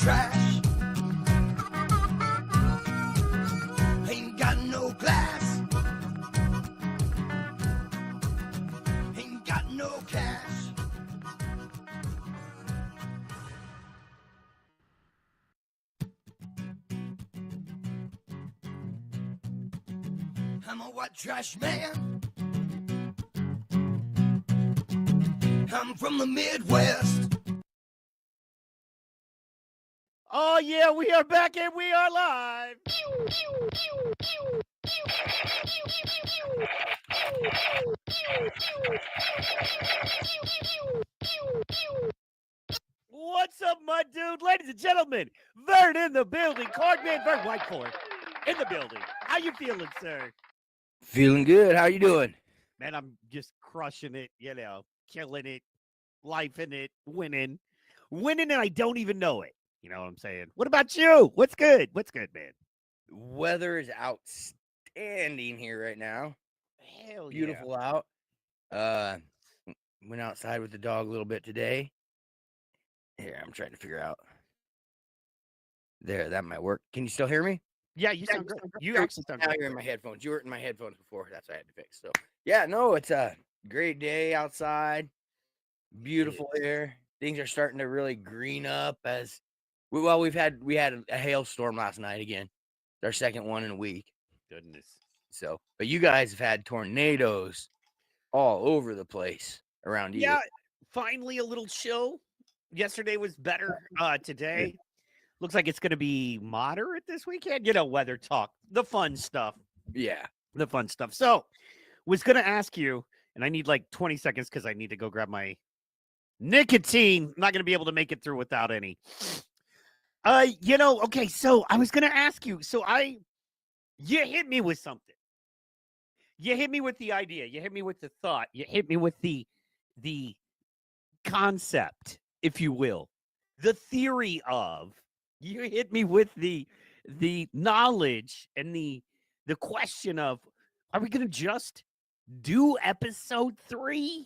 trash. Ain't got no class. Ain't got no cash. I'm a white trash man. I'm from the Midwest. Oh, yeah, we are back and we are live. What's up, my dude? Ladies and gentlemen, Vern in the building. Cardman Vern Whitecourt in the building. How you feeling, sir? Feeling good. How you doing? Man, I'm just crushing it, you know, killing it, lifing it, winning. Winning and I don't even know it. You know what I'm saying? What about you? What's good? What's good, man? Weather is outstanding here right now. Hell Beautiful out. Went outside with the dog a little bit today. Here, I'm trying to figure out. There, that might work. Can you still hear me? Yeah, you sound good. You actually sound Now good. you're in my headphones. You were in my headphones before. That's what I had to fix. So, yeah, no, it's a great day outside. Beautiful air. Things are starting to really green up as well. We had a hailstorm last night again. Our second one in a week. Goodness. So, but you guys have had tornadoes all over the place around you. Yeah, finally a little chill. Yesterday was better. Today looks like it's going to be moderate this weekend. You know, weather talk, the fun stuff. Yeah. The fun stuff. So, was going to ask you, and I need like 20 seconds because I need to go grab my nicotine. I'm not going to be able to make it through without any. You know, okay, so I was going to ask you. So you hit me with something. You hit me with the idea. You hit me with the thought. You hit me with the concept, if you will, the theory of. You hit me with the knowledge and the question of, are we going to just do episode 3?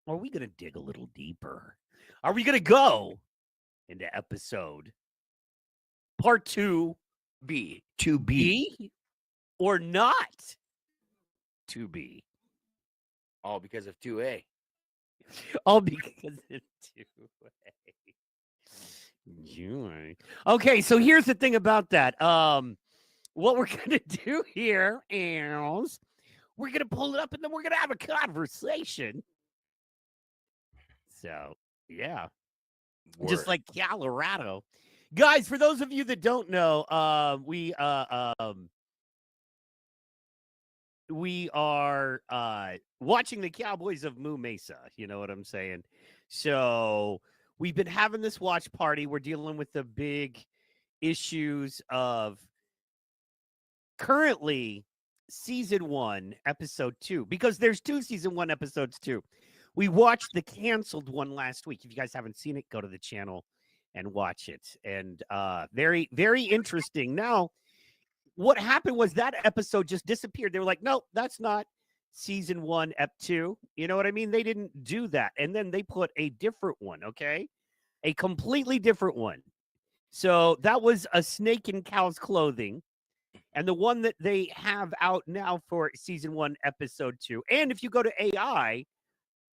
Or are we going to dig a little deeper? Are we going to go into episode part 2? B. 2B. Or not 2B? All because of 2A. All because of 2A. Okay, so here's the thing about that. What we're going to do here is we're going to pull it up and then we're going to have a conversation. So, yeah. Word. Just like Colorado. Guys, for those of you that don't know, we are watching the Cowboys of Moo Mesa. You know what I'm saying? So we've been having this watch party. We're dealing with the big issues of currently season 1, episode 2, because there's 2 season 1 episodes too. We watched the canceled one last week. If you guys haven't seen it, go to the channel and watch it. And very, very interesting. Now, what happened was that episode just disappeared. They were like, no, that's not season 1, ep 2. You know what I mean? They didn't do that. And then they put a different one, okay? A completely different one. So that was a snake in cow's clothing. And the one that they have out now for season 1, episode 2. And if you go to AI,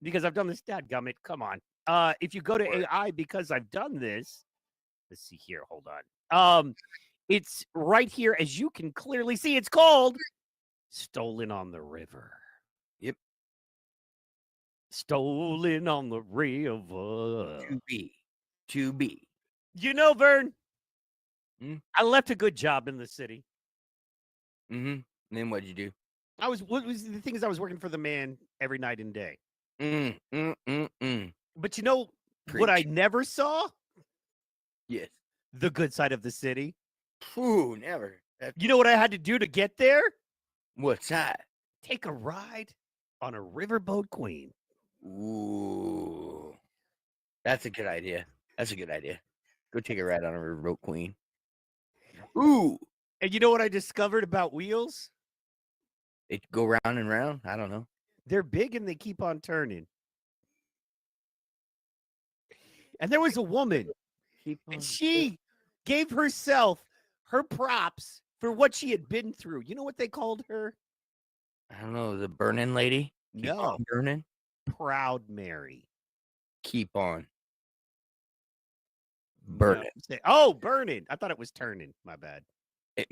because I've done this, dadgummit, come on. If you go to AI, because I've done this, let's see here, hold on. It's right here, as you can clearly see. It's called Stolen on the River. Yep. Stolen on the River. 2B. You know, Vern, I left a good job in the city. Mm-hmm. And then what'd you do? What was the thing is I was working for the man every night and day. But you know what I never saw? Yes. The good side of the city. Ooh, never. You know what I had to do to get there? What's that? Take a ride on a riverboat queen. Ooh. That's a good idea. Go take a ride on a riverboat queen. Ooh. And you know what I discovered about wheels? They go round and round? I don't know. They're big and they keep on turning. And there was a woman Keep on. And she gave herself her props for what she had been through. You know what they called her? I don't know, the burning lady. Keep No. on burning. Proud Mary. Keep on burning. No. Oh, burning. I thought it was turning. My bad.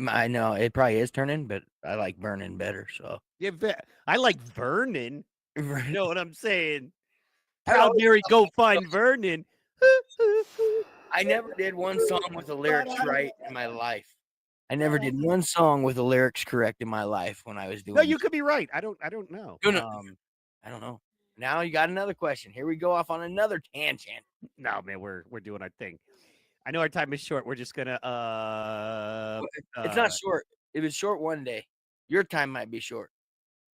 I know it probably is turning, but I like burning better. So Yeah, I like Vernon. You know what I'm saying? I Proud always Mary, go find Vernon. I never did one song with the lyrics right in my life. I never did one song with the lyrics correct in my life when I was doing. No, you could be right. I don't know. I don't know. Now you got another question. Here we go off on another tangent. No, man, we're doing our thing. I know our time is short. We're just gonna It's not short. It was short one day. Your time might be short.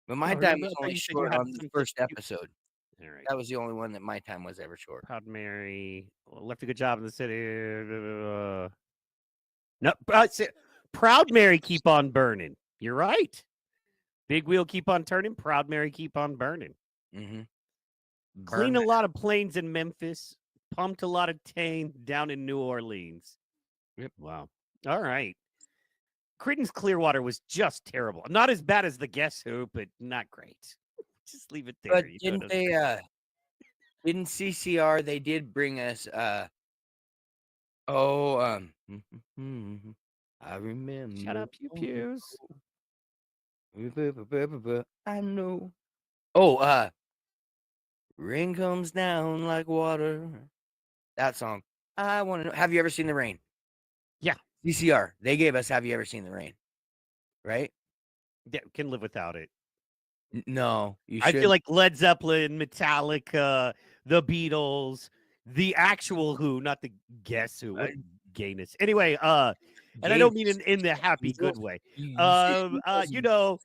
But my time was only short on the first episode. All right. That was the only one that my time was ever short. Proud Mary left a good job in the city. No, Proud Mary, keep on burning. You're right. Big wheel, keep on turning. Proud Mary, keep on burning. Mm-hmm. Clean a lot of planes in Memphis. Pumped a lot of tane down in New Orleans. Yep. Wow. All right. Creedence Clearwater was just terrible. Not as bad as the Guess Who, but not great. Just leave it there. But didn't they? Didn't CCR? They did bring us. I remember. Shut up, you pews. I know. Oh, rain comes down like water. That song. I want to know. Have you ever seen the rain? Yeah. CCR. They gave us Have You Ever Seen the Rain? Right? Yeah, can live without it. No, you I should. feel like Led Zeppelin, Metallica, the Beatles, the actual Who, not the Guess Who. What gayness. Anyway, and I don't mean in the happy good way. You know,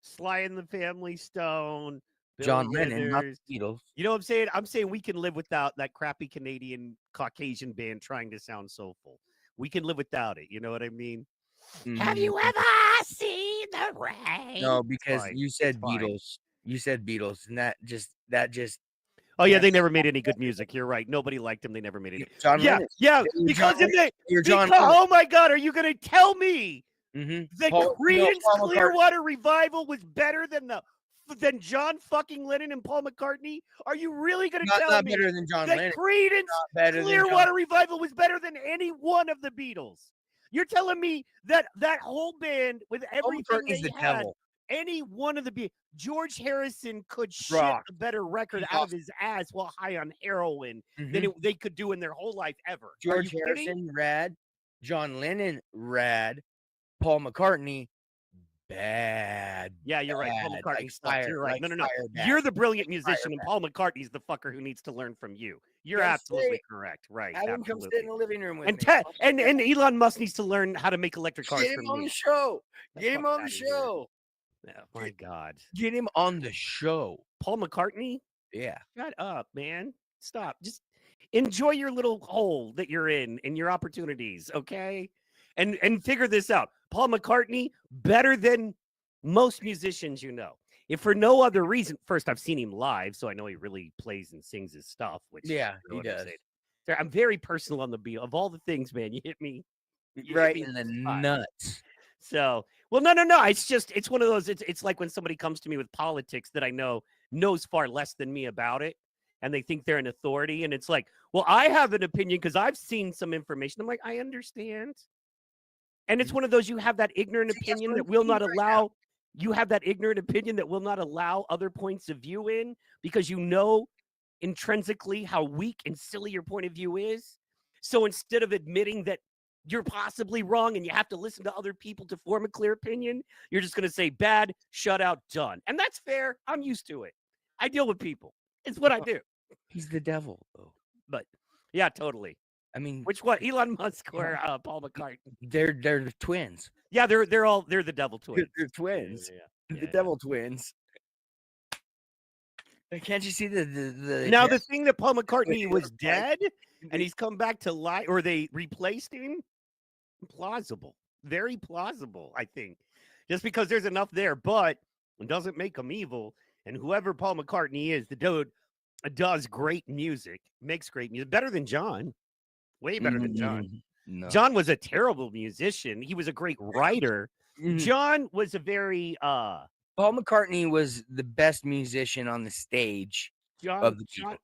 Sly and the Family Stone, John Lennon, not the Beatles. You know what I'm saying? I'm saying we can live without that crappy Canadian Caucasian band trying to sound soulful. We can live without it. You know what I mean? Mm-hmm. Have you ever seen the rain? No, because you said Beatles. You said Beatles, and that just. Oh yeah, they never made any good music. You're right. Nobody liked them. They never made any. John Lennon. Yeah, because oh my God, are you gonna tell me that Creedence Clearwater Revival was better than John fucking Lennon and Paul McCartney? Are you really gonna tell me better than John that Lennon. Creedence Clearwater Revival was better than any one of the Beatles? You're telling me that whole band with everything they had, any one of the George Harrison could shit a better record out of his ass while high on heroin than they could do in their whole life ever. George Harrison, rad. John Lennon, rad. Paul McCartney, bad. Yeah, you're right. Paul McCartney sucks. You're right. No. You're the brilliant musician, and Paul McCartney's the fucker who needs to learn from you. You're absolutely correct. Right. Have him come sit in the living room with me. And Elon Musk needs to learn how to make electric cars. Get him on the show. Get him on the show. Oh, my God. Get him on the show. Paul McCartney? Yeah. Shut up, man. Stop. Just enjoy your little hole that you're in and your opportunities, okay? And figure this out. Paul McCartney, better than most musicians you know. If for no other reason, first, I've seen him live, so I know he really plays and sings his stuff. Which yeah, he does. I'm very personal on the beat. Of all the things, man, you hit me right in the nuts. So, well, no. It's one of those. It's like when somebody comes to me with politics that I know knows far less than me about it, and they think they're an authority, and it's like, well, I have an opinion because I've seen some information. I'm like, I understand, and it's one of those. You have that ignorant opinion that will not allow. You have that ignorant opinion that will not allow other points of view in because you know intrinsically how weak and silly your point of view is. So instead of admitting that you're possibly wrong and you have to listen to other people to form a clear opinion, you're just going to say bad, shut out, done. And that's fair. I'm used to it. I deal with people. It's what I do. He's the devil, though. But yeah, totally. I mean, which one, Elon Musk or Paul McCartney? They're twins. Yeah, they're the devil twins. They're twins. Yeah. The devil twins. Can't you see the now the thing that Paul McCartney was dead and he's come back to life, or they replaced him? Plausible, very plausible. I think just because there's enough there, but it doesn't make him evil. And whoever Paul McCartney is, the dude does great music, makes great music, better than John. Way better than John. No. John was a terrible musician. He was a great writer. John was a very Paul McCartney was the best musician on the stage of the Beatles.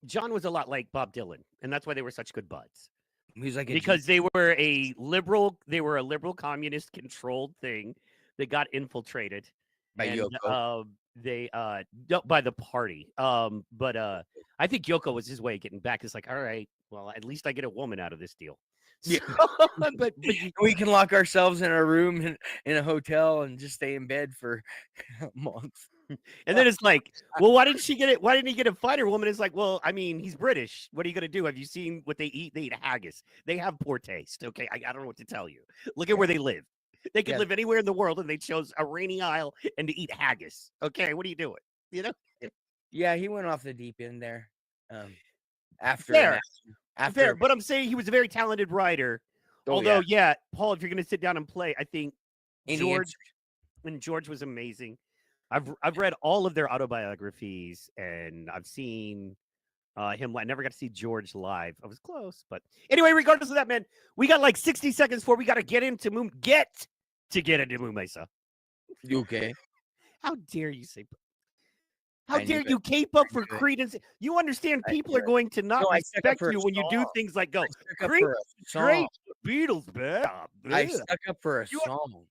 John was a lot like Bob Dylan, and that's why they were such good buds. He was like because they were a liberal communist controlled thing that got infiltrated by Yoko. By the party. But I think Yoko was his way of getting back. It's like, all right, well, at least I get a woman out of this deal. So, yeah. but we can lock ourselves in a room in a hotel and just stay in bed for months. And then it's like, well, why didn't she get it? Why didn't he get a fighter woman? It's like, well, I mean, he's British. What are you going to do? Have you seen what they eat? They eat haggis. They have poor taste. Okay. I don't know what to tell you. Look at where they live. They could live anywhere in the world, and they chose a rainy isle and to eat haggis. Okay. What are you doing? You know? Yeah. He went off the deep end there. After, Fair. But I'm saying he was a very talented writer. Although, Paul, if you're going to sit down and play, I think George was amazing. I've read all of their autobiographies, and I've seen him. I never got to see George live. I was close, but anyway, regardless of that, man, we got like 60 seconds before we got to get into Moon Mesa. Okay. How dare you say? How dare you cape up for Creedence? You understand people are going to not respect you when you do things like go. Great, Beatles, man. I stuck up for a song.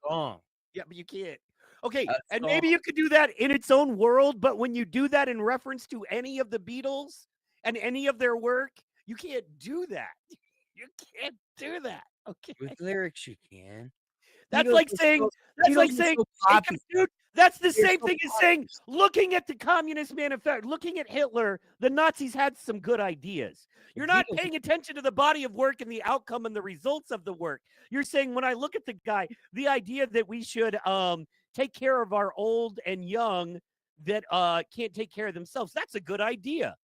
Song. Yeah, but you can't. Okay, and maybe you could do that in its own world, but when you do that in reference to any of the Beatles and any of their work, you can't do that. You can't do that. Okay. With lyrics, you can. That's like saying, hey, dude, that's the same thing as saying, looking at the Communist Manifesto, looking at Hitler, the Nazis had some good ideas. You're not paying attention to the body of work and the outcome and the results of the work. You're saying, when I look at the guy, the idea that we should take care of our old and young that can't take care of themselves, that's a good idea.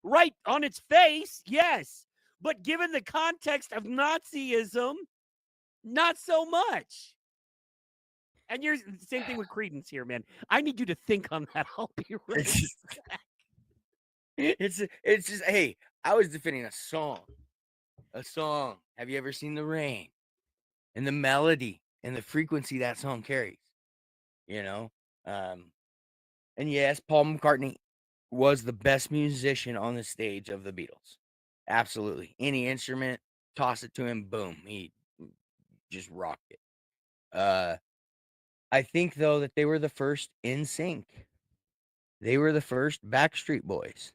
Right on its face, yes. But given the context of Nazism, not so much. And you're the same thing with Creedence here, man. I need you to think on that. I'll be right back. It's just, hey, I was defending a song. A song. Have you ever seen The Rain? And the melody and the frequency that song carries. You know? And yes, Paul McCartney was the best musician on the stage of the Beatles. Absolutely. Any instrument, toss it to him, boom. He just rocked it. I think, though, that they were the first NSYNC. They were the first Backstreet Boys.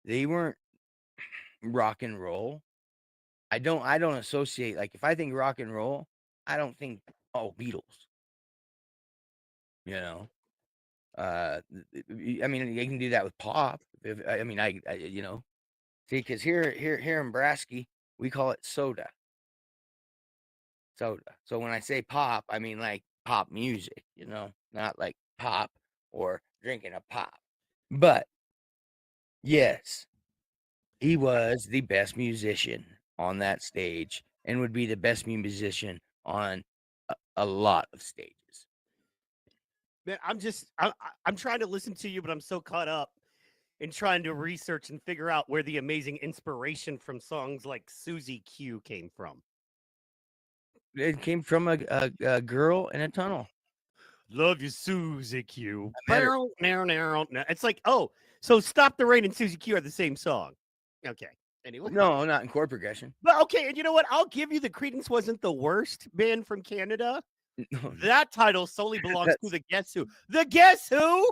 They weren't rock and roll. I don't associate, like, if I think rock and roll, I don't think, Beatles. You know? I mean, you can do that with pop. You know. See, because here in Brasky, we call it soda. Soda. So when I say pop, I mean like pop music, you know, not like pop or drinking a pop. But yes, he was the best musician on that stage and would be the best musician on a lot of stages. Man, I'm trying to listen to you, but I'm so caught up in trying to research and figure out where the amazing inspiration from songs like Susie Q came from. It came from a girl in a tunnel. Love you, Susie Q. It's like, so Stop the Rain and Susie Q are the same song. Okay. Anyway. No, not in chord progression. But okay, and you know what? I'll give you the Creedence wasn't the worst band from Canada. No. That title solely belongs to the Guess Who. The Guess Who?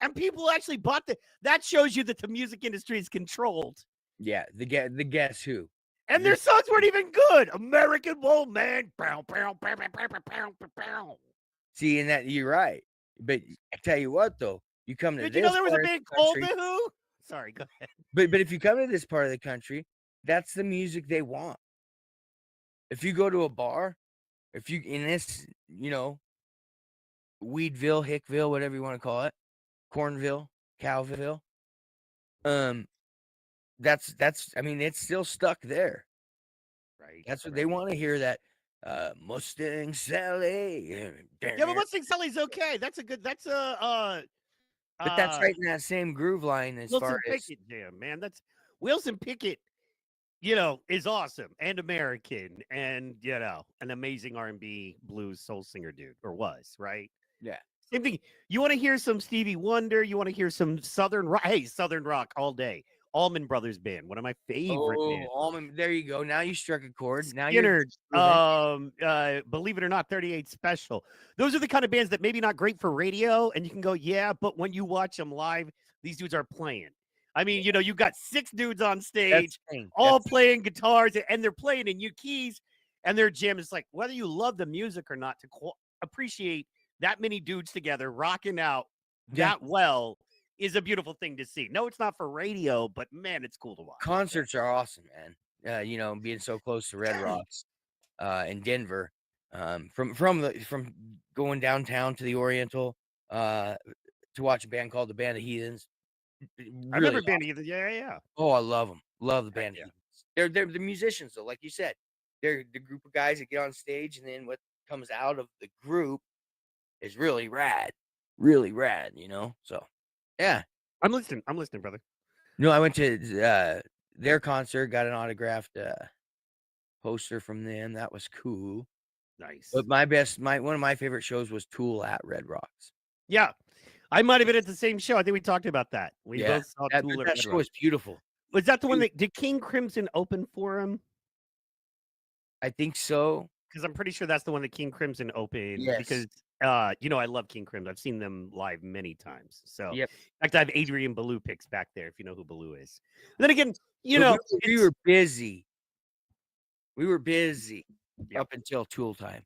And people actually bought that shows you that the music industry is controlled. Yeah, the Guess Who. And their songs weren't even good. American Woman. See, and that you're right. But I tell you what, though, you come to Did you know there was a band called The Who? Sorry, go ahead. But if you come to this part of the country, that's the music they want. If you go to a bar, if you in this, you know, Weedville, Hickville, whatever you want to call it, Cornville, Cowville, that's I mean, it's still stuck there. Right. That's what they want to hear, that Mustang Sally. Yeah, but Mustang Sally's okay. That's but that's right in that same groove line as Wilson far as Pickett jam, man. That's Wilson Pickett, is awesome and American and, an amazing R&B blues soul singer dude, or was, right? Yeah. Same thing. You want to hear some Stevie Wonder, you want to hear some Southern Rock. Hey, Southern Rock all day. Allman Brothers Band, one of my favorite bands. Allman, there you go. Now you struck a chord. Now Skinner, you're Believe It or Not, 38 Special. Those are the kind of bands that maybe not great for radio, and you can go, yeah, but when you watch them live, these dudes are playing. I mean, you've got 6 dudes on stage, all playing guitars, and they're playing in new keys, and their jam is like, whether you love the music or not, to appreciate that many dudes together rocking out that well is a beautiful thing to see. No, it's not for radio, but man, it's cool to watch. Concerts are awesome, man. Being so close to Red Rocks in Denver, from going downtown to the Oriental to watch a band called the Band of Heathens. Really I remember Band of Heathens. Yeah. Oh, I love them. Love the Band of Heathens. They're the musicians, though, like you said. They're the group of guys that get on stage, and then what comes out of the group is really rad. Really rad, So, yeah. I'm listening, brother. No, I went to their concert, got an autographed poster from them. That was cool. Nice. But one of my favorite shows was Tool at Red Rocks. Yeah. I might have been at the same show. I think we talked about that. We both saw Tool at Red That show Rocks. was beautiful. Was that the one that did King Crimson open for him? I think so. Because I'm pretty sure that's the one that King Crimson opened. Yes. Because I love King Crimson. I've seen them live many times. So Yep. in fact, I have Adrian Ballou picks back there, if you know who Ballou is. And then again, we were busy. We were busy up until Tool time.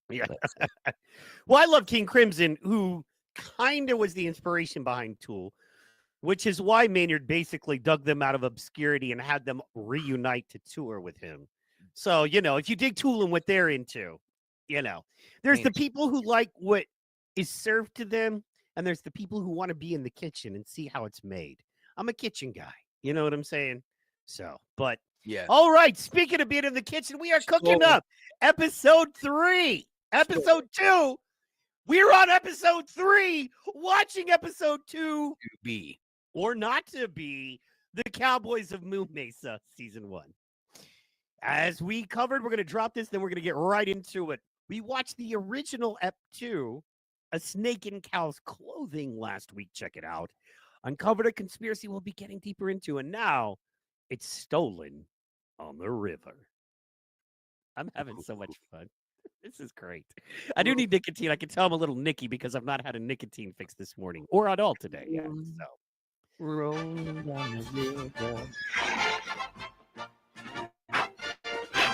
Yeah. Well, I love King Crimson, who kind of was the inspiration behind Tool, which is why Maynard basically dug them out of obscurity and had them reunite to tour with him. So, if you dig Tool and what they're into, there's the people who like what is served to them, and there's the people who want to be in the kitchen and see how it's made. I'm a kitchen guy. You know what I'm saying? So, but yeah. All right. Speaking of being in the kitchen, we are cooking up episode 3. Episode 2. We're on episode 3, watching episode 2 to be or not to be the Cowboys of Moon Mesa season 1. As we covered, we're going to drop this, then we're going to get right into it. We watched the original Ep 2, A Snake in Cow's Clothing, last week. Check it out. Uncovered a conspiracy we'll be getting deeper into, and now it's Stolen on the River. I'm having so much fun. This is great. I do need nicotine. I can tell I'm a little nicky because I've not had a nicotine fix this morning or at all today yet. So. Roll down the river.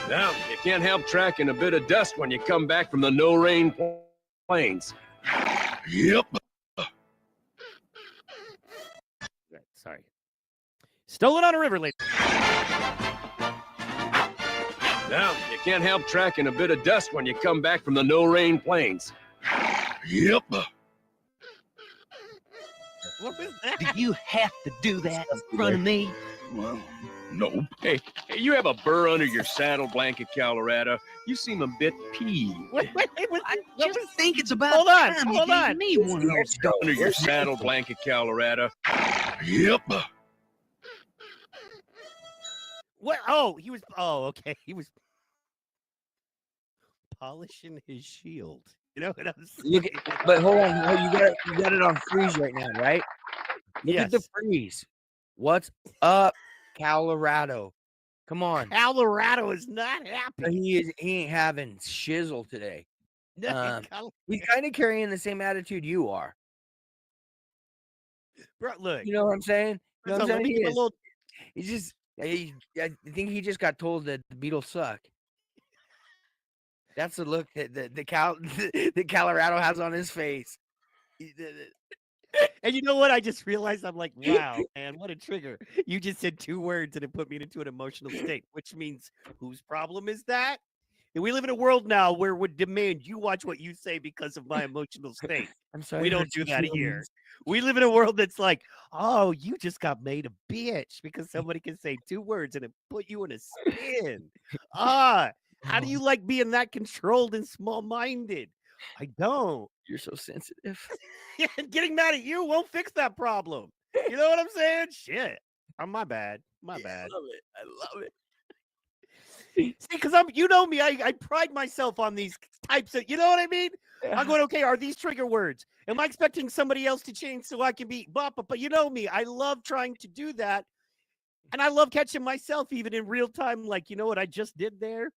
Now, you can't help tracking a bit of dust when you come back from the no-rain plains. Yep. Sorry. Stolen on a River, lady. Now, you can't help tracking a bit of dust when you come back from the no-rain plains. Yep. What was that? Do you have to do that in front of me? Well, nope. Hey, you have a burr under your saddle blanket, Colorado. You seem a bit peeved. Wait, I just think it's about Hold on, time hold you on. gave me one of those. Under your saddle blanket, Colorado. Yep. What? Oh, okay. He was polishing his shield. You know what I'm saying? But hold on, you got it on freeze right now, right? Look at the Yes. freeze. What's up, Colorado? Come on. Colorado is not happy. He ain't having shizzle today. No, He's kind of carrying the same attitude you are. Bro, look. You know what I'm saying? You know what I'm let me saying? give a little. He's just. I think he just got told that the Beatles suck. That's the look that the Colorado has on his face. And you know what? I just realized I'm like, wow, man, what a trigger. You just said 2 words and it put me into an emotional state, which means whose problem is that? And we live in a world now where would demand you watch what you say because of my emotional state. I'm sorry. We to don't hurt do your that here. feelings. We live in a world that's like, oh, you just got made a bitch because somebody can say 2 words and it put you in a spin. How do you like being that controlled and small-minded? I don't. You're so sensitive. Getting mad at you won't fix that problem. You know what I'm saying? Shit. Oh, my bad. My Yeah, bad. I love it. I love it. See, because you know me, I pride myself on these types of, you know what I mean? I'm going, okay, are these trigger words? Am I expecting somebody else to change so I can be, but you know me, I love trying to do that. And I love catching myself even in real time. Like, you know what I just did there?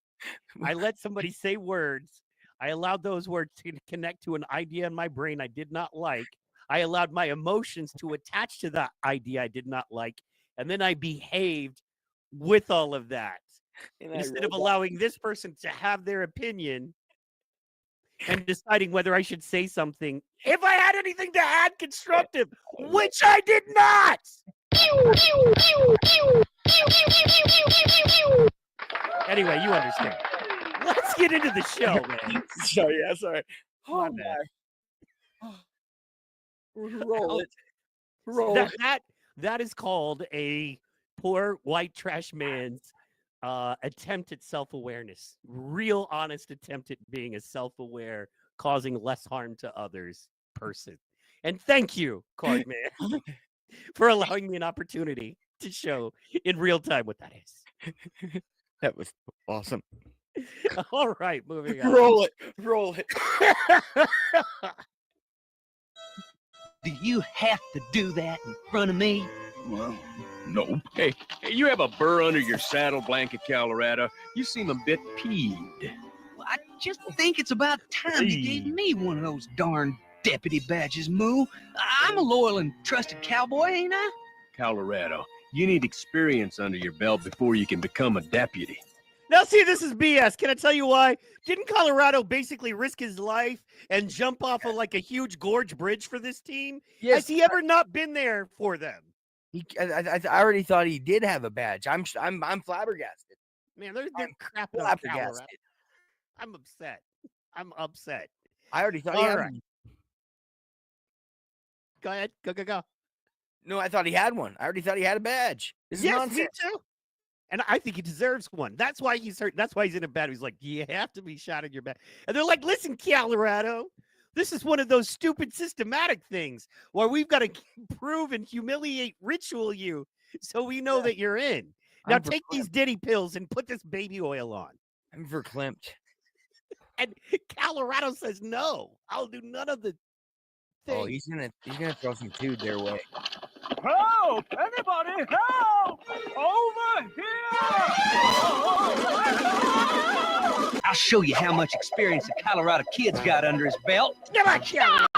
I let somebody say words. I allowed those words to connect to an idea in my brain I did not like. I allowed my emotions to attach to that idea I did not like. And then I behaved with all of that. And I Instead of rolled allowing this person to have their opinion and deciding whether I should say something, if I had anything to add constructive, which I did not. Anyway, you understand. Let's get into the show, man. Sorry, yeah, sorry. My Oh bad. Roll it. Roll it. That is called a poor white trash man's attempt at self-awareness. Real honest attempt at being a self-aware, causing less harm to others person. And thank you, Card Man, for allowing me an opportunity to show in real time what that is. That was awesome. All right, moving on. Roll it. Roll it. Do you have to do that in front of me? Well, nope. Hey, you have a burr under your saddle blanket, Colorado. You seem a bit peeved. Well, I just think it's about time you gave me one of those darn deputy badges, Moo. I'm a loyal and trusted cowboy, ain't I? Colorado, you need experience under your belt before you can become a deputy. Now, see, this is BS. Can I tell you why? Didn't Colorado basically risk his life and jump off of like a huge gorge bridge for this team? Yes, Has he ever not been there for them? I already thought he did have a badge. I'm flabbergasted. Man, they're I'm crapping on flabbergasted. Colorado. I'm upset. I'm upset. I already thought he All had right. one. Go ahead. Go. No, I thought he had one. I already thought he had a badge. This is Yes, nonsense. me too. And I think he deserves one. That's why he's hurt. That's why he's in a bed. He's like, you have to be shot in your back. And they're like, listen, Colorado, this is one of those stupid systematic things where we've got to prove and humiliate ritual you so we know that you're in. Now I'm take these ditty pills and put this baby oil on. I'm verklempt. And Colorado says, no, I'll do none of the things. Oh, he's gonna throw some food their way. Help! Anybody, help! Over here! I'll show you how much experience the Colorado kid's got under his belt. Give a shot!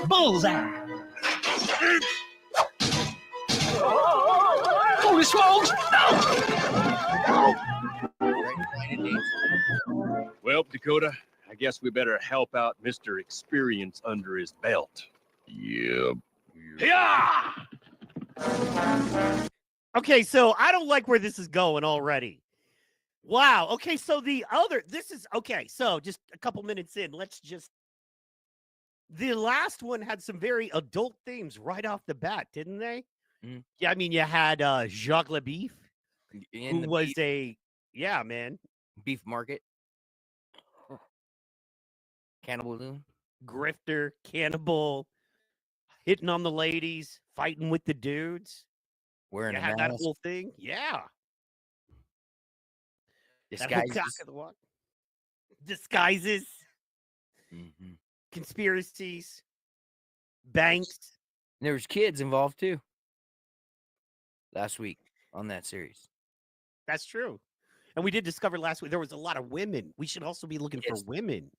Bullseye! Holy smokes! Well, Dakota, I guess we better help out Mr. Experience under his belt. Yep. Yeah! Okay, so I don't like where this is going already. Wow. Okay, so so just a couple minutes in, the last one had some very adult themes right off the bat, didn't they? Mm. Yeah, I mean, you had Jacques LaBeef, In who the was man, beef market. Cannibalism. grifter, cannibal, hitting on the ladies, fighting with the dudes. Wearing You a had that mask. whole thing. Yeah. That whole cock Disguises. of the walk. Disguises, Mm-hmm. conspiracies, banks. There was kids involved too. Last week on that series. That's true. And we did discover last week there was a lot of women. We should also be looking Yes. for women.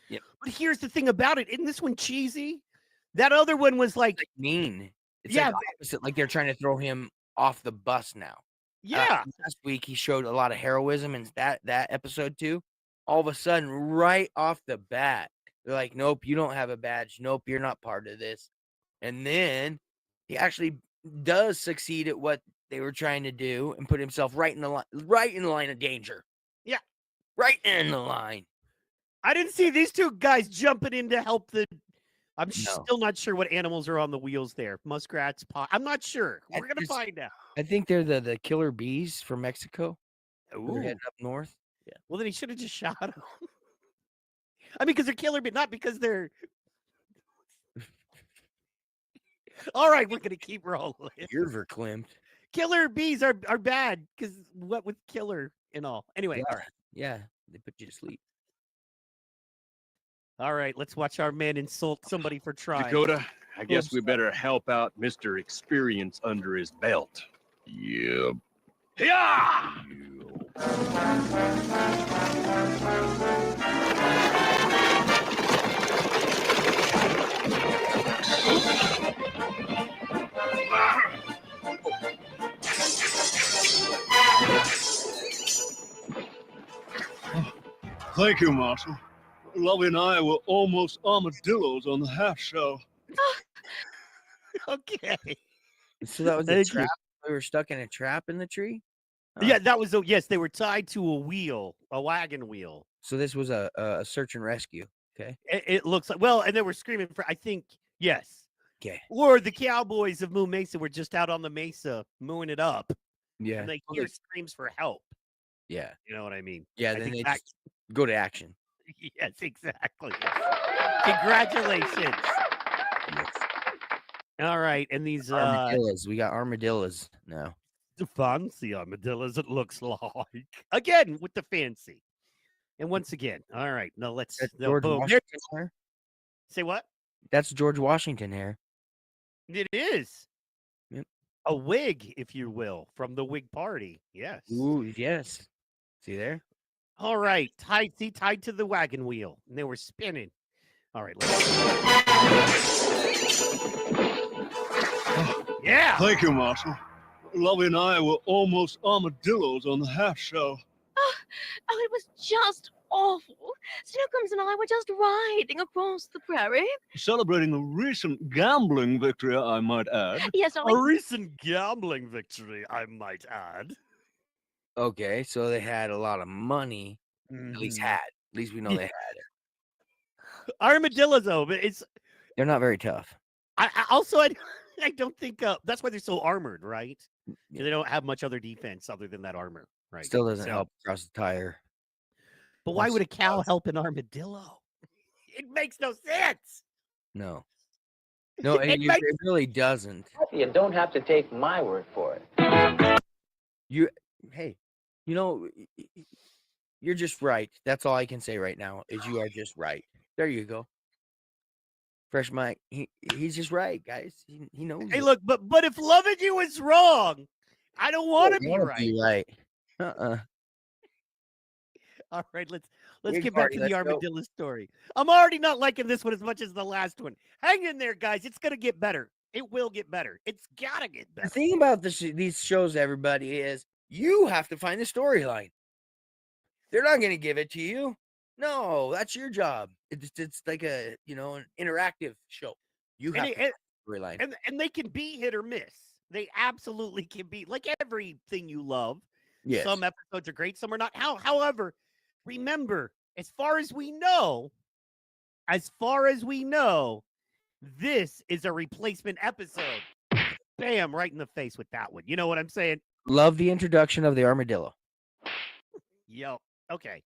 Yep. But here's the thing about it. Isn't this one cheesy? That other one was like, Mean. It's Yeah. like opposite. Like they're trying to throw him off the bus now. yeah. Last week he showed a lot of heroism in that episode too. All of a sudden, right off the bat, they're like, "Nope, you don't have a badge. Nope, you're not part of this." And then he actually does succeed at what they were trying to do and put himself right in the line of danger. Yeah. Right in the line. I didn't see these two guys jumping in to help the. I'm No. still not sure what animals are on the wheels there. Muskrats, I'm not sure. We're going to It's- find out. I think they're the killer bees from Mexico. They're Ooh. heading up north. Yeah. Well, then he should have just shot him. I mean, because they're killer, but not because they're. All right, we're gonna keep rolling. You're verklempt. Killer bees are bad because what with killer and all. Anyway, Yeah, they put you to sleep. all right, let's watch our man insult somebody for trying. Dakota, I guess we better help out Mr. Experience under his belt. Yep. Yeah! Thank you, Marshal. Lovey and I were almost armadillos on the half shell. Okay. So that was a Thank you. trap. We were stuck in a trap in the tree. Yeah, that was yes. They were tied to a wheel, a wagon wheel. So this was a search and rescue. Okay. It looks like well, and they were screaming for. I think yes. Okay. Or the cowboys of Moon Mesa were just out on the mesa mooing it up, Yeah. and they hear screams for help. Yeah. You know what I mean? Yeah. I Then think they that- just go to action. Yes, exactly. Congratulations. Yes. All right, and these Armadillos. We got armadillos now. fancy armadillos. It looks like again with the fancy, and once again. All right, now let's That's no, George boom. Washington hair. Say what? That's George Washington hair. It is Yep. a wig, if you will, from the Whig Party. Yes. Ooh, yes. See there? All right, tied to the wagon wheel, and they were spinning. All right, let's. Yeah. Thank you, Marshal. Lovey and I were almost armadillos on the half shell. Oh, it was just awful. Snookums and I were just riding across the prairie. Celebrating a recent gambling victory, I might add. Yes, A darling. recent gambling victory, I might add. Okay, so they had a lot of money. At Mm-hmm. least had. At least we know they had it. Armadillos, though, but it's They're not very tough. I don't think that's why they're so armored, right? Yeah. They don't have much other defense other than that armor, right? Still doesn't So- help across the tire. But why would a cow Does. help an armadillo? It makes no sense. No. No, It it makes- really doesn't. You don't have to take my word for it. Hey, you know, you're just right. That's all I can say right now is you are just right. There you go. Fresh Mike, he's just right, guys. He knows. Hey, it. look, but if loving you is wrong, I don't want to You be wanna right. Be right. Uh-uh. All right, let's Big get back party, to the let's go. armadillo story. I'm already not liking this one as much as the last one. Hang in there, guys. It's gonna get better. It will get better. It's gotta get The better. thing about these shows, everybody, is you have to find the storyline. They're not going to give it to you. No, that's your job. It's like an interactive show. You have And, to find the storyline. and they can be hit or miss. They absolutely can be like everything you love. Yes. Some episodes are great, some are not. However, remember, as far as we know, this is a replacement episode. Bam, right in the face with that one. You know what I'm saying? Love the introduction of the armadillo. Yo, okay.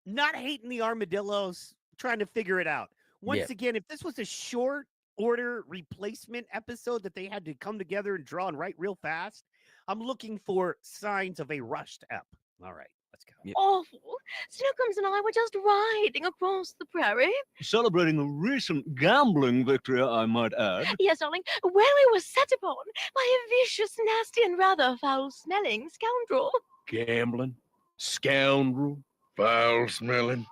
Not hating the armadillos, trying to figure it out. Once Yeah. again, if this was a short order replacement episode that they had to come together and draw and write real fast, I'm looking for signs of a rushed ep. All right, let's go. Yeah. Awful. Snookums and I were just riding across the prairie. Celebrating a recent gambling victory, I might add. Yes, darling, where we were set upon by a vicious, nasty, and rather foul-smelling scoundrel. Gambling? Scoundrel? Foul smelling.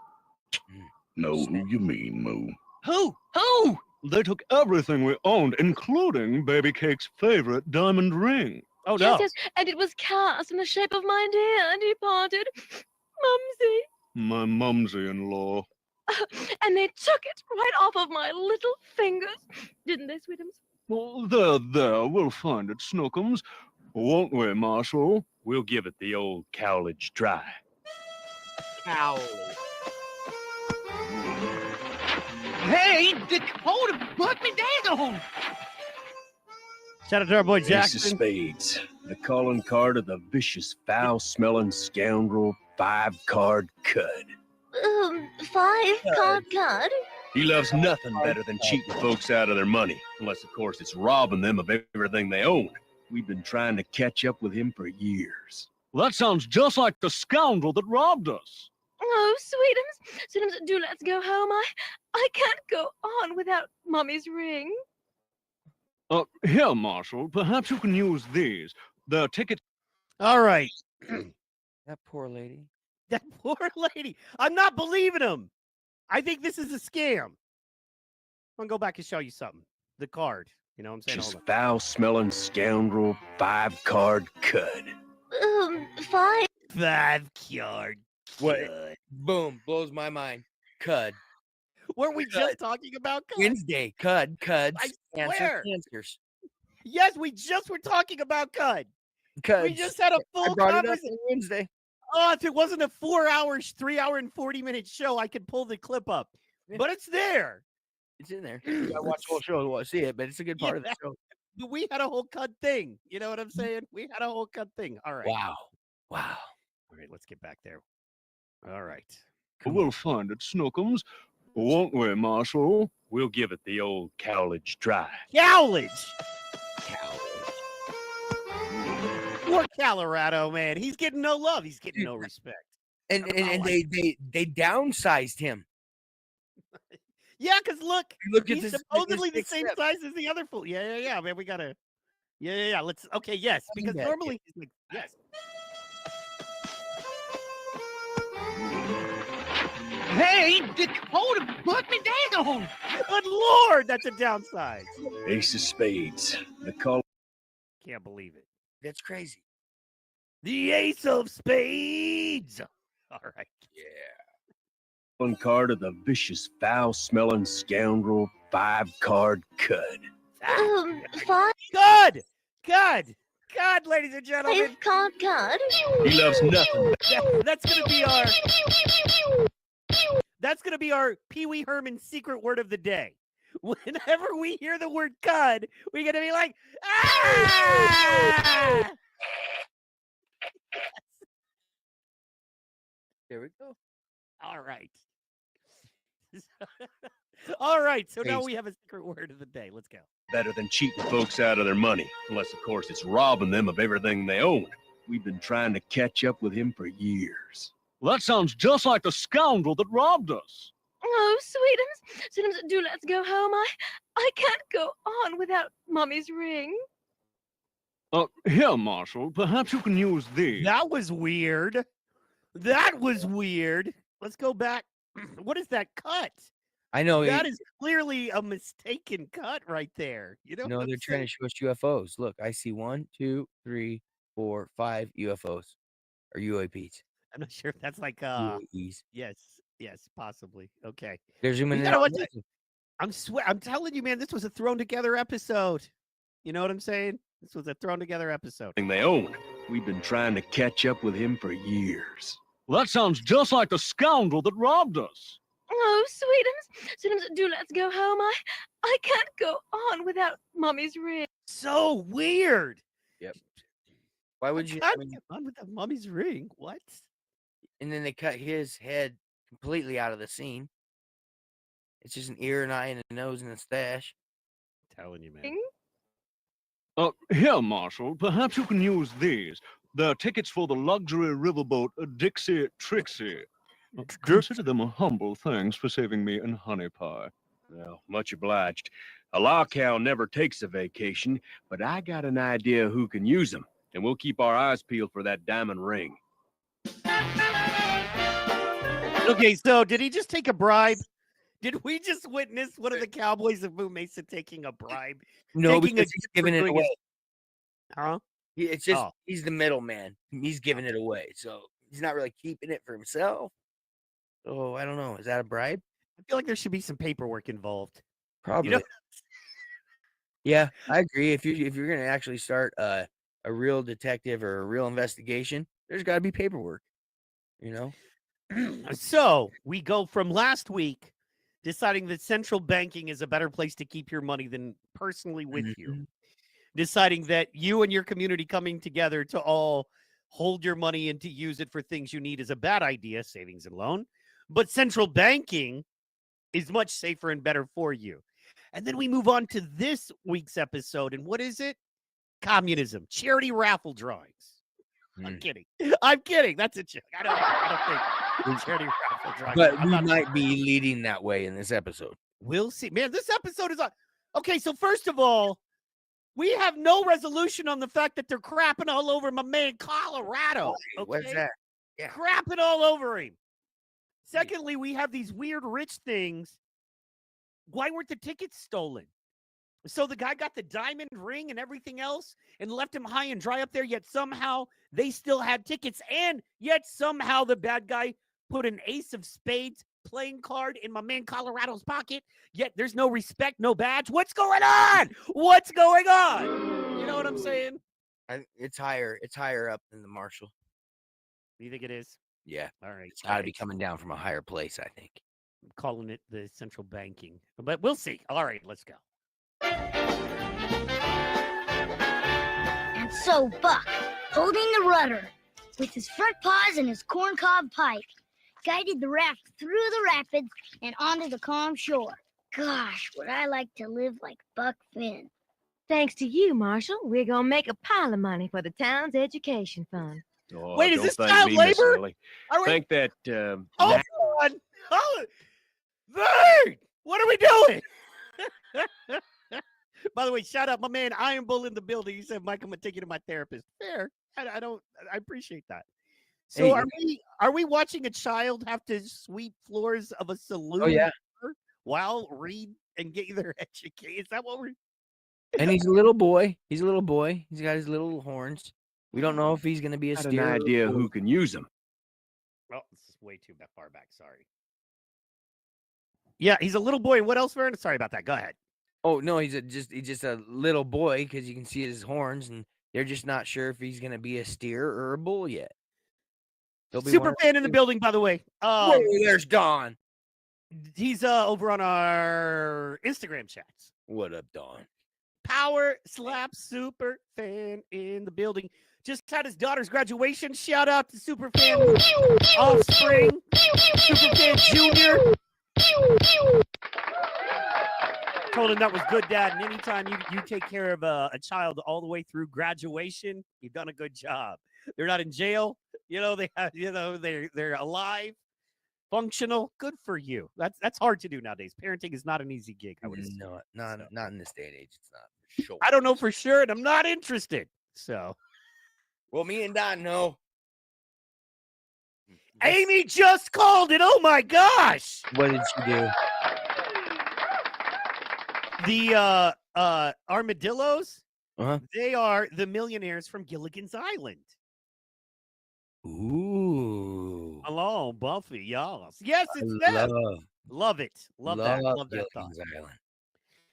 Mm. Know who you mean, Moo. Who? Who? They took everything we owned, including Baby Cake's favorite diamond ring. Oh no. Yes, and it was cast in the shape of my dear departed Mumsy. My mumsy-in-law. And they took it right off of my little fingers. Didn't they, sweetums? Well, there, we'll find it, Snookums. Won't we, Marshal? We'll give it the old Cowledge try. Hey, Dakota, put me down. Shout out to our boy Ace of Jackson. spades. The calling card of the vicious, foul-smelling scoundrel 5-card cud. 5-card card? He loves nothing better than cheating folks out of their money, unless, of course, it's robbing them of everything they own. We've been trying to catch up with him for years. Well, that sounds just like the scoundrel that robbed us. Oh, Sweetums, Sweetums, do let's go home. I can't go on without Mommy's ring. Here, Marshal, perhaps you can use these. The ticket. All right. That poor lady. That poor lady. I'm not believing him. I think this is a scam. I'm going to go back and show you something. The card. You know what I'm saying? Just Hold on. foul-smelling scoundrel, 5-card cud. 5. 5-card. What? cud. Boom. Blows my mind. Cud. Weren't we Cud. just talking about cud? Wednesday. Cuds. I swear. Cancers. Yes, we just were talking about cud. Cuds. We just had a I full brought it up conversation. on Wednesday. Oh, if it wasn't a 3-hour and 40-minute show, I could pull the clip up. Yeah. But it's there. It's in there. You gotta watch the whole show to see it, but it's a good part of the show. We had a whole cud thing. You know what I'm saying? We had a whole cud thing. All right. Wow. All right, let's get back there. All right. We'll find it, Snookums. Won't we, Marshal? We'll give it the old Cowledge try. Cowledge. Poor Colorado, man. He's getting no love. He's getting no respect. And they downsized him. Yeah, because look at he's this supposedly the big same step. size as the other fool. Yeah, man. We gotta. Yeah. Let's. Okay, yes. Because Yeah. normally he's like, yes. Hey, hold it, put me down. Good Lord, that's a downside. Ace of spades. The call. Can't believe it. That's crazy. The Ace of Spades. All right. One card of the vicious, foul-smelling scoundrel, 5-card cud. 5. Good, ladies and gentlemen. 5-card card. He loves nothing. That's gonna be our Pee Wee Herman secret word of the day. Whenever we hear the word cud, we're gonna be like, ah! There we go. All right. All right. So now Crazy. we have a secret word of the day. Let's go. Better than cheating folks out of their money, unless, of course, it's robbing them of everything they own. We've been trying to catch up with him for years. Well, that sounds just like the scoundrel that robbed us. Oh, Sweetums, do let's go home. I can't go on without Mommy's ring. Here, Marshal, perhaps you can use these. That was weird. Let's go back. What is that cut? I know. That is clearly a mistaken cut right there. You know, No, what they're I'm trying to show us UFOs. Look, I see 1, 2, 3, 4, 5 UFOs or UAPs. I'm not sure if that's like UAPs. yes, possibly. Okay. They're zooming You in. gotta on watch this. it. I'm telling you, man, this was a thrown together episode. You know what I'm saying? This was a thrown together episode. Everything they own. We've been trying to catch up with him for years. Well, that sounds just like the scoundrel that robbed us. Oh, Sweetums, do let's go home. I can't go on without Mommy's ring. So weird. Why would you? Cut I mean, on with the mummy's ring. What? and then they cut his head completely out of the scene. It's just an ear, an eye, and a nose and a stash. Telling you, man. Ring? Here, Marshal, perhaps you can use these. They're tickets for the luxury riverboat Dixie Trixie. Consider them a humble thanks for saving me and Honey Pie. Well, much obliged. A law cow never takes a vacation, but I got an idea who can use them, and we'll keep our eyes peeled for that diamond ring. Okay, so did he just take a bribe? Did we just witness one of the Cowboys of Moo Mesa taking a bribe? No, Taking because a he's gift giving for it doing away. Huh? It's just Oh. he's the middleman. He's giving it away, so he's not really keeping it for himself. So I don't know. Is that a bribe? I feel like there should be some paperwork involved. Probably. know- Yeah, I agree. If you're gonna actually start a real detective or a real investigation, there's got to be paperwork. You know. So we go from last week deciding that central banking is a better place to keep your money than personally with you. Deciding that you and your community coming together to all hold your money and to use it for things you need is a bad idea, savings and loan. But central banking is much safer and better for you. And then we move on to this week's episode. And what is it? Communism. Charity raffle drawings. I'm kidding. I'm kidding. That's a joke. I don't think charity raffle drawings. But we might be leading that way in this episode. We'll see. Man, this episode is on. Okay, so first of all, we have no resolution on the fact that they're crapping all over my man Colorado. Okay? What's that? Yeah. Crapping all over him. Secondly, we have these weird rich things. Why weren't the tickets stolen? So the guy got the diamond ring and everything else and left him high and dry up there, yet somehow they still had tickets, and yet somehow the bad guy put an ace of spades playing card in my man Colorado's pocket, yet there's no respect, no badge. What's going on? What's going on? You know what I'm saying? It's higher up than the Marshal. You think it is? Yeah. All right. It's got to be coming down from a higher place, I think. I'm calling it the central banking, but we'll see. All right, let's go. And so Buck, holding the rudder, with his front paws and his corncob pipe, guided the raft through the rapids and onto the calm shore. Gosh, would I like to live like Buck Finn. Thanks to you, Marshall, we're gonna make a pile of money for the town's education fund. Oh, Wait, is don't this thank child me, Miss labor? Lily. Are we? Think that Hold on. Vern, what are we doing? By the way, shout out my man Iron Bull in the building. He said, Mike, I'm gonna take you to my therapist. Fair. I appreciate that. So Hey, are we watching a child have to sweep floors of a saloon Oh, yeah. while read and get their education? Is that what we're And he's a little boy. He's a little boy. He's got his little horns. We don't know if he's going to be a got an steer. or a idea bull. who can use them. Oh, this is way too far back. Sorry. Yeah, he's a little boy. What else, Vern? Sorry about that. Go ahead. Oh, no, he's just a little boy because you can see his horns, and they're just not sure if he's going to be a steer or a bull yet. He'll be one Super of fan in the two. building, by the way. Whoa, there's Don. He's over on our Instagram chats. What up, Don? Power slap super fan in the building. Just had his daughter's graduation. Shout out to super fan offspring, super fan junior. Told him that was good, Dad. And anytime you take care of a child all the way through graduation, you've done a good job. They're not in jail. You know, they're alive, functional. Good for you. That's hard to do nowadays. Parenting is not an easy gig. I would assume. No, not in this day and age. It's not for sure. I don't know for sure, and I'm not interested. So Well, me and Don know. Amy just called it. Oh my gosh. What did she do? The armadillos, Uh-huh. they are the millionaires from Gilligan's Island. Ooh. Hello, Buffy. Yes, it's I them. love Love it. Love that. Love that thought. Gilligan's Island.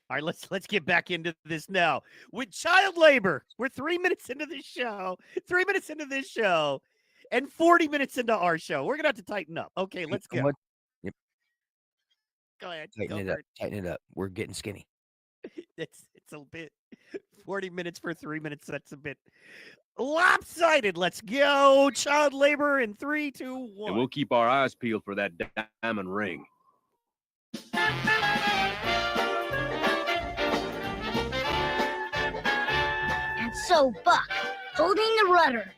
All right, let's get back into this now. With child labor, we're 3 minutes into this show. 3 minutes into this show, and 40 minutes into our show. We're gonna have to tighten up. Okay, let's go. What? Go ahead. Tighten Go it up. for it. Tighten it up. We're getting skinny. It's a bit 40 minutes for 3 minutes. That's a bit lopsided. Let's go. Child labor in 3, 2, 1. And we'll keep our eyes peeled for that diamond ring. And so Buck, holding the rudder,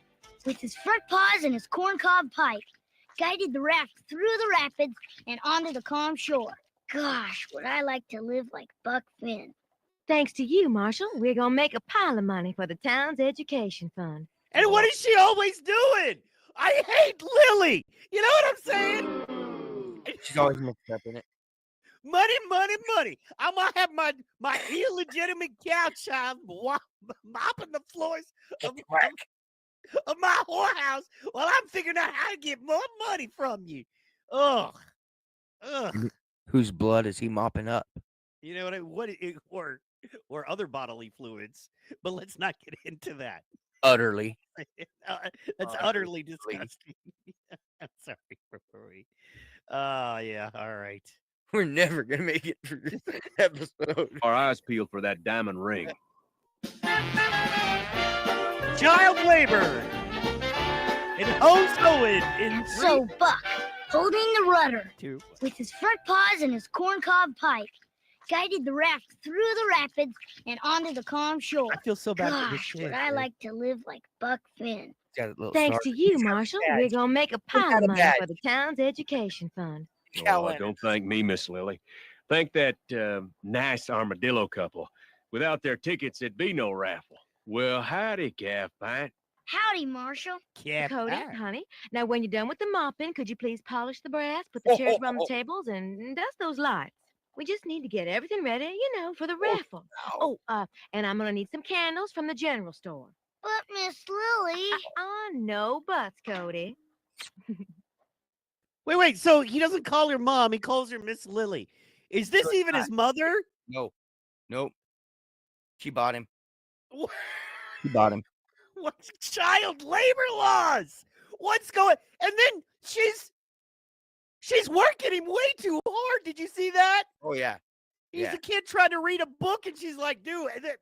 with his front paws and his corncob pipe, guided the raft through the rapids and onto the calm shore. Gosh, would I like to live like Buck Finn. Thanks to you, Marshall, we're gonna make a pile of money for the town's education fund. And what is she always doing? I hate Lily. You know what I'm saying? She's always mixed up in it. Money, money, money. I'm gonna have my illegitimate cow child mopping the floors of my whorehouse while I'm figuring out how to get more money from you. Ugh. Whose blood is he mopping up? You know or other bodily fluids, but let's not get into that. Utterly. That's utterly disgusting. I'm sorry, Rory. Yeah, all right. We're never gonna make it through this episode. Our eyes peeled for that diamond ring. Child labor in Ho's Owen in So Buck, holding the rudder. 2. With his front paws and his corncob pipe, guided the raft through the rapids and onto the calm shore. I feel so bad for this Gosh, kid. would I like to live like Buck Finn. Got a little Thanks star. to you, He's got a Marshall, badge. we're going to make a got pile a of money badge. for the town's education fund. Oh, Calendar. don't thank me, Miss Lily. Thank that nice armadillo couple. Without their tickets, there'd be no raffle. Well, howdy, Calf Pint. Howdy, Marshall. Cody, honey. Now, when you're done with the mopping, could you please polish the brass, put the chairs around the tables, and dust those lights? We just need to get everything ready, for the raffle. And I'm gonna need some candles from the general store. But Miss Lily. No buts, Cody. Wait. So he doesn't call her mom. He calls her Miss Lily. Is this Sure even not. his mother? No. Nope. She bought him. What? She bought him. What's child labor laws? What's going? And then she's working him way too hard. Did you see that? Oh, yeah. He's Yeah. a kid trying to read a book, and she's like, dude. And then,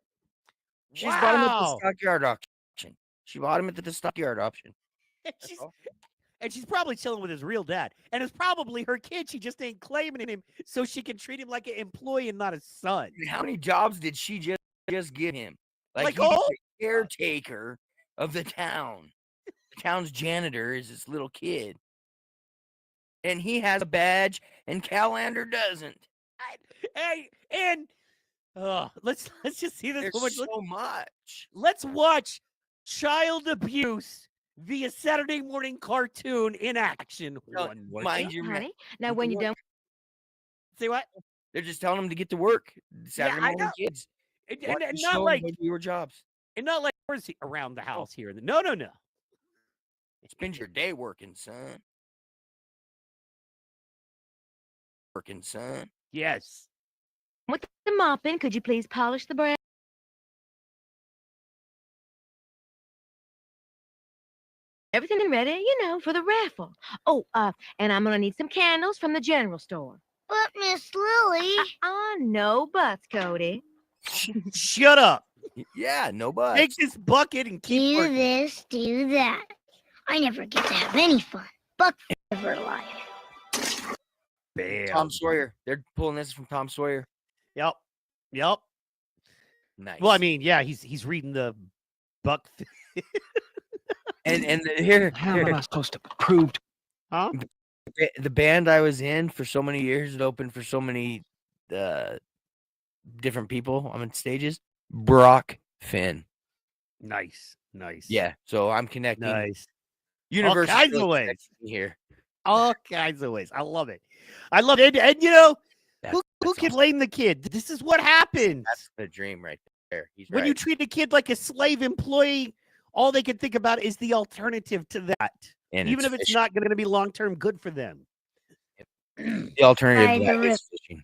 She's bought him at the wow. stockyard auction. She bought him at the stockyard auction. And she's probably chilling with his real dad. And it's probably her kid. She just ain't claiming him so she can treat him like an employee and not a son. How many jobs did she just give him? Like, he's oh? the caretaker of the town. The town's janitor is this little kid. And he has a badge, and Calander doesn't. Hey, and let's just see this. There's so much. Let's watch child abuse via Saturday morning cartoon in action. Mind you, honey. Now, when you're done. Say what? They're just telling them to get to work. Saturday I morning know. kids. And Watch the not show like and go do your jobs. and not like where's he around the house here. No. Spend your day working, son. Working, son. Yes. With the mopping, could you please polish the brass? Everything ready, for the raffle. And I'm gonna need some candles from the general store. But Miss Lily. No buts, Cody. Shut up. Yeah, no buts. Take this bucket and keep Do working. this, do that. I never get to have any fun. Buck never lied. Bam. Tom Sawyer. They're pulling this from Tom Sawyer. Yep. Nice. Well, I mean, yeah, he's reading the Buck. and here, How am I supposed to prove? Huh? The band I was in for so many years, it opened for so many different people on stages. Brock Finn. Nice. Yeah, so I'm connecting. Nice. Universe All kinds of ways. here. All kinds of ways. I love it. And who That's can awesome. blame the kid? This is what happens. That's the dream right there. He's When right. you treat a kid like a slave employee, all they can think about is the alternative to that. And Even if it's fishing. not going to be long-term good for them. The alternative By to the that is fishing.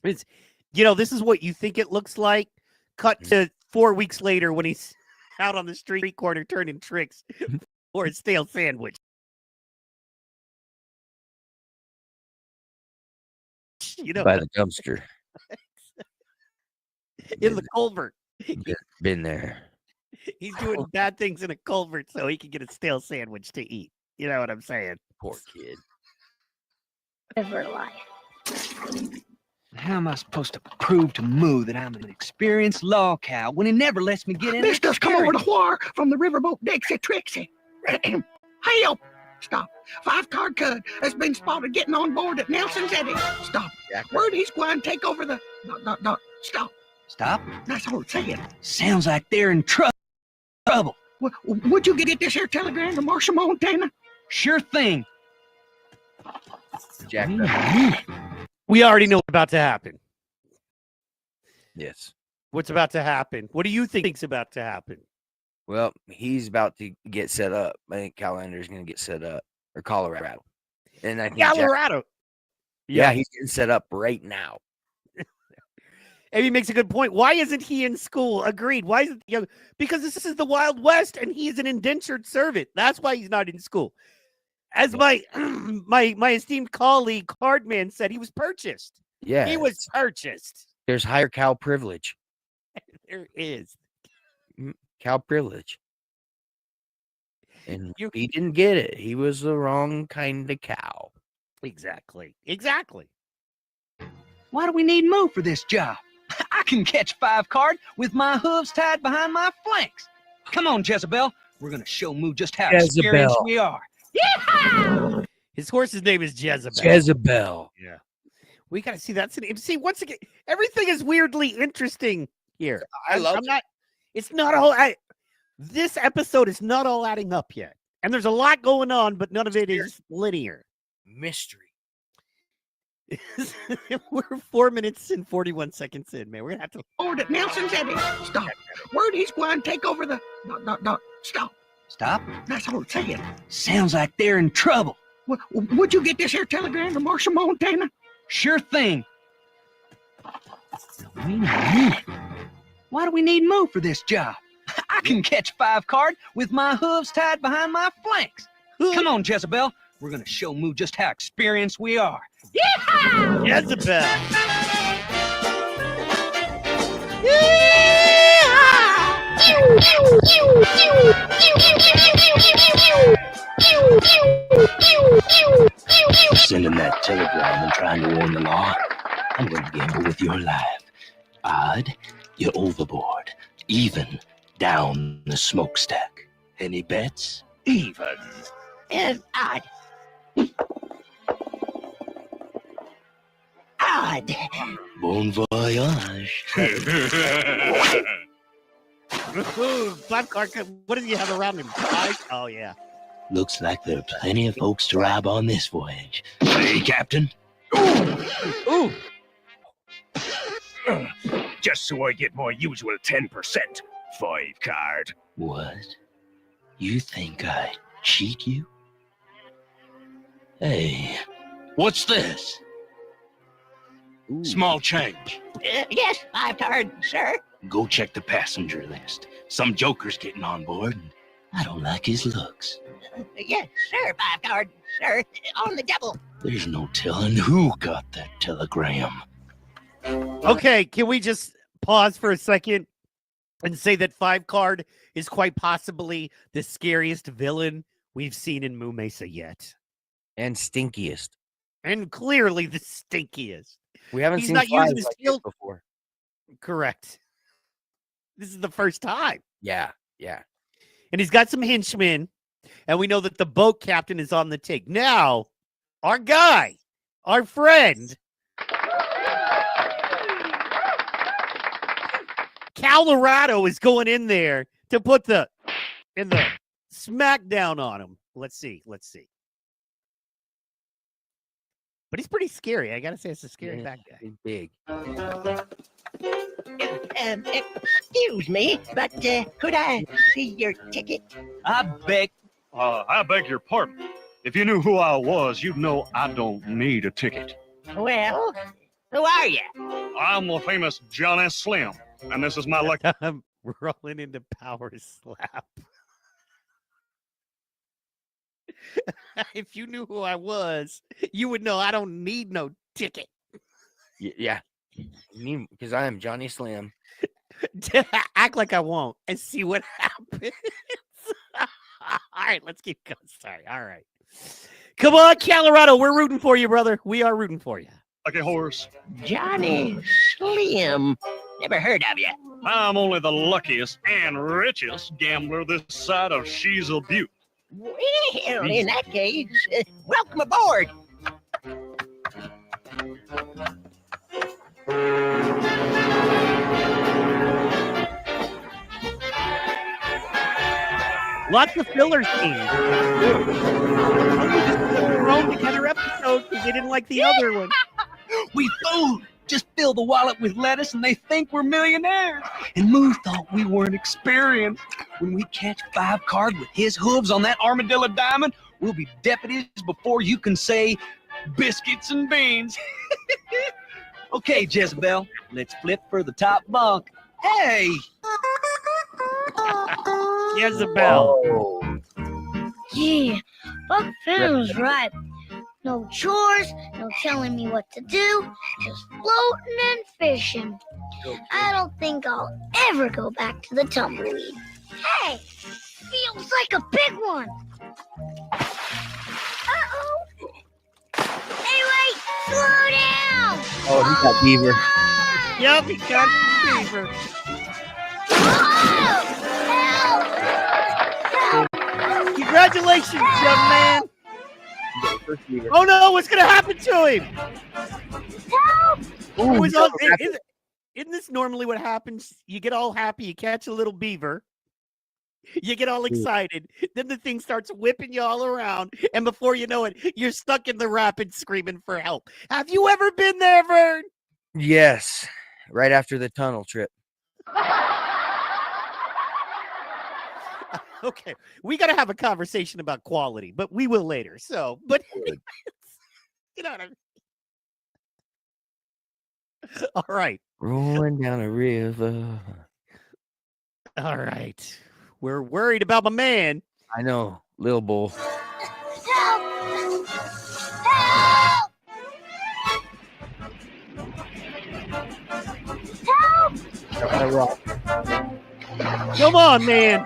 It's, this is what you think it looks like. Cut to 4 weeks later when he's out on the street corner turning tricks for a stale sandwich. By the dumpster. In the culvert. Been there. He's doing bad things in a culvert so he can get a stale sandwich to eat. You know what I'm saying? Poor kid. Never lied. How am I supposed to prove to Moo that I'm an experienced law cow when he never lets me get in? This does come over the wire from the riverboat Dixie Trixie. Help! Stop. 5-card cud has been spotted getting on board at Nelson's Eddy. Stop. Word he's going to take over the... Stop. Stop. That's all it's saying. Sounds like they're in trouble. Would you get this here telegram to Marshall, Montana? Sure thing. Jack. We already know what's about to happen. Yes. What's about to happen? What do you think's about to happen? Well, he's about to get set up. I think Calendar's going to get set up. Or Colorado. And I think Colorado. Yeah, he's getting set up right now. Amy makes a good point. Why isn't he in school? Agreed. Why isn't because this is the Wild West and he's an indentured servant. That's why he's not in school. As my my esteemed colleague Cardman said, he was purchased. Yeah. He was purchased. There's higher cow privilege. There is. Cow privilege. And he didn't get it. He was the wrong kind of cow. Exactly. Why do we need Moo for this job? I can catch 5 card with my hooves tied behind my flanks. Come on, Jezebel. We're going to show Moo just how experienced we are. Yeah! His horse's name is Jezebel. Jezebel. Yeah. We got to see that. See, once again, everything is weirdly interesting here. It's not all. This episode is not all adding up yet. And there's a lot going on, but none of it is linear. Mystery. We're 4 minutes and 41 seconds in, man. We're going to have to. Board at Nelson's Eddy. Stop. Word he's going to take over the. No. Stop. Stop? That's all it's saying. Sounds like they're in trouble. Would you get this here telegram to Marshall Montana? Sure thing. Now, wait a minute. Why do we need Moo for this job? I can catch 5 card with my hooves tied behind my flanks. Come on, Jezebel. We're going to show Moo just how experienced we are. Yeah! Jezebel. Sending that telegram and trying to warn the law. I'm going to gamble with your life. Odd, you're overboard. Even, down the smokestack. Any bets? Even. Odd. Odd. Bon voyage. Black card. What does he have around him? Oh, yeah. Looks like there are plenty of folks to rob on this voyage. Hey, Captain. Ooh. Just so I get my usual 10%. 5 card. What? You think I cheat you? Hey, what's this? Ooh. Small change. Yes, 5 card, sir. Go check the passenger list. Some joker's getting on board, and I don't like his looks. Yes, sir, 5 card, sir. On the double. There's no telling who got that telegram. Okay, can we just pause for a second and say that 5 card is quite possibly the scariest villain we've seen in Moo Mesa yet. And stinkiest. And clearly the stinkiest. We haven't He's seen not flies using his like shield this before. Correct. This is the first time. Yeah. And he's got some henchmen. And we know that the boat captain is on the take. Now, our guy, our friend, Colorado is going in there to put the smackdown on him. Let's see. But he's pretty scary. I gotta say, it's a scary bad guy. He's big. Excuse me, but could I see your ticket? I beg your pardon. If you knew who I was, you'd know I don't need a ticket. Well, who are you? I'm the famous Johnny Slim, and this is my lucky. I'm rolling into power slap. If you knew who I was, you would know I don't need no ticket. Yeah. Because I am Johnny Slim. Act like I won't and see what happens. All right, let's keep going. Sorry. All right. Come on, Colorado. We're rooting for you, brother. We are rooting for you. Like a horse. Johnny Slim. Never heard of you. I'm only the luckiest and richest gambler this side of Sheasel Butte. Well, in that case, welcome aboard. Lots of filler scenes. Thrown together episode because they didn't like the other one. We fooled. Just fill the wallet with lettuce and they think we're millionaires. And Moo thought we weren't experienced. When we catch 5 card with his hooves on that armadillo diamond, we'll be deputies before you can say biscuits and beans. Okay, Jezebel, let's flip for the top bunk. Hey! Jezebel. Yeah, Buck Finn was right. No chores, no telling me what to do, just floating and fishing. I don't think I'll ever go back to the tumbleweed. Hey, feels like a big one. Uh-oh. Oh, he got beaver. Yep, he got beaver. Congratulations, young man. Oh no, what's gonna happen to him? Ooh, It was all, isn't this normally what happens? You get all happy, you catch a little beaver, you get all excited, then the thing starts whipping you all around, and before you know it, you're stuck in the rapids screaming for help. Have you ever been there, Vern? Yes, right after the tunnel trip. Okay, we got to have a conversation about quality, but we will later. So, but you know what I mean? All right. Rolling down a river. All right. We're worried about my man. I know, Lil Bull. Help! Help! Help! Come on, man.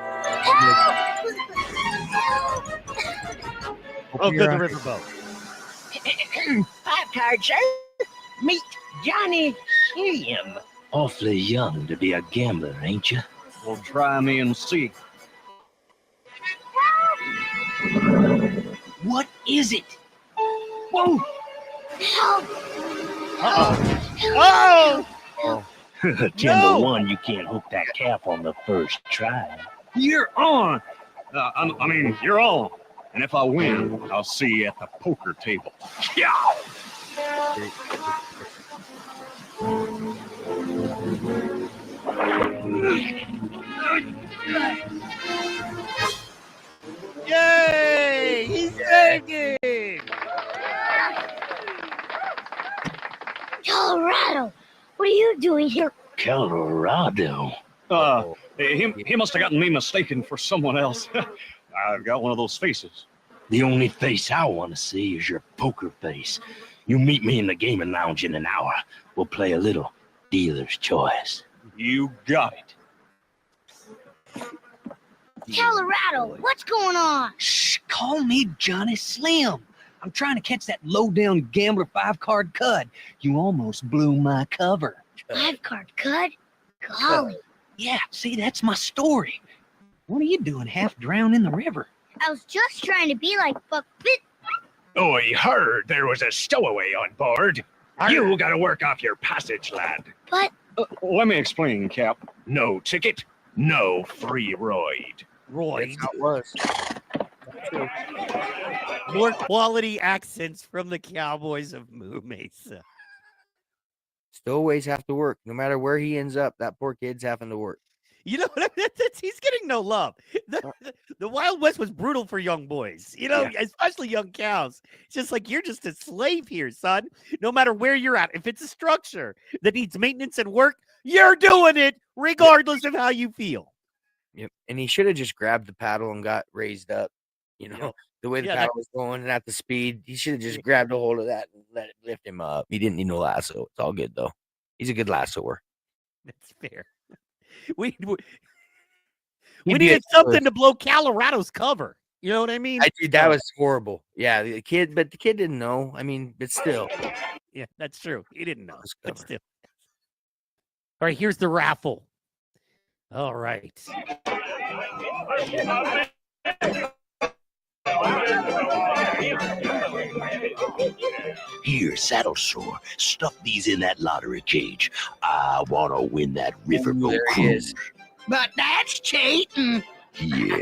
Oh, good, the riverboat. 5 card, sir. Meet Johnny Slim. Awfully young to be a gambler, ain't you? Well, try me and see. What is it? Whoa! Help! Uh-oh. Oh! 10 No! to 1, you can't hook that calf on the first try. You're on. I mean, you're on. And if I win, I'll see you at the poker table. Yeah. Yay! He saved it! Colorado, what are you doing here? Colorado? He must have gotten me mistaken for someone else. I've got one of those faces. The only face I want to see is your poker face. You meet me in the gaming lounge in an hour. We'll play a little dealer's choice. You got it. Colorado, what's going on? Shh, call me Johnny Slim. I'm trying to catch that low-down gambler 5-card cud. You almost blew my cover. 5-card cud? Golly. Yeah, see, that's my story. What are you doing half drowned in the river? I was just trying to be like Buck Fit. I heard there was a stowaway on board. You gotta work off your passage, lad. But Let me explain, Cap. No ticket, no free ride. Roy. That's how it was. More quality accents from the Cowboys of Moo Mesa. Stowaways have to work. No matter where he ends up, that poor kid's having to work. You know what I mean? He's getting no love. The Wild West was brutal for young boys, you know, especially young cows. It's just like, you're just a slave here, son. No matter where you're at. If it's a structure that needs maintenance and work, you're doing it regardless of how you feel. Yep. And he should have just grabbed the paddle and got raised up. You know, the way the paddle was going and at the speed, he should have just grabbed a hold of that and let it lift him up. He didn't need no lasso. It's all good, though. He's a good lassoer. That's fair. We needed something to blow Colorado's cover. You know what I mean? That was horrible. Yeah, the kid didn't know. I mean, but still. Yeah, that's true. He didn't know. But still. All right, here's the raffle. All right. Here, saddle sore. Stuff these in that lottery cage. I want to win that riverboat cruise. But that's cheating. Yeah.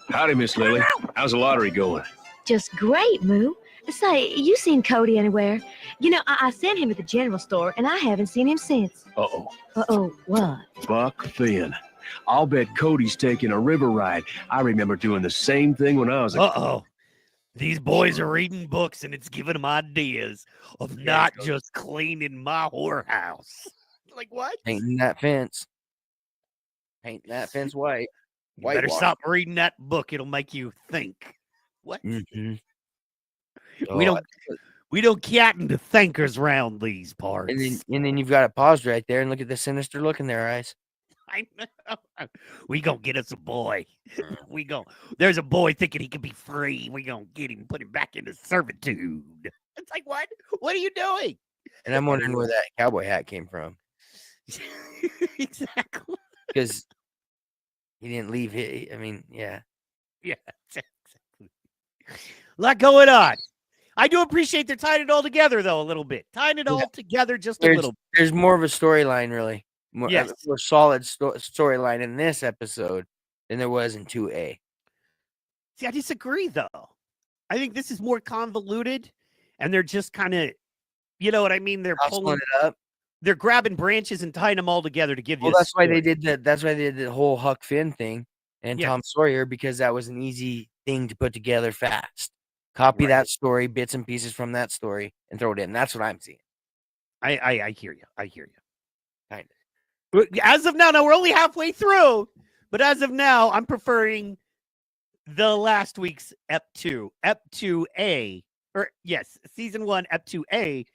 Howdy, Miss Lily. How's the lottery going? Just great, Moo. Say, you seen Cody anywhere? You know, I sent him to the general store, and I haven't seen him since. Uh-oh. Uh-oh, what? Buck Finn. I'll bet Cody's taking a river ride. I remember doing the same thing when I was a Uh-oh. These boys are reading books, and it's giving them ideas of not just cleaning my whorehouse. Like, what? Painting that fence. Painting that fence white. You better stop reading that book. It'll make you think. What? Mm-hmm. We don't cat into thinkers round these parts. And then you've got it paused right there and look at the sinister look in their eyes. I know. We gonna get us a boy. There's a boy thinking he can be free. We gonna get him, put him back into servitude. It's like, what? What are you doing? And I'm wondering where that cowboy hat came from. Exactly. Because he didn't leave it. I mean, yeah. Yeah, exactly. A lot going on. I do appreciate they're tying it all together, though, a little bit. Tying it all together just a little bit. There's more of a storyline, really. More solid storyline in this episode than there was in 2A. See, I disagree, though. I think this is more convoluted, and they're just kind of, you know what I mean? They're pulling it up. They're grabbing branches and tying them all together to give you. That's why they did that. That's why they did the whole Huck Finn thing and Tom Sawyer, because that was an easy thing to put together fast. Copy that story, bits and pieces from that story, and throw it in. That's what I'm seeing. I hear you. I hear you. Kind of. As of now, we're only halfway through, but as of now, I'm preferring the last week's Ep 2A, or yes, season 1, Ep 2A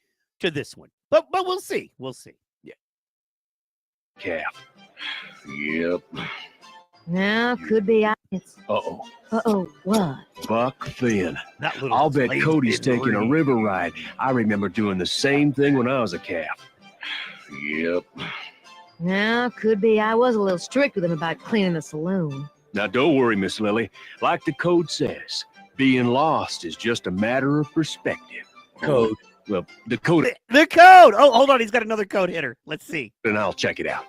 to this one. But we'll see. We'll see. Yeah. Calf. Yep. No, could be. Uh-oh. Uh-oh, what? Buck Finn. That little I'll bet slave Cody's didn't taking a read. river ride. I remember doing the same thing when I was a calf. Yep. No, could be. I was a little strict with him about cleaning the saloon. Now, don't worry, Miss Lily. Like the code says, being lost is just a matter of perspective. Code. Well, the code. The code. Oh, hold on. He's got another code hitter. Let's see. And I'll check it out.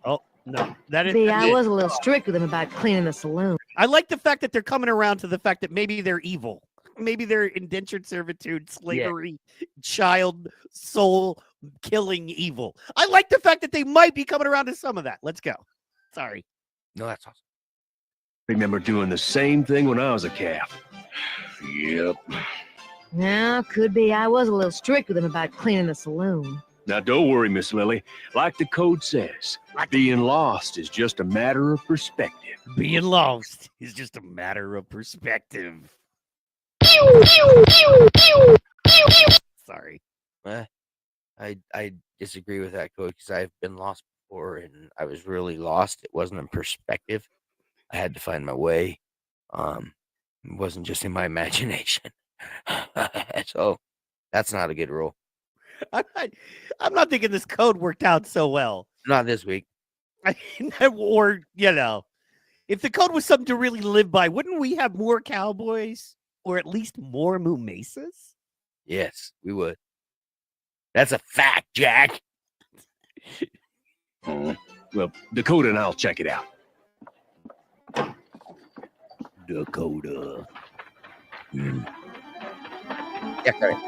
Oh, no. That is. I was a little strict with him about cleaning the saloon. I like the fact that they're coming around to the fact that maybe they're evil. Maybe they're indentured servitude, slavery, child, soul killing evil. I like the fact that they might be coming around to some of that. Let's go. Sorry. No, that's awesome. Remember doing the same thing when I was a calf. Yep. No, could be. I was a little strict with him about cleaning the saloon. Now, don't worry, Miss Lily. Like the code says, being lost is just a matter of perspective. Being lost is just a matter of perspective. Sorry. I disagree with that code because I've been lost before and I was really lost. It wasn't in perspective. I had to find my way. It wasn't just in my imagination. So that's not a good rule. I'm not thinking this code worked out so well. Not this week. Or, you know, if the code was something to really live by, wouldn't we have more cowboys or at least more Moo Mesas? Yes, we would. That's a fact, Jack. Well, Dakota and I'll check it out. Dakota. Yeah, correct.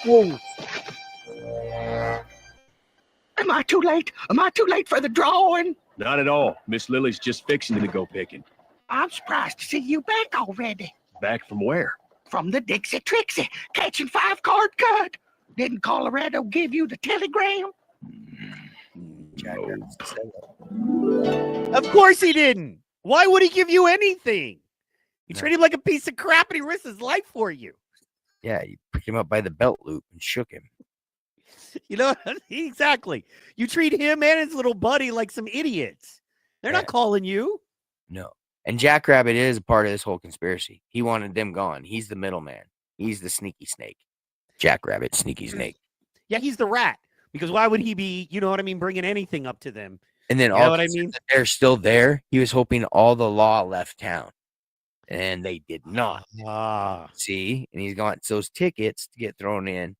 Whoa. Am I too late? Am I too late for the drawing? Not at all. Miss Lily's just fixing to go picking. I'm surprised to see you back already. Back from where? From the Dixie Trixie, catching 5-card cut. Didn't Colorado give you the telegram? Jack, Of course he didn't. Why would he give you anything? You treat him like a piece of crap and he risks his life for you. Yeah, you picked him up by the belt loop and shook him. You know, exactly. You treat him and his little buddy like some idiots. They're not calling you. No. And Jackrabbit is a part of this whole conspiracy. He wanted them gone. He's the middleman. He's the sneaky snake. Jackrabbit, sneaky snake. Yeah, he's the rat. Because why would he be, you know what I mean, bringing anything up to them? And then you know what I mean? They're still there. He was hoping all the law left town. And they did not. See? And he's got those tickets to get thrown in.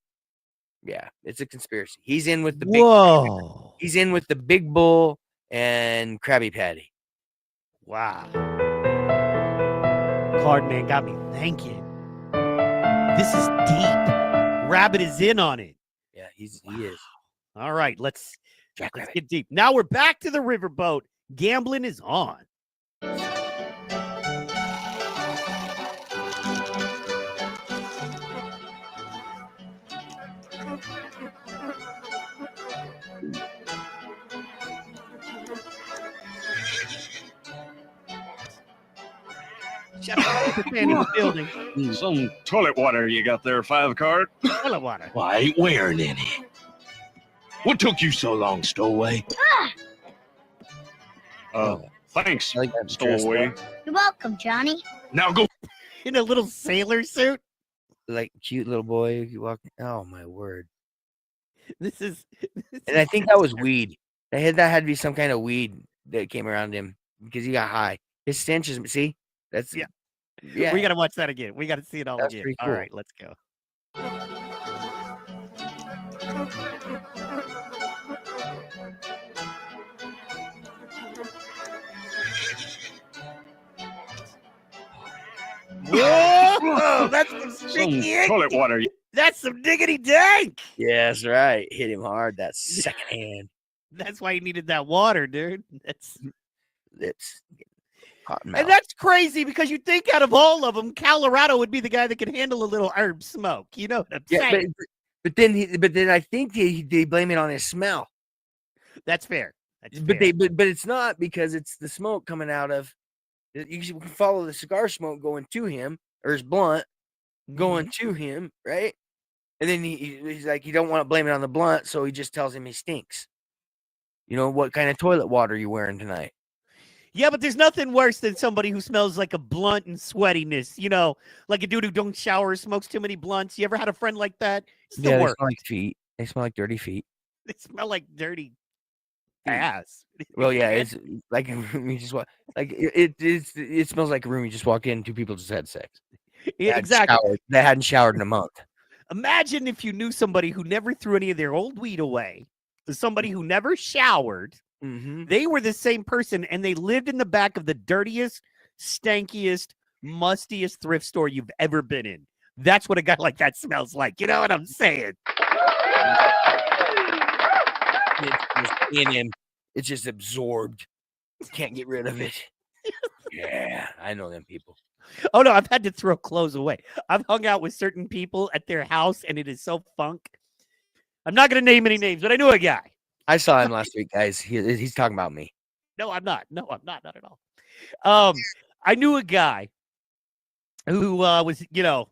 Yeah, it's a conspiracy. He's in with the big. Whoa. He's in with the Big Bull and Krabby Patty. Wow. Cardman got me thinking. This is deep. Rabbit is in on it. Yeah, he is. All right, let's get deep. Now we're back to the riverboat. Gambling is on. Shut up, man in the building. Some toilet water you got there, 5-card. Toilet water. Well, I ain't wearing any. What took you so long, Stowaway? Thanks, I like that dress Stowaway. up. You're welcome, Johnny. Now go. In a little sailor suit. Like cute little boy. You walk. Oh my word! This is. And I think that was weed. That had to be some kind of weed that came around him because he got high. His stench is. See, that's Yeah. yeah. We got to watch that again. We got to see it all That's again. pretty All cool. right, let's go. Whoa! That's some Some sticky. toilet water. That's some diggity dank. Yeah, that's right. Hit him hard. That second hand. That's why he needed that water, dude. That's Lips. Hot mouth. and that's crazy because you think out of all of them, Colorado would be the guy that can handle a little herb smoke. You know what I'm Yeah, saying? but then I think they blame it on his smell. That's fair. That's But fair. but it's not because it's the smoke coming out of. You can follow the cigar smoke going to him or his blunt going to him, right? And then he's like, you don't want to blame it on the blunt, so he just tells him he stinks. You know, what kind of toilet water are you wearing tonight? Yeah, but there's nothing worse than somebody who smells like a blunt and sweatiness. You know, like a dude who don't shower, smokes too many blunts. You ever had a friend like that? It's the Yeah, worst. they smell like feet. They smell like dirty feet. They smell like dirty ass. Well, yeah, it's like a room you just walk. Like it smells like a room you just walk in. Two people just had sex. Yeah, Hadn't exactly. showered. They hadn't showered in a month. Imagine if you knew somebody who never threw any of their old weed away, somebody who never showered. Mm-hmm. They were the same person, and they lived in the back of the dirtiest, stankiest, mustiest thrift store you've ever been in. That's what a guy like that smells like. You know what I'm saying? It's just in him. It's just absorbed. Can't get rid of it. Yeah, I know them people. Oh, no, I've had to throw clothes away. I've hung out with certain people at their house, and it is so funk. I'm not going to name any names, but I knew a guy. I saw him last week, guys. He's talking about me. No, I'm not. No, I'm not. Not at all. I knew a guy who was, you know,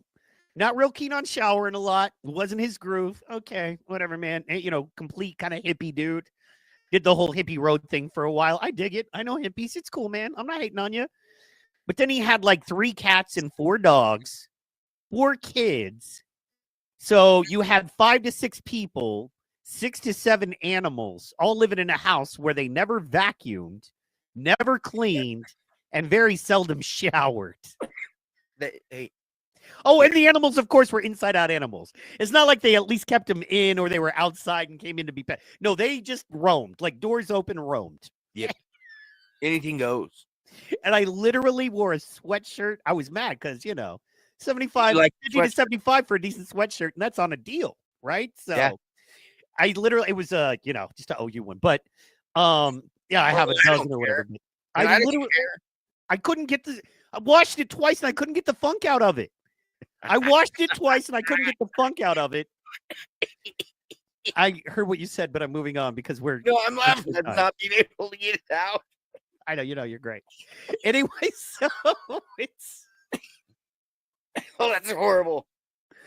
not real keen on showering a lot. Wasn't his groove. Okay, whatever, man. You know, complete kind of hippie dude. Did the whole hippie road thing for a while. I dig it. I know hippies. It's cool, man. I'm not hating on you. But then he had like 3 cats and 4 dogs, 4 kids. So you had 5 to 6 people, 6 to 7 animals, all living in a house where they never vacuumed, never cleaned, and very seldom showered. Oh, and the animals, of course, were inside-out animals. It's not like they at least kept them in or they were outside and came in to be pet. No, they just roamed, like doors open, roamed. Yep. Anything goes. And I literally wore a sweatshirt. I was mad because, you know, 75, like 50 to 75 for a decent sweatshirt, and that's on a deal, right? So Yeah. I literally, it was you know, just to owe you one. But yeah, I have a dozen or whatever. I literally, I couldn't get I washed it twice and I couldn't get the funk out of it. I washed it twice and I couldn't get the funk out of it. I heard what you said, but I'm moving on because we're. No, I'm laughing at not being able to get it out. I know, you know, you're great. Anyway, so it's. Oh, that's horrible.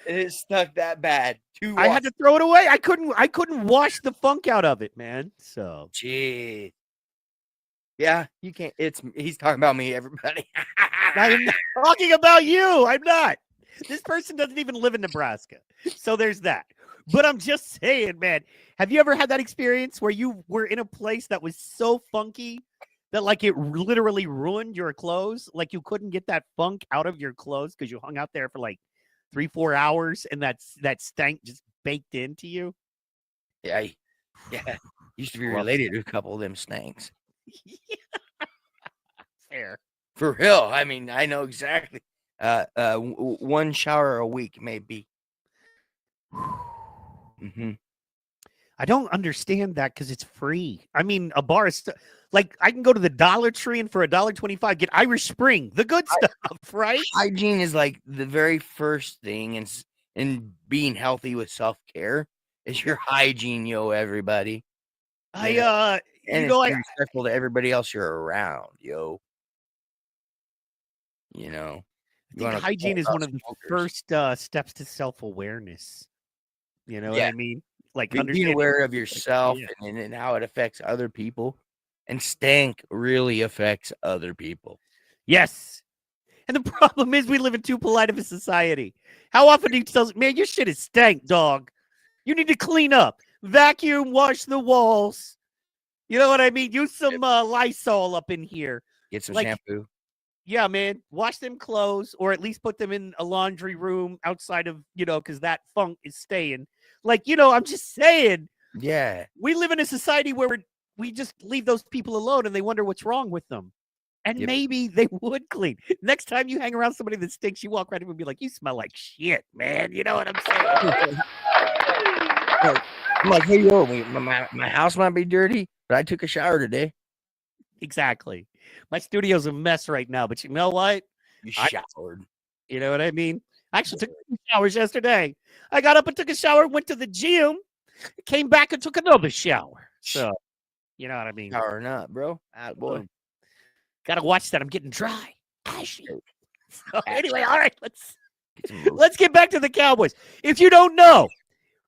It is stuck that bad. I had to throw it away. I couldn't wash the funk out of it, man. So. Gee. Yeah, you can't. He's talking about me, everybody. I'm not talking about you. I'm not. This person doesn't even live in Nebraska. So there's that. But I'm just saying, man, have you ever had that experience where you were in a place that was so funky that like it literally ruined your clothes? Like you couldn't get that funk out of your clothes because you hung out there for like 3-4 hours and that stank just baked into you? Yeah. Used to be related to a couple of them stanks. Fair. For real. I mean, I know exactly. 1 shower a week, maybe. Mm-hmm. I don't understand that because it's free. I mean, a bar is like I can go to the Dollar Tree and for $1.25 get Irish Spring, the good stuff, right? Hygiene is like the very first thing in being healthy with self-care is your hygiene, yo, everybody. And you know, it's respectful to everybody else you're around, yo. You know, I think hygiene is one of the first steps to self-awareness. You know what I mean? like Being understanding aware of like, yourself yeah. and how it affects other people. And stank really affects other people. Yes. And the problem is we live in too polite of a society. How often do you tell, man, your shit is stank, dog. You need to clean up, vacuum, wash the walls. You know what I mean? Use some Lysol up in here. Get some Like, shampoo. yeah, man. Wash them clothes or at least put them in a laundry room outside of, because that funk is staying. Like, I'm just saying. Yeah. We live in a society where we just leave those people alone and they wonder what's wrong with them. And maybe they would clean. Next time you hang around somebody that stinks, you walk right up and be like, you smell like shit, man. You know what I'm saying? I'm like, hey, yo, my house might be dirty, but I took a shower today. Exactly. My studio's a mess right now, but you know what? You showered. You know what I mean? I actually took 2 showers yesterday. I got up and took a shower, went to the gym, came back and took another shower. So, you know what I mean? Showering up, bro. Boy. Gotta watch that. I'm getting dry. Ashy. So anyway, all right, let's get back to the Cowboys. If you don't know,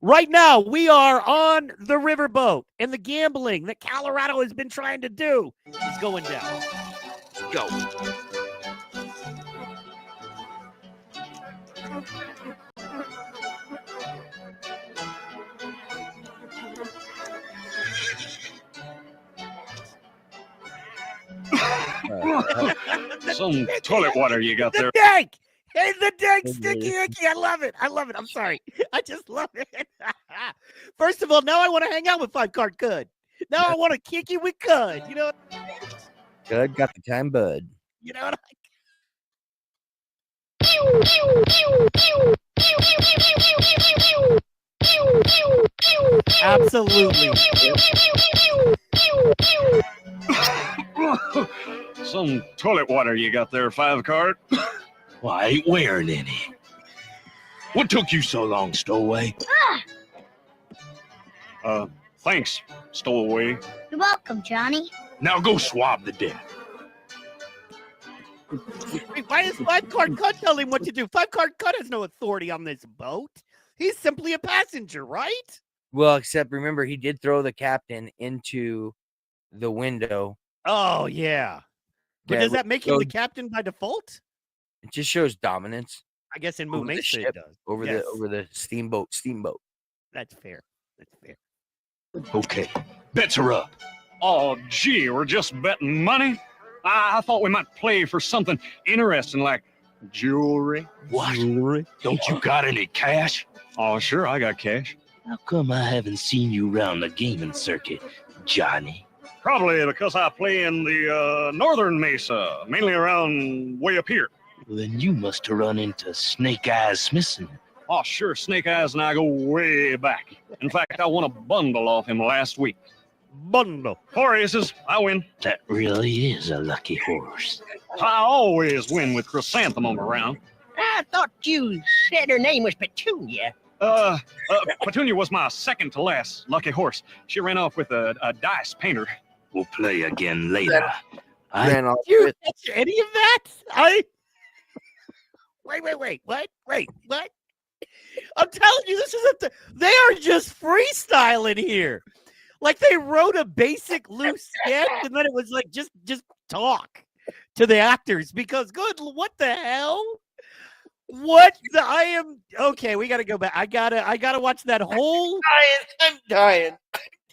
right now we are on the riverboat, and the gambling that Colorado has been trying to do is going down. Go. Some toilet water you got there. The dank! Hey, the dank sticky icky. I love it. I love it. I'm sorry. I just love it. First of all, now I want to hang out with 5-card Cud. Now I want to kick it with Cud. You know? Cud got the time, bud. You know what Absolutely. Some toilet water you got there, 5-card. Well, I ain't wearing any. What took you so long, Stowaway? Thanks, Stowaway. You're welcome, Johnny. Now go swab the deck. Wait, why is 5-card Cud telling him what to do? 5-card Cud has no authority on this boat. He's simply a passenger, right? Well, except remember, he did throw the captain into the window. Oh, yeah. But Yeah, does that make him the so- captain by default? It just shows dominance I guess in over Moon the Mesa it ship, does. over Yes, the steamboat. That's fair. That's fair. Okay, bets are up. Oh, gee, we're just betting money? I thought we might play for something interesting like jewelry. What? Don't you got any cash? Oh, sure, I got cash. How come I haven't seen you round the gaming circuit, Johnny? Probably because I play in the northern Mesa, mainly around way up here. Well, then you must have run into Snake Eyes Smithson. Oh, sure, Snake Eyes and I go way back. In fact, I won a bundle off him last week. Bundle. 4 aces, I win. That really is a lucky horse. I always win with Chrysanthemum around. I thought you said her name was Petunia. Petunia was my second to last lucky horse. She ran off with a dice painter. We'll play again later. Ran off You with catch any of that? Wait. What? Wait, what? I'm telling you, this isn't they are just freestyling here. Like they wrote a basic loose sketch and then it was like just talk to the actors because what the hell? Okay, we gotta go back. I gotta watch that whole I'm dying.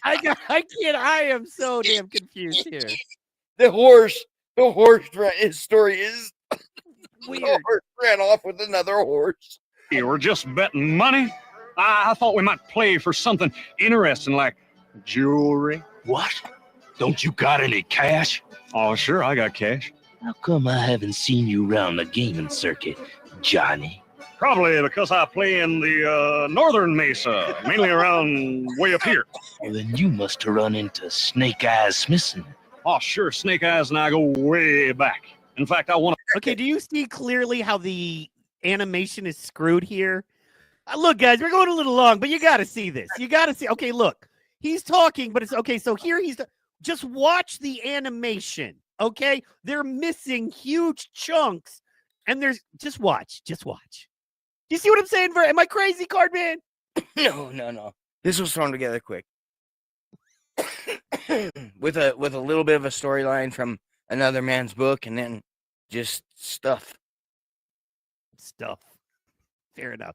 I am so damn confused here. The horse his story is Weird. the horse ran off with another horse. You were just betting money? I thought we might play for something interesting like jewelry. What? Don't you got any cash? Oh, sure, I got cash. How come I haven't seen you round the gaming circuit, Johnny? Probably because I play in the northern Mesa, mainly around way up here. Well, then you must have run into Snake Eyes Smithson. Oh, sure, Snake Eyes and I go way back. In fact, I won Okay, do you see clearly how the animation is screwed here? Look, guys, we're going a little long, but you got to see this. You got to see. Okay, look, he's talking, but it's okay. So here just watch the animation. Okay, they're missing huge chunks, and just watch. You see what I'm saying? Am I crazy, Cardman? No. This was thrown together quick. with a little bit of a storyline from another man's book, and then just stuff. Fair enough.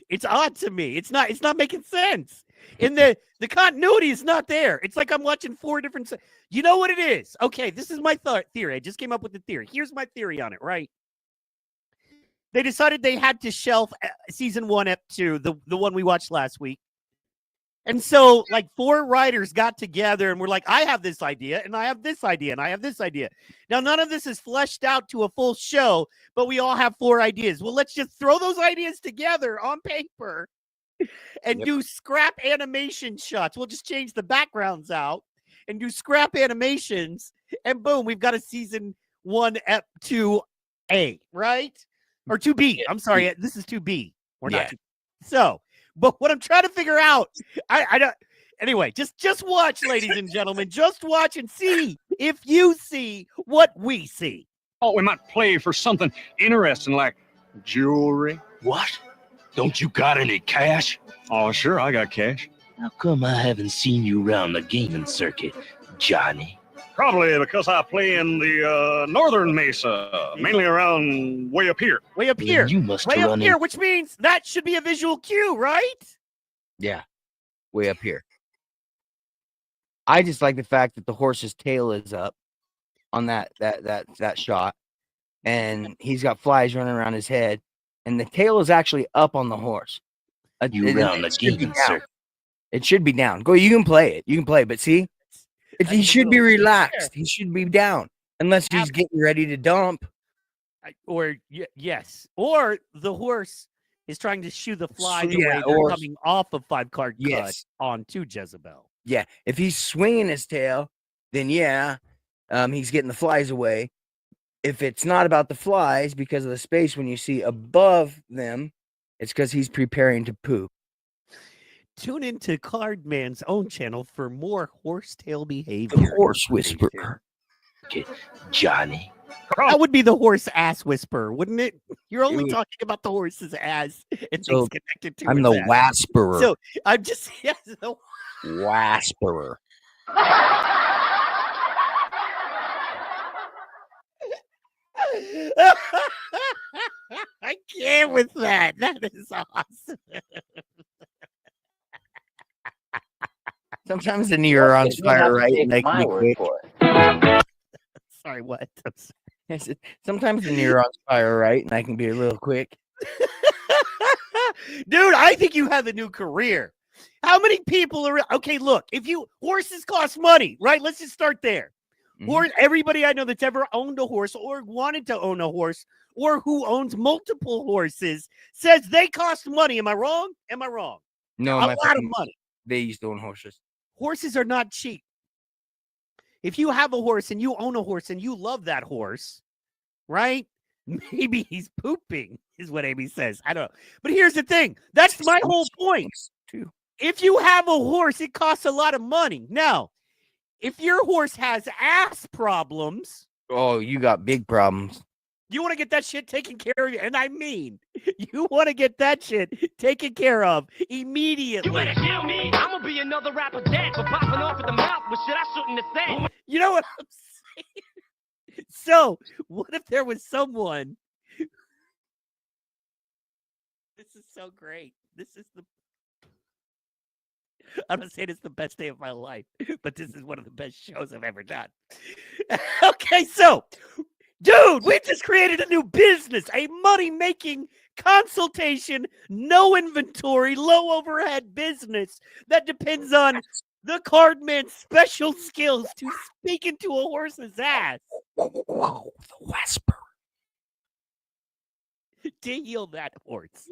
It's odd to me. It's not making sense. And the continuity is not there. It's like I'm watching 4 different. You know what it is? Okay, this is my theory. I just came up with the theory. Here's my theory on it, right? They decided they had to shelf season 1, ep 2, the one we watched last week. And so, like, 4 writers got together and were like, I have this idea, and I have this idea, and I have this idea. Now, none of this is fleshed out to a full show, but we all have 4 ideas. Well, let's just throw those ideas together on paper and do scrap animation shots. We'll just change the backgrounds out and do scrap animations, and boom, we've got a season 1, ep 2A, right? Or 2B. I'm sorry, this is 2B. We're not 2B. So... But what I'm trying to figure out, I don't. Anyway, just watch, ladies and gentlemen. Just watch and see if you see what we see. Oh, we might play for something interesting like jewelry. What? Don't you got any cash? Oh, sure, I got cash. How come I haven't seen you around the gaming circuit, Johnny? Probably because I play in the northern Mesa, mainly around way up here. Way up here. You must way have up run here, in... which means that should be a visual cue, right? Yeah, way up here. I just like the fact that the horse's tail is up on that shot, and he's got flies running around his head, and the tail is actually up on the horse. You around the gaming circuit. It should be down. Go, you can play it. You can play it, but see? He should be relaxed. He should be down, unless he's getting ready to dump. Yes. Or the horse is trying to shoo the flies away. They're coming off of 5-card cut onto Jezebel. Yeah. If he's swinging his tail, then he's getting the flies away. If it's not about the flies, because of the space when you see above them, it's because he's preparing to poop. Tune into Cardman's own channel for more horsetail behavior. The horse whisperer. Okay, Johnny. That would be the horse ass whisperer, wouldn't it? You're only talking about the horse's ass and things connected to it. I'm the whisperer. So I'm just the whisperer. I can't with that. That is awesome. Sometimes the neurons fire right and they can be quick. Sorry, what? Sometimes the neurons fire right and I can be a little quick. Dude, I think you have a new career. How many people are... Okay, look, horses cost money, right? Let's just start there. Mm-hmm. Everybody I know that's ever owned a horse or wanted to own a horse or who owns multiple horses says they cost money. Am I wrong? No, a lot of money. They used to own horses. Horses are not cheap. If you have a horse and you own a horse and you love that horse, right? Maybe he's pooping, is what Amy says. I don't know. But here's the thing. That's my whole point. If you have a horse, it costs a lot of money. Now, if your horse has ass problems. Oh, you got big problems. You want to get that shit taken care of. And I mean, you want to get that shit taken care of immediately. You better kill me. I'm going to be another rapper dead for popping off at the mouth with shit I shouldn't have said. You know what I'm saying? So, what if there was someone? This is so great. I'm not saying it's the best day of my life, but this is one of the best shows I've ever done. Okay, so, dude, we just created a new business, a money-making consultation, no inventory, low overhead business that depends on the Cardman's special skills to speak into a horse's ass. Whoa, the whisper. To heal that horse.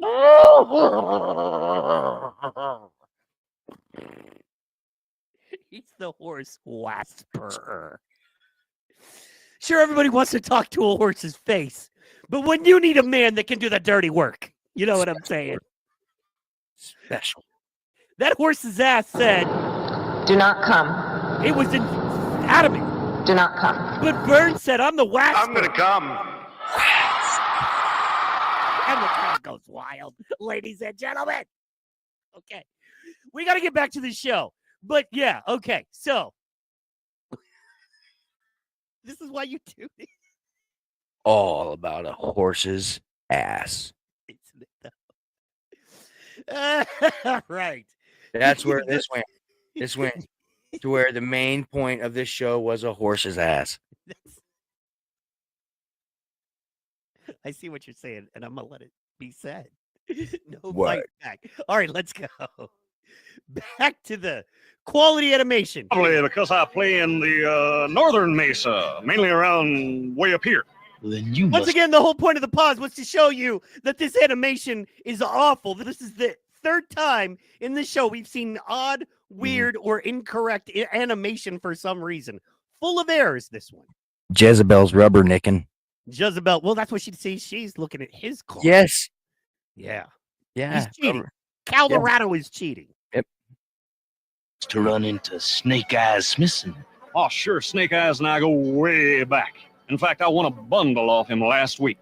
He's the horse whisperer. Sure, everybody wants to talk to a horse's face, but when you need a man that can do the dirty work, you know what I'm saying? Special. That horse's ass said, "Do not come." It was adamant. Do not come. But Vern said, "I'm the whisperer. I'm gonna come." And the crowd goes wild, ladies and gentlemen. Okay. We got to get back to the show. But yeah, okay. So this is why you do it. All about a horse's ass. Right. That's where this went. This went to where the main point of this show was a horse's ass. I see what you're saying, and I'm gonna let it be said. No What? fight back. All right, let's go. Back to the quality animation. Probably because I play in the northern Mesa, mainly around way up here. Well, then you Once again, the whole point of the pause was to show you that this animation is awful. This is the third time in this show we've seen odd, weird, or incorrect animation for some reason. Full of errors, this one. Jezebel's rubbernicking. Jezebel, well, that's what she'd say. She's looking at his car. Yes. Yeah. Yeah. He's cheating. Colorado is cheating. Yep. to run into Snake Eyes Smithson. Oh, sure. Snake Eyes and I go way back. In fact, I won a bundle off him last week.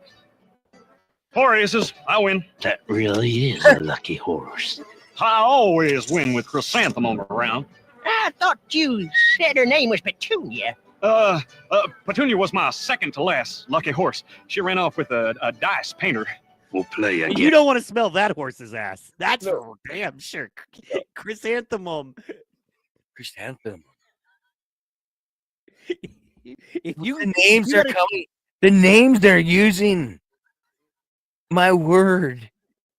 4 aces, I win. That really is a lucky horse. I always win with Chrysanthemum around. I thought you said her name was Petunia. Petunia was my second to last lucky horse. She ran off with a dice painter. We'll play again. You don't want to smell that horse's ass. That's for damn sure. Chrysanthemum. Chrysanthemum. If you The names you are gotta- coming. The names they're using. My word.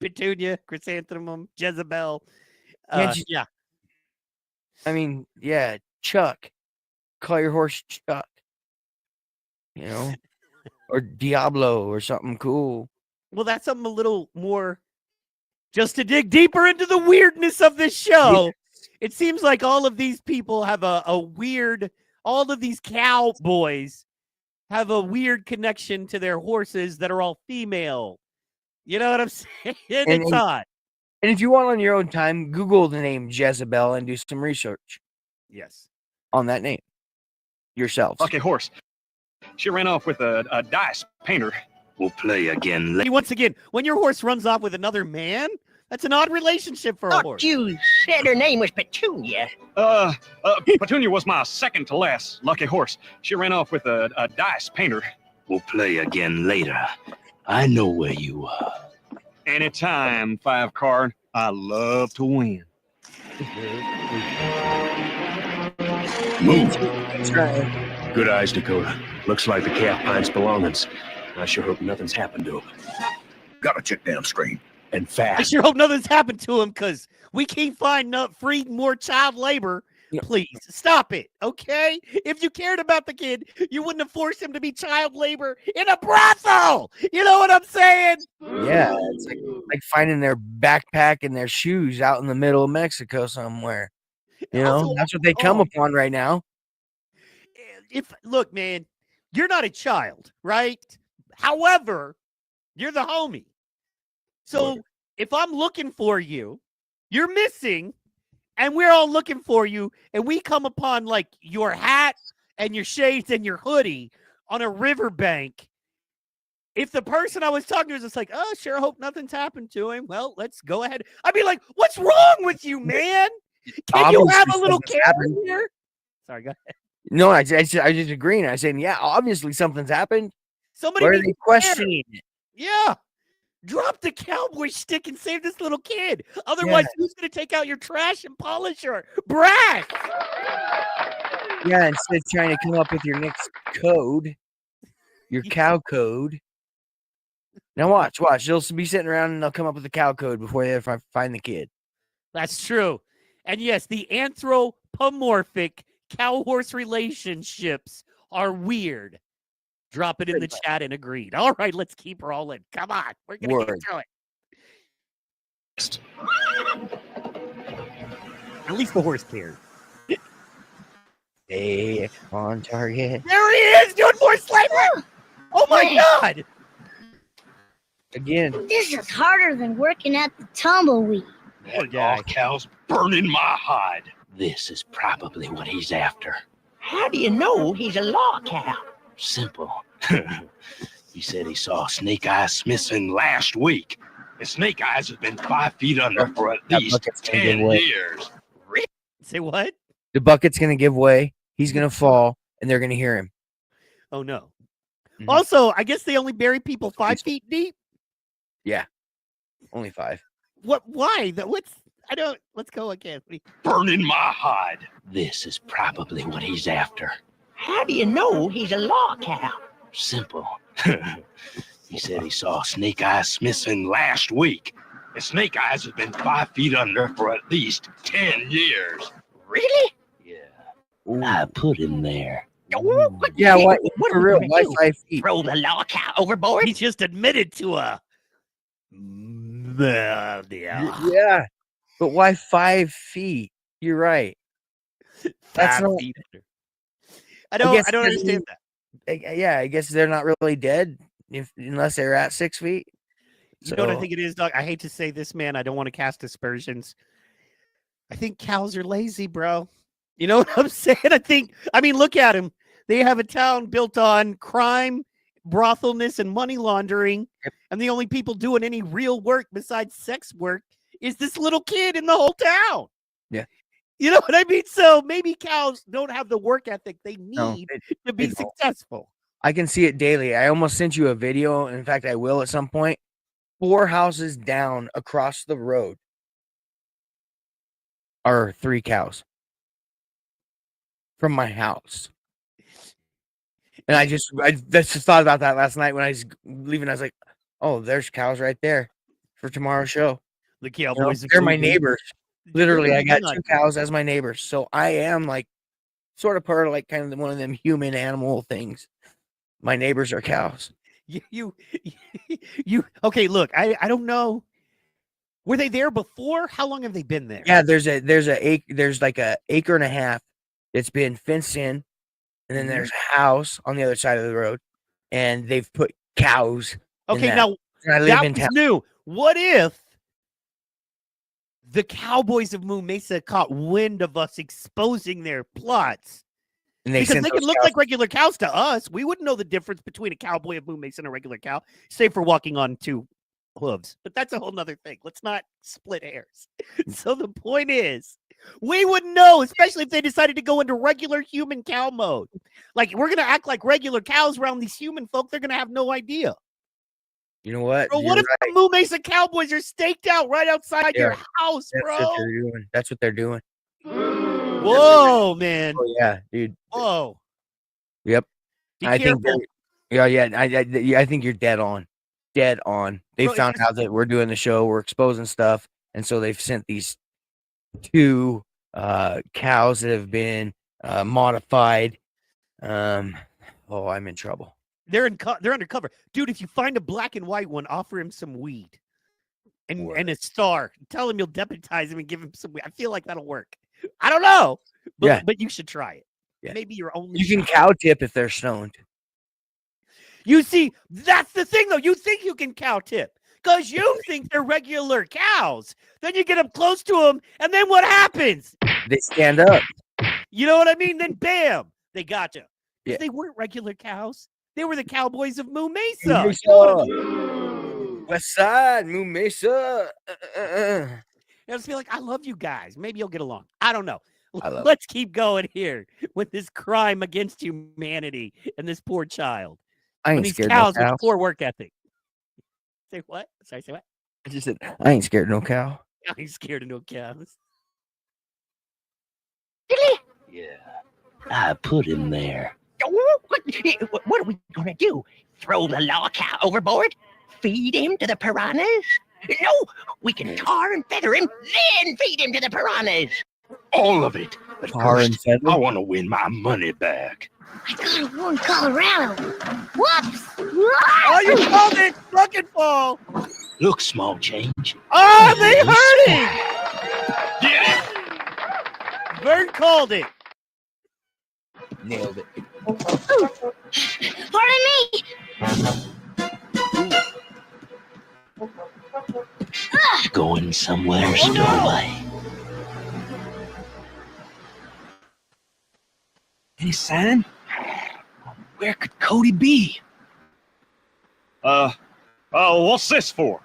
Petunia, Chrysanthemum, Jezebel. Can't you- Yeah. I mean, yeah, Chuck. Call your horse Chuck. You know? Or Diablo or something cool. Well, that's something a little more. Just to dig deeper into the weirdness of this show, it seems like all of these people have a weird. All of these cowboys have a weird connection to their horses that are all female. You know what I'm saying? It's odd. And if you want on your own time, Google the name Jezebel and do some research Yes. on that name yourselves. Lucky horse. She ran off with a dice painter. We'll play again Hey, later. once again, when your horse runs off with another man, that's an odd relationship for a Thought horse. you said her name was Petunia. Petunia was my second to last lucky horse. She ran off with a dice painter. We'll play again later. I know where you are. Anytime, 5 card. I love to win. Move. That's right. Good eyes, Dakota. Looks like the calf finds belongings. I sure hope nothing's happened to him. Gotta check damn screen. And I fast. sure hope nothing's happened to him because we can't find free more child labor. Yeah. Please stop it, okay? If you cared about the kid, you wouldn't have forced him to be child labor in a brothel. You know what I'm saying? Yeah, it's like finding their backpack and their shoes out in the middle of Mexico somewhere. You know, Also- that's what they come upon right now. Look, man, you're not a child, right? However, you're the homie. So if I'm looking for you, you're missing, and we're all looking for you, and we come upon like your hat and your shades and your hoodie on a riverbank. If the person I was talking to is just like, oh, sure, hope nothing's happened to him. Well, let's go ahead. I'd be like, what's wrong with you, man? Can you have a Obviously little something's care happened. here? Sorry, go ahead. No, I just agreeing. I said, yeah, obviously something's happened. Somebody Why are needs they to care. questioning it? Yeah. Drop the cowboy stick and save this little kid. Otherwise, who's going to take out your trash and polish your brass? Yeah, instead of trying to come up with your next code, your cow code. Now watch. They'll be sitting around and they'll come up with the cow code before they ever find the kid. That's true. And yes, the anthropomorphic cow-horse relationships are weird. Drop it in the chat and agreed. All right, let's keep rolling. Come on. We're going to get to it. At least the horse cared. Stay on target. There he is doing more slavery. Oh my God. Again. This is harder than working at the tumbleweed. That all cow's burning my hide. This is probably what he's after. How do you know he's a law cow? Simple. He said he saw Snake Eyes Smithson last week. And Snake Eyes has been 5 feet under for at That least bucket's gonna 10 give way. years. Say what? The bucket's gonna give way. He's gonna fall, and they're gonna hear him. Oh no. Mhm. Also, I guess they only bury people 5 feet deep. Yeah, only 5. What? Why? What's? I don't. Let's go again. Burning my hide. This is probably what he's after. How do you know he's a law cow? Simple. He said he saw Snake Eyes missing last week. And Snake Eyes has been 5 feet under for at least 10 years. Really? I put him there. Yeah, what? What For are we real? gonna Why do? 5 feet? Throw the law cow overboard? He just admitted to a. Yeah, but why 5 feet? You're right. That's 5 not. feet under. I don't guess understand that. Yeah, I guess they're not really dead unless they're at 6 feet. You know what I think it is, Doug? I hate to say this, man. I don't want to cast aspersions. I think cows are lazy, bro. You know what I'm saying? I mean, look at them. They have a town built on crime, brothelness, and money laundering. Yep. And the only people doing any real work besides sex work is this little kid in the whole town. Yeah. You know what I mean? So maybe cows don't have the work ethic they need No, to be they don't. successful. I can see it daily. I almost sent you a video. In fact, I will at some point. 4 houses down across the road are 3 cows from my house. And I just thought about that last night when I was leaving. I was like, oh, there's cows right there for tomorrow's show. The You know, Cowboys. they're my neighbors. Literally, I got Hang on. 2 cows as my neighbors. So I am like sort of part of like kind of one of them human animal things. My neighbors are cows. You okay, look, I don't know. Were they there before? How long have they been there? Yeah, there's like a acre and a half that's been fenced in, and then there's a house on the other side of the road, and they've put cows. Okay, in that. now And I live that in was town. new. What if the Cowboys of Moon Mesa caught wind of us exposing their plots? And they Because sent they can those look cows- like regular cows to us. We wouldn't know the difference between a cowboy of Moon Mesa and a regular cow, save for walking on 2 hooves. But that's a whole nother thing. Let's not split hairs. So the point is, we wouldn't know, especially if they decided to go into regular human cow mode. Like, we're going to act like regular cows around these human folk. They're going to have no idea. You know what? Bro, what if the Moon Mesa Cowboys are staked out right outside your Yeah. house, That's bro? what they're doing. That's what they're doing. Whoa, man. Oh yeah, dude. Whoa. Yep. Be I think. careful. I think you're dead on. Dead on. They Bro, found it's- out that we're doing the show. We're exposing stuff, and so they've sent these 2 cows that have been modified. I'm in trouble. They're undercover. Dude, if you find a black and white one, offer him some weed. And a star. Tell him you'll deputize him and give him some weed. I feel like that'll work. I don't know. But, Yeah. but you should try it. Yeah. Maybe your only You can shot. cow tip if they're stoned. You see, that's the thing, though. You think you can cow tip because you think they're regular cows. Then you get up close to them, and then what happens? They stand up. You know what I mean? Then bam, they got you. Yeah. They weren't regular cows. They were the Cowboys of Moon Mesa. Moon You know what I mean? West Side, Moon Mesa. I just feel like I love you guys. Maybe you'll get along. I don't know. I love Let's keep going here with this crime against humanity and this poor child. I And ain't these scared cows no with cow. poor work ethic. Say what? Sorry, say what? I just said I ain't scared no cow. I ain't scared of no cows. Yeah, I put him there. What are we gonna do? Throw the law cow overboard? Feed him to the piranhas? No, we can tar and feather him, then feed him to the piranhas. All of it. But Tar and first, feather? I want to win my money back. I gotta warn Colorado. Whoops! Oh, you called it! Fucking fall! Look, small change. Oh, they heard him! Get it? Vern called it. Nailed it. Pardon me! Going somewhere, stowaway. Any sign? Where could Cody be? What's this for?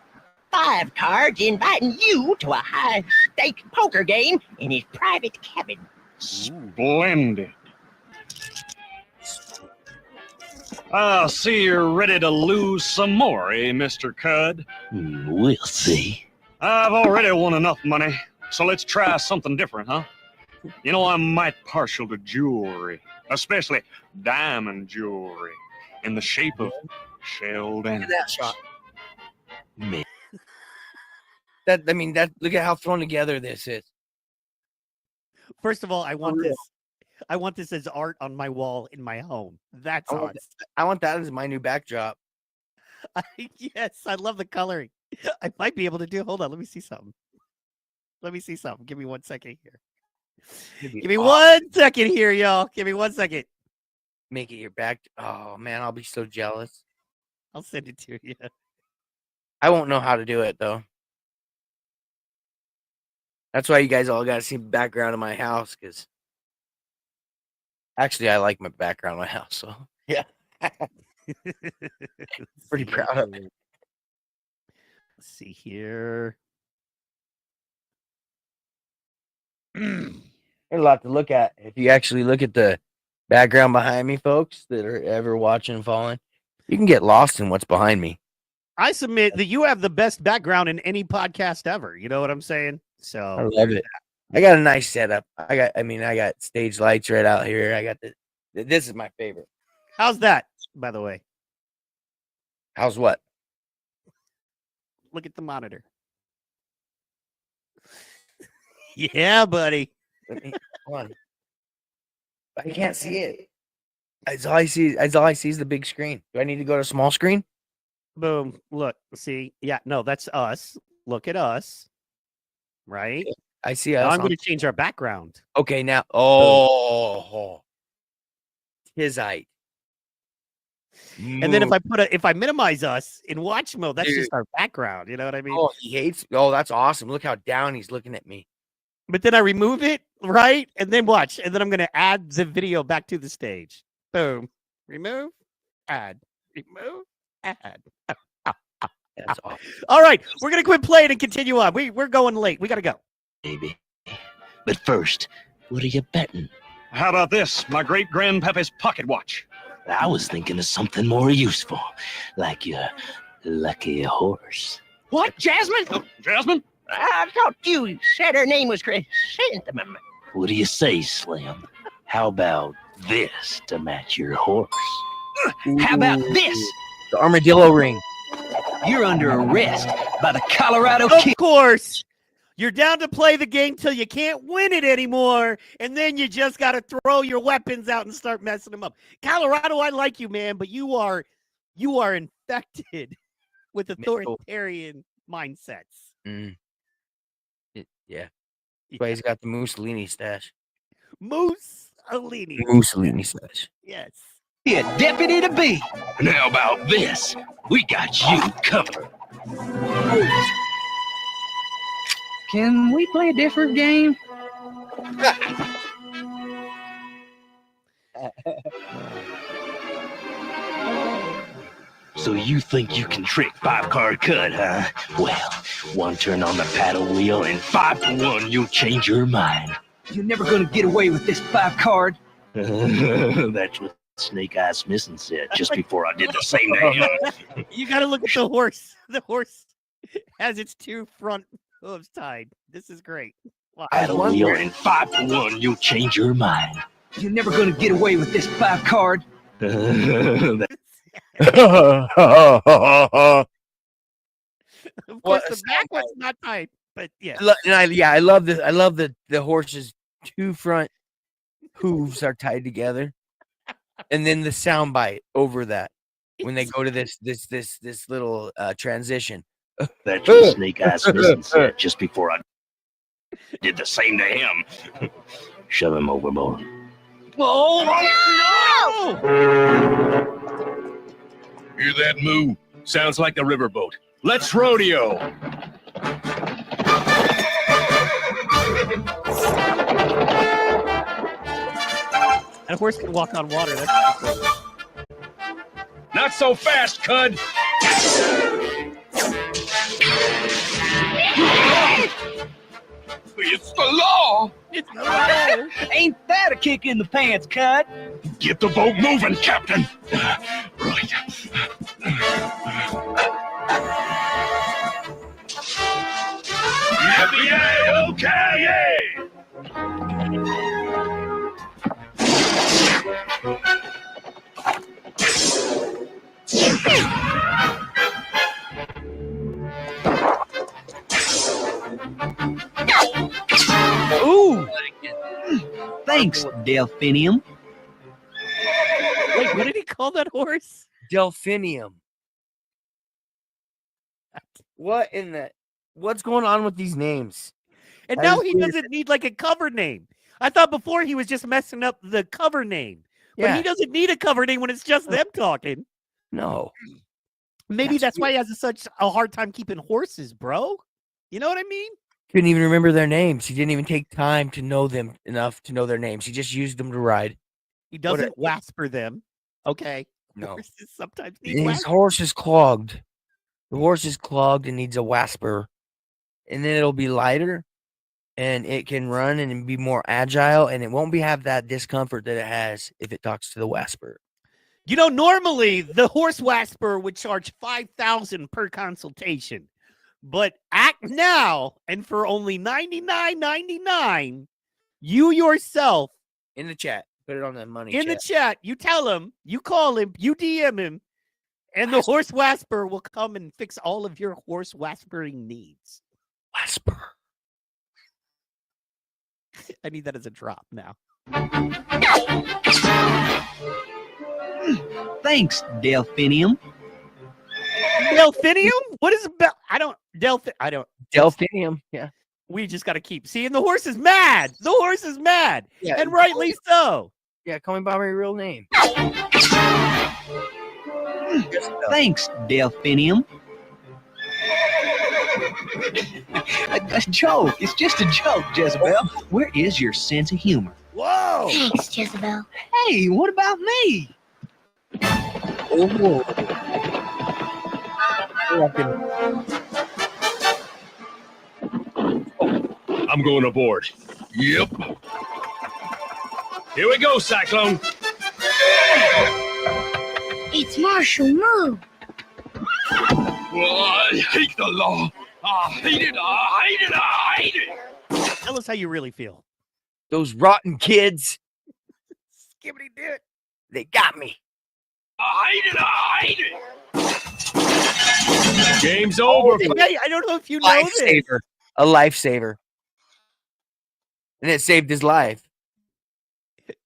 5 cards inviting you to a high-stakes poker game in his private cabin. Splendid. I see you're ready to lose some more, eh, Mr. Cud? We'll see. I've already won enough money, so let's try something different, huh? You know, I'm mighty partial to jewelry, especially diamond jewelry in the shape of shelled Look at animals. that shot. Man. Look at how thrown together this is. First of all, I want this. I want this as art on my wall in my home. That's art. I want that as my new backdrop. Yes, I love the coloring. I might be able to do. Hold on, let me see something. Give me 1 second here. Give me 1 second here, y'all. Give me 1 second. Make it your back. Oh man, I'll be so jealous. I'll send it to you. I won't know how to do it though. That's why you guys all got to see the background of my house, because actually I like my background of my house. So yeah, pretty proud of it. Let's see here. There's a lot to look at. If you actually look at the background behind me, folks that are ever watching and following, you can get lost in what's behind me. I submit that you have the best background in any podcast ever. You know what I'm saying? So I love it. I got a nice setup. I got stage lights right out here. I got this is my favorite. How's that, by the way? How's what? Look at the monitor. Yeah, buddy. Hold on. I can't see it. That's all I see is the big screen. Do I need to go to small screen? Boom. Look. See? Yeah. No, that's us. Look at us. Right? I see Now us. I'm going to change our background. Okay, now. Oh. Hizite. And then if I minimize us in watch mode, that's just our background. You know what I mean? Oh, he hates. Oh, that's awesome. Look how down he's looking at me. But then I remove it, right? And then watch. And then I'm going to add the video back to the stage. Boom. Remove. Add. Remove. Add. That's awesome. All right. We're going to quit playing and continue on. We're going late. We got to go. Maybe. But first, what are you betting? How about this? My great-grandpappy's pocket watch. I was thinking of something more useful, like your lucky horse. What, Jasmine? Oh, Jasmine? I thought you said her name was Chrysanthemum. What do you say, Slim? How about this to match your horse? How about this? The armadillo ring. You're under arrest by the Colorado Of King. course. You're down to play the game till you can't win it anymore, and then you just got to throw your weapons out and start messing them up. Colorado, I like you, man, but you are infected with authoritarian mindsets. Mm. Yeah. That's why he's got the Mussolini stash. Mussolini. Mussolini stash. Yes. Be a deputy to be. And how about this? We got you covered. Can we play a different game? So you think you can trick 5-card cut, huh? Well, one turn on the paddle wheel and 5 to 1, you'll change your mind. You're never gonna get away with this 5-card. That's what Snake Eye Smithson said just before I did the same to him. You got to look at the horse. The horse has its 2 front hooves tied. This is great. Wow. Paddle wheel and 5 to 1, you'll change your mind. You're never gonna get away with this 5-card. Of course, What the back one's not tied, but yeah. I love this. I love the horse's 2 front hooves are tied together, and then the sound bite over that when they go to this little transition. That's what Snake Eye Smithson said just before I did the same to him. Shove him overboard. Oh no! Hear that moo? Sounds like the riverboat. Let's rodeo. And a horse can walk on water. That's pretty cool. Not so fast, Cud. It's the law. It's the law. Ain't that a kick in the pants, Cut? Get the boat moving, Captain. Right. Okay. Ooh. Thanks, Delphinium. Wait, what did he call that horse? Delphinium. What in the? What's going on with these names? And That now is he weird. doesn't need like a cover name. I thought before he was just messing up the cover name. But Yeah. he doesn't need a cover name when it's just them talking. No. Maybe that's why he has such a hard time keeping horses, bro. You know what I mean? Couldn't even remember their names. He didn't even take time to know them enough to know their names. He just used them to ride. He doesn't whisper them. Okay. No. Horses sometimes need His whisper. horse is clogged. The horse is clogged and needs a whisper. And then it'll be lighter and it can run and be more agile and it won't have that discomfort that it has if it talks to the whisper. You know, normally the horse whisperer would charge $5,000 per consultation. But act now, and for only $99.99, you yourself In the chat. Put it on the money in chat. the chat, you tell him, you call him, you DM him, and the horse whisperer will come and fix all of your horse whispering needs. Whisper. I need that as a drop now. Thanks, Delphinium. Delphinium? What is about? I don't. Delphinium. Yeah. We just got to keep seeing the horse is mad. The horse is mad, Yeah, and rightly so. Yeah, call me by my real name. Thanks, Delphinium. A joke. It's just a joke, Jezebel. Where is your sense of humor? Whoa! Thanks, Jezebel. Hey, what about me? Oh. I'm going aboard. Yep. Here we go, Cyclone. It's Marshall. Move. Well, I hate the law. I hate it. I hate it. I hate it. Tell us how you really feel. Those rotten kids. Skibbity do it. They got me. I hate it. I hate it. Game's over. Hey, I don't know if you know this. Lifesaver. A lifesaver. And it saved his life.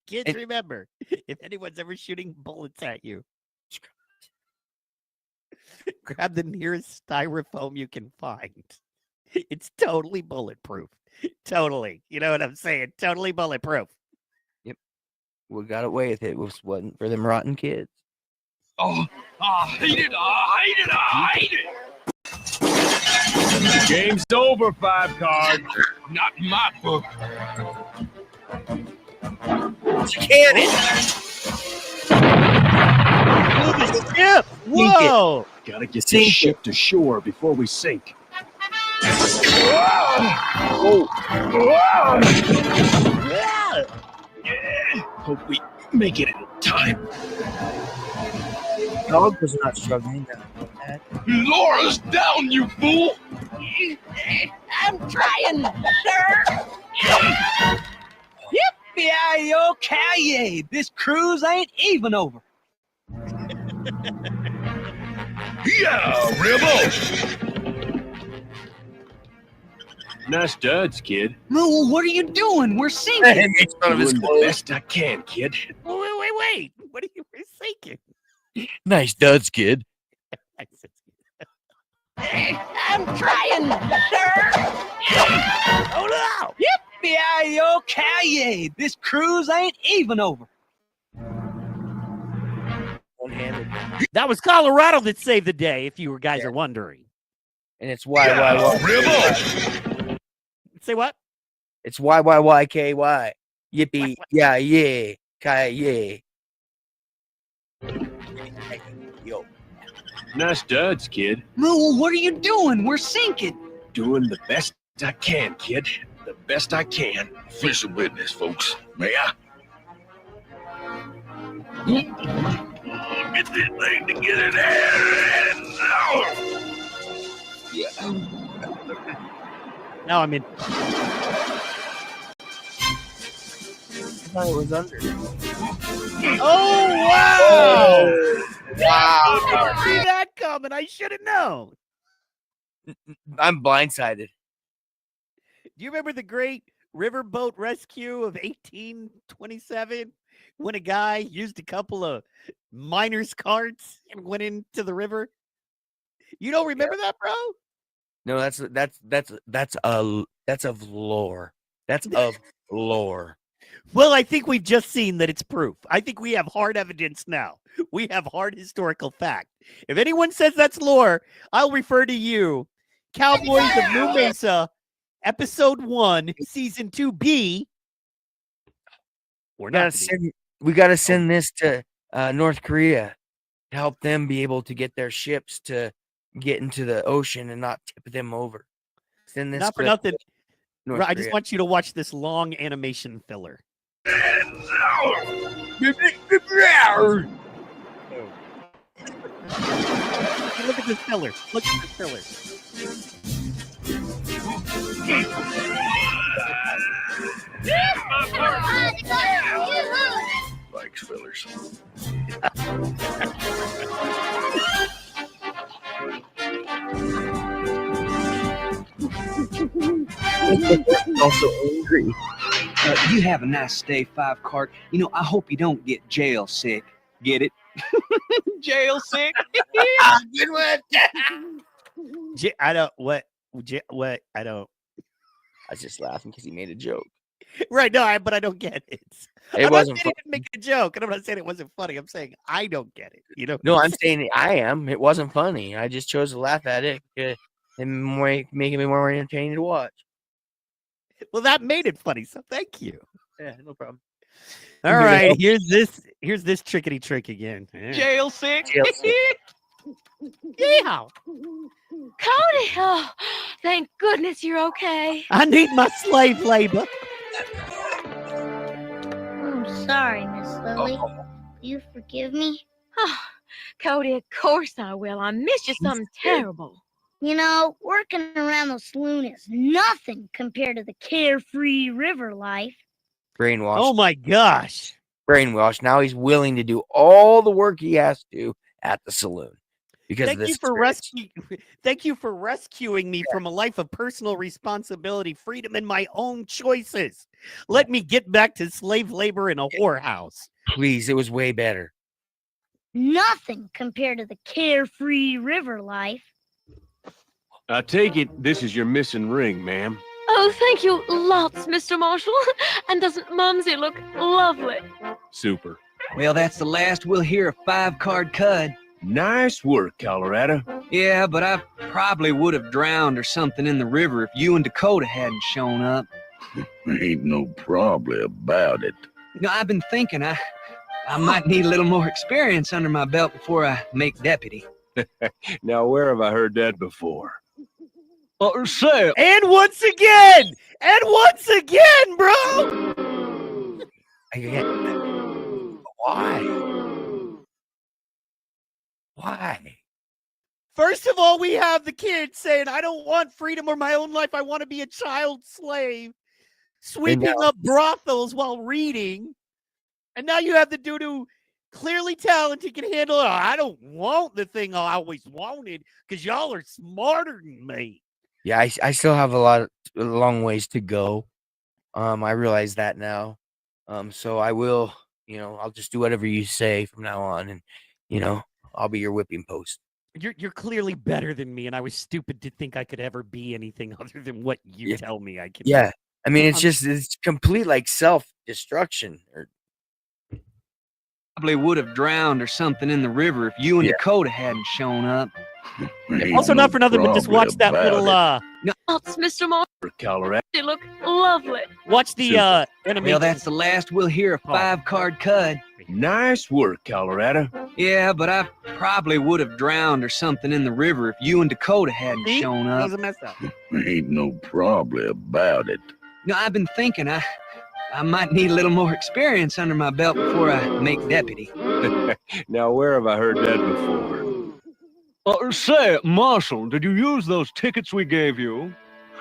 Kids, remember, if anyone's ever shooting bullets at you, grab the nearest styrofoam you can find. It's totally bulletproof. Totally. You know what I'm saying? Totally bulletproof. Yep. We got away with it. It wasn't for them rotten kids. Oh, I hate it. I hate it. I hate it. Game's over, 5 card. Not in my book. It's a cannon. Move the ship. Whoa. Gotta get Sink this it. ship to shore before we sink. Hope we make it in time. Dog was not struggling. That. Laura's down, you fool. I'm trying, sir. Yippee-yi-yo-ki-yay! This cruise ain't even over. Yeah, Rebel. Nice duds, kid. Well, what are you doing? We're sinking. Makes fun of his Doing the clothes. best I can, kid. Wait. What are you thinking? Nice duds, kid. I'm trying, sir. Oh, no. Yippee-yi-yo-ki-yay! This cruise ain't even over. One-handed. That was Colorado that saved the day, if you guys are wondering. And it's why. Rebel. Say what? It's YYYKY. Yippee. Yeah. Ki-yay. Yo. Nice duds, kid. Moo, what are you doing? We're sinking. Doing the best I can, kid. The best I can. Official business, folks. May I? Get this thing together there. Yeah. Now I'm in. I thought it was under. Oh, wow! Wow. I didn't see that coming. I should have known. I'm blindsided. Do you remember the great riverboat rescue of 1827 when a guy used a couple of miners' carts and went into the river? You don't remember that, bro? No, that's of lore. That's of lore. Well, I think we've just seen that it's proof. I think we have hard evidence now. We have hard historical fact. If anyone says that's lore, I'll refer to you. Cowboys of New Mesa, Episode 1, Season 2B. We gotta send this to North Korea to help them be able to get their ships to get into the ocean and not tip them over. Send this. Not for clip nothing. to North I just Korea. want you to watch this long animation filler. Look at this filler. Look at this filler. Likes fillers. Also angry. You have a nice stay, 5 card. You know, I hope you don't get jail sick. Get it? Jail sick. Good one. I don't. What? I don't. I was just laughing because he made a joke. Right? No, but I don't get it. It I'm wasn't not saying funny. he didn't make a joke, and I'm not saying it wasn't funny. I'm saying I don't get it. You know? No, I'm saying I am. It wasn't funny. I just chose to laugh at it and making me more entertaining to watch. Well, that made it funny. So thank you. Yeah, no problem. All right, here's this trickety trick again. Yeah. Jail sick. Jail sick. Yeehaw. Cody! Oh, thank goodness you're okay. I need my slave labor. I'm sorry, Miss Lily. Will you forgive me? Oh, Cody, of course I will. I missed you something terrible. You know, working around the saloon is nothing compared to the carefree river life. Brainwashed. Oh my gosh. Brainwashed. Now he's willing to do all the work he has to at the saloon because of Thank this. you for Thank you for rescuing me from a life of personal responsibility, freedom, and my own choices. Let me get back to slave labor in a whorehouse. Please, it was way better. Nothing compared to the carefree river life. I take it this is your missing ring, ma'am. Oh, thank you lots, Mr. Marshall. And doesn't Mumsy look lovely? Super. Well, that's the last we'll hear of 5 card Cud. Nice work, Colorado. Yeah, but I probably would have drowned or something in the river if you and Dakota hadn't shown up. Ain't no problem about it. You know, I've been thinking I might need a little more experience under my belt before I make deputy. Now, where have I heard that before? Say, And once again, bro. I get why? Why? First of all, we have the kid saying, I don't want freedom or my own life. I want to be a child slave, sweeping up brothels while reading. And now you have the dude who clearly talented can handle it. I don't want the thing I always wanted because y'all are smarter than me. Yeah, I still have a long ways to go. I realize that now. So I will, I'll just do whatever you say from now on, and I'll be your whipping post. You're clearly better than me, and I was stupid to think I could ever be anything other than what you tell me I can. Yeah, I mean it's complete like self-destruction. Probably would have drowned or something in the river if you and Dakota hadn't shown up. Also, not for nothing, but just watch that little Lots, Mr. Marshall. Colorado. They look lovely. Watch the animation. Well, that's the last we'll hear of 5 card Cud. Nice work, Colorado. Yeah, but I probably would have drowned or something in the river if you and Dakota hadn't See? shown That up. was a mess up. Ain't no problem about it. I've been thinking I might need a little more experience under my belt before I make deputy. Now, where have I heard that before? Say, Marshal, did you use those tickets we gave you?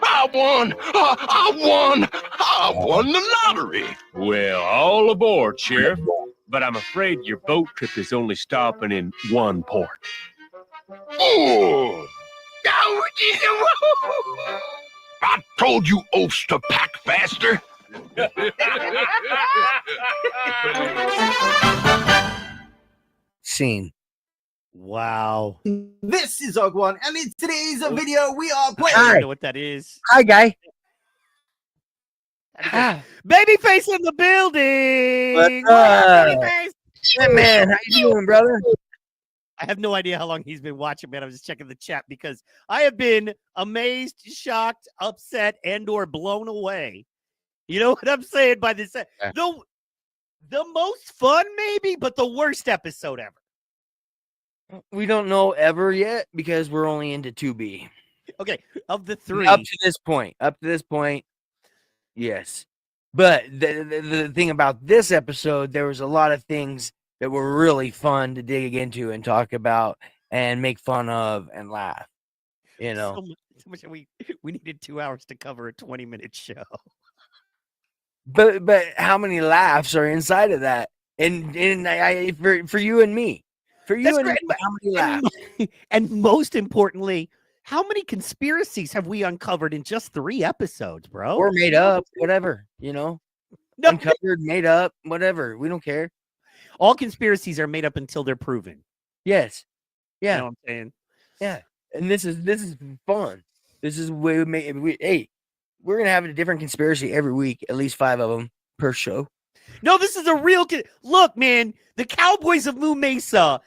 I won! I won the lottery! Well, all aboard, Sheriff. But I'm afraid your boat trip is only stopping in one port. Oh! I told you oafs to pack faster. Scene. Wow. This is Og1, and in today's video, we are playing. I don't know what that is. Hi, guy. Babyface in the building. What's up? Babyface. Hey, man, how you doing, brother? I have no idea how long he's been watching, man. I was just checking the chat because I have been amazed, shocked, upset, and/or blown away. You know what I'm saying by this? The most fun, maybe, but the worst episode ever. We don't know ever yet because we're only into 2B. Okay, of the three. Up to this point, yes. But the thing about this episode, there was a lot of things that were really fun to dig into and talk about and make fun of and laugh. You know, so much we needed 2 hours to cover a 20-minute show. But how many laughs are inside of that? And for you and me, how many laughs? And most importantly, how many conspiracies have we uncovered in just 3 episodes, bro? Or made up, whatever, you know. No. Uncovered, made up, whatever. We don't care. All conspiracies are made up until they're proven. Yes. Yeah. You know what I'm saying? Yeah. And this is fun. This is we're gonna have a different conspiracy every week, at least 5 of them per show. No, this is a real look, man. The Cowboys of Moo Mesa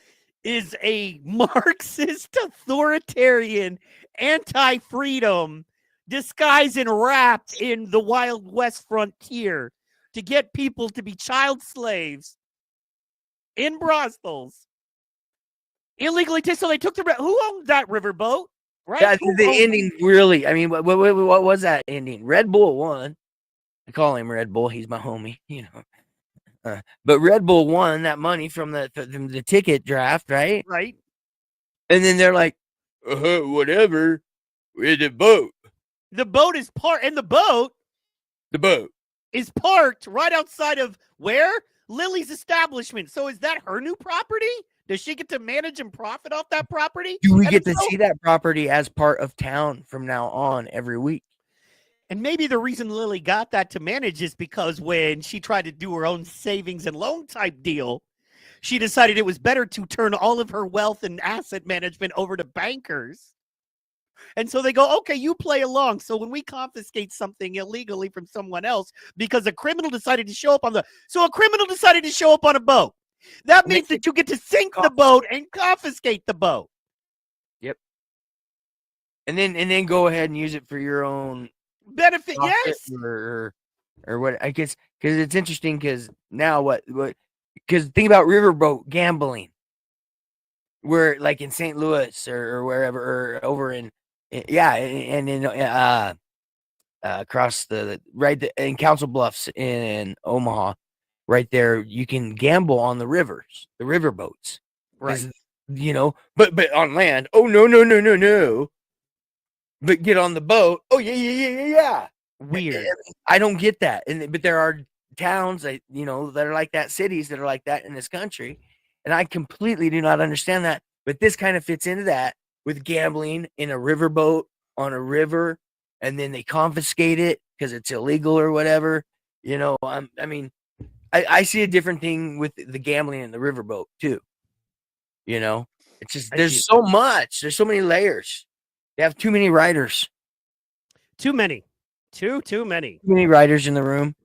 is a Marxist, authoritarian, anti-freedom disguised and wrapped in the Wild West frontier to get people to be child slaves in brothels illegally. So they took who owned that riverboat? Right? Yeah, the ending really. I mean, what was that ending? Red Bull won. I call him Red Bull. He's my homie, you know. But Red Bull won that money from the ticket draft, right? Right. And then they're like, whatever. Where's the boat? The boat is the boat is parked right outside of where? Lily's establishment. So is that her new property? Does she get to manage and profit off that property? Do we get to see that property as part of town from now on every week? And maybe the reason Lily got that to manage is because when she tried to do her own savings and loan type deal, she decided it was better to turn all of her wealth and asset management over to bankers. And so they go, okay, you play along. So when we confiscate something illegally from someone else because a criminal decided to show up on a boat, that means that you get to sink the boat and confiscate the boat. Yep. And then go ahead and use it for your own benefit, yes. Or what, I guess, because it's interesting because now because think about riverboat gambling. Where like in St. Louis or wherever, or over in across in Council Bluffs in Omaha, right there, you can gamble on the rivers, the riverboats, right? You know, but on land, oh no. But get on the boat, oh yeah. Weird. I don't get that, but there are towns that that are like that, cities that are like that in this country, and I completely do not understand that. But this kind of fits into that with gambling in a riverboat on a river, and then they confiscate it because it's illegal or whatever. You know, I see a different thing with the gambling in the riverboat too. You know, it's just there's so much, there's so many layers. They have too many writers. Too many. Too many. Too many writers in the room.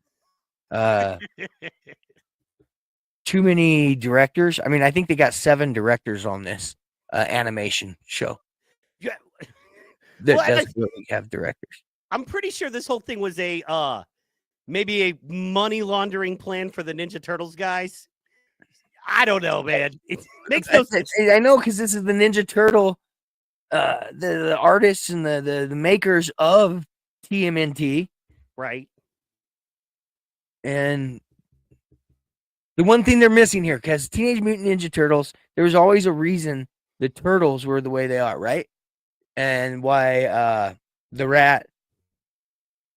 Too many directors. I mean, I think they got 7 directors on this animation show. Yeah. That's what we have directors. I'm pretty sure this whole thing was maybe a money laundering plan for the Ninja Turtles guys. I don't know, man. It makes no sense. I know, because this is the Ninja Turtle, the artists and the makers of TMNT, right? And the one thing they're missing here, because Teenage Mutant Ninja Turtles, there was always a reason the turtles were the way they are, right? And why the rat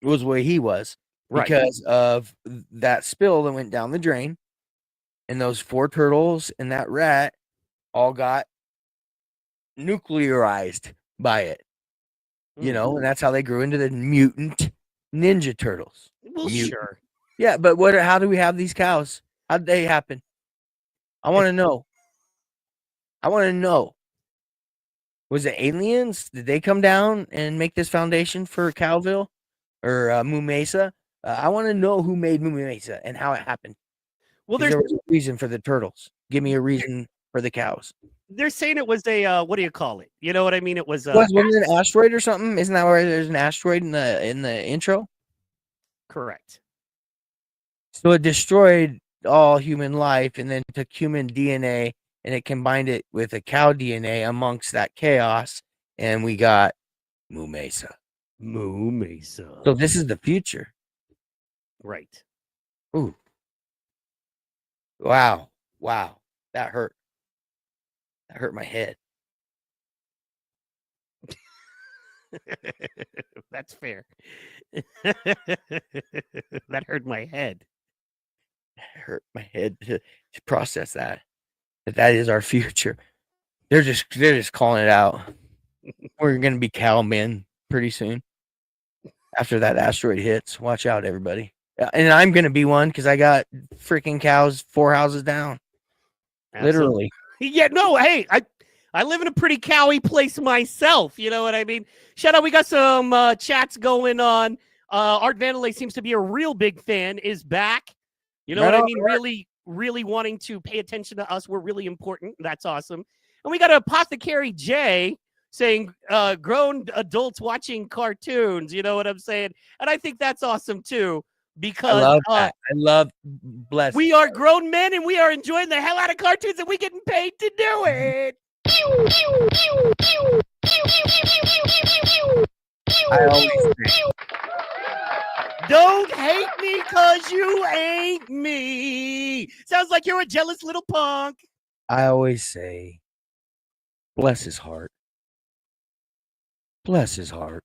was the way he was, Right. because of that spill that went down the drain, and those 4 turtles and that rat all got nuclearized by it, you know, and that's how they grew into the mutant Ninja Turtles. Well, sure. Yeah, but how do we have these cows? How did they happen? I want to know. Was it aliens? Did they come down and make this foundation for Cowville or Moo Mesa? I want to know who made Moo Mesa and how it happened. Well, there was a reason for the turtles. Give me a reason for the cows. They're saying it was a what do you call it? You know what I mean? It was Wasn't it an asteroid or something? Isn't that where there's an asteroid in the intro? Correct. So it destroyed all human life and then took human DNA and it combined it with a cow DNA amongst that chaos, and we got Moo Mesa. Moo Mesa. So this is the future. Right. Ooh. Wow. That hurt. That hurt my head. That's fair. That hurt my head. It hurt my head to process that is our future. They're just calling it out. We're gonna be cowmen pretty soon. After that asteroid hits, watch out, everybody. And I'm gonna be one because I got freaking cows 4 houses down. Literally. Yeah, no, hey, I live in a pretty cowy place myself. You know what I mean? Shout out, we got some chats going on. Art Vandalay seems to be a real big fan, is back. You know what I mean? Really wanting to pay attention to us. We're really important. That's awesome. And we got Apothecary J saying grown adults watching cartoons. You know what I'm saying? And I think that's awesome too. Because I love that. I love bless. We are grown men and we are enjoying the hell out of cartoons and we getting paid to do it. I always say, don't hate me cause you ain't me. Sounds like you're a jealous little punk. I always say, bless his heart. Bless his heart.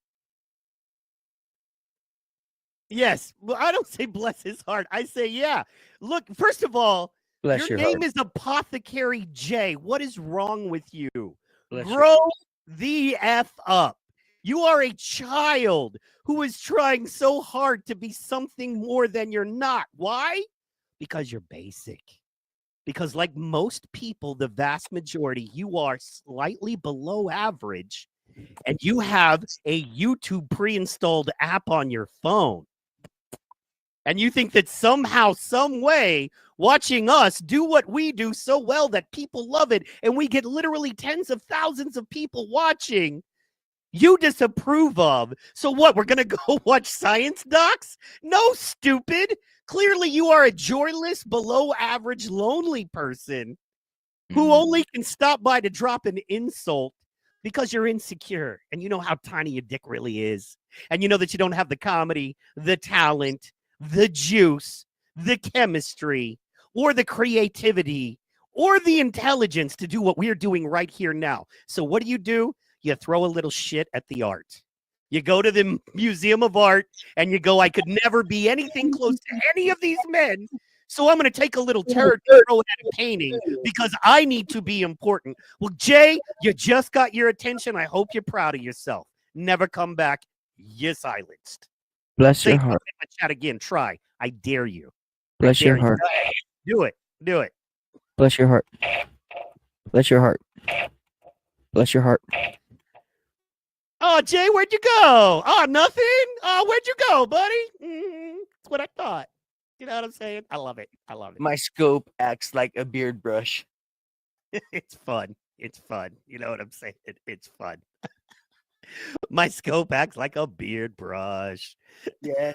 Yes, well, I don't say bless his heart. I say, yeah. Look, first of all, bless your your name heart. is Apothecary J. What is wrong with you? Bless Grow the F up. You are a child who is trying so hard to be something more than you're not. Why? Because you're basic. Because like most people, the vast majority, you are slightly below average and you have a YouTube pre-installed app on your phone. And you think that somehow, some way, watching us do what we do so well that people love it, and we get literally tens of thousands of people watching, you disapprove of. So what, we're going to go watch science docs? No, stupid. Clearly, you are a joyless, below-average, lonely person who only can stop by to drop an insult because you're insecure, and you know how tiny your dick really is, and you know that you don't have the comedy, the talent, the juice, the chemistry, or the creativity, or the intelligence to do what we're doing right here now. So what do? You throw a little shit at the art. You go to the Museum of Art, and you go, I could never be anything close to any of these men, so I'm going to take a little turd and throw it at a painting because I need to be important. Well, Jay, you just got your attention. I hope you're proud of yourself. Never come back. You silenced. Bless your heart. In the chat again. Try. I dare you. Bless your heart. Do it. Do it. Bless your heart. Bless your heart. Bless your heart. Oh, Jay, where'd you go? Oh, nothing? Oh, where'd you go, buddy? That's what I thought. You know what I'm saying? I love it. I love it. My scope acts like a beard brush. It's fun. It's fun. You know what I'm saying? It's fun. My scope acts like a beard brush. Yeah.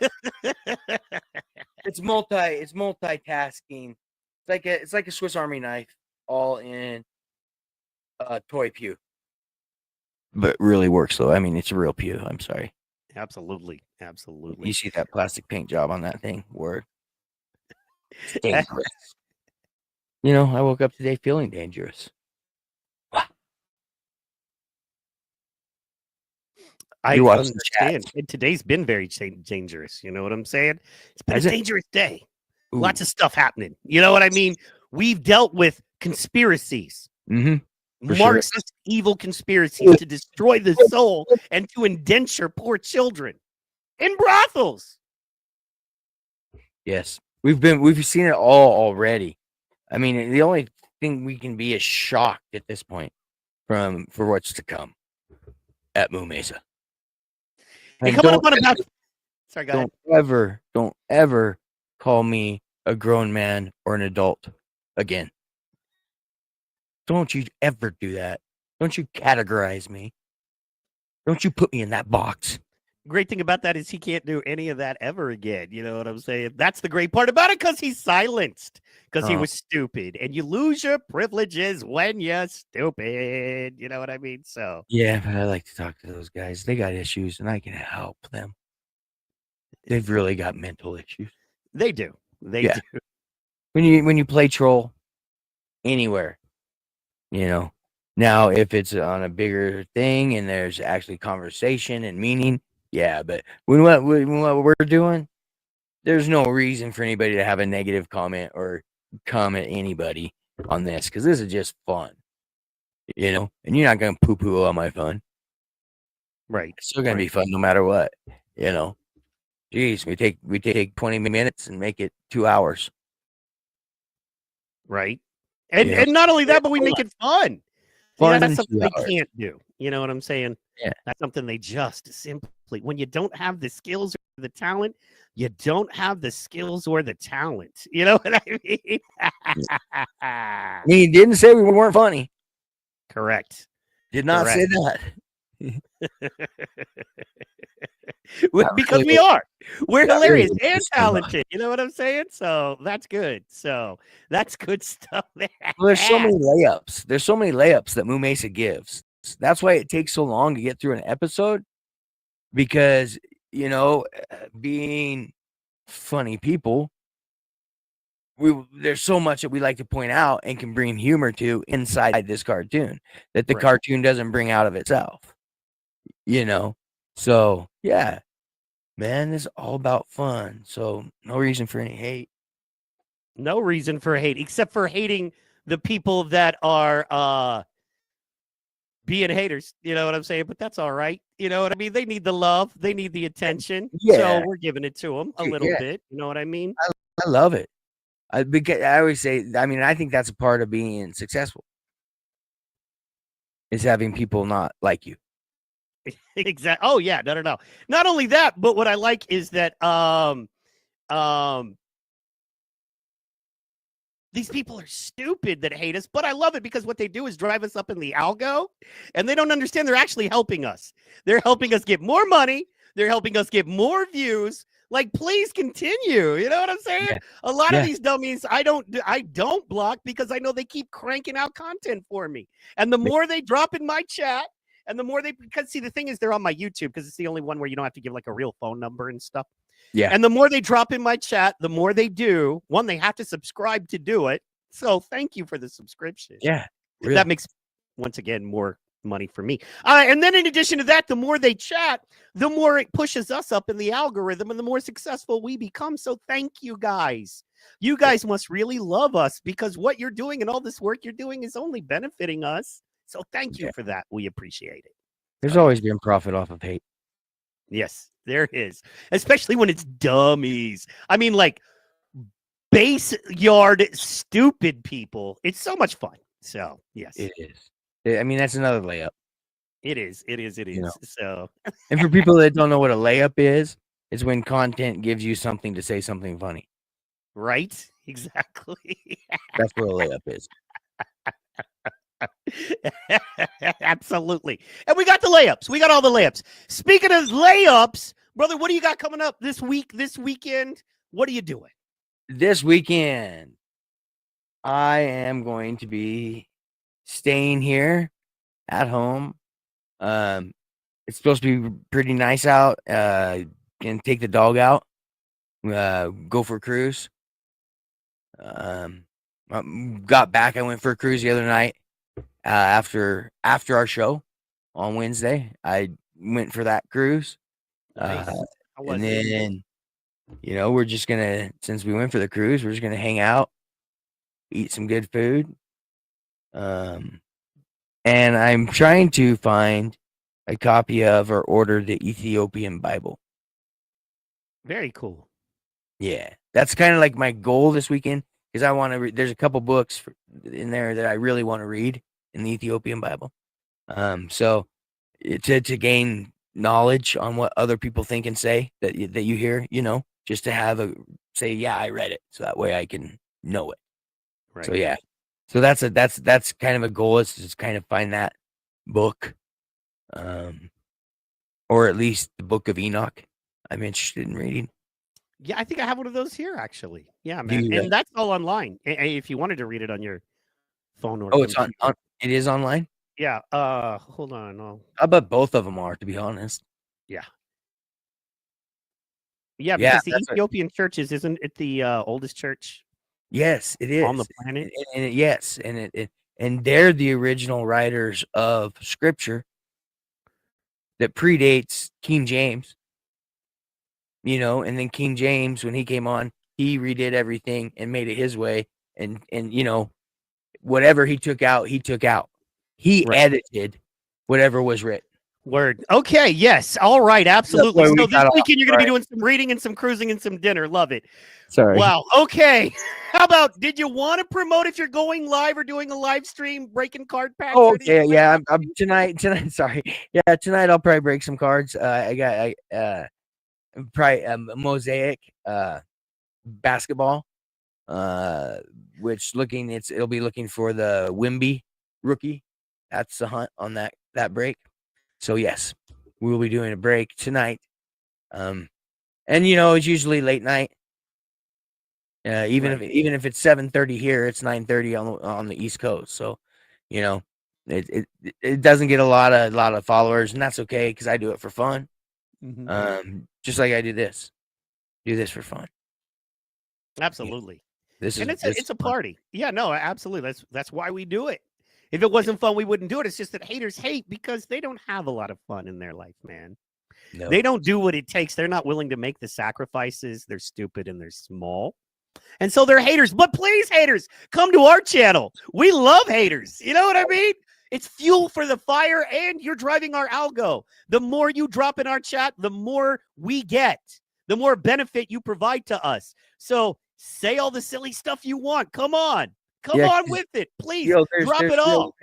It's multitasking. It's like a Swiss Army knife, all in a toy pew. But really works though. I mean, it's a real pew. I'm sorry. Absolutely. You see that plastic paint job on that thing? Word. It's dangerous. You know, I woke up today feeling dangerous. I You watch the understand. chats. And today's been very dangerous. You know what I'm saying? It's been Has a it? dangerous day. Ooh. Lots of stuff happening. You know what I mean? We've dealt with conspiracies. Mm-hmm. For sure. Marxist evil conspiracies to destroy the soul and to indenture poor children in brothels. Yes. We've seen it all already. I mean, the only thing we can be is shocked at this point for what's to come at Moo Mesa. Hey, And coming up on about. Sorry, go ahead. Don't ever call me a grown man or an adult again. Don't you ever do that. Don't you categorize me. Don't you put me in that box. Great thing about that is he can't do any of that ever again. You know what I'm saying? That's the great part about it, because he's silenced, because he was stupid. And you lose your privileges when you're stupid. You know what I mean? So Yeah, but I like to talk to those guys. They got issues, and I can help them. They've really got mental issues. they do. They do. When you play troll anywhere, you know. Now, if it's on a bigger thing and there's actually conversation and meaning, yeah. But when what we're doing, there's no reason for anybody to have a negative comment or come at anybody on this, because this is just fun, you know. And you're not gonna poo-poo on my fun, right? It's still gonna be fun no matter what, you know. Jeez, we take 20 minutes and make it 2 hours, right? And not only that, but we make it fun. Fun That's in something 2 they hours. can't do. You know what I'm saying? Yeah. That's something they just simply, when you don't have the skills or the talent, you don't have the skills or the talent. You know what I mean? He didn't say we weren't funny. Correct. Did not say Correct. that. Because really we are. We're not hilarious really and so much. talented. You know what I'm saying? So that's good. So that's good stuff there. Well, there's so many layups. There's so many layups that Moo Mesa gives. That's why it takes so long to get through an episode, because, you know, being funny people, there's so much that we like to point out and can bring humor to inside this cartoon that the Right. cartoon doesn't bring out of itself, you know. So yeah, man, it's all about fun. So no reason for any hate. No reason for hate, except for hating the people that are being haters. You know what I'm saying? But that's all right. You know what I mean? They need the love. They need the attention. Yeah. So we're giving it to them a Dude, little yeah. bit. You know what I mean? I love it. Because I always say, I mean, I think that's a part of being successful, is having people not like you. Exactly. Oh yeah, no. Not only that, but what I like is that these people are stupid that hate us, but I love it because what they do is drive us up in the algo, and they don't understand they're actually helping us. They're helping us get more money. They're helping us get more views. Like, please continue. You know what I'm saying? Yeah. A lot Yeah. of these dummies, I don't block, because I know they keep cranking out content for me. And the more they drop in my chat, and the more because see, the thing is, they're on my YouTube, because it's the only one where you don't have to give like a real phone number and stuff. Yeah. And the more they drop in my chat, the more they do. One, they have to subscribe to do it. So thank you for the subscription. Yeah. That makes, once again, more money for me. And then in addition to that, the more they chat, the more it pushes us up in the algorithm, and the more successful we become. So thank you guys. You guys must really love us, because what you're doing and all this work you're doing is only benefiting us. So thank you for that. We appreciate it. There's always been profit off of hate. Yes, there is. Especially when it's dummies. I mean, like, base yard stupid people. It's so much fun. So, yes. It is. I mean, that's another layup. It is. You know. So, And for people that don't know what a layup is when content gives you something to say something funny. Right? Exactly. That's what a layup is. Absolutely. And we got the layups. We got all the layups. Speaking of layups, brother, what do you got coming up this weekend? What are you doing? This weekend, I am going to be staying here at home. It's supposed to be pretty nice out. Gonna take the dog out. Go for a cruise. Got back. I went for a cruise the other night. After our show on Wednesday, I went for that cruise. Nice. And then, we're just gonna, since we went for the cruise, we're just gonna hang out, eat some good food. And I'm trying to find a copy of or order the Ethiopian Bible. Very cool. Yeah, that's kind of like my goal this weekend because I want to. There's a couple books in there that I really want to read in the Ethiopian Bible. So to gain knowledge on what other people think and say that you hear, just to have say, yeah, I read it, so that way I can know it. Right. So yeah, so that's kind of a goal, is to just kind of find that book, or at least the Book of Enoch. I'm interested in reading. Yeah, I think I have one of those here, actually. Yeah, man. And that's all online. If you wanted to read it on your phone or it's on it is online? Yeah. Hold on. I bet both of them are, to be honest. Yeah. Yeah, because the Ethiopian churches, isn't it the oldest church? Yes, it is. On the planet? Yes, and they're the original writers of scripture that predates King James. And then King James, when he came on, he redid everything and made it his way. And whatever he took out, he took out. He edited whatever was written. Word. Okay, yes. All right, absolutely. So this weekend you're going to be doing some reading and some cruising and some dinner. Love it. Sorry. Wow. Okay. How about, did you want to promote if you're going live or doing a live stream, breaking card packs? Oh, okay. Yeah, I'm tonight. Sorry. Yeah, tonight I'll probably break some cards. I got probably Mosaic basketball, which it'll be looking for the Wimby rookie. That's the hunt on that break. So yes, we will be doing a break tonight. And it's usually late night. Even if it's 7:30 here, it's 9:30 on the East Coast. So, it doesn't get a lot of followers, and that's okay because I do it for fun. Mm-hmm. Just like I do this for fun. Absolutely. Yeah. It's a party. Yeah, no, absolutely. That's why we do it. If it wasn't fun, we wouldn't do it. It's just that haters hate because they don't have a lot of fun in their life, man. No. They don't do what it takes. They're not willing to make the sacrifices. They're stupid and they're small. And so they're haters. But please, haters, come to our channel. We love haters. You know what I mean? It's fuel for the fire, and you're driving our algo. The more you drop in our chat, the more we get, the more benefit you provide to us. So say all the silly stuff you want. Come on. Come on with it. Please drop it all.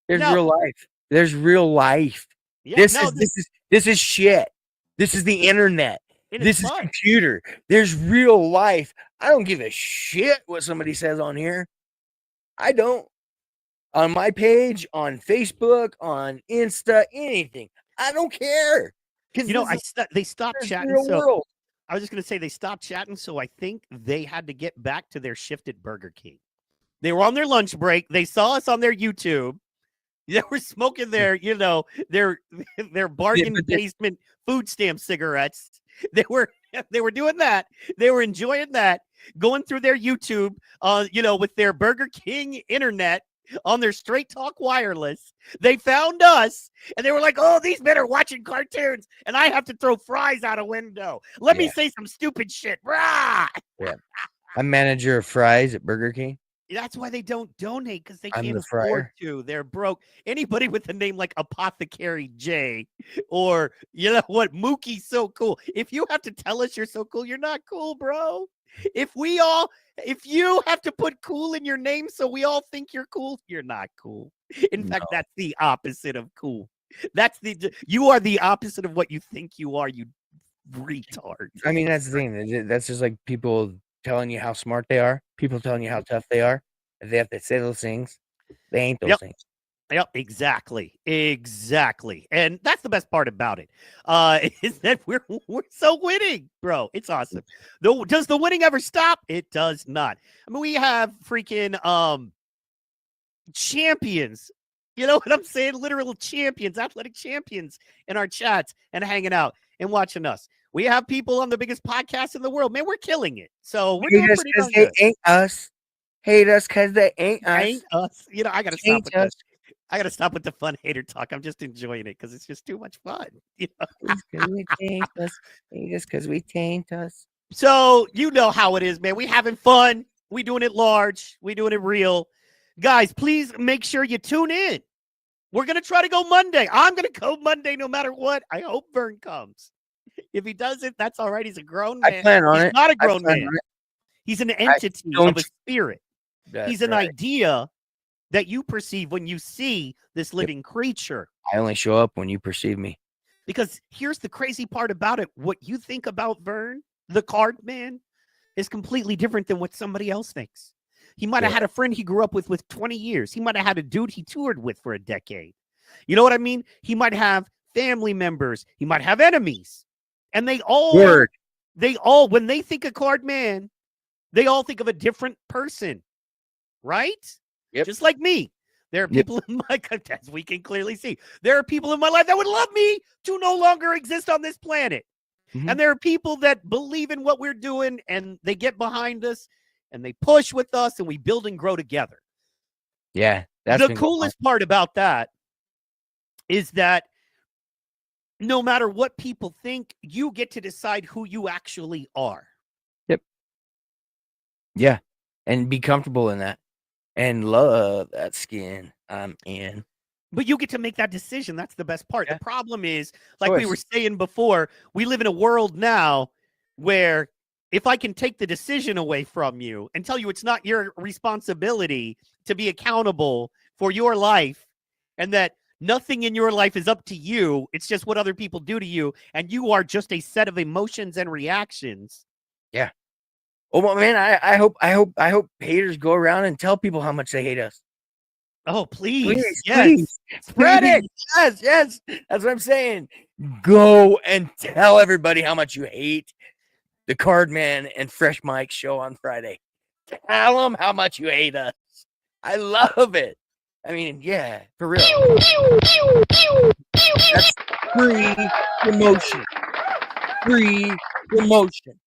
There's real life. There's real life. Yeah, this is shit. This is the internet. This is computer. There's real life. I don't give a shit what somebody says on here. I don't. On my page, on Facebook, on Insta, anything. I don't care. They stopped chatting. So I was just going to say they stopped chatting. So I think they had to get back to their shift at Burger King. They were on their lunch break. They saw us on their YouTube. They were smoking their bargain basement food stamp cigarettes. They were doing that. They were enjoying that, going through their YouTube, with their Burger King internet on their Straight Talk wireless. They found us, and they were like, "Oh, these men are watching cartoons, and I have to throw fries out a window. Let me say some stupid shit." Rah! Yeah, I'm manager of fries at Burger King. That's why they don't donate, because they can't afford to. They're broke. Anybody with a name like Apothecary J or, Mookie's so cool. If you have to tell us you're so cool, you're not cool, bro. If you have to put cool in your name so we all think you're cool, you're not cool. In fact, that's the opposite of cool. You are the opposite of what you think you are, you retard. I mean, that's the thing. That's just like people telling you how smart they are, people telling you how tough they are. If they have to say those things, they ain't those things. Yep, exactly. And that's the best part about it. Is that we're so winning, bro. It's awesome. Though, does the winning ever stop? It does not. I mean, we have freaking champions. You know what I'm saying? Literal champions, athletic champions in our chats and hanging out and watching us. We have people on the biggest podcast in the world. Man, we're killing it. So we're doing pretty darn good. Ain't us. Hate us because they ain't us. Ain't us. You know, I gotta stop with this. I gotta stop with the fun hater talk. I'm just enjoying it because it's just too much fun. You know? We taint us. Hate us because we taint us. So you know how it is, man. We having fun. We doing it large. We doing it real. Guys, please make sure you tune in. We're gonna try to go Monday. I'm gonna go Monday no matter what. I hope Vern comes. If he doesn't, that's all right. He's a grown man. I plan on He's it. not a grown man. He's an entity of a spirit. He's an idea that you perceive when you see this living creature. I only show up when you perceive me. Because here's the crazy part about it. What you think about Vern, the card man, is completely different than what somebody else thinks. He might have had a friend he grew up with 20 years. He might have had a dude he toured with for a decade. You know what I mean? He might have family members. He might have enemies. And they all, when they think of card man, they all think of a different person. Right? Yep. Just like me. There are people in my life, as we can clearly see, there are people in my life that would love me to no longer exist on this planet. And there are people that believe in what we're doing and they get behind us and they push with us and we build and grow together. Yeah. The coolest part about that is that no matter what people think, you get to decide who you actually are. Yep. Yeah. And be comfortable in that. And love that skin I'm in. But you get to make that decision. That's the best part. The problem is, like we were saying before, we live in a world now where if I can take the decision away from you and tell you it's not your responsibility to be accountable for your life and that nothing in your life is up to you, it's just what other people do to you, and you are just a set of emotions and reactions. Yeah. Oh man, I hope haters go around and tell people how much they hate us. Oh, please. Please. Spread it. Yes. That's what I'm saying. Go and tell everybody how much you hate the Card Man and Fresh Mike show on Friday. Tell them how much you hate us. I love it. I mean, yeah, for real. That's free promotion. Free promotion.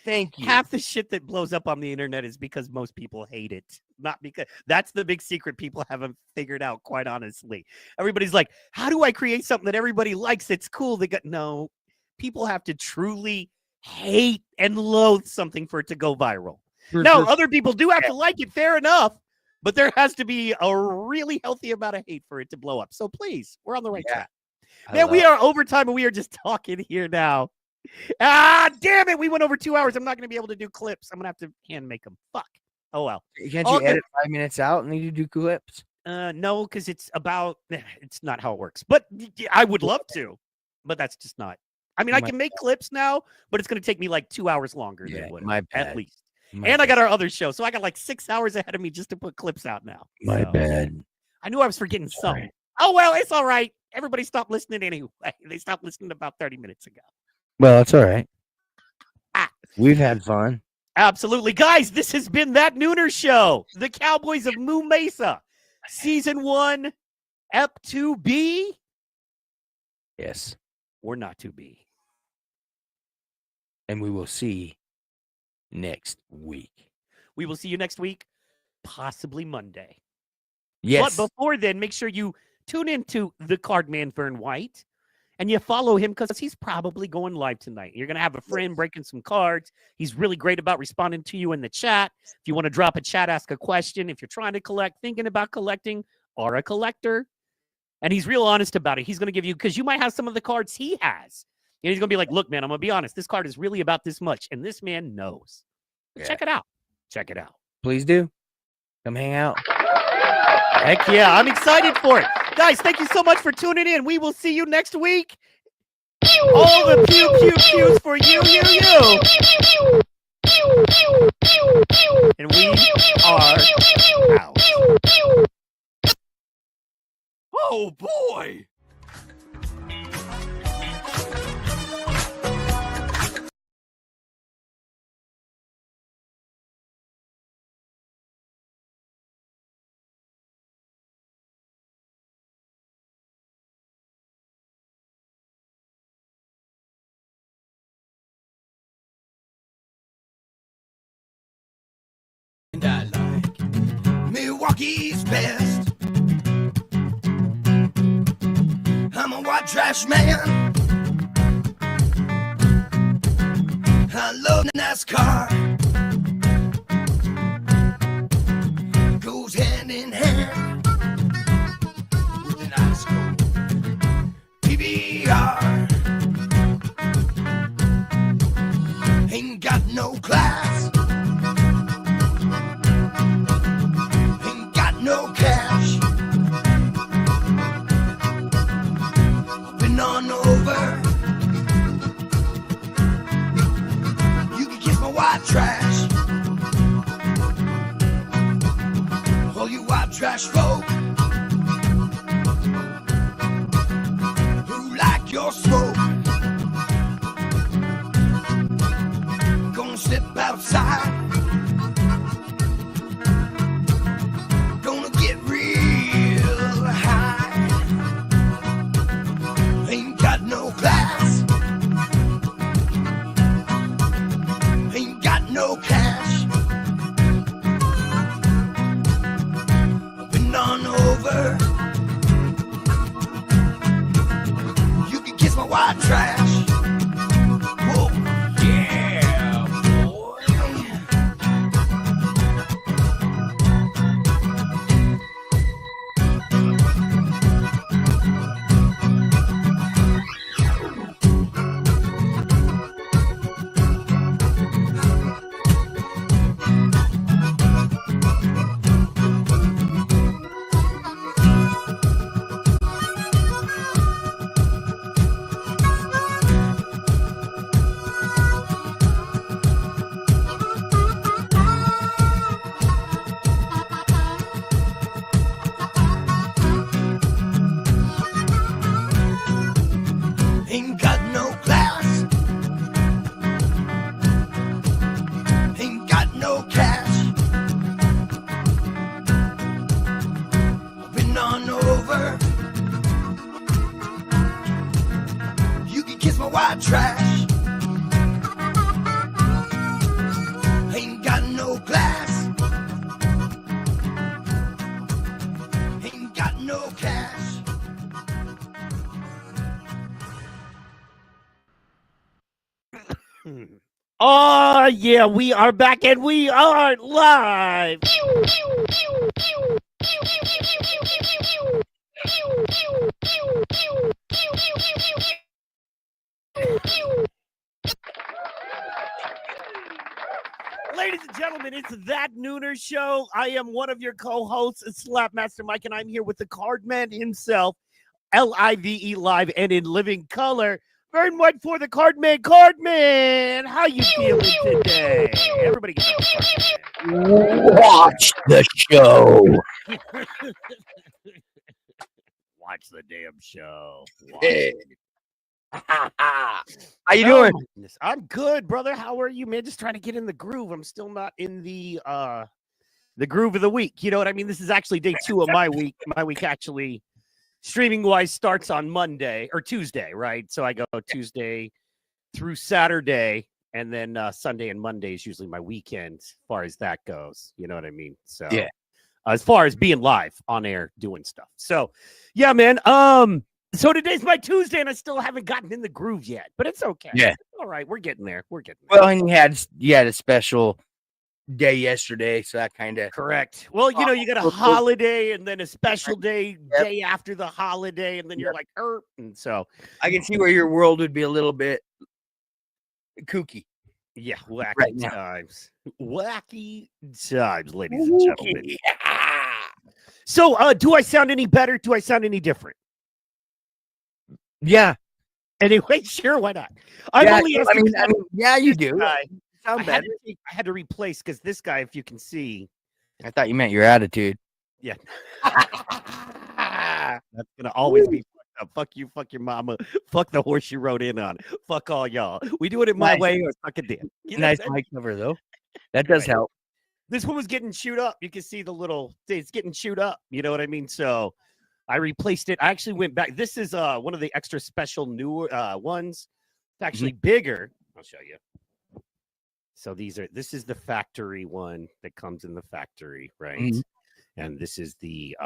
Thank you. Half the shit that blows up on the internet is because most people hate it. Not because that's the big secret people haven't figured out, quite honestly. Everybody's like, how do I create something that everybody likes? It's cool. No, people have to truly hate and loathe something for it to go viral. Now, other people do have to like it, fair enough, but there has to be a really healthy amount of hate for it to blow up. So please, we're on the right track. Man, we are over time and we are just talking here now. Damn it. We went over 2 hours. I'm not going to be able to do clips. I'm going to have to hand make them. Fuck. Oh, well. Can't you edit 5 minutes out and you do clips? No, because it's not how it works. But I would love to, but that's just not. I mean, I can make clips now, but it's going to take me like 2 hours longer than what at least. And I got our other show, so I got like 6 hours ahead of me just to put clips out now. My bad. I knew I was forgetting something. Oh, well, it's all right. Everybody stopped listening anyway. They stopped listening about 30 minutes ago. Well, it's all right. We've had fun. Absolutely. Guys, this has been That NoONER Show. The Cowboys of Moo Mesa. Season 1, Ep 2B. Yes. Or not 2B. And we will see next week. We will see you next week, possibly Monday. Yes. But before then, make sure you tune into the Card Man Vern White. And you follow him because he's probably going live tonight. You're going to have a friend breaking some cards. He's really great about responding to you in the chat. If you want to drop a chat, ask a question. If you're trying to collect, thinking about collecting, or a collector. And he's real honest about it. He's going to give you, because you might have some of the cards he has. And he's going to be like, look, man, I'm going to be honest. This card is really about this much. And this man knows. Check it out. Check it out. Please do. Come hang out. Heck yeah, I'm excited for it. Guys, thank you so much for tuning in. We will see you next week. All the pew for you. And we are out. Oh boy! And I like Milwaukee's best. I'm a white trash man. I love NASCAR. Goes hand in hand with an ice cold PBR. Ain't got no class. Ain't got no cash. Been on over. You can kiss my white trash. All you white trash folk who like your smoke. Gonna step outside. Gonna get real high. Ain't got no class. Ain't got no cash. Been on over. You can kiss my white trash. Whoa, yeah, boy. Ain't got no class. Ain't got no cash. Been on over. You can kiss my white trash. Ain't got no class. Ain't got no cash. Oh, yeah, we are back and we are live. Ladies and gentlemen, it's That NoONER Show. I am one of your co-hosts, Slapmaster Mike, and I'm here with the Cardman himself, Live live and in living color. Vern White for the Cardman. Cardman, how you feeling today? Everybody get Watch the show. Watch the damn show. Watch Hey. it. How you doing? Oh, my goodness. I'm good, brother. How are you, man? Just trying to get in the groove. I'm still not in the groove of the week. You know what I mean? This is actually day 2 of my week. My week actually streaming wise starts on Monday or Tuesday, right? So I go Tuesday through Saturday, and then Sunday and Monday is usually my weekend as far as that goes. You know what I mean? So Yeah. As far as being live on air doing stuff. So yeah, man. So today's my Tuesday, and I still haven't gotten in the groove yet, but it's okay. Yeah. All right, we're getting there. We're getting there. Well, and you had a special day yesterday, so that kind of correct. Well, you know, you got a holiday and then a special day day after the holiday, and then you're like, and so I can see where your world would be a little bit kooky. Yeah, wacky Right now. times. Wacky times, ladies and gentlemen. So, do I sound any better? Do I sound any different? Yeah. Anyway, sure, why not? I've Yeah, only asked I mean, yeah, you do. I Sound had, better. I had to replace because this guy, if you can see, I thought you meant your attitude. yeah. That's gonna always be fucked up. Fuck you, fuck your mama, fuck the horse you rode in on. Fuck all y'all. We do it my Nice. way or suck a dick. You know Nice what I'm mic cover though. That does Right. help. This one was getting chewed up. You can see the little, it's getting chewed up. You know what I mean? So I replaced it. I actually went back. This is one of the extra special newer ones. It's actually bigger. I'll show you. So this is the factory one that comes in the factory, right? And this is the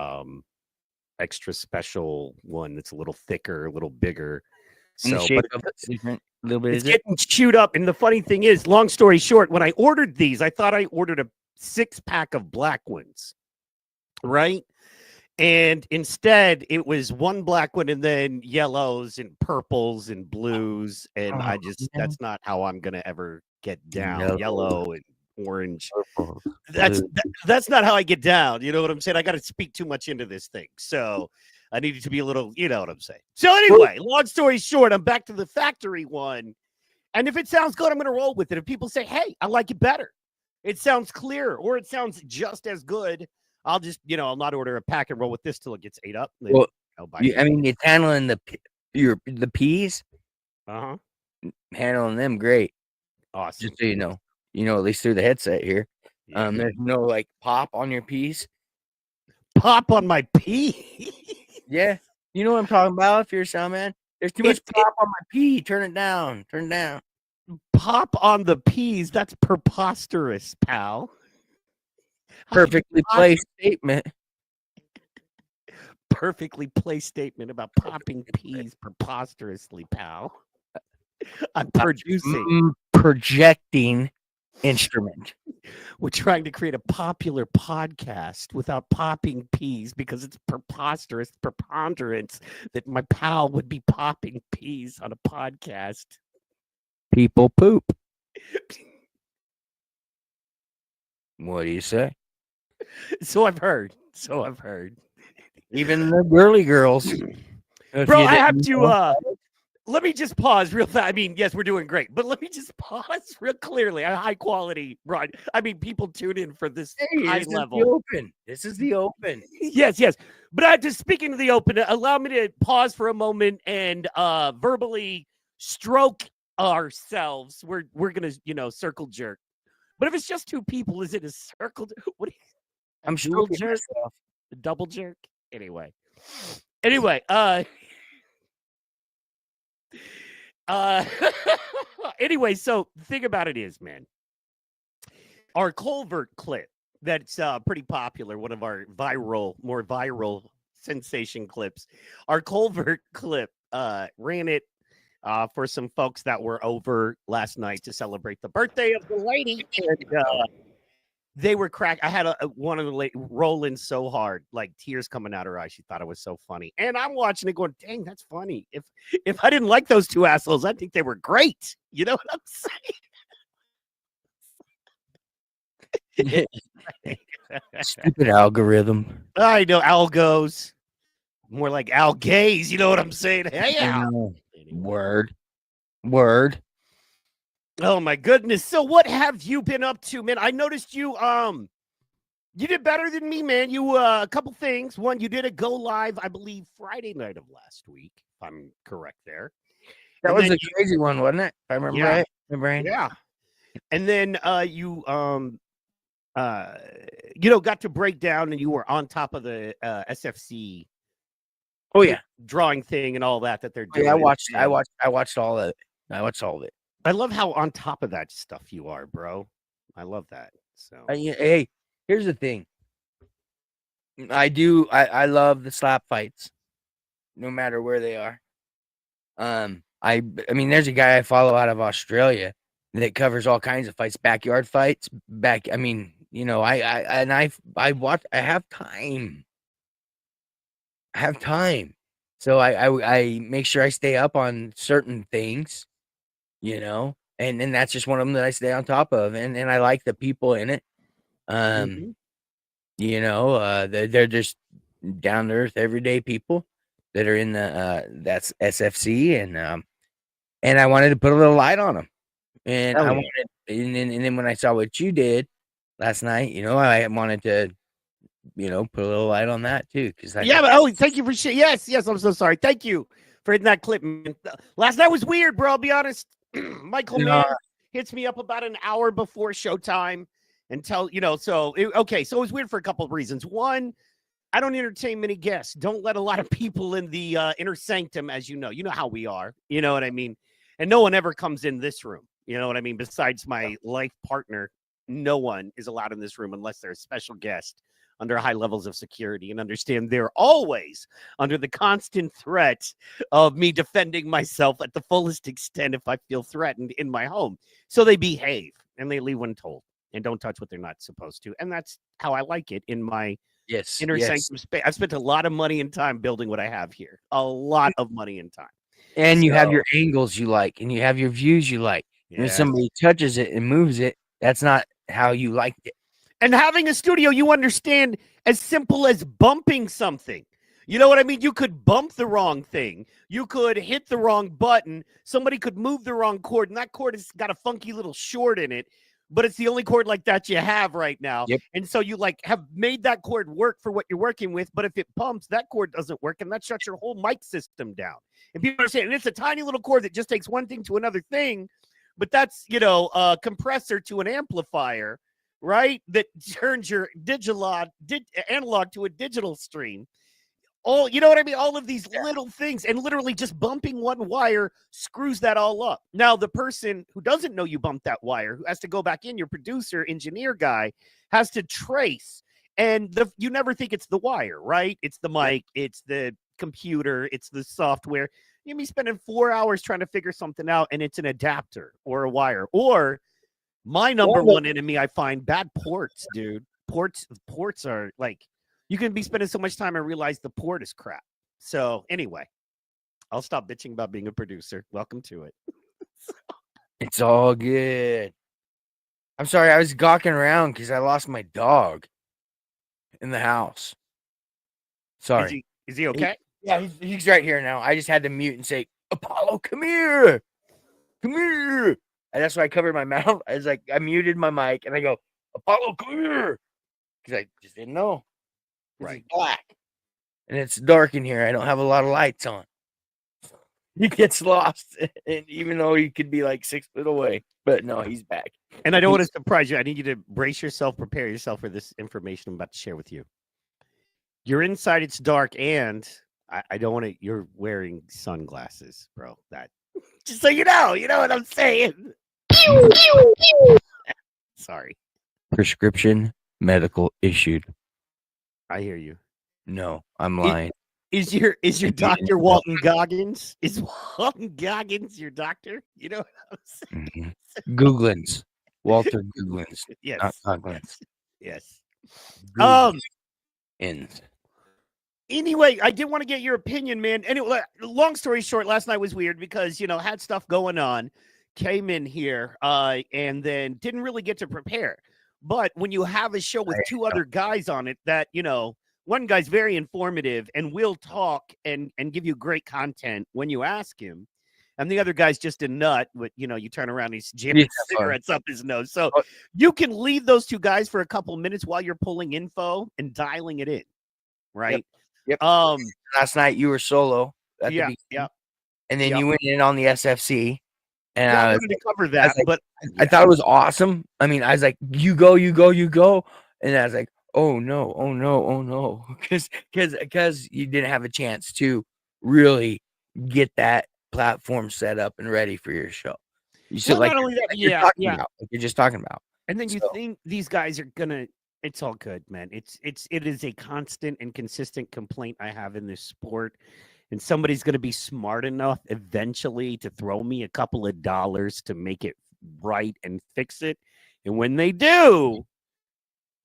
extra special one that's a little thicker, a little bigger. And the So, shape but of it's different. A little bit. it's getting chewed up. And the funny thing is, long story short, when I ordered these, I thought I ordered a 6-pack of black ones, right? And instead, it was one black one and then yellows and purples and blues. And I just, that's not how I'm going to ever get down. Yellow and orange. That's not how I get down. You know what I'm saying? I got to speak too much into this thing. So I needed to be a little, you know what I'm saying? So anyway, long story short, I'm back to the factory one. And if it sounds good, I'm going to roll with it. If people say, hey, I like it better, it sounds clear, or it sounds just as good, I'll just, I'll not order a pack and roll with this till it gets ate up. Then, Well, buy I mean, it's handling the peas. Uh-huh. Handling them great. Awesome. Just so you know, at least through the headset here. There's no like pop on your peas. Pop on my pea? Yeah. You know what I'm talking about if you're a sound man? There's too much pop on my pea. Turn it down. Turn it down. Pop on the peas. That's preposterous, pal. Perfectly placed statement. Perfectly placed statement about popping peas preposterously, pal. I'm producing. Projecting instrument. We're trying to create a popular podcast without popping peas because it's preposterous, preponderance that my pal would be popping peas on a podcast. People poop. What do you say? So I've heard. Even the girly girls. Bro, I have to let me just pause real fast. I mean, yes, we're doing great, but let me just pause real clearly. A high quality broad. I mean, people tune in for this high level. This is the open. Yes. But just speaking of the open, allow me to pause for a moment and verbally stroke ourselves. We're gonna, circle jerk. But if it's just two people, is it a circle? What? I'm stroking jerk, myself. a double jerk. Anyway. Anyway, so the thing about it is, man, our Culvert clip that's pretty popular, one of our more viral sensation clips. Our Culvert clip ran it for some folks that were over last night to celebrate the birthday of the lady. And, they were I had one of the late rolling so hard, like tears coming out her eyes. She thought it was so funny. And I'm watching it going, dang, that's funny. If I didn't like those two assholes, I think they were great. You know what I'm saying? Stupid algorithm. I know, algos. More like algays, you know what I'm saying? Hey, yeah. Word. Oh my goodness. So what have you been up to, man? I noticed you you did better than me, man. You a couple things. One, you did a go live, I believe, Friday night of last week, if I'm correct there. That was a crazy one, wasn't it? If I remember right. Yeah. And then you got to break down and you were on top of the SFC drawing thing and all that they're doing. Yeah, I watched all of it. I watched all of it. I love how on top of that stuff you are, bro. I love that. So hey, here's the thing. I love the slap fights, no matter where they are. I mean, there's a guy I follow out of Australia that covers all kinds of fights, backyard fights. I have time. So I make sure I stay up on certain things. And that's just one of them that I stay on top of, and I like the people in it. They're just down to earth, everyday people that are in that's SFC, and I wanted to put a little light on them, and and then when I saw what you did last night, I wanted to put a little light on that too. Because Yeah, but thank you for yes, I'm so sorry. Thank you for hitting that clip, man. Last night was weird, bro. I'll be honest. Michael Mann hits me up about an hour before showtime and so it was weird for a couple of reasons. One, I don't entertain many guests. Don't let a lot of people in the inner sanctum, as you know. You know how we are. You know what I mean? And no one ever comes in this room. You know what I mean? Besides my life partner, no one is allowed in this room unless they're a special guest under high levels of security, and understand they're always under the constant threat of me defending myself at the fullest extent if I feel threatened in my home. So they behave and they leave when told and don't touch what they're not supposed to. And that's how I like it in my inner sanctum space. I've spent a lot of money and time building what I have here. A lot of money and time. And you have your angles you like, and you have your views you like. And if somebody touches it and moves it, that's not how you liked it. And having a studio, you understand, as simple as bumping something. You know what I mean? You could bump the wrong thing. You could hit the wrong button. Somebody could move the wrong cord, and that cord has got a funky little short in it. But it's the only cord like that you have right now. Yep. And so you have made that cord work for what you're working with. But if it pumps, that cord doesn't work, and that shuts your whole mic system down. And people are saying, and it's a tiny little cord that just takes one thing to another thing. But that's, a compressor to an amplifier, right? That turns your analog to a digital stream. You know what I mean? All of these little things, and literally just bumping one wire screws that all up. Now, the person who doesn't know you bumped that wire, who has to go back in, your producer, engineer guy, has to trace. And you never think it's the wire, right? It's the mic, it's the computer, it's the software. You'll be spending 4 hours trying to figure something out, and it's an adapter or a wire. Or my number one enemy, I find, bad ports, dude. Ports are like, you can be spending so much time and realize the port is crap. So anyway, I'll stop bitching about being a producer. Welcome to it. It's all good. I'm sorry, I was gawking around because I lost my dog in the house. Sorry. Is he okay? He's right here now. I just had to mute and say, Apollo, come here. Come here. And that's why I covered my mouth. I muted my mic and I go, Apollo, come here. Because I just didn't know. Right. It's black. And it's dark in here. I don't have a lot of lights on. He gets lost, and even though he could be like 6 foot away. But no, he's back. And I don't want to surprise you. I need you to brace yourself, prepare yourself for this information I'm about to share with you. You're inside, it's dark, and I don't want to. You're wearing sunglasses, bro. That just so you know what I'm saying. Sorry. Prescription medical issued. I hear you. No, I'm lying. Is your doctor Walton Goggins? Is Walton Goggins your doctor? You know what I'm saying? Mm-hmm. Googlins. Walter Googlins. Yes. Not Goggins. Yes. Ends. Anyway, I did want to get your opinion, man. Anyway, long story short, last night was weird because, had stuff going on, came in here, and then didn't really get to prepare. But when you have a show with two other guys on it that, one guy's very informative and will talk and give you great content when you ask him, and the other guy's just a nut, but, you turn around, he's jamming cigarettes up his nose. So you can leave those two guys for a couple minutes while you're pulling info and dialing it in, right? Yep. Last night you were solo. Yeah. And then you went in on the SFC. And I wanted to cover that, but I thought it was awesome. I mean, I was like, you go. And I was like, oh no. Because you didn't have a chance to really get that platform set up and ready for your show. You said you're just talking about. And then you think these guys are gonna. It's all good, man. It is a constant and consistent complaint I have in this sport. And somebody's going to be smart enough eventually to throw me a couple of dollars to make it right and fix it. And when they do,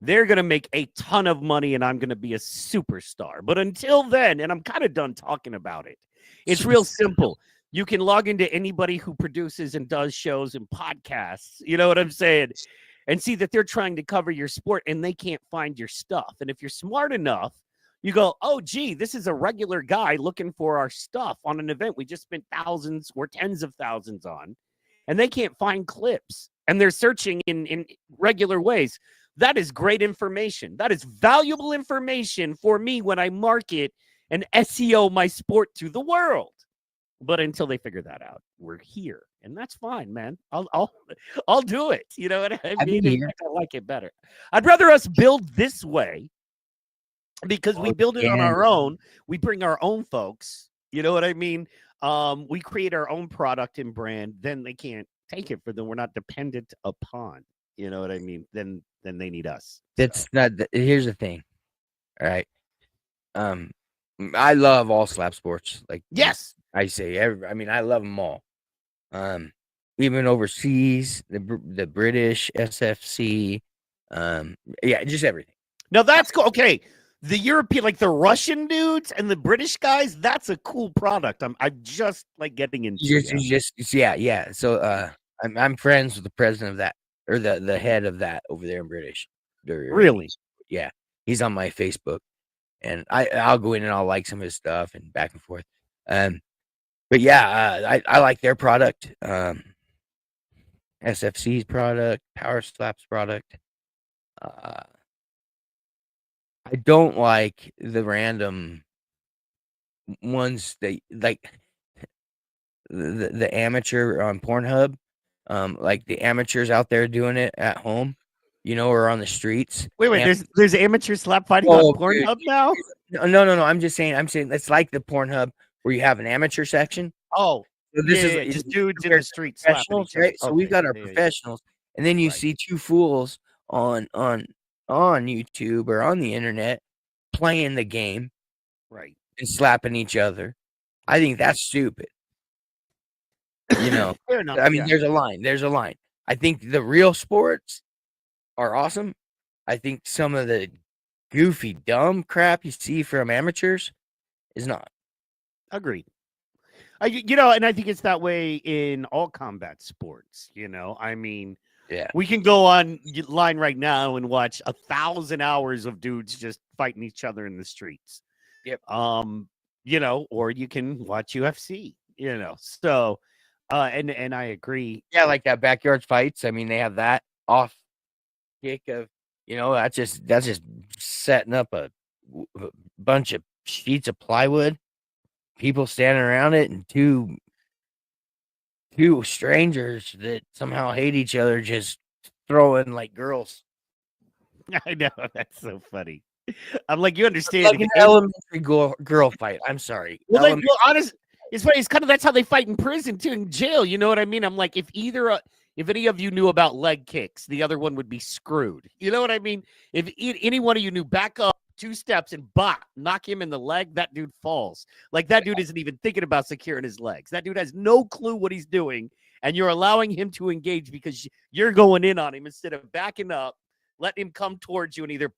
they're going to make a ton of money and I'm going to be a superstar. But until then, and I'm kind of done talking about it, it's real simple. You can log into anybody who produces and does shows and podcasts. You know what I'm saying? And see that they're trying to cover your sport and they can't find your stuff. And if you're smart enough, you go, oh, gee, this is a regular guy looking for our stuff on an event we just spent thousands or tens of thousands on, and they can't find clips. And they're searching in regular ways. That is great information. That is valuable information for me when I market and SEO my sport to the world. But until they figure that out, we're here, and that's fine, man. I'll do it. You know what I mean? In fact, I like it better. I'd rather us build this way because we build it on our own. We bring our own folks. You know what I mean? We create our own product and brand. Then they can't take it for them. We're not dependent upon. You know what I mean? Then they need us. That's not. Here's the thing. All right. I love all slap sports. Like yes. I say, I mean, I love them all. Even overseas, the British SFC, yeah, just everything. Now that's cool. Okay, the European, like the Russian dudes and the British guys, that's a cool product. I'm just like getting into. Yeah. So I'm friends with the president of that, or the head of that over there in British. Really? Yeah, he's on my Facebook, and I'll go in and I'll like some of his stuff and back and forth. But yeah, I like their product, SFC's product, Power Slap's product. I don't like the random ones that like the amateur on Pornhub, like the amateurs out there doing it at home, you know, or on the streets. Wait, there's amateur slap fighting on Pornhub now? No. I'm saying it's like the Pornhub where you have an amateur section. Oh, so this is just dudes in the street slapping each right? other. So we've got our professionals, and then you see two fools on YouTube or on the internet playing the game, right, and slapping each other. I think that's stupid. You know, fair enough, I mean, there's a line. I think the real sports are awesome. I think some of the goofy, dumb crap you see from amateurs is not. Agreed. You know, and I think it's that way in all combat sports. You know, I mean, yeah, we can go online right now and watch 1,000 hours of dudes just fighting each other in the streets. Yep. You know, or you can watch UFC. You know, so, and I agree. Yeah, like that backyard fights. I mean, they have that off kick of, you know, that's just setting up a bunch of sheets of plywood, people standing around it, and two strangers that somehow hate each other just throwing like girls. I know, that's so funny. I'm like, you understand? Like an elementary girl fight. I'm sorry. Well, honest, it's funny. It's kind of that's how they fight in prison too, in jail. You know what I mean? I'm like, if any of you knew about leg kicks, the other one would be screwed. You know what I mean? If any one of you knew, back up 2 steps and knock him in the leg, that dude falls. Like that dude isn't even thinking about securing his legs. That dude has no clue what he's doing, and you're allowing him to engage because you're going in on him instead of backing up, letting him come towards you and either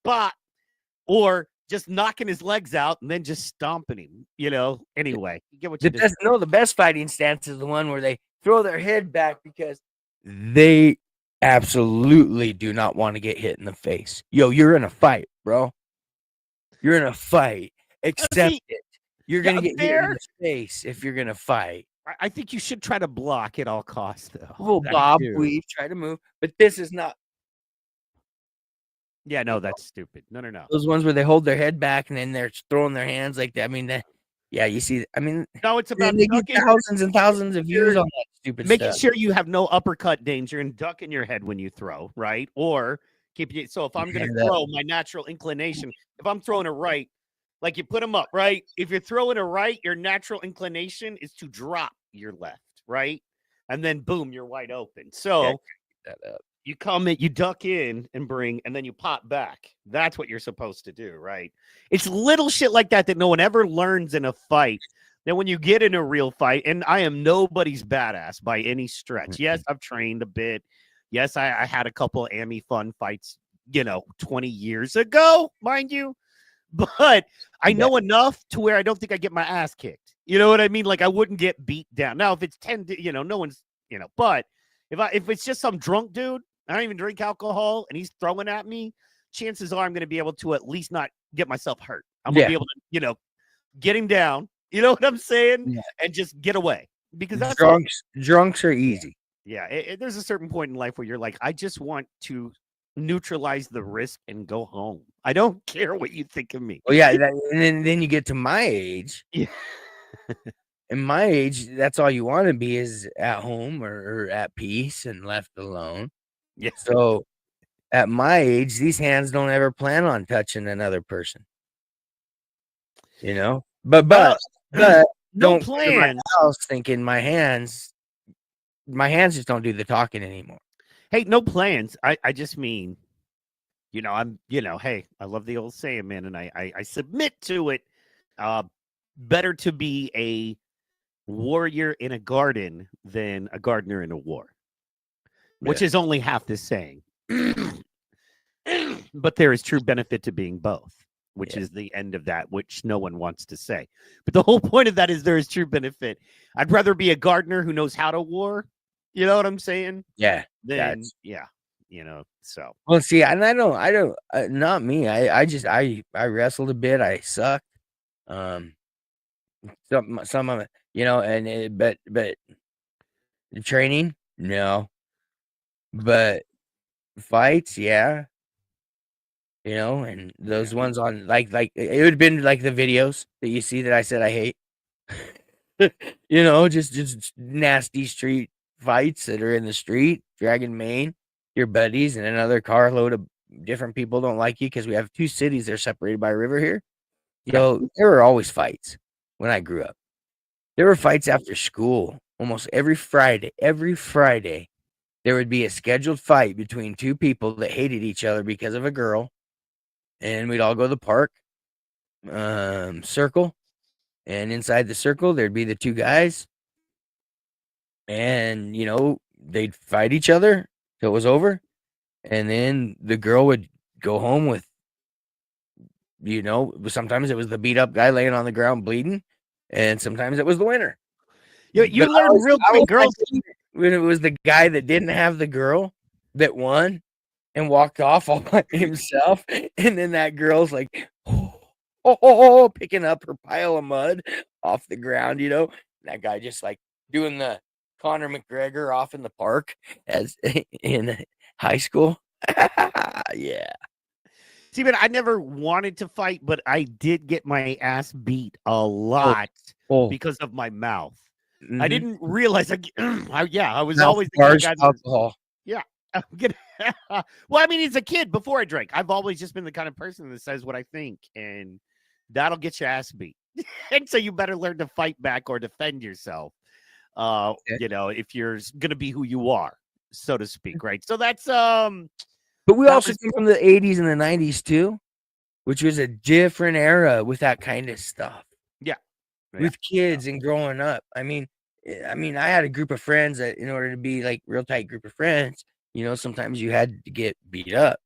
or just knocking his legs out and then just stomping him. You know. Anyway, you get what you did. The best fighting stance is the one where they throw their head back because they absolutely do not want to get hit in the face. Yo, you're in a fight, bro. You're in a fight. Accept it. You're going to get hit in the face if you're going to fight. I think you should try to block at all costs, though. Well, Bob, we try to move, but this is not. Yeah, no, that's stupid. No. Those ones where they hold their head back and then they're throwing their hands like that. I mean, yeah, you see. I mean, no, it's about they get thousands and thousands of views on that stupid making stuff. sure you have no uppercut danger and ducking your head when you throw, right? Or keeping it. So if I'm going to throw, my natural inclination, if I'm throwing a right, like you put them up, right? If you're throwing a right, your natural inclination is to drop your left, right? And then boom, you're wide open. So you come in, you duck in and bring, and then you pop back. That's what you're supposed to do, right? It's little shit like that no one ever learns in a fight. Then when you get in a real fight, and I am nobody's badass by any stretch. Yes, I've trained a bit. Yes, I had a couple Ami fun fights, 20 years ago, mind you. But I know enough to where I don't think I get my ass kicked. You know what I mean? Like I wouldn't get beat down. Now, if it's 10, no one's, but if it's just some drunk dude, I don't even drink alcohol, and he's throwing at me, chances are I'm going to be able to at least not get myself hurt. I'm going to be able to, get him down. You know what I'm saying? Yeah. And just get away. Because that's drunks are easy. Yeah. There's a certain point in life where you're like, I just want to neutralize the risk and go home. I don't care what you think of me. Well, yeah, and then you get to my age. Yeah. In my age, that's all you want to be is at home or at peace and left alone. Yeah. So at my age, these hands don't ever plan on touching another person. You know? But no don't plans. come to my house thinking my hands just don't do the talking anymore. Hey, no plans. I just mean, hey, I love the old saying, man, and I submit to it. Better to be a warrior in a garden than a gardener in a war, which is only half the saying. But there is true benefit to being both, which is the end of that, which no one wants to say. But the whole point of that is there is true benefit. I'd rather be a gardener who knows how to war. You know what I'm saying? Yeah. Then, so. Well, see, and I don't, not me. I wrestled a bit. I sucked. Some of it, but the training, no. But fights, yeah. And those ones on like it would have been like the videos that you see that I said I hate. Just nasty street fights that are in the street, dragging Maine, your buddies, and another carload of different people don't like you because we have 2 cities that are separated by a river here. So there were always fights when I grew up. There were fights after school almost every Friday. Every Friday, there would be a scheduled fight between 2 people that hated each other because of a girl. And we'd all go to the park, circle. And inside the circle, there'd be the 2 guys. And, they'd fight each other till it was over. And then the girl would go home with, sometimes it was the beat up guy laying on the ground bleeding. And sometimes it was the winner. You learn real quick, girls. When it was the guy that didn't have the girl that won and walked off all by himself. And then that girl's like, picking up her pile of mud off the ground, That guy just like doing the Conor McGregor off in the park as in high school. Yeah. See, but I never wanted to fight, but I did get my ass beat a lot because of my mouth. Mm-hmm. I didn't realize. I was always the kind of guy that alcohol. Yeah. Well, I mean, as a kid before I drank, I've always just been the kind of person that says what I think, and that'll get your ass beat. And so you better learn to fight back or defend yourself. If you're gonna be who you are, so to speak, right? So that's But we also came from the 80s and the 90s too, which was a different era with that kind of stuff. Yeah. With kids and growing up. I mean, I had a group of friends that in order to be like real tight group of friends, sometimes you had to get beat up.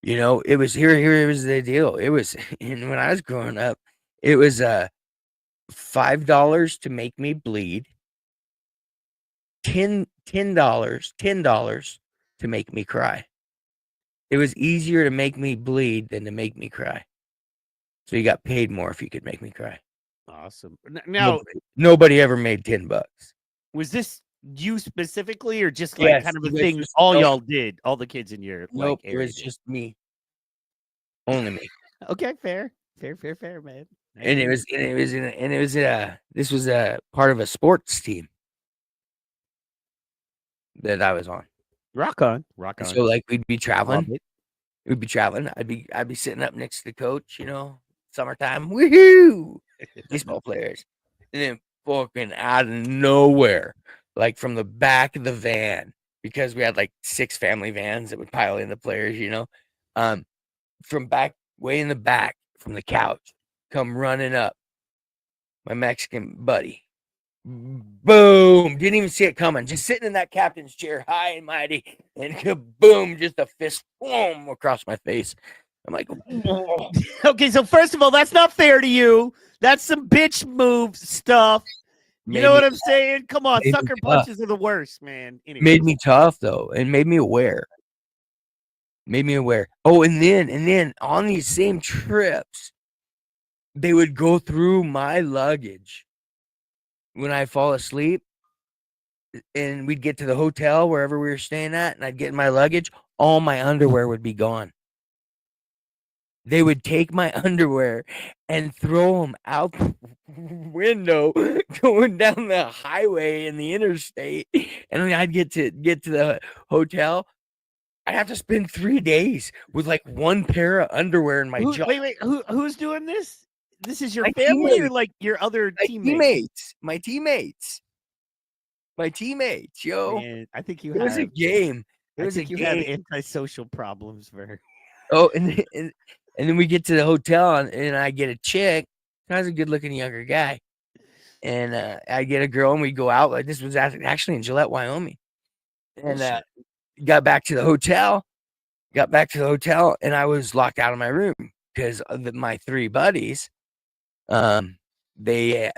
It was here was the deal. It was, and when I was growing up, it was $5 to make me bleed, $10 to make me cry. It was easier to make me bleed than to make me cry. So you got paid more if you could make me cry. Awesome. Now, nobody ever made $10. Was this you specifically, or just like kind of a thing all y'all did, all the kids in your Nope, like it was just me. Only me. Okay, fair, man. And this was a part of a sports team that I was on. Rock on. So like we'd be traveling. I'd be sitting up next to the coach, summertime. Woohoo! Baseball players. And then fucking out of nowhere, like from the back of the van, because we had like 6 family vans that would pile in the players, from way in the back from the couch, come running up my Mexican buddy. Boom! Didn't even see it coming. Just sitting in that captain's chair, high and mighty, and kaboom! Just a fist, boom, across my face. I'm like, whoa. Okay, so first of all, that's not fair to you. That's some bitch move stuff. You know what I'm saying? Come on, sucker punches are the worst, man. Anyway. Made me tough though, and made me aware. Oh, and then on these same trips, they would go through my luggage when I fall asleep, and we'd get to the hotel wherever we were staying at, and I'd get in my luggage. all my underwear would be gone. They would take my underwear and throw them out the window going down the highway in the interstate. And when I'd get to the hotel, I'd have to spend 3 days with like one pair of underwear in my jaw. Wait, who's doing this? This is your My family or teammates. like your other My teammates? My teammates, yo. Man, I think you It have. was a game. It I was a think you have game. antisocial problems, Vern. Oh, and then we get to the hotel and I get a chick. I was a good-looking younger guy, and I get a girl and we go out. Like this was actually in Gillette, Wyoming, and got back to the hotel. And I was locked out of my room because my 3 buddies. They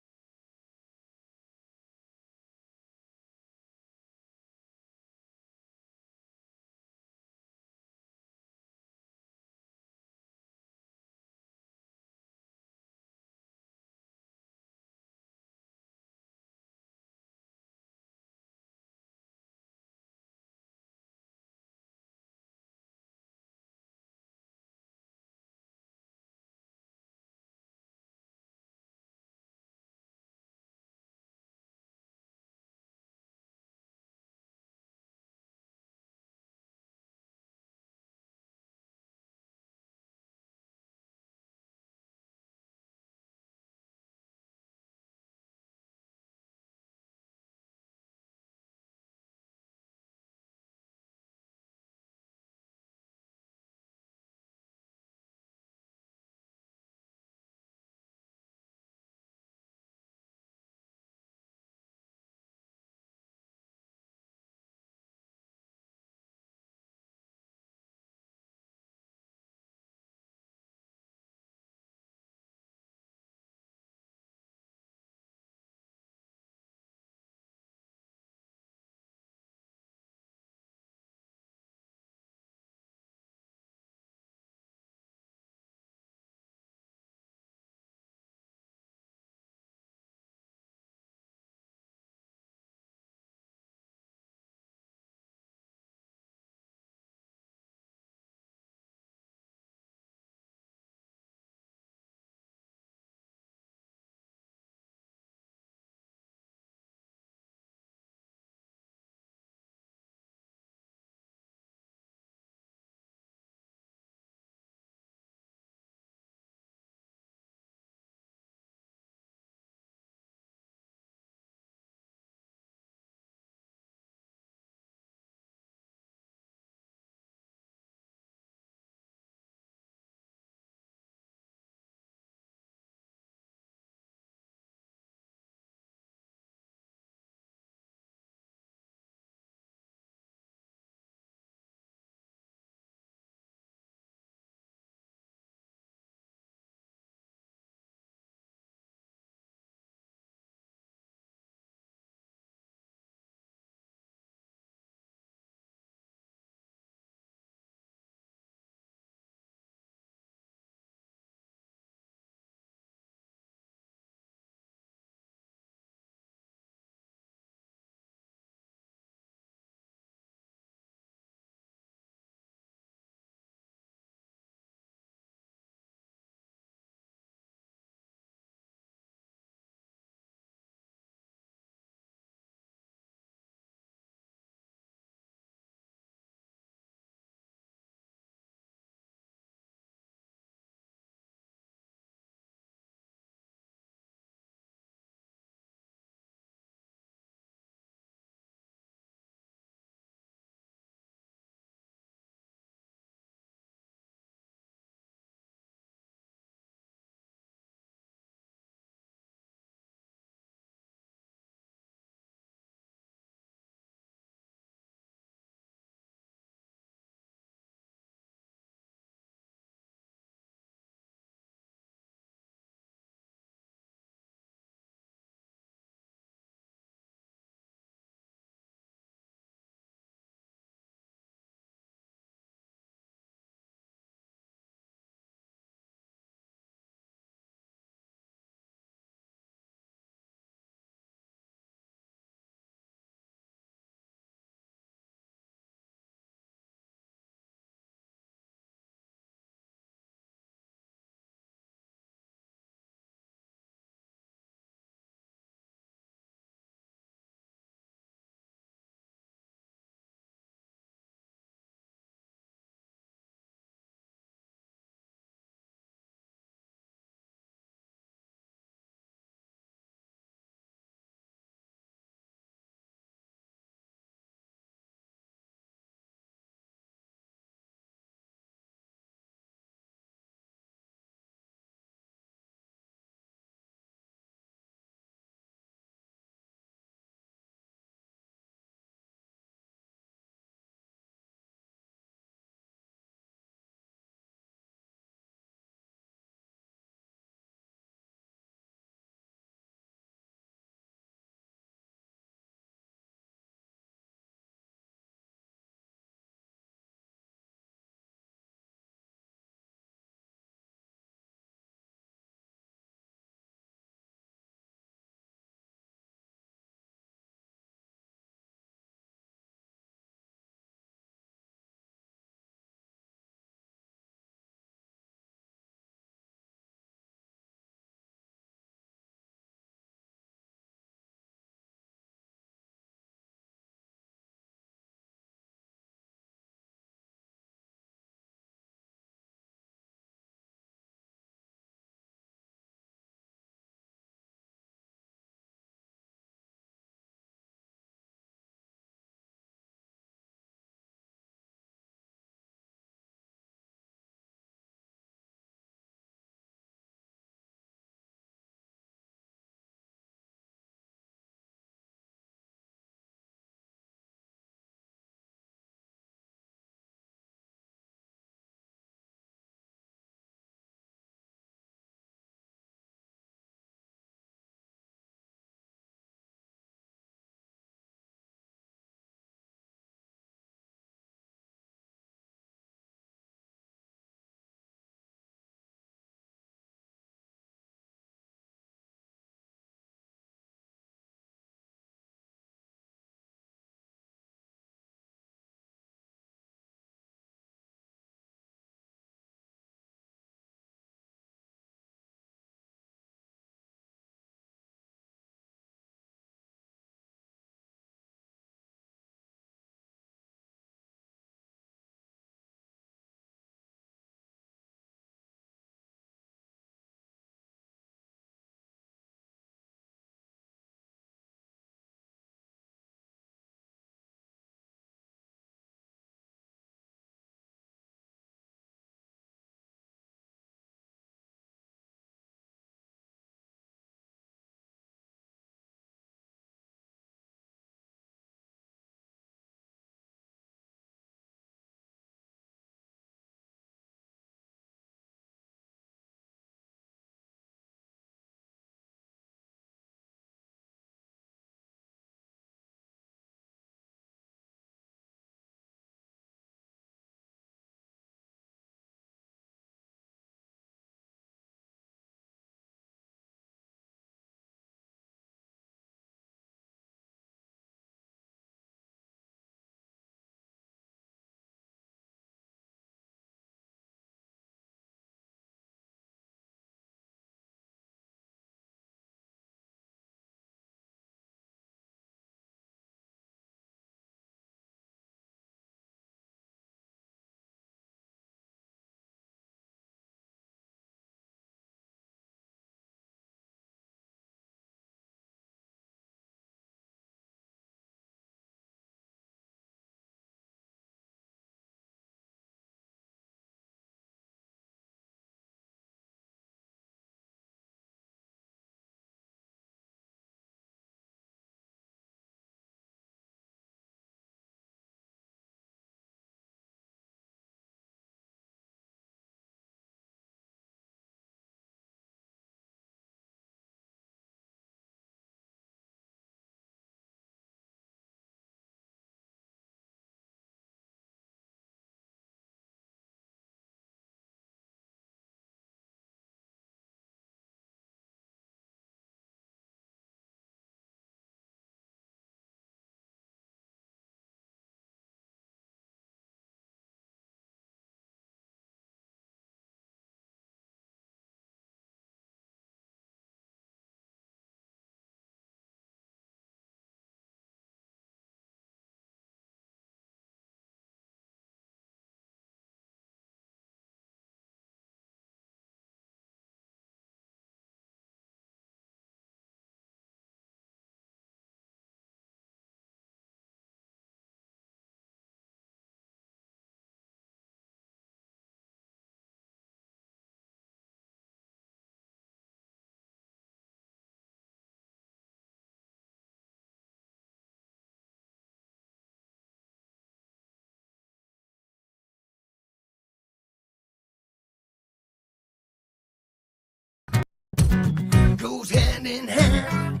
goes hand in hand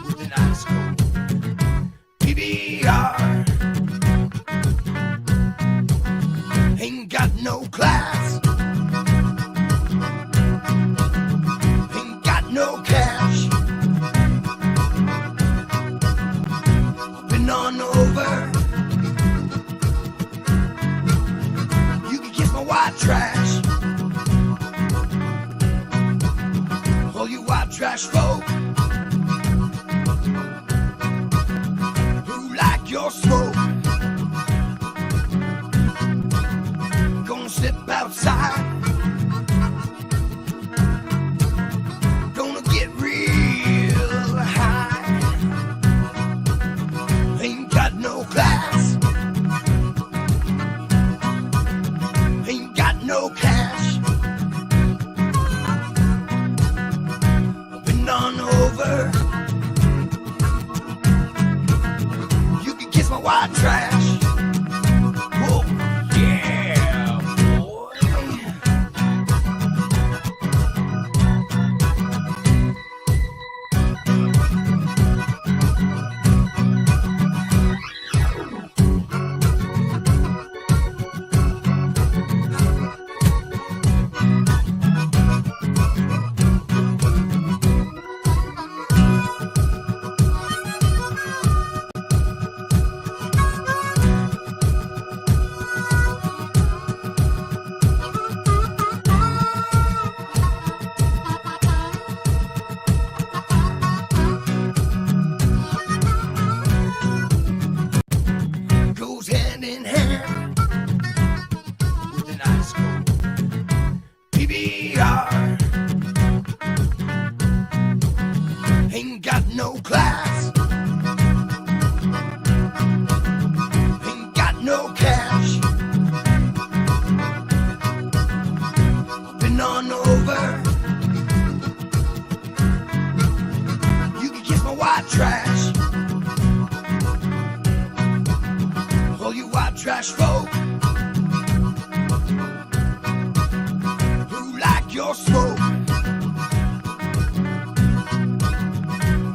with an ice cold PBR. Ain't got no class, ain't got no cash. Been on over. You can kiss my white trash. All you white trash folk who like your smoke, gonna step outside, gonna get real high. Ain't got no class, ain't got no cash. Been on over. You can kiss my white trash. Whoa, yeah, boy. Goes hand in hand with an ice cold PBR. Ain't got no class, ain't got no cash. Been on over. You can kiss my white trash. All you white trash folk who like your smoke,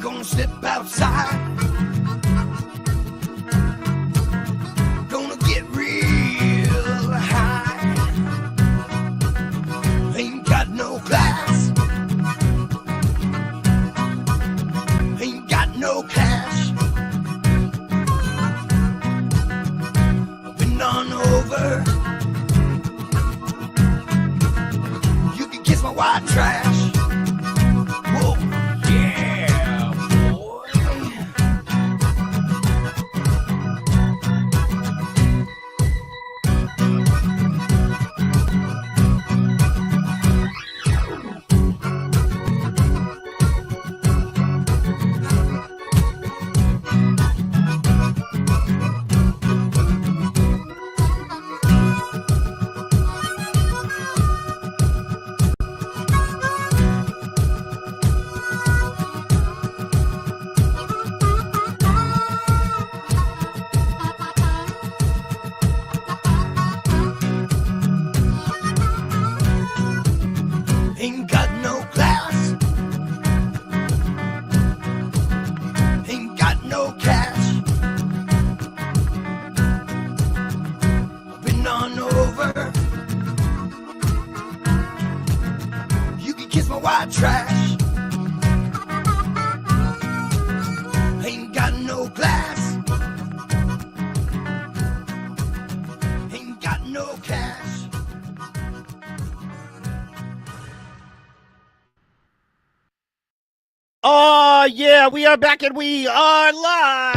gonna step outside, gonna get real high. Ain't got no class, ain't got no cash. Been on over. You can kiss my white trash. Whoa, yeah, boy. Ain't got no class, ain't got no cash. Been on over. You can kiss my white trash. Ain't got no class, ain't got no cash. Oh, yeah, we are back and we are live.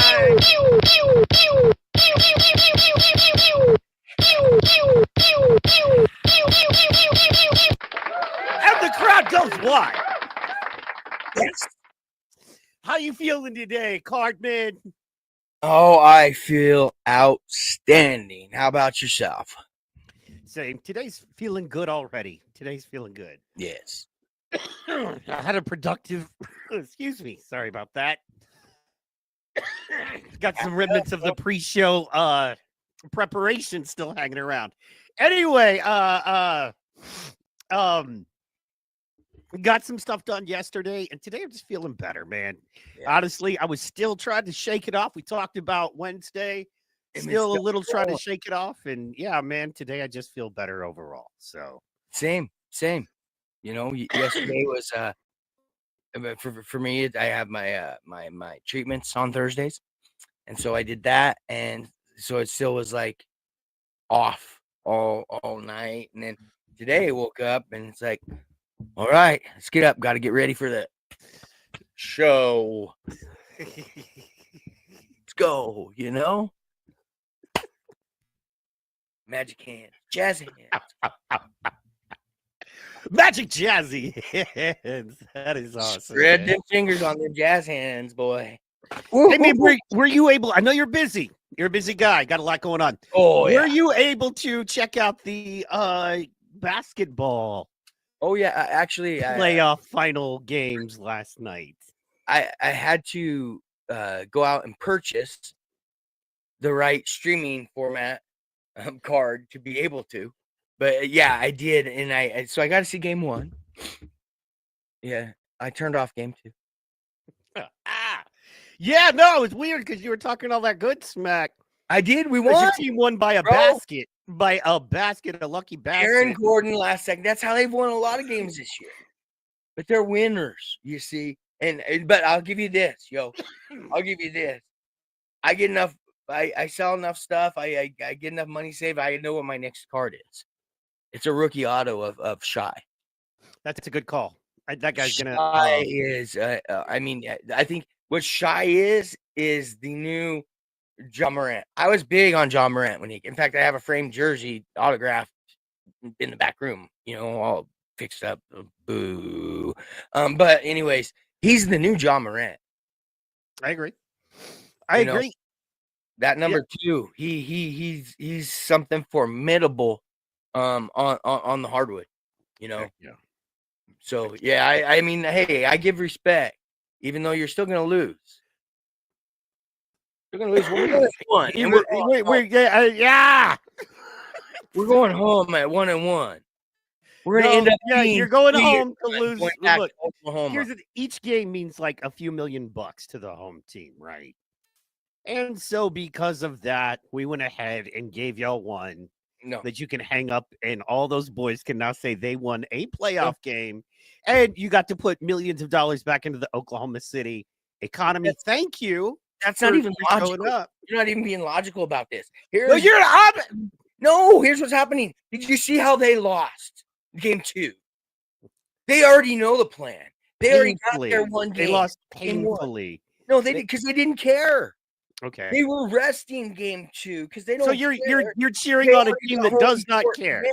And the crowd goes wild. Yes. How you feeling today, Cardman? Oh, I feel outstanding. How about yourself? Same. Today's feeling good already. Today's feeling good. Yes. I had a productive, excuse me, sorry about that. Got some remnants of the pre-show preparation still hanging around. Anyway, got some stuff done yesterday, and today I'm just feeling better, man. Yeah. Honestly, I was still trying to shake it off. We talked about Wednesday, still a little trying to shake it off, and yeah, man, today I just feel better overall. So same. You know, yesterday was for me. I have my my treatments on Thursdays, and so I did that, and so it still was like off all night, and then today I woke up and it's like, all right, let's get up. Got to get ready for the show. Let's go. You know, magic hands, jazz hands. Magic jazzy hands. That is awesome. Spread them fingers on them jazz hands, boy. Hey, man, were you able? I know you're busy. You're a busy guy. Got a lot going on. Oh, yeah. Were you able to check out the basketball? Oh yeah, actually, playoff final games last night. I had to go out and purchase the right streaming format card to be able to. But yeah, I did, and so I got to see game 1. Yeah, I turned off game 2. Yeah, no, it's weird because you were talking all that good smack. I did. We Your won. team won by a basket. By a basket, a lucky basket. Aaron Gordon last second. That's how they've won a lot of games this year. But they're winners, you see. But I'll give you this, yo. I'll give you this. I get enough. I sell enough stuff. I get enough money saved. I know what my next card is. It's a rookie auto of Shy. That's a good call. That guy's gonna. Shy is. I mean, I think what Shy is the new John Morant. I was big on John Morant when in fact, I have a framed jersey autographed in the back room, you know, all fixed up. Boo. But anyways, he's the new John Morant. I agree. I agree. That number 2, he's something formidable on the hardwood, you know. Yeah. So yeah, I mean, hey, I give respect, even though you're still gonna lose. You're gonna lose. We're going 1. Yeah. We're going home at 1-1. We're gonna end up. Yeah, you're going home to lose. Look, here's each game means like a few million bucks to the home team, right? And so because of that, we went ahead and gave y'all one that you can hang up, and all those boys can now say they won a playoff game, and you got to put millions of dollars back into the Oklahoma City economy. Thank you. That's not even logical. You're not even being logical about this. Here's what's happening. Did you see how they lost game 2? They already know the plan. They already got their one game. They lost painfully. No, they did because they didn't care. Okay. They were resting game 2 because they don't. So you're cheering on a team that does not care.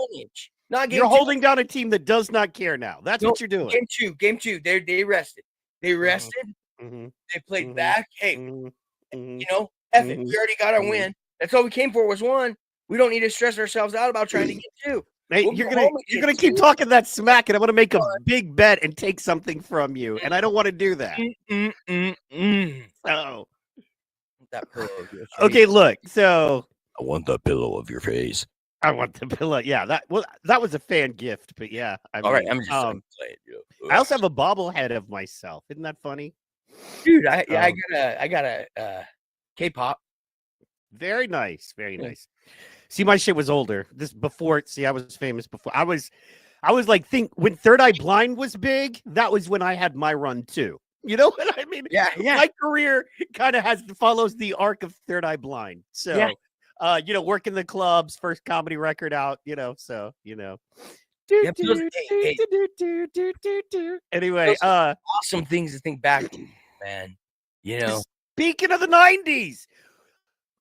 You're holding down a team that does not care now. That's what you're doing. Game two. They rested. They rested. Mm-hmm. They played back. Hey, you know, F it. We already got our win. That's all we came for was 1. We don't need to stress ourselves out about trying to get 2. Hey, you're gonna keep talking that smack, and I'm gonna make a big bet and take something from you, and I don't want to do that. So. That pillow okay, look. So I want the pillow of your face. I want the pillow. Yeah, that was a fan gift, but yeah. All right, I'm just playing. I also have a bobblehead of myself. Isn't that funny, dude? I got a K-pop. Very nice, very nice. See, my shit was older. This before. See, I was famous before. I was like, when Third Eye Blind was big. That was when I had my run too. You know what I mean? Yeah. My career kind of follows the arc of Third Eye Blind. So, you know, working the clubs, first comedy record out, you know, so, you know. Anyway, awesome things to think back to, man. You know. Speaking of the 90s,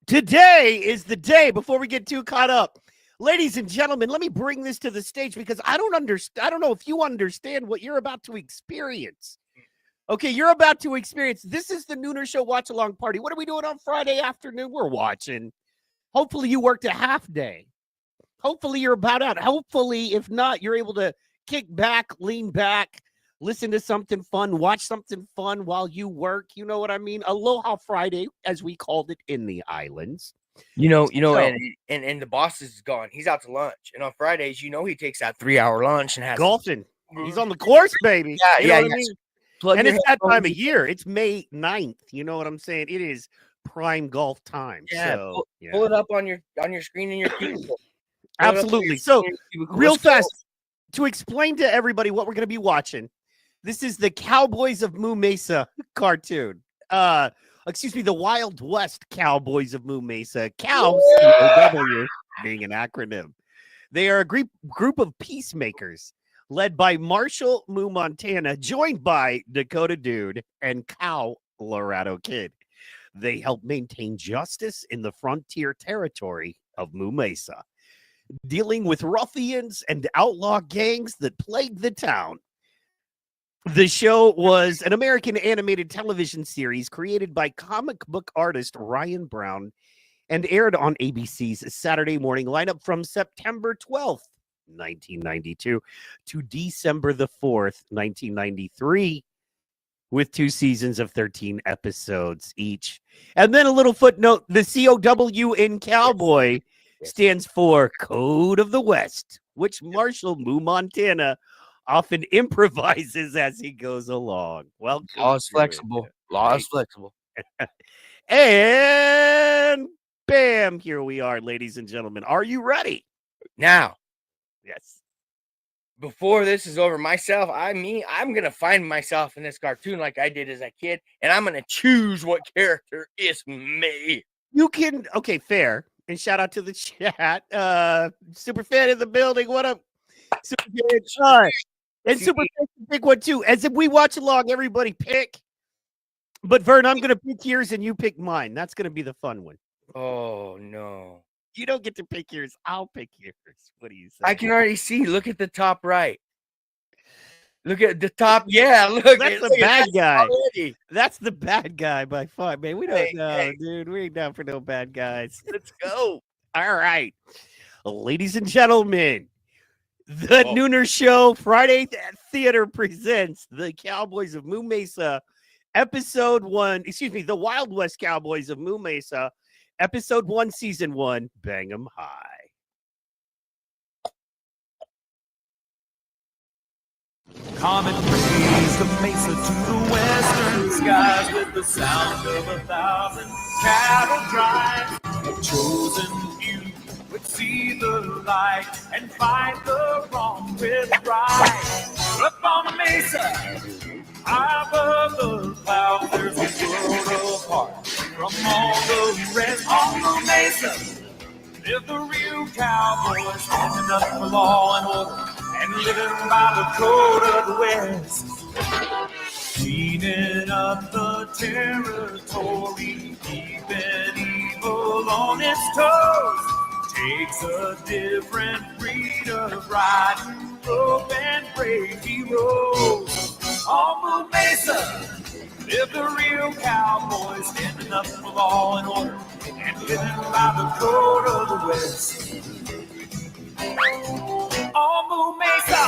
today is the day before we get too caught up. Ladies and gentlemen, let me bring this to the stage because I don't know if you understand what you're about to experience. Okay, you're about to experience. This is the NoONER Show Watch Along Party. What are we doing on Friday afternoon? We're watching. Hopefully you worked a half day. Hopefully you're about out. Hopefully, if not, you're able to kick back, lean back, listen to something fun, watch something fun while you work. You know what I mean? Aloha Friday, as we called it in the islands. You know, and the boss is gone. He's out to lunch. And on Fridays, you know, he takes that 3-hour lunch and has golfing. He's on the course, baby. Yeah, You know yeah, what I yeah. mean? Plug And your it's that time headphones of year. It's May 9th. You know what I'm saying? It is prime golf time. Yeah, So pull it up on your screen in your cubicle. Pull it up on your absolutely. screen So in your cubicle. real Let's go. fast to explain to everybody what we're going to be watching. This is the Cowboys of Moo Mesa cartoon. Excuse me, the Wild West Cowboys of Moo Mesa. COW, C-O-W, being an acronym. They are a group of peacemakers led by Marshall Moo Montana, joined by Dakota Dude and Colorado Kid. They help maintain justice in the frontier territory of Moo Mesa, dealing with ruffians and outlaw gangs that plague the town. The show was an American animated television series created by comic book artist Ryan Brown and aired on ABC's Saturday morning lineup from September 12th, 1992 to December the 4th, 1993, with 2 seasons of 13 episodes each. And then a little footnote, the COW in Cowboy stands for Code of the West, which Marshall Moo Montana often improvises as he goes along. Welcome. Law is flexible. Law is flexible. And bam, here we are, ladies and gentlemen. Are you ready? Now, yes. Before this is over, I'm gonna find myself in this cartoon like I did as a kid, and I'm gonna choose what character is me. You can, okay, fair. And shout out to the chat. Super fan in the building. What up? Super fan. And super fan, big one too. As if we watch along, everybody pick. But Vern, I'm gonna pick yours and you pick mine. That's gonna be the fun one. Oh no. You don't get to pick yours. I'll pick yours. What do you say? I can already see. Look at the top right. Look at the top. Yeah, look. That's the bad guy. Already. That's the bad guy by far, man. We don't know, dude. We ain't down for no bad guys. Let's go. All right. Ladies and gentlemen, the NoONER Show Friday Theater presents the Cowboys of Moo Mesa, Episode 1. Excuse me, the Wild West Cowboys of Moo Mesa, Episode 1, Season 1, Bang 'em High. Comet rays the mesa to the western skies with the sound of 1,000 cattle drives. A chosen few would see the light and fight the wrong with right. Up on the mesa, high above the clouds, there's a world apart from all the rest. On the mesa live the real cowboys, standing up for law and order and living by the code of the West. Cleaning up the territory, keeping evil on its toes. Takes a different breed of riding rope and brave heroes. On Moo Mesa live the real cowboys, standing up for law and order and living by the code of the West. On Moo Mesa.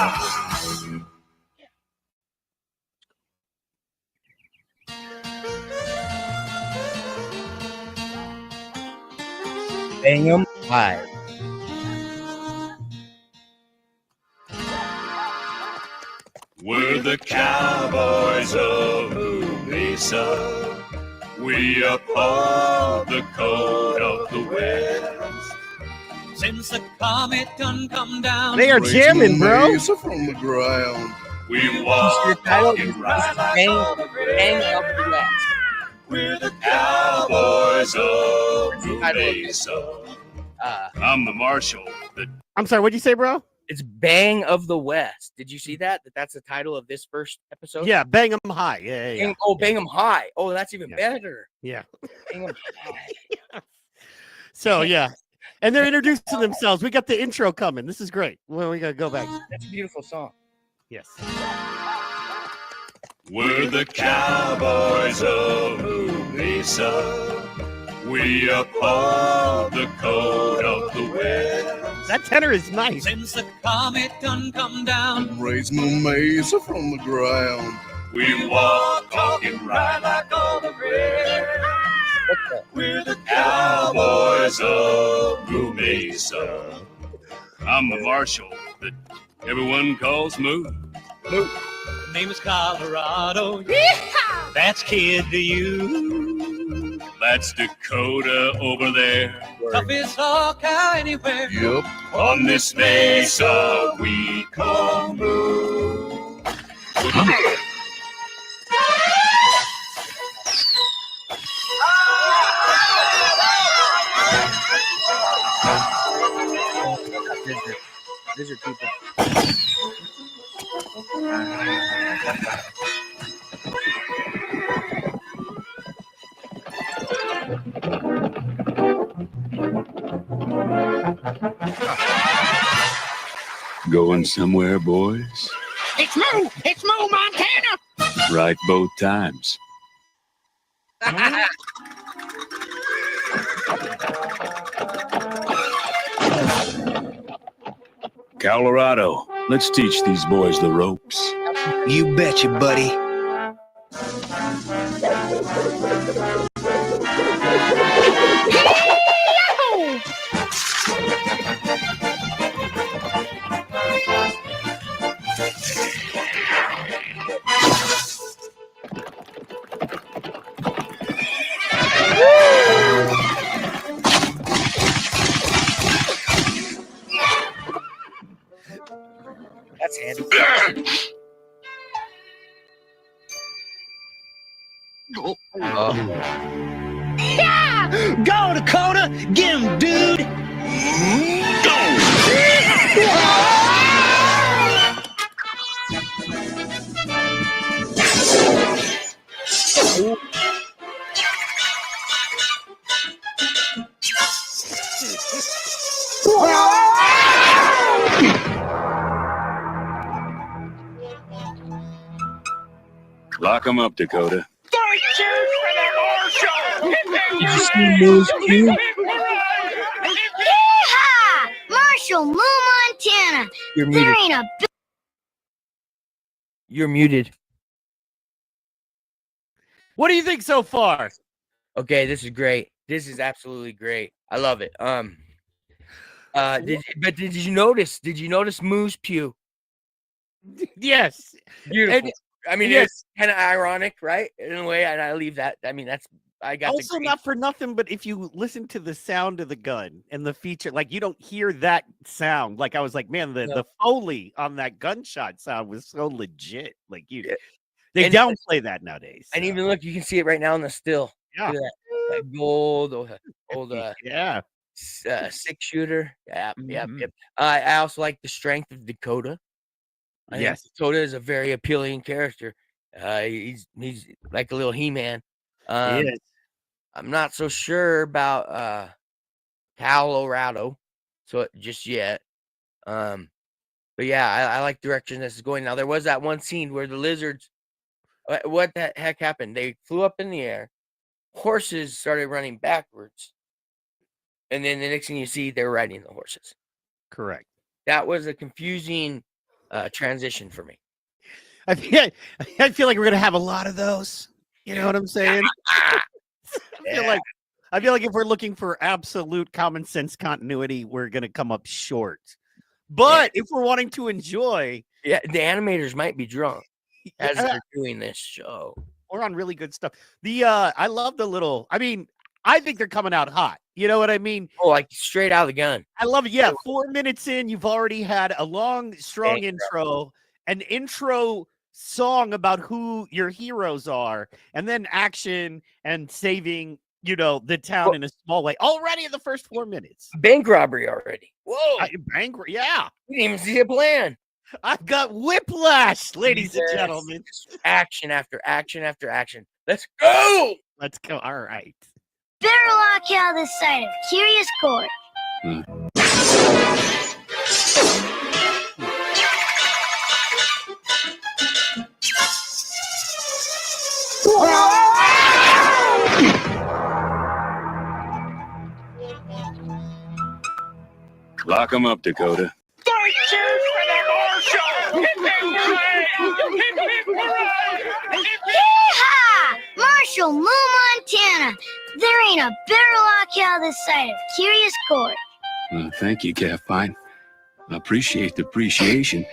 Bang 'em high. We're the Cowboys of Moo Mesa. We uphold the code of the West. Since the comet done come down, They are jamming, bro. Mesa from the ground. We walk talking right Bang of the West. We're the Cowboys of Moo Mesa. I'm the marshal. I'm sorry, what'd you say, bro? It's Bang of the West. Did you see that? That's the title of this first episode? Yeah, Bang 'em High. Yeah. Bang 'em high. Oh, that's even better. Yeah. Bang 'em high. So, yeah. And they're introducing themselves. We got the intro coming. This is great. Well, we got to go back. That's a beautiful song. Yes. We're the Cowboys of Moo Mesa. We uphold the code of the West. That tenor is nice. Since the comet done come down, Raise Moo Mesa from the ground. We walk talking right like all the rest. We're the Cowboys of Moo Mesa. I'm the marshal that everyone calls Moo. Name is Colorado. Yeehaw! That's kid to you. That's Dakota over there. Toughest hawk cow anywhere. Yup. On this mesa we come blue. Lizard people. Going somewhere, boys? It's Moo! It's Moo, Montana! Right both times. Colorado, let's teach these boys the ropes. You betcha, buddy. That's handy. Yeah! Go, Dakota! Get him, dude! Lock 'em up, Dakota. Yeehaw! Marshall, Moo, Montana. You're There muted. ain't a You're muted. What do you think so far? Okay, this is great. This is absolutely great. I love it. Did you notice? Did you notice Moo's pew? Yes. Beautiful. And- I mean, yes. it's kind of ironic, right? In a way, and I leave that. I mean, I got Also, not for nothing, but if you listen to the sound of the gun and the feature, like you don't hear that sound. Like I was like, man, the Foley on that gunshot sound was so legit. Like they And- downplay that nowadays. And even look, you can see it right now in the still. Yeah. Look at that gold, old yeah, 6-shooter. Yeah, yep. Mhm. I also like the strength of Dakota. I think Yes. Dakota is a very appealing character. He's like a little He-Man. Yes. I'm not so sure about Colorado, so just yet. But yeah, I like the direction this is going. Now there was that one scene where the lizards. What the heck happened? They flew up in the air. Horses started running backwards, and then the next thing you see, they're riding the horses. Correct. That was a confusing transition for me. I feel like we're gonna have a lot of those. You know what I'm saying? I feel like if we're looking for absolute common sense continuity, we're gonna come up short. But if we're wanting to enjoy, the animators might be drunk as Yeah. they're doing this show. we're on really good stuff. I love the little. I mean, I think they're coming out hot. You know what I mean? Oh, like straight out of the gun. I love it. Yeah, 4 minutes in, you've already had a long, strong intro, an intro song about who your heroes are, and then action and saving, the town in a small way. Already in the first 4 minutes. Bank robbery already. Whoa. Yeah. We didn't even see a plan. I've got whiplash, ladies and gentlemen. Action after action after action. Let's go. Let's go. All right. better lock out this side of Curious Court. Lock 'em up, Dakota. Yeehaw! Marshall, Moo, Montana. There ain't a better lockout this side of Curious Court. Thank you, Cat Fine. I appreciate the appreciation,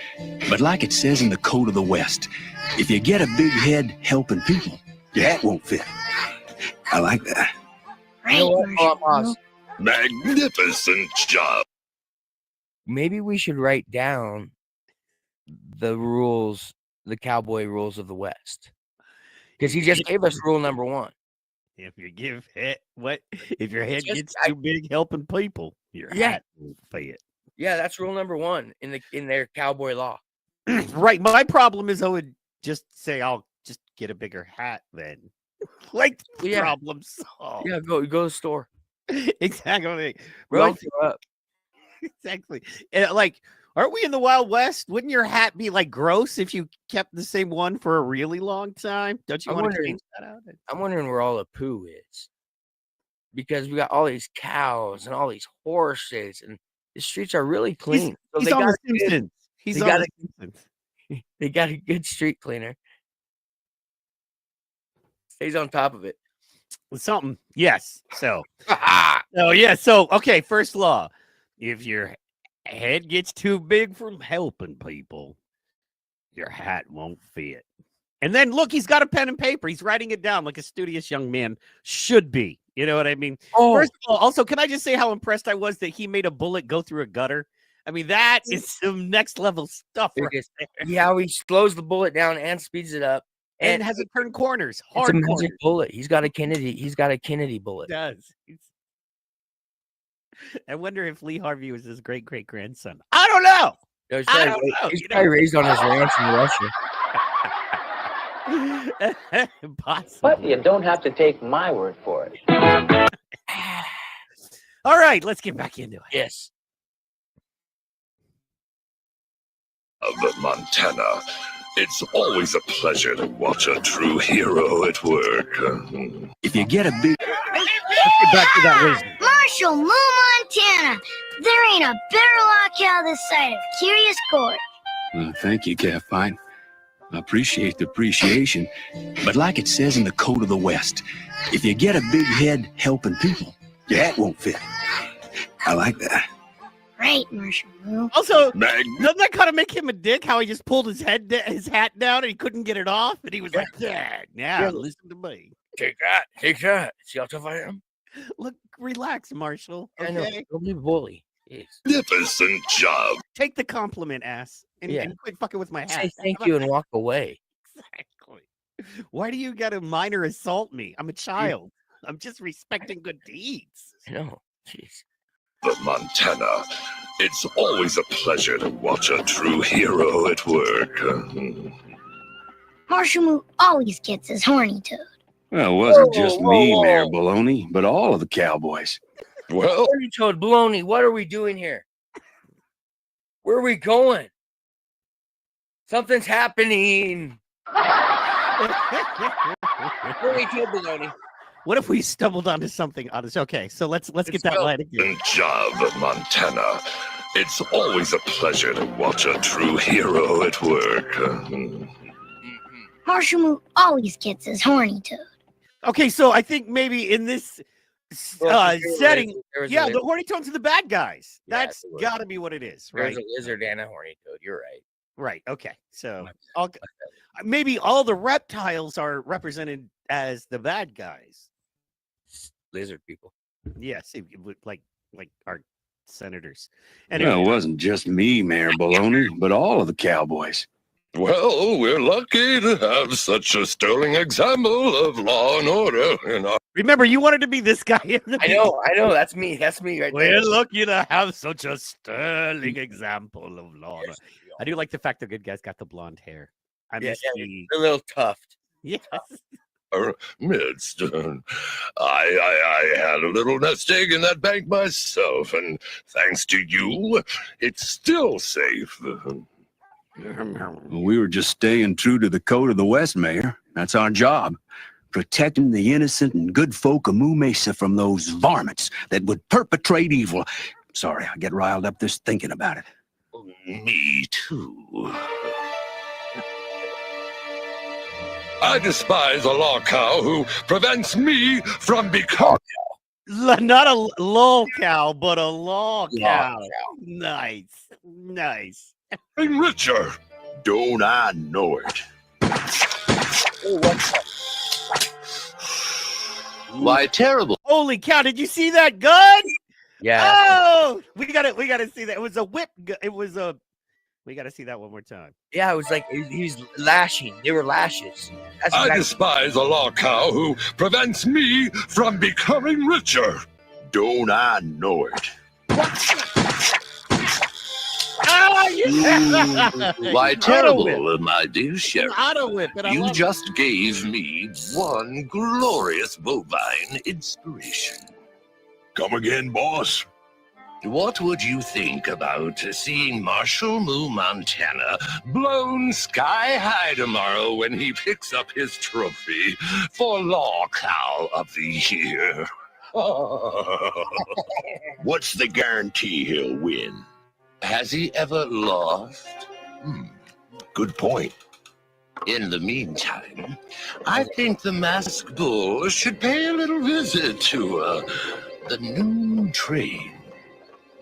but like it says in the Code of the West, if you get a big head helping people, your hat won't fit. I like that. You know what, boss? Magnificent job. Maybe we should write down the rules, the cowboy rules of the West, because he just gave us rule number 1. If you give head, if your head gets too big helping people, your hat won't fit. Yeah, that's rule number 1 in their cowboy law. Right. My problem is I would just say I'll just get a bigger hat then. Like problem solved. Yeah, go to the store. Exactly. Right. Exactly. And like, aren't we in the Wild West? Wouldn't your hat be like gross if you kept the same one for a really long time? Don't you want to change that out? I'm wondering where all the poo is, because we got all these cows and all these horses, and the streets are really clean. He's on the Simpsons. He's on the Simpsons. They got a good street cleaner. Stays on top of it. With something. Yes. So. Oh yeah. So okay. First law: if your head gets too big from helping people, your hat won't fit. And then look, he's got a pen and paper. He's writing it down like a studious young man should be. You know what I mean? Oh. First of all, also, can I just say how impressed I was that he made a bullet go through a gutter? I mean, that is some next level stuff. Right there. Yeah, how he slows the bullet down and speeds it up, and has it turn corners. It's Hard a magic corners. bullet. He's got a Kennedy bullet. He does. I wonder if Lee Harvey was his great grandson. I don't know. He's probably raised on his ranch in Russia. But you don't have to take my word for it. All right, let's get back into it. Yes. Of Montana, it's always a pleasure to watch a true hero at work. If you get a big... Let's get back to that wisdom. Marshall, Moo, Montana. There ain't a better locale this side of Curious Court. Thank you, Calf Pine. I appreciate the appreciation, but like it says in the Code of the West, if you get a big head helping people, your hat won't fit. I like that. Right, Marshall Moo. Also, doesn't that kind of make him a dick? How he just pulled his hat down and he couldn't get it off, and he was like, "Yeah, listen to me. Take that. See how tough I am? Look, relax, Marshall. Okay, I know. Don't be a bully. Magnificent job. Take the compliment, ass, and quit fucking with my hat. Say thank you and walk away. Exactly. Why do you got to minor assault me? I'm a child. I'm just respecting good deeds. I know. Jeez. But Montana, it's always a pleasure to watch a true hero at work. Marshall Moo always gets his horny toad. Well, it wasn't just me, Mayor Baloney, but all of the cowboys. Well, Horny toad, baloney, what are we doing here? Where are we going? Something's happening. Horny toad, baloney. What if we stumbled onto something honest? Okay, so let's get that line again. Good job, Montana. It's always a pleasure to watch a true hero at work. Marshall Moo always gets his horny toad. Okay, so I think maybe in this setting, the horny toads are the bad guys. That's got to be what it is, right? There's a lizard and a horny toad. You're right. Right. Okay. So maybe all the reptiles are represented as the bad guys. Lizard people. Yes, like our senators. And it wasn't just me, Mayor Baloney, but all of the cowboys. Well, we're lucky to have such a sterling example of law and order in our... Remember, you wanted to be this guy in the I know. That's me right there. We're lucky to have such a sterling example of law and order. I do like the fact the good guy's got the blonde hair. I miss a little tuft. Yes. Midst. I had a little nest egg in that bank myself, and thanks to you, it's still safe. We were just staying true to the Code of the West, Mayor. That's our job. Protecting the innocent and good folk of Moo Mesa from those varmints that would perpetrate evil. Sorry, I get riled up just thinking about it. Me too. I despise a law cow who prevents me from becoming... Not a lol cow, but a law cow. cow. Nice. Nice. And richer. Don't I know it? Why, terrible. Holy cow, did you see that gun? Yeah. Oh, we gotta see that. It was a whip. We gotta see that one more time. Yeah, it was like he was lashing. They were lashes. That's I exactly- despise a law cow who prevents me from becoming richer. Don't I know it? Oh, yeah. Why, Auto terrible, whip. my dear sheriff. Auto whip, and I You love just gave me one glorious bovine inspiration. Come again, boss? What would you think about seeing Marshall Moo Montana blown sky high tomorrow when he picks up his trophy for Law Cow of the Year? What's the guarantee he'll win? Has he ever lost? Good point. In the meantime, I think the Masked Bull should pay a little visit to the noon train.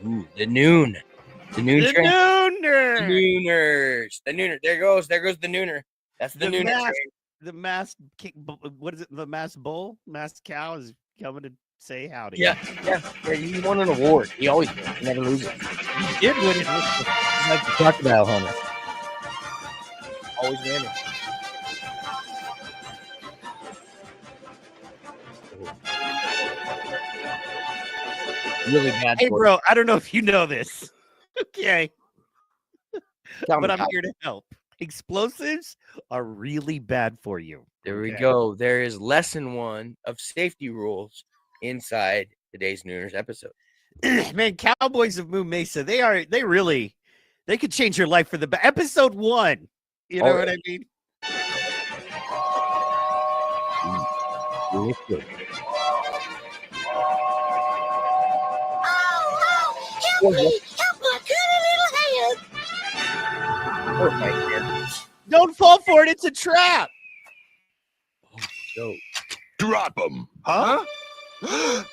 Ooh, the noon. The noon The train. nooner. The nooners. The nooner. There goes the nooner. That's the nooner mask, train. the masked what is it? The masked bull, masked cow is coming to say howdy. Yeah. He won an award. He always wins. He never loses. He did win it. He's like the crocodile hunter. Always winning. Really bad. Hey, for bro, I don't know if you know this. Okay. Tell But me I'm how. here to help. Explosives are really bad for you. There we Okay. go. There is lesson 1 of safety rules inside today's Nooners episode. Man, Cowboys of Moon Mesa, they could change your life for the better. Episode 1. You know what I mean? Really good. Help me! Help my cutie little hand! Don't fall for it. It's a trap. Go. Drop him. Huh? The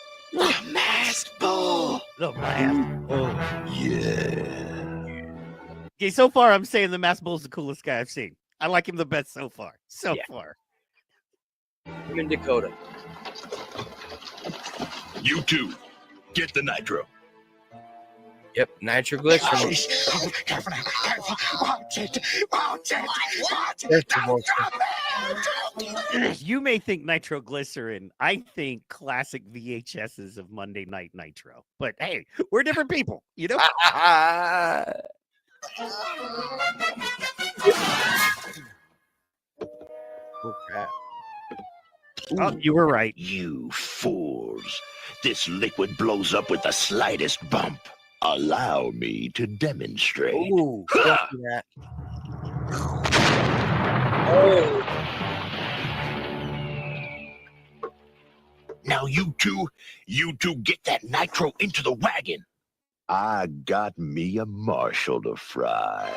masked bull. The masked bull. Yeah. Okay, so far I'm saying the masked bull is the coolest guy I've seen. I like him the best so far. Far. Him in Dakota. You two, get the nitro. Yep, nitroglycerin. You may think nitroglycerin. I think classic VHSs of Monday Night Nitro. But hey, we're different people, you know? Oh, crap. Oh, you were right. You fools. This liquid blows up with the slightest bump. Allow me to demonstrate. Ooh, that. Oh. Now you two get that nitro into the wagon. I got me a Marshall to fry.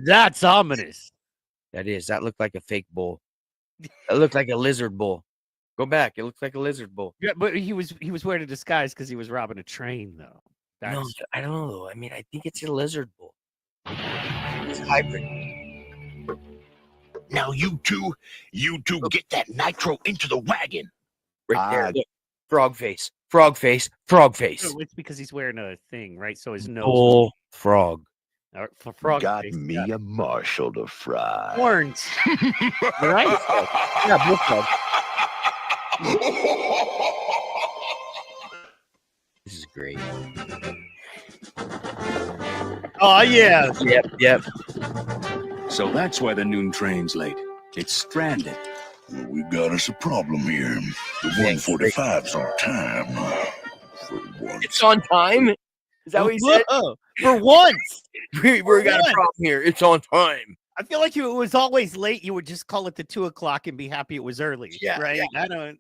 That's ominous. That is. That looked like a fake bull. That looked like a lizard bull. Go back. It looks like a lizard bull. Yeah, but he was wearing a disguise because he was robbing a train, though. No, I don't know. Though. I mean, I think it's a lizard bull. It's hybrid. Now you two get that nitro into the wagon. Right there. Look. Frog face. Frog face. Frog face. No, it's because he's wearing a thing, right? So his nose. Bull frog. For frog Got face, me a Marshall to fry. horns. Right? Yeah, bull frog. This is great. Oh yeah. Yep. So that's why the noon train's late. It's stranded. Well, we got us a problem here. The 145's on time. For once. It's on time. Is that what he said? For once. We got a problem here. It's on time. I feel like if it was always late, you would just call it the 2 o'clock and be happy it was early. Yeah, Right? yeah. I don't.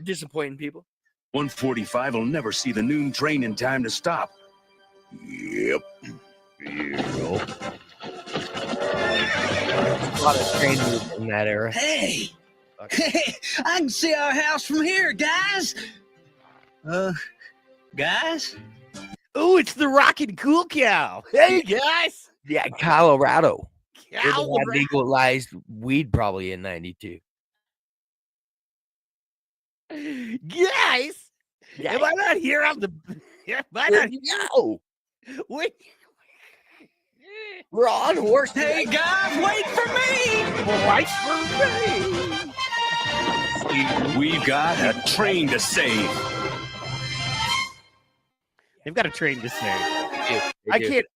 Disappointing people. 145 will never see the noon train in time to stop. Yep. A lot of train moves in that era. Hey, Hey, I can see our house from here, guys. Guys? Oh, it's the Rockin' Cool Cow. Hey, guys. Yeah, Colorado. Where they Colorado. had legalized weed probably in 92. Guys. Am I not here on the... Am I not No. Wait. We're on horse. Hey, guys, wait for me. Wait for me. We've got a train to save. They've got a train to save. They I do. can't.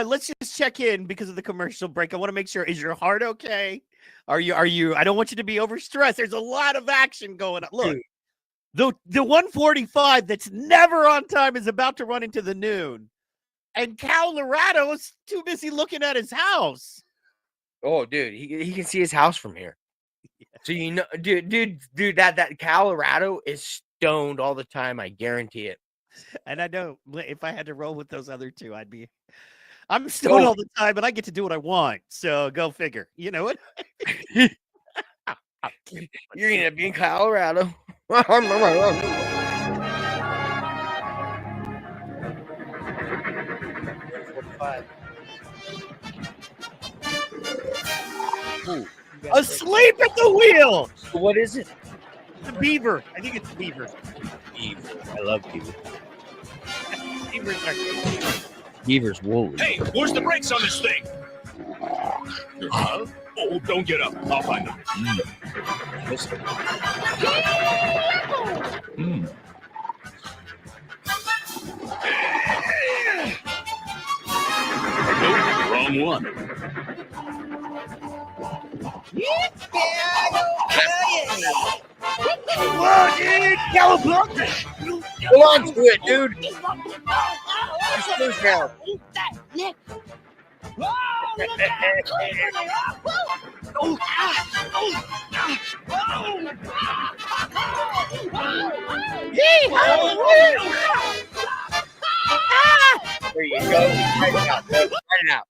Let's just check in because of the commercial break. I want to make sure. Is your heart okay? Are you? I don't want you to be overstressed. There's a lot of action going on. Look, the 145 that's never on time is about to run into the noon, and Colorado is too busy looking at his house. Oh, dude, he can see his house from here. So you know, dude, that Colorado is stoned all the time. I guarantee it. And I know if I had to roll with those other two, I'm stoned all the time, but I get to do what I want. So go figure. You know what? You're gonna be in Colorado. Asleep at the wheel. What is it? The beaver. I think it's beaver. Beaver. I love beaver. Beavers are Beaver's woolly. Hey, where's the brakes on this thing? Huh? Oh, don't get up. I'll find them. Nope, wrong one. Whoa, dude! Cowabunga! Hold on to it, dude. Just push down. There you go. Right it out. Right it out.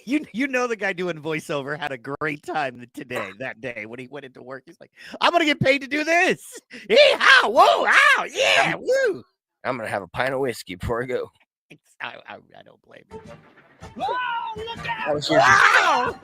You know the guy doing voiceover had a great time that day when he went into work. He's like, I'm gonna get paid to do this. Yeehaw! Whoa! Ow! Yeah! Woo! I'm gonna have a pint of whiskey before I go. I don't blame you. That was your Wow!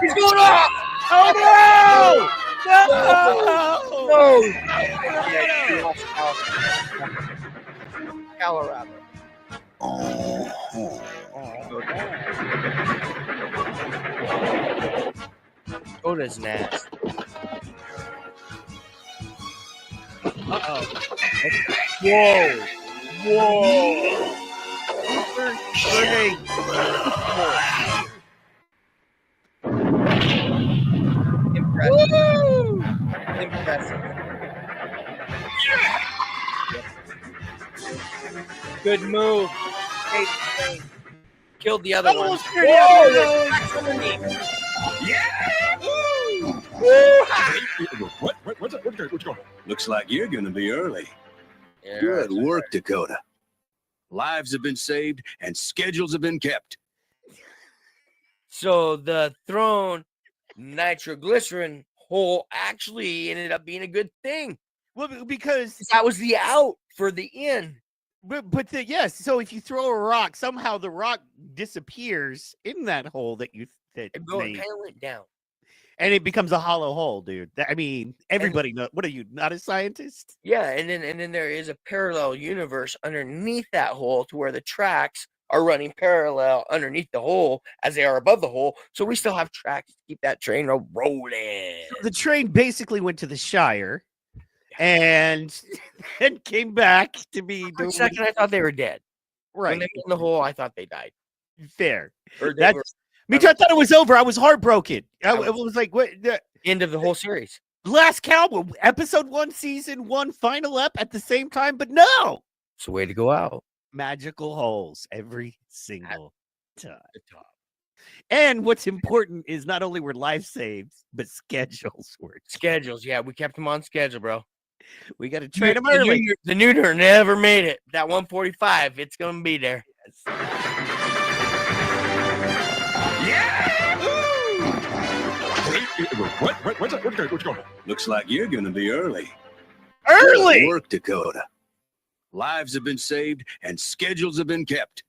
He's going off! Oh no! Colorado. Dakota's nasty. Uh-oh. Whoa. Whoa. Impressive. Impressive. Good move. Hey, killed the other one. What's going on? Looks like you're going to be early. Yeah, Good work, Dakota. Lives have been saved and schedules have been kept. So the thrown nitroglycerin hole actually ended up being a good thing. Well, because that was the out for the in. But yes, so if you throw a rock, somehow the rock disappears in that hole that you It went down. and it becomes a hollow hole, dude. I mean, everybody knows. What are you, not a scientist? Yeah, and then there is a parallel universe underneath that hole to where the tracks are running parallel underneath the hole as they are above the hole. So we still have tracks to keep that train rolling. So the train basically went to the Shire and then came back to be. For a second, I thought they were dead. Right. When they went in the hole, I thought they died. Fair. Or they That's were, me too. I thought it was over. I was heartbroken. It was like, what? End of the whole series. Last Cowboy, episode 1, season 1, final ep at the same time, but no. It's a way to go out. Magical holes every single time. And what's important is not only were lives saved, but schedules were. Schedules, yeah, we kept them on schedule, bro. We got to train them early. The NoONER never made it. That 145, it's going to be there. What's going on? Looks like you're gonna be early. Early! Good work, Dakota. Lives have been saved and schedules have been kept.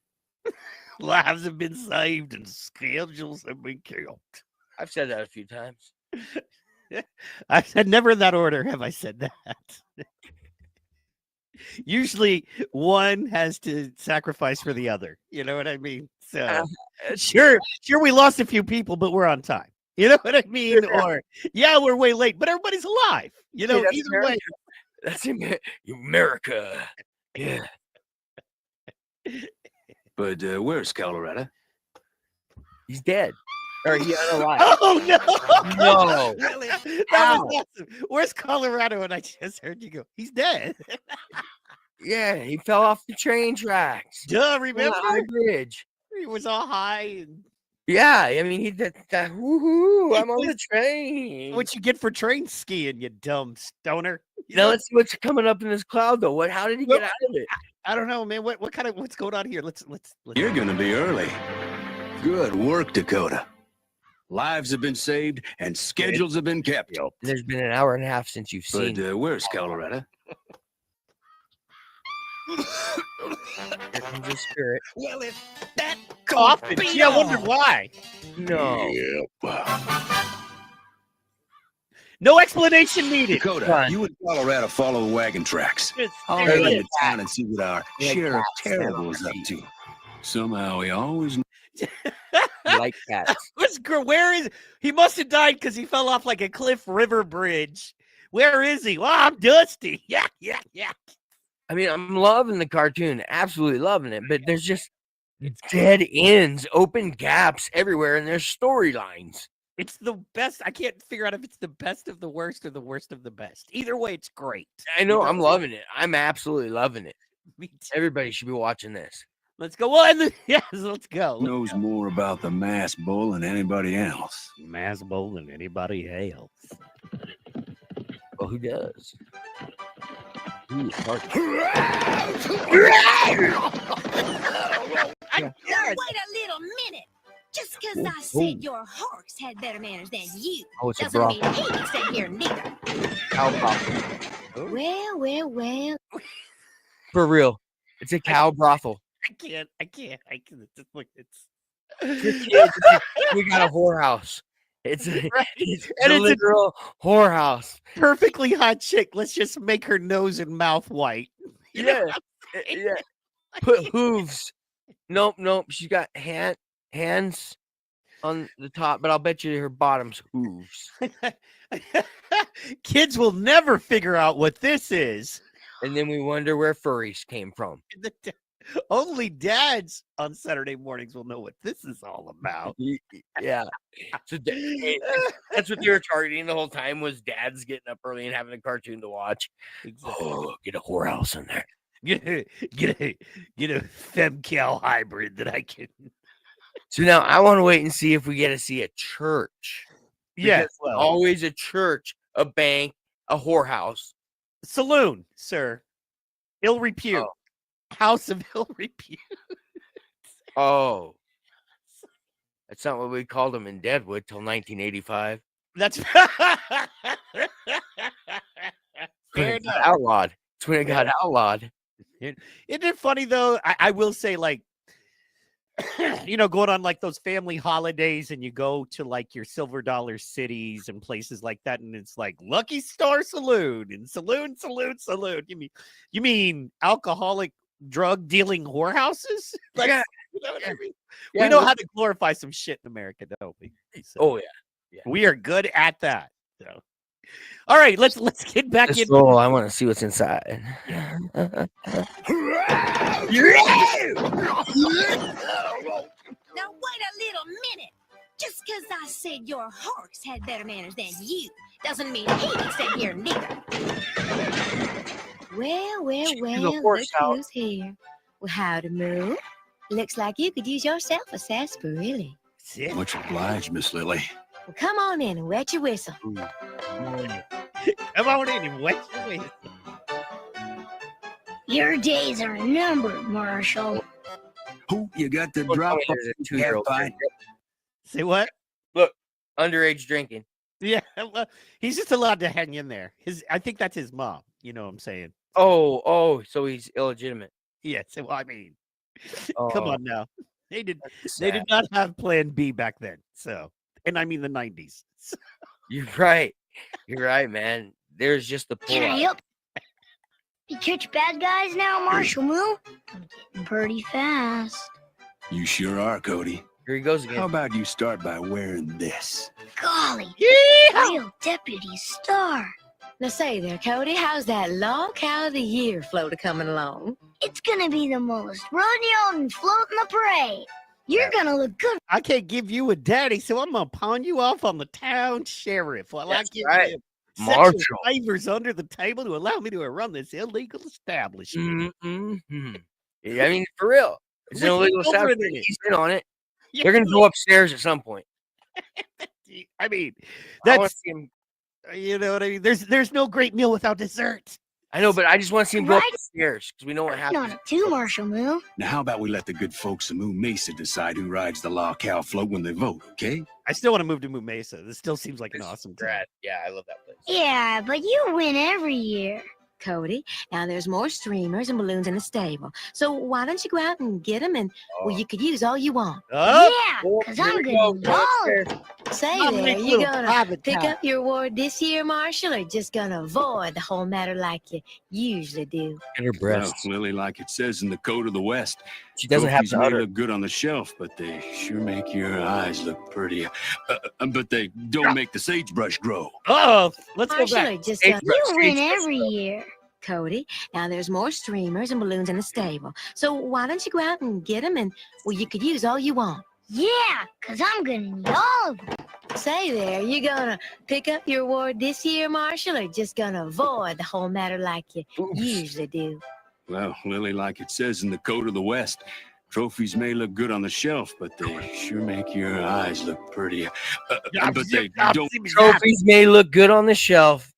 Lives have been saved and schedules have been killed. I've said that a few times. I said never in that order have I said that. Usually one has to sacrifice for the other. You know what I mean? So sure we lost a few people, but we're on time. You know what I mean? Or yeah, we're way late, but everybody's alive. You know, either way. That's America. Yeah. But where's Colorado? He's dead. Or he unalive. Oh no! No. Really? That was awesome. Where's Colorado? And I just heard you go, he's dead. Yeah, he fell off the train tracks. Duh, remember? On the high bridge. He was all high and yeah, I mean, he did that. Woohoo! I'm on the train. What you get for train skiing, you dumb stoner? Now let's see what's coming up in this cloud, though. How did he get out of it? I don't know, man. What's going on here? Let's. You're gonna be early. Good work, Dakota. Lives have been saved and schedules have been kept. There's been an hour and a half since you've seen. But where's Colorado? Here comes the spirit. Well, if that coffin. Yeah, I wonder why. No. No explanation needed. Dakota, you and Colorado follow the wagon tracks. Head into town and see what our Sheriff Terrible is up to. Somehow he always like cats. Where is he? Must have died because he fell off like a cliff river bridge. Where is he? Well, I'm Dusty. Yeah. I mean, I'm loving the cartoon, absolutely loving it, but there's just dead ends, open gaps everywhere, and there's storylines. It's the best. I can't figure out if it's the best of the worst or the worst of the best. Either way, it's great. I know. I'm loving it. I'm absolutely loving it. Everybody should be watching this. Let's go on. Yes, let's go. Knows more about the mass bull than anybody else. Mass bull than anybody else. Well, who does? Wait a little minute. Just because I said your horse had better manners than you doesn't mean he can sit here neither. Well. For real. It's a cow brothel. I can't. Just look, We got a whorehouse. It's a, right. It's a literal whorehouse. Perfectly hot chick. Let's just make her nose and mouth white. Yeah. Put hooves. Nope. She's got hands on the top, but I'll bet you her bottom's hooves. Kids will never figure out what this is. And then we wonder where furries came from. Only dads on Saturday mornings will know what this is all about. Yeah. So that's what they were targeting the whole time, was dads getting up early and having a cartoon to watch. Exactly. Oh, get a whorehouse in there. Get a fem-cow hybrid that I can. So now I want to wait and see if we get to see a church. Yes, well, always a church, a bank, a whorehouse. Saloon, sir. Ill repute. Oh. House of ill repute. Oh. That's not what we called them in Deadwood till 1985. That's outlawed. It's when it got outlawed. Isn't it funny though? I will say, like, going on like those family holidays and you go to like your silver dollar cities and places like that, and it's like Lucky Star Saloon and saloon. You mean alcoholic drug dealing whorehouses? Like, yeah. You know what I mean? Yeah, we know how to glorify some shit in America, don't we? So, oh yeah. We are good at that. So, all right, let's get back in. Oh, I want to see what's inside. Now wait a little minute. Just because I said your horse had better manners than you Doesn't mean he sat here neither. Well, the look horse out. who's here. Well, howdy, Moo. Looks like you could use yourself a sarsaparilla. Much obliged, Miss Lily. Well, come on in and wet your whistle. Come on in and wet your whistle. Your days are numbered, Marshall. Who you got to Look, drop there's a off 2-year-old the there. Say what? Look, underage drinking. Yeah, well, he's just allowed to hang in there. I think that's his mom. You know what I'm saying? Oh, so he's illegitimate. Yes. Well, I mean, Oh, come on now. They did sad. not have Plan B back then. So, and I mean the 90s. So, You're right. You're right, man. There's just the pull. Can I help? You catch bad guys now, Marshall Moo? I'm getting pretty fast. You sure are, Cody. Here he goes again. How about you start by wearing this? Golly, real deputy star. Now say there, Cody, how's that log cow of the year floater coming along? It's gonna be the most rodeoed and floating the parade. You're gonna look good. I can't give you a daddy, so I'm gonna pawn you off on the town sheriff while That's I give right. him Marshall. sexual favors under the table to allow me to run this illegal establishment. Yeah, I mean, for real. It's an With illegal children establishment. in it. He's in on it. Yeah, They're going to go upstairs at some point. I mean, I wanna that's see him. you know what I mean. There's no great meal without dessert. I know, but I just want to see him go Right. upstairs because we know what happens. Not too, Marshall Moo. Now, how about we let the good folks of Moo Mesa decide who rides the law cow float when they vote, okay? I still want to move to Moo Mesa. This still seems like an awesome town. Rad. Yeah, I love that place. Yeah, but you win every year. Cody, now there's more streamers and balloons in the stable. So why don't you go out and get them and, well, you could use all you want. Yeah, Oh, because here I'm we gonna go. ball. Say I'll there, make you little gonna private pick time. up your award this year, Marshall, or just gonna avoid the whole matter like you usually do? And her Well, breasts. Lily, like it says in the Code of the West, She doesn't have trophies to may utter. look good on the shelf, but they sure make your eyes look pretty. But they don't make the sagebrush grow. Oh, let's go Marshall, back. or just Hey, gonna... You win Sage- every year. Cody, now there's more streamers and balloons in the stable. So why don't you go out and get them and, well, you could use all you want. Yeah, because I'm gonna need all of them. Say there, you gonna pick up your award this year, Marshall, or just gonna avoid the whole matter like you usually do? Well, Lily, like it says in the Code of the West, trophies may look good on the shelf, but they sure make your eyes look pretty. But they don't. Trophies may look good on the shelf,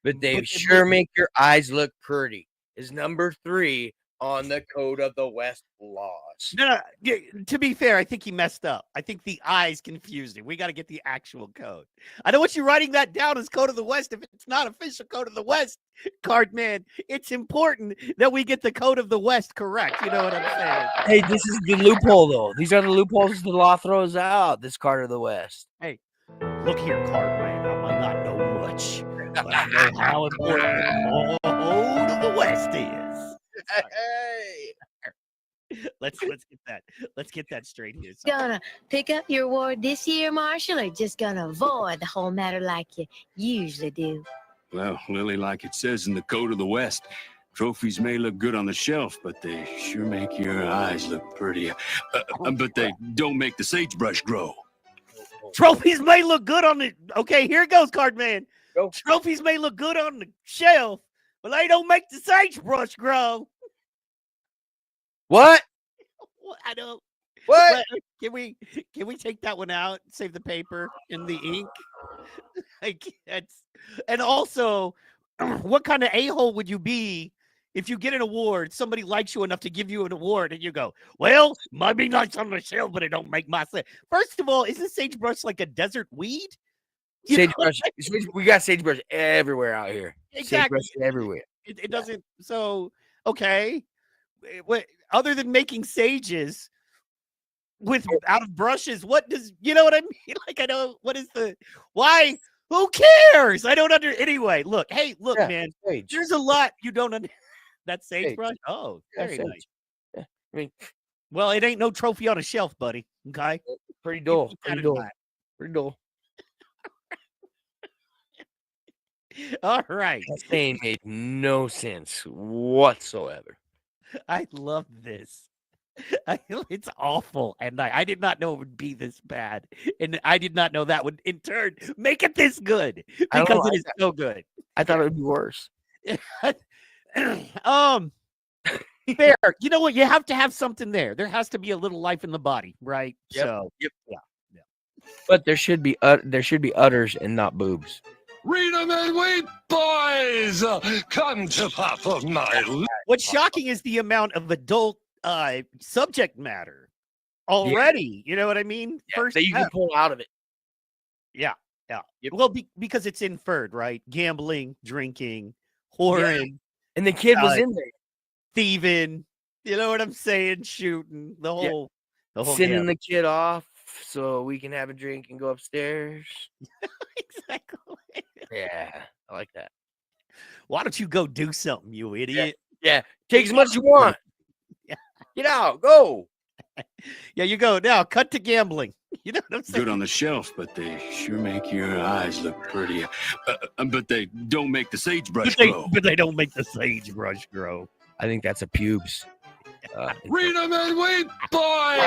but they But they sure make- make your eyes look pretty. Is number 3 on the Code of the West laws. No, yeah, to be fair, I think he messed up. I think the eyes confused him. We got to get the actual code. I don't want you writing that down as Code of the West if it's not official Code of the West, Card Man. It's important that we get the Code of the West correct. You know what I'm saying? Hey, this is the loophole, though. These are the loopholes the law throws out. This Card of the West. Hey, look here, Card Man. I might not know much, but I know how important the Code of the West is. Hey. Let's get that straight here. son. Gonna pick up your award this year, Marshall, or just gonna avoid the whole matter like you usually do? Well, Lily, like it says in the Code of the West, trophies may look good on the shelf, but they sure make your eyes look pretty. But they don't make the sagebrush grow. Trophies may look good on the. Okay, here it goes, Card Man. Go. Trophies may look good on the shelf, but they don't make the sagebrush grow. What? Well, I don't. What? Can we take that one out? Save the paper and the ink. Like that's. And also, what kind of a-hole would you be if you get an award? Somebody likes you enough to give you an award, and you go, "Well, might be nice on the shelf, but it don't make my sense." First of all, isn't sagebrush like a desert weed? You know what Sagebrush. We got sagebrush everywhere out here. Exactly. Sagebrush everywhere. It doesn't. So okay, what other than making sages with out of brushes? What does you know what I mean? Like I don't. What is the why? Who cares? I don't anyway. Look, hey, look, Yeah, man. sage. There's a lot you don't under. That's Sage. sagebrush. Oh, Yeah, very sage. nice. Yeah. I mean, Well, it ain't no trophy on a shelf, buddy. Okay. pretty dull. Keep that Pretty in dull. mind. Pretty dull. All right. That saying made no sense whatsoever. I love this. It's awful, and I did not know it would be this bad, and I did not know that would in turn make it this good I don't because know, it is so good. I thought it would be worse. Fair. You know what? You have to have something there. There has to be a little life in the body, right? Yep. So, Yep. yeah. But there should be udders and not boobs. Read 'em and weep, boys. Come to Papa my. What's shocking is the amount of adult subject matter already. You know what I mean? Yeah, that you can pull out of it. Yeah. Well, because it's inferred, right? Gambling, drinking, whoring, and the kid was in there, thieving. You know what I'm saying? Shooting the whole sending gamut. the kid off so we can have a drink and go upstairs. Exactly. Yeah, I like that. Why don't you go do something, you idiot? Yeah. Take as much as you want. Yeah. Get out, go. Yeah, you go now. Cut to gambling. You know what I'm saying? Good on the shelf, but they sure make your eyes look pretty. But they don't make the sagebrush grow. But they don't make the sagebrush grow. I think that's a pubes. Read 'em and weep, boys.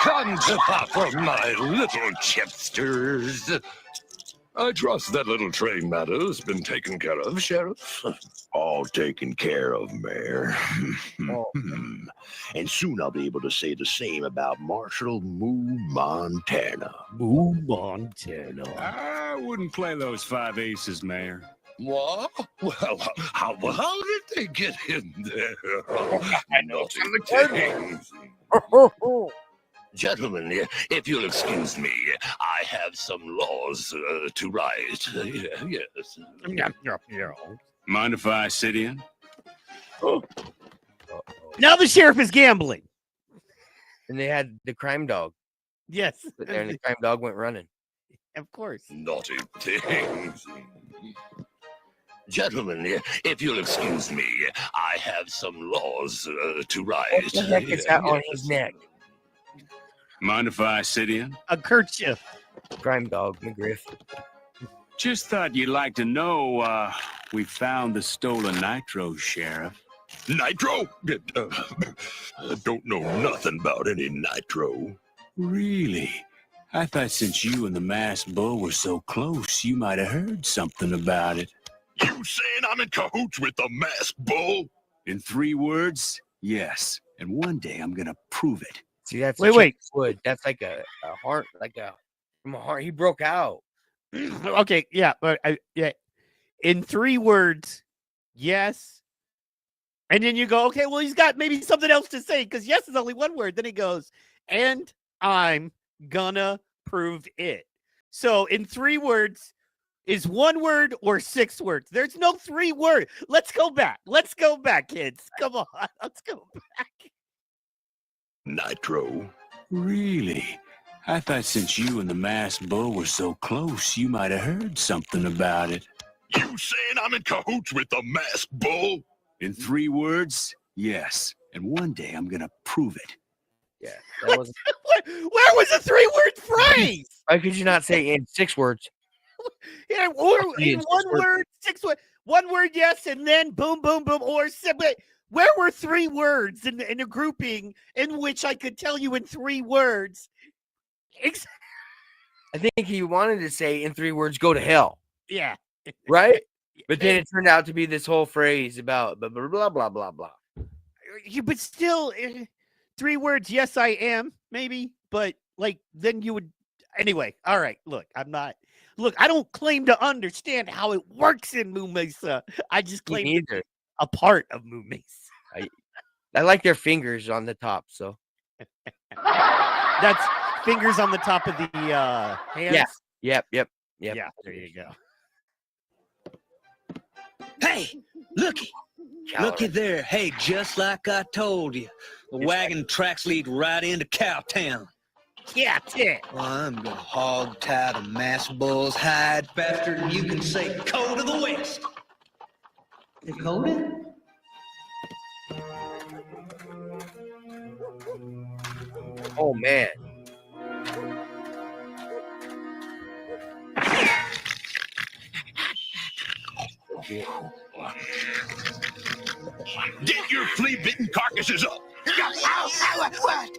Come to Papa my little chipsters. I trust that little train matter's been taken care of, Sheriff. All taken care of, Mayor. And soon I'll be able to say the same about Marshall Moo Montana. Moo Montana. I wouldn't play those 5 aces, Mayor. What? Well, how did they get in there? I know the king. Gentlemen, if you'll excuse me, I have some laws to write. Yes. Mind if I sit in? Now the sheriff is gambling. And they had the crime dog. Yes. And the crime dog went running. Of course. Naughty things. Gentlemen, if you'll excuse me, I have some laws to write. What the heck is that on his neck? Mind if I sit in? A kerchief. Crime dog, McGriff. Just thought you'd like to know we found the stolen nitro, Sheriff. Nitro? I don't know nothing about any nitro. Really? I thought since you and the masked bull were so close, you might have heard something about it. You saying I'm in cahoots with the masked bull? In 3 words, yes. And one day I'm gonna prove it. See, that's wait. Wood. That's like a heart, from a heart. He broke out. Okay, yeah, but yeah. In 3 words, yes. And then you go, okay, well, he's got maybe something else to say because yes is only 1 word. Then he goes, and I'm gonna prove it. So in 3 words, is 1 word or 6 words? There's no 3 word. Let's go back. Let's go back, kids. Come on. Let's go back. Nitro. Really? I thought since you and the masked bull were so close, you might have heard something about it. You saying I'm in cahoots with the masked bull? In 3 words, yes. And one day I'm gonna prove it. Yeah. That was... Where was the 3-word phrase? Why could you not say in 6 words? Yeah, or in 1 word, 6 words. 1 word, yes, and then boom, boom, boom, or where were 3 words in a grouping in which I could tell you in 3 words? I think he wanted to say in 3 words, go to hell. Yeah. Right? But then it turned out to be this whole phrase about blah, blah, blah, blah, blah, blah. But still, 3 words, yes, I am, maybe. But, like, then you would... Anyway, all right, look, I don't claim to understand how it works in Moo Mesa. I just claim to be a part of Moo Mesa. I like their fingers on the top, so. That's fingers on the top of the hands? Yeah. Yep. Yeah, there you go. Hey, looky. Looky there. Hey, just like I told you. The wagon tracks lead right into Cowtown. Yeah, well, I'm gonna hog tie the masked bull's hide faster than you can say "Code of the West." Dakota? Oh man. Get your flea-bitten carcasses up. What?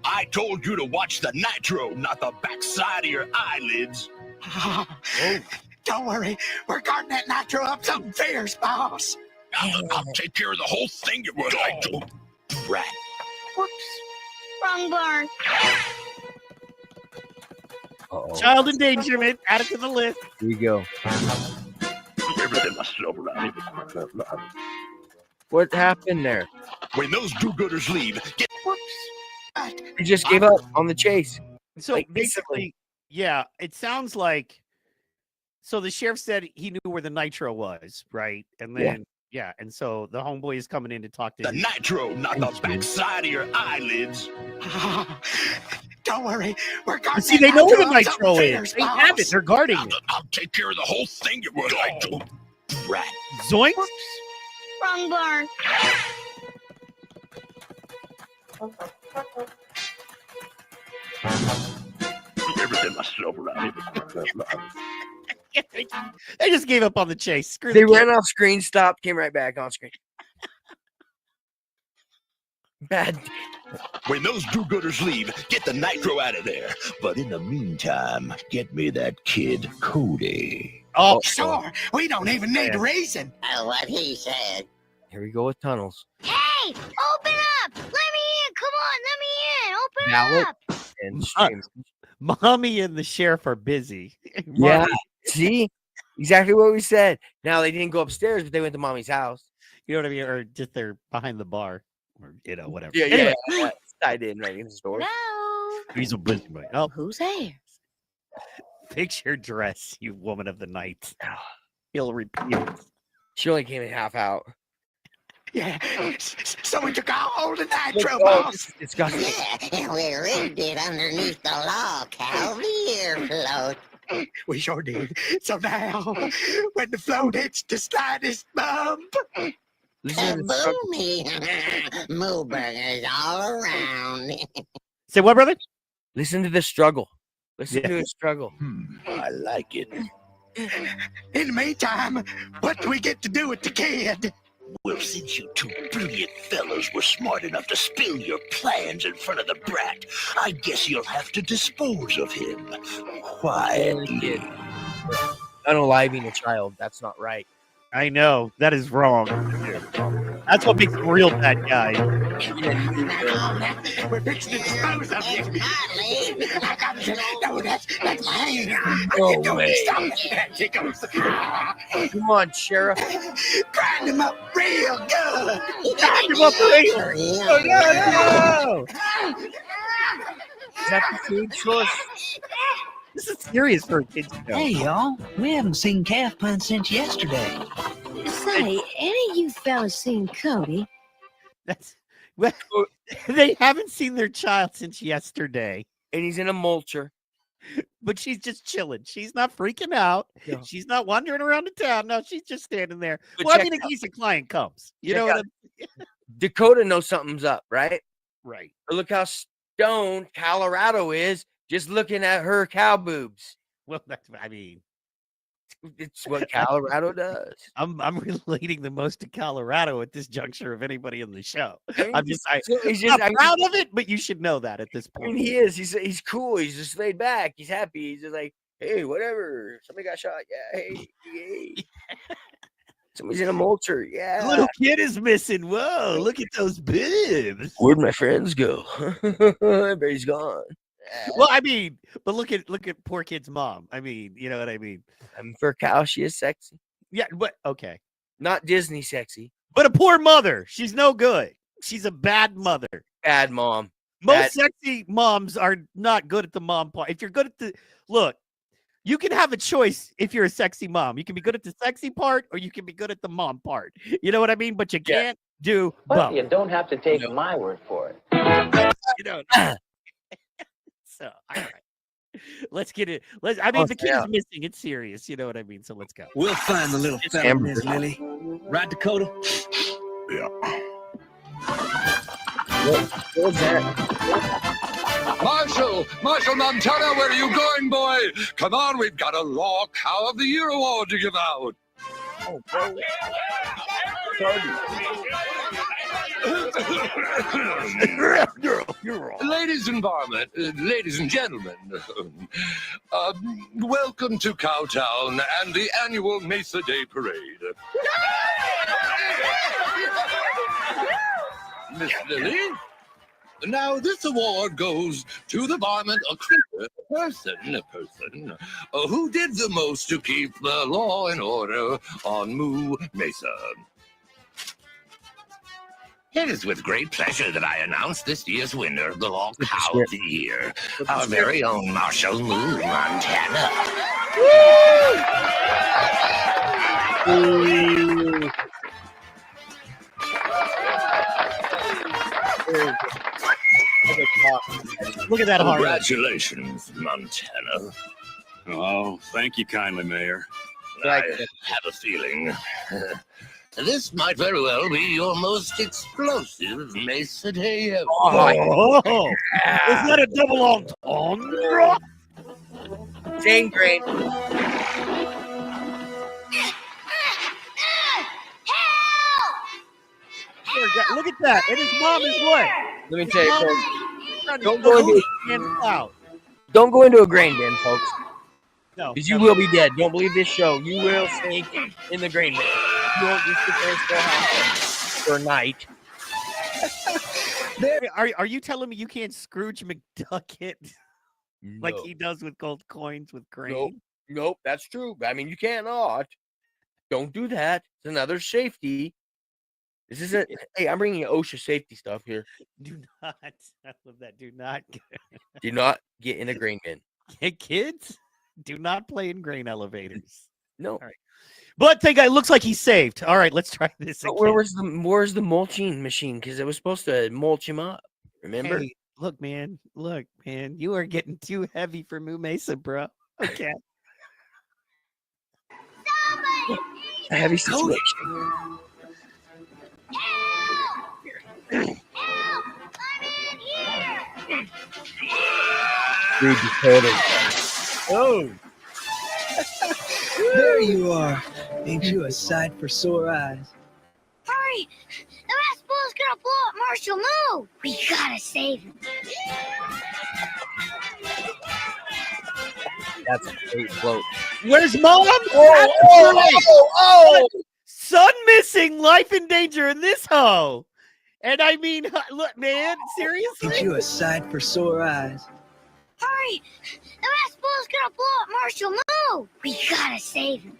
I told you to watch the nitro, not the backside of your eyelids. Oh, don't worry. We're guarding that nitro up something fierce, boss. I'll take care of the whole thing. You were like, rat. Whoops. Wrong barn. Child endangerment. Add it to the list. Here you go. Everything must slow down. What happened there? When those do-gooders leave, get... Whoops. He just gave up on the chase. So Like, basically, yeah, it sounds like. So the sheriff said he knew where the nitro was, right? And then, yeah, and so the homeboy is coming in to talk to the him. nitro, not the backside of your eyelids. Don't worry. We're guarding See, they know where the nitro is. They have it. They're guarding it. I'll take care of the whole thing. You were like, rat. Zoinks. Whoops. Wrong barn. Everything must slow down. They just gave up on the chase. Screw They the kid. ran off screen, stopped, came right back on screen. Bad. When those do-gooders leave, get the nitro out of there. But in the meantime, get me that kid, Cody. Oh, Sure. We don't even need the reason. What he said. Here we go with tunnels. Hey, open up. Let me in. Come on, let me in. Open Ballot up. and stream. Mommy and the sheriff are busy. Yeah. Mommy, See? Exactly what we said. Now they didn't go upstairs, but they went to mommy's house. you know what I mean? Or just they're behind the bar, or whatever. Yeah, Anyway, yeah. Tied in right in the store. No. he's a busy boy. Oh, Who's there? fix your dress, you woman of the night. He'll repeat it. She only came in half out. Yeah. So we took all the nitro, Oh, boss. it's got Yeah, we rigged it underneath the log how the air float. We sure did. So now, when the float hits the slightest bump, Kaboomy. Moo burgers all around. Say what, brother? Listen to the struggle. Listen to his struggle. I like it. in the meantime, what do we get to do with the kid? Well, since you two brilliant fellows were smart enough to spill your plans in front of the brat, I guess you'll have to dispose of him quietly. Unaliving a child. That's not right. I know that is wrong. That's what makes him a real bad guy. We're fixing to dispose of you. I got to. No, that's my hand. No Don't way. stop it. Here goes. Come on, Sheriff. Grind him up real good. Grind him up real. Oh, no. Is that the food source? This is serious for a kid's show. Hey, y'all. We haven't seen calf punch since yesterday. Say, any of you fellas seen Cody? That's well, they haven't seen their child since yesterday. And he's in a mulcher. But she's just chilling. She's not freaking out. No. She's not wandering around the town. No, she's just standing there. But Well, I check mean, in out- case a client comes. You check know what out- I'm Dakota knows something's up, right? right. But look how stoned Colorado is just looking at her cow boobs. Well, that's I mean, It's what Colorado does. I'm relating the most to Colorado at this juncture of anybody in the show. I mean, I'm just he's not just proud of it, but you should know that at this I point. mean, he is. He's cool. He's just laid back. He's happy. He's just like, hey, whatever. Somebody got shot. Yeah, hey. Somebody's in a mulcher. Yeah. Little kid is missing. Whoa, look at those boobs. Where'd my friends go? Everybody's gone. Well, I mean, but look at poor kid's mom. I mean, you know what I mean? For a cow, she is sexy. Yeah, but okay. Not Disney sexy. But a poor mother. She's no good. She's a bad mother. Bad mom. Most sexy moms are not good at the mom part. If you're good at the look, you can have a choice if you're a sexy mom. You can be good at the sexy part or you can be good at the mom part. You know what I mean? But you can't do Well, both. you don't have to take my word for it. You know. So, all right. Let's get it. I mean, the kid's missing. It's serious. You know what I mean? So let's go. We'll find the little fella, Amber. Miss Lily. Right, Dakota? Yeah. What was that? Marshal Montana, where are you going, boy? Come on, we've got a Law Cow of the Year award to give out. Oh, bro. Ladies and gentlemen, welcome to Cowtown and the annual Mesa Day Parade. Miss Lily, now this award goes to the varmint, a person who did the most to keep the law and order on Moo Mesa. It is with great pleasure that I announce this year's winner, the Law Cow of the Year, our very own Marshall Moo, Montana. Look at that heart. Congratulations, Montana. Oh, thank you kindly, Mayor. I have a feeling this might very well be your most explosive Mesa Day ever. Oh, is that a double entendre? Jane Green. Look at that. And his mom is what? Let me tell you, folks. Don't Don't go into a grain bin, folks. No. Because you will be dead. Don't believe this show. You will sink in the grain bin. You won't just sit there and still have for a night. Are you telling me you can't Scrooge McDuck it like he does with gold coins with grain? Nope, that's true. I mean, you cannot. Don't do that. It's another safety. This is it. Hey, I'm bringing you OSHA safety stuff here. Do not. I love that. Do not. Do not get in a grain bin. Hey, kids, do not play in grain elevators. No. All right. But that guy looks like he's saved. All right, let's try this again. Where's the mulching machine? Because it was supposed to mulch him up. Remember? Hey, look, man. You are getting too heavy for Moo Mesa, bro. Okay. A heavy situation. Oh. There you are. Ain't you a sight for sore eyes? Hurry! The last bull's gonna blow up Marshall Moo! We gotta save him. That's a great float. Where's Mom? Oh! Son missing, life in danger in this hoe. And I mean, look, man, seriously? Ain't you a sight for sore eyes? Hurry! The last bull's gonna blow up Marshall Moo! We gotta save him.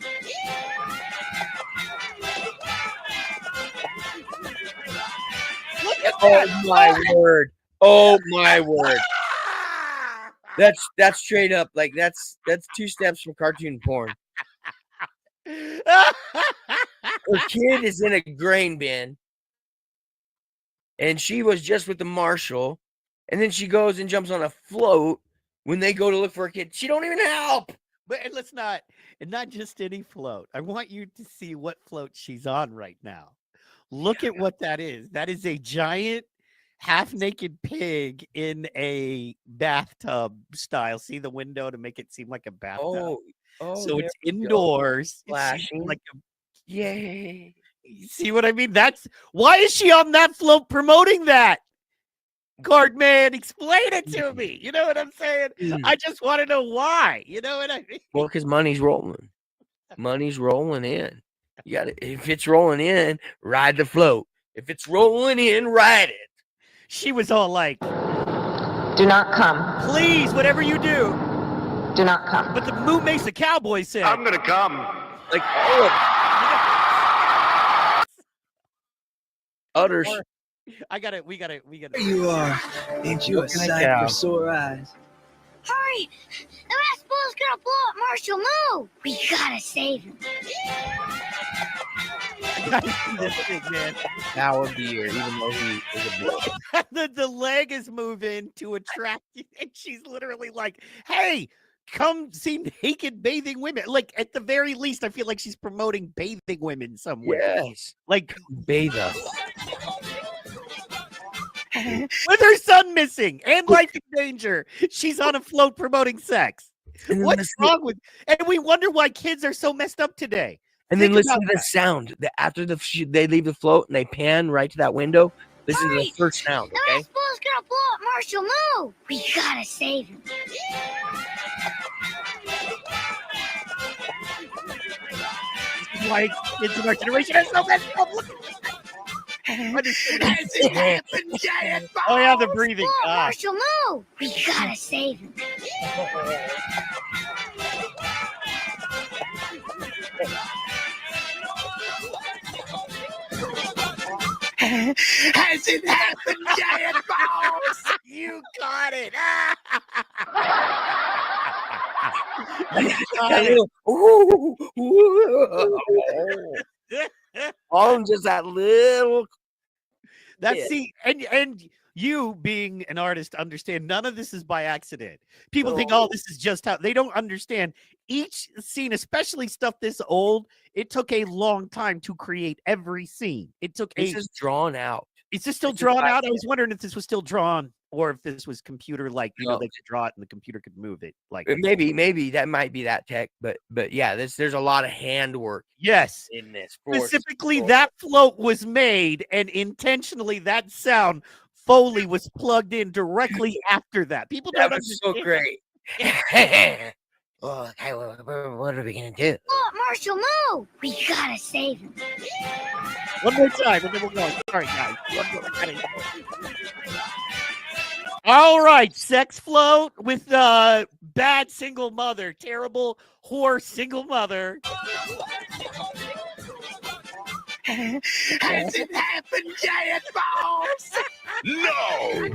Look at Oh that. my word! Oh my word! That's straight up like that's 2 steps from cartoon porn. Her kid is in a grain bin, and she was just with the marshal, and then she goes and jumps on a float when they go to look for a kid. She don't even help. But and let's not, and not just any float. I want you to see what float she's on right now. Look at what that is. That is a giant half-naked pig in a bathtub style. See the window to make it seem like a bathtub. So it's indoors. Flashing. Like Yay. You see what I mean? That's why is she on that float promoting that? Card man, explain it to me. You know what I'm saying? I just want to know why. You know what I mean? Well, because money's rolling. Money's rolling in. You got to, if it's rolling in, ride the float. If it's rolling in, ride it. She was all like, "Do not come. Please, whatever you do, do not come." But the Moo Mesa Cowboy said, "I'm gonna come." Like, utter. I got it. We got it. There you are. Ain't you a sight for sore eyes? Hurry! The last bull's gonna blow up Marshall Moo! We gotta save him. This thing, man. Cow of the year, even though he is a blow. the leg is moving to attract you, and she's literally like, "Hey, come see naked bathing women." Like at the very least, I feel like she's promoting bathing women somewhere. Yes, like bathe us. With her son missing and life in danger, she's on a float promoting sex. What's wrong with? And we wonder why kids are so messed up today. And then listen to the sound. After they leave the float and they pan right to that window, Listen to the first sound, The okay? Rascal's gonna blow up Marshall. Move! We gotta save him. This is why kids in our generation are so messed up. Look at Has it happened, giant balls? Oh yeah, the breathing. Blow up Marshall. Move! We gotta save him. Has it happened, giant balls? You got it. All of them just that little. That's see, and you being an artist understand none of this is by accident. People think, oh, this is just how they don't understand each scene, especially stuff this old. It took a long time to create every scene. It took This is drawn out. Is this still drawn out? I was wondering if this was still drawn or if this was computer like, you know, they could draw it and the computer could move it. Like Maybe that might be that tech, but yeah, there's a lot of handwork. Yes, in this. Specifically, that float was made, and intentionally that sound Foley was plugged in directly after that. People don't That was so understand. great. Well, okay, what are we gonna do? Blow up Marshall. Move! We gotta save him. One more time, and then we'll go. Sorry, guys. One more time. All right, sex float with bad single mother, terrible whore single mother. Has it happened, giant balls? No!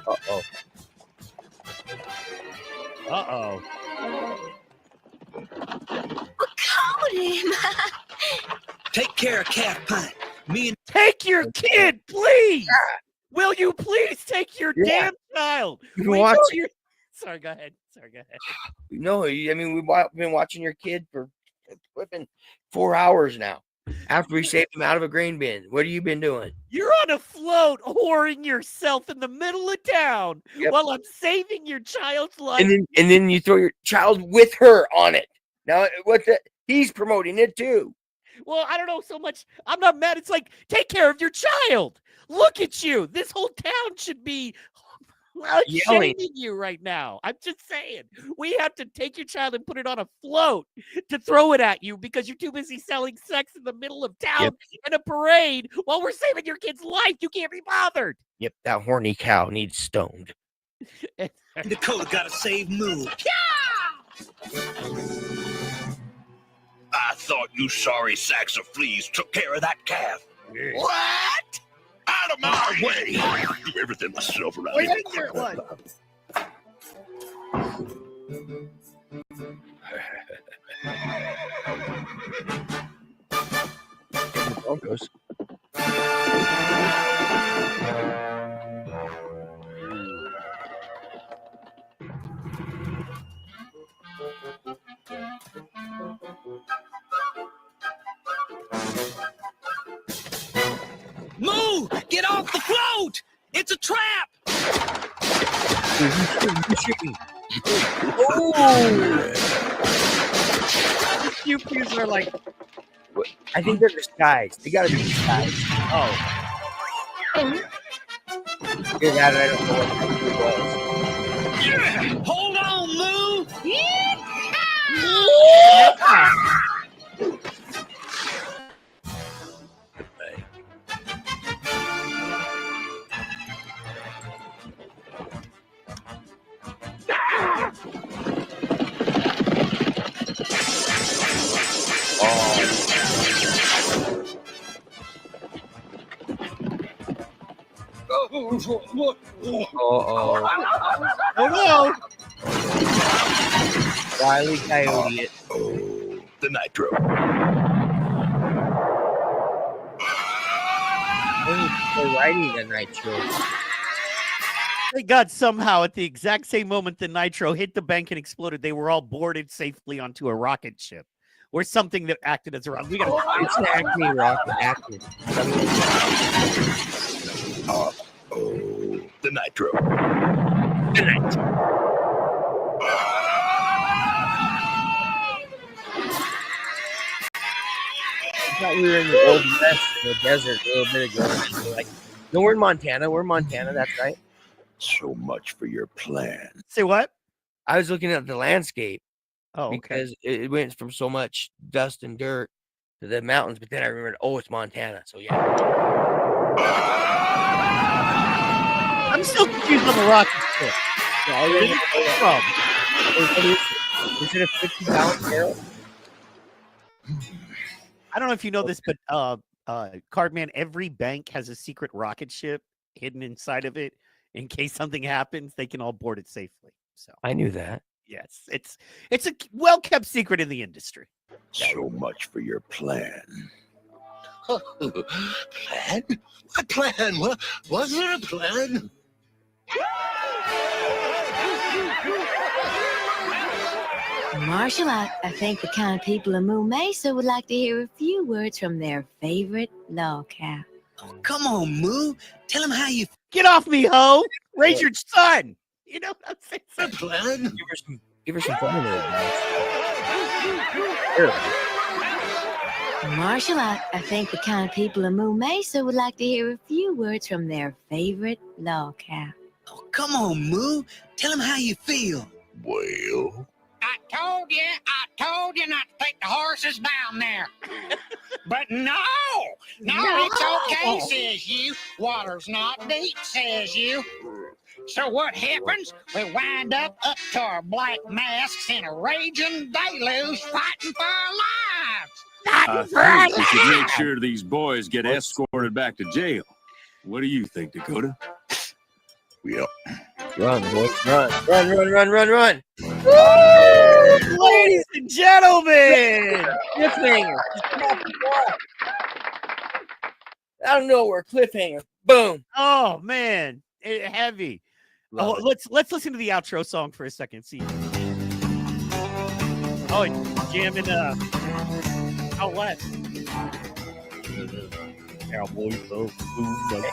Uh-oh. Uh-oh. Caught him. Take care of Calf Pint. Me and Take your kid, please. Will you please take your damn child? You We watch know it. you're- Sorry, go ahead. Sorry, go ahead. No, I mean we've been watching your kid for flipping 4 hours now. After we saved him out of a grain bin, what have you been doing? You're on a float whoring yourself in the middle of town while I'm saving your child's life. And then you throw your child with her on it. Now what's that? He's promoting it too. Well, I don't know so much. I'm not mad. It's like, take care of your child. Look at you. This whole town should be Yelling. shaming you right now. I'm just saying. We have to take your child and put it on a float to throw it at you because you're too busy selling sex in the middle of town in a parade while we're saving your kid's life. You can't be bothered. Yep, that horny cow needs stoned. Dakota gotta save move. I thought you sorry sacks of fleas took care of that calf. What? Out of my way! I do everything myself around Wait, here. I hear one. Broncos. Move! Get off the float! It's a trap! You pews are like, I think they're disguised. They gotta be disguised. oh. Either that or I don't know what the was. Hold on, Lou! Uh-oh. Oh no! Wily Coyote it. Oh, the nitro. They're riding the nitro. Thank God somehow at the exact same moment the nitro hit the bank and exploded, they were all boarded safely onto a rocket ship or something that acted as a rocket. We gotta. It's an Acme rocket. Acme. Oh, the nitro. The nitro. thought we were in the old west, in the desert a little bit ago. Like, no, we're in Montana. We're in Montana. That's right. So much for your plan. Say what? I was looking at the landscape. Oh, okay. Because it went from so much dust and dirt to the mountains, but then I remembered, oh, it's Montana. So yeah. I'm still confused on the rocket ship. Yeah, Where did it come from? Is it a 50-pound barrel? I don't know if you know this, but Cardman, every bank has a secret rocket ship hidden inside of it. In case something happens, they can all board it safely. So I knew that. Yes, it's a well-kept secret in the industry. So much for your plan. Plan? What plan? What was there a plan? Marshall, I think the kind of people of Moo Mesa would like to hear a few words from their favorite log cow. Oh, come on, Moo. Tell them how you... Get off me, ho! Raise your son! You know what I'm saying? Plan? Give her some fun there, Marshall, I think the kind of people of Moo Mesa would like to hear a few words from their favorite log cow. Oh, come on, Moo. Tell them how you feel. Well... I told you not to take the horses down there. But no, it's okay, says you. Water's not deep, says you. So what happens? We wind up to our black masks in a raging deluge, fighting for our lives. I think we should make sure these boys get escorted back to jail. What do you think, Dakota? Well, run, boys, run. Ladies and gentlemen, Cliffhanger. I don't know where cliffhanger. Boom. Oh man, heavy. Let's listen to the outro song for a second. See. Oh, it's jamming out west. Cowboys love food.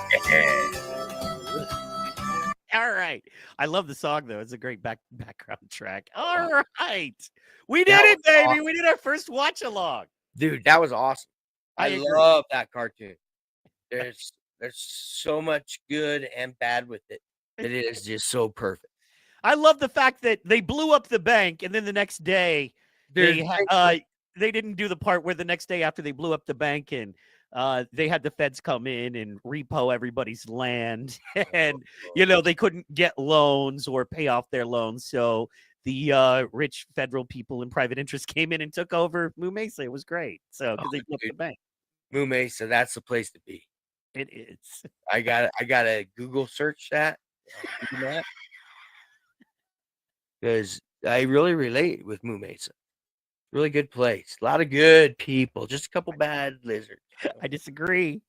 All right. I love the song, though. It's a great background track. All right. We did it, baby. Awesome. We did our first watch along. Dude, that was awesome. I love that cartoon. There's so much good and bad with it. It is just so perfect. I love the fact that they blew up the bank, and then the next day, they didn't do the part where the next day after they blew up the bank and they had the feds come in and repo everybody's land, and they couldn't get loans or pay off their loans. So the rich federal people and private interests came in and took over Moo Mesa. It was great. So because they blew up the bank. Moo Mesa, that's the place to be. It is. I gotta Google search that because I really relate with Moo Mesa. Really good place. A lot of good people. Just a couple bad lizards. I disagree.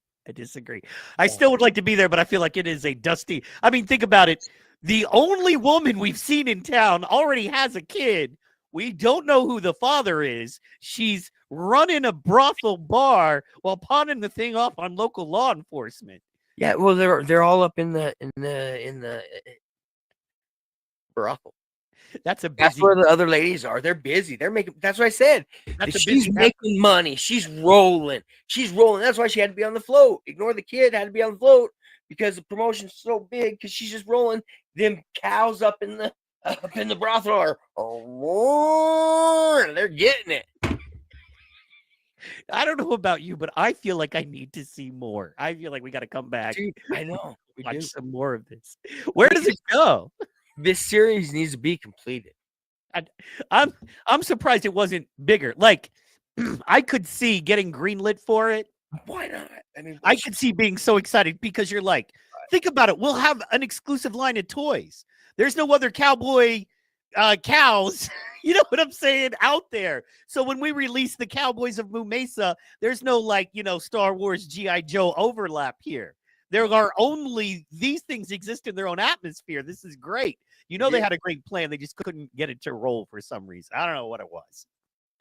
I still would like to be there, but I feel like it is a dusty. I mean, think about it. The only woman we've seen in town already has a kid. We don't know who the father is. She's running a brothel bar while pawning the thing off on local law enforcement. Yeah, well, they're all up in the brothel. That's where the other ladies are. They're busy. They're making. That's what I said. She's making money. She's rolling. That's why she had to be on the float. Ignore the kid. Had to be on the float because the promotion's so big. Because she's just rolling. Them cows up in the brothel are. They're getting it. I don't know about you, but I feel like I need to see more. I feel like we got to come back. Dude, I know. Watch some more of this. Where does it go? This series needs to be completed. I'm surprised it wasn't bigger. Like, I could see getting greenlit for it. Why not? I mean, I could see being so excited because you're like, think about it. We'll have an exclusive line of toys. There's no other cowboy cows, you know what I'm saying, out there. So when we release the Cowboys of Moo Mesa, there's no Star Wars G.I. Joe overlap here. There are only these things exist in their own atmosphere. This is great. They had a great plan. They just couldn't get it to roll for some reason. I don't know what it was.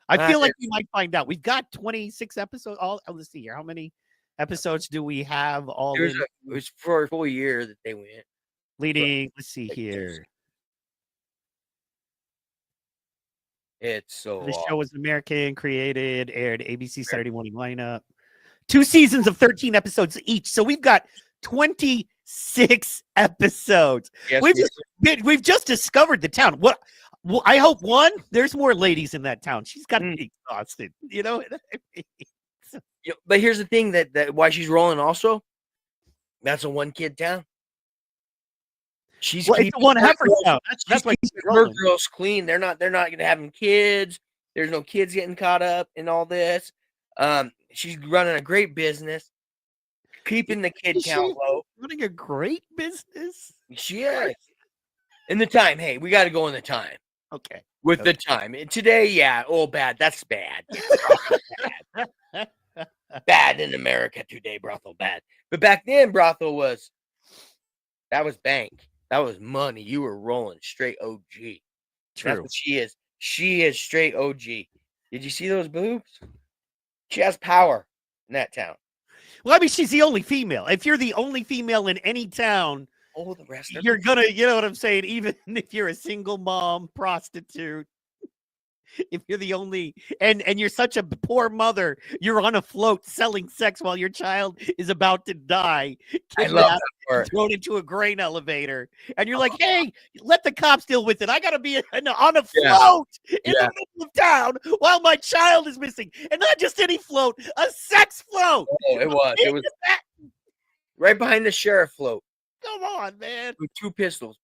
I feel like we might find out. We've got 26 episodes. Let's see here. How many episodes do we have? It was for a full year that they went. Let's see here. It's so The awesome. show was American created, aired ABC Saturday morning lineup. 2 seasons of 13 episodes each. So we've got 26 episodes. Yes, we've just discovered the town. Well, I hope there's more ladies in that town. She's got to be exhausted, you know. But here's the thing that why she's rolling also. That's a 1-kid town. She's it's keeping a one her heifer girls- town. That's why she's her rolling. girls clean. They're not having kids. There's no kids getting caught up in all this. She's running a great business, keeping the kid count low. Running a great business. She is. In the time, hey, we got to go in the time. Okay. With the time. And today, yeah, bad. That's bad. Bad in America today, brothel bad. But back then, brothel was bank. That was money. You were rolling straight OG. True. That's what she is. She is straight OG. Did you see those boobs? She has power in that town. Well, I mean, she's the only female. If you're the only female in any town, the rest of you're gonna, you know what I'm saying? Even if you're a single mom, prostitute, if you're the only, and you're such a poor mother, you're on a float selling sex while your child is about to die, I love that part. thrown into a grain elevator, and you're like, hey, let the cops deal with it. I gotta be on a float in the middle of town while my child is missing, and not just any float, a sex float. Oh, it was right behind the sheriff float. Come on, man. With 2 pistols.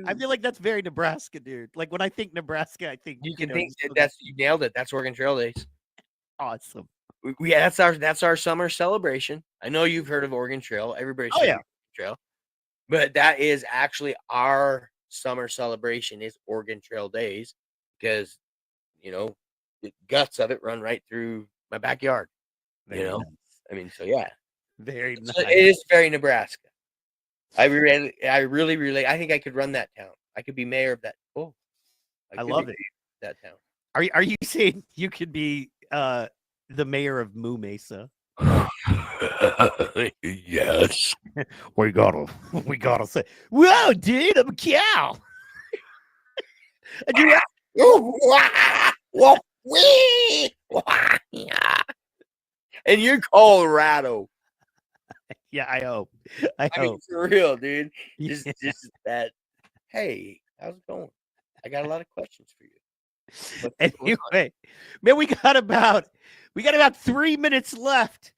I feel like that's very Nebraska, dude. Like when I think Nebraska, I think you think you nailed it. That's Oregon Trail Days. Awesome. That's our summer celebration. I know you've heard of Oregon Trail. Everybody's Oregon Trail, but that is actually our summer celebration. Is Oregon Trail Days because the guts of it run right through my backyard. Very nice. I mean, so yeah, very nice. So it is very Nebraska. I really relate. I think I could run that town. I could be mayor of that. Oh, I love it. That town. Are you saying you could be the mayor of Moo Mesa? Yes. we gotta say, whoa, dude, I'm a cow. And you're Colorado. Yeah, I hope. I mean, for real, dude. Just that. Hey, how's it going? I got a lot of questions for you. Anyway, man, we got about 3 minutes left.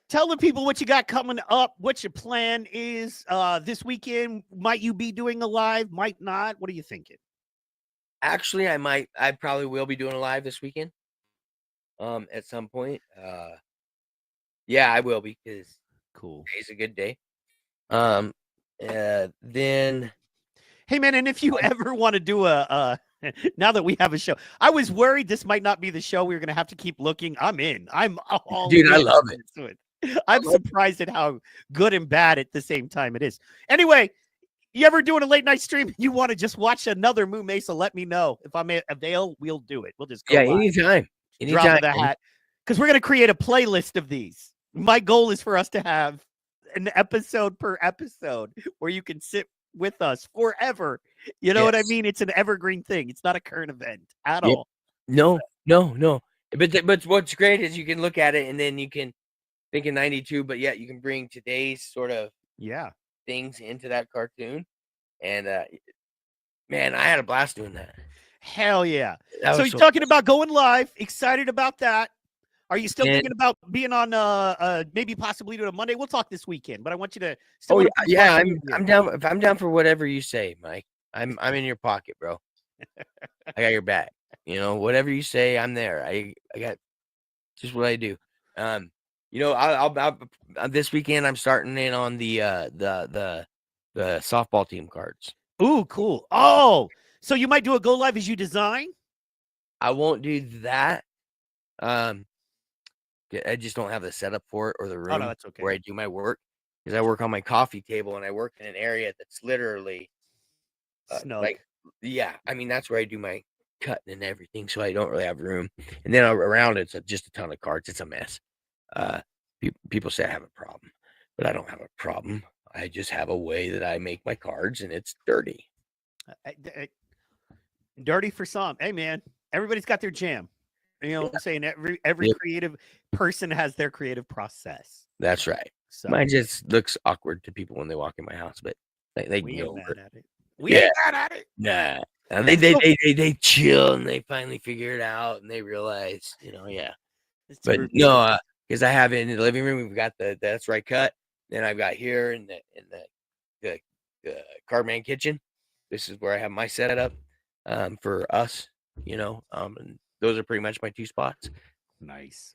Tell the people what you got coming up, what your plan is this weekend. Might you be doing a live? Might not. What are you thinking? Actually, I probably will be doing a live this weekend. At some point. Yeah, I will be because cool. Today's a good day. Then hey man, and if you ever want to do a now that we have a show, I was worried this might not be the show. We were gonna have to keep looking. I'm in. I'm all dude, in. I love it. I'm surprised at how good and bad at the same time it is. Anyway, you ever doing a late night stream? You want to just watch another Moo Mesa? Let me know. If I'm available, we'll do it. We'll just go live. Anytime. Drop the hat. Because we're gonna create a playlist of these. My goal is for us to have an episode per episode where you can sit with us forever. You know what I mean? It's an evergreen thing. It's not a current event at all. No. But what's great is you can look at it and then you can think of 92, but yet you can bring today's sort of things into that cartoon. And man, I had a blast doing that. Hell yeah. That So was you're so talking about going live, excited about that. Are you still And- thinking about being on maybe possibly doing a Monday? We'll talk this weekend, but I want you to Oh wanna yeah, put I'm down. If I'm down for whatever you say, Mike, I'm in your pocket, bro. I got your back. Whatever you say, I'm there. I got just what I do. I'll this weekend I'm starting in on the softball team cards. Ooh, cool. Oh, so you might do a go live as you design? I won't do that. I just don't have the setup for it or the room that's okay. where I do my work because I work on my coffee table and I work in an area that's literally Snug. I mean, that's where I do my cutting and everything. So I don't really have room. And then around it's just a ton of cards. It's a mess. People say I have a problem, but I don't have a problem. I just have a way that I make my cards and it's dirty. Dirty for some. Hey, man. Everybody's got their jam. You know what I'm saying? Every creative person has their creative process. That's right. So Mine just looks awkward to people when they walk in my house, but they we can ain't go mad over it. at it. We ain't mad at it. Nah. And they chill and they finally figure it out and they realize, But no, because I have it in the living room. We've got the That's Right cut. Then I've got here in the Cardman kitchen. This is where I have my setup for us, and those are pretty much my 2 spots. Nice.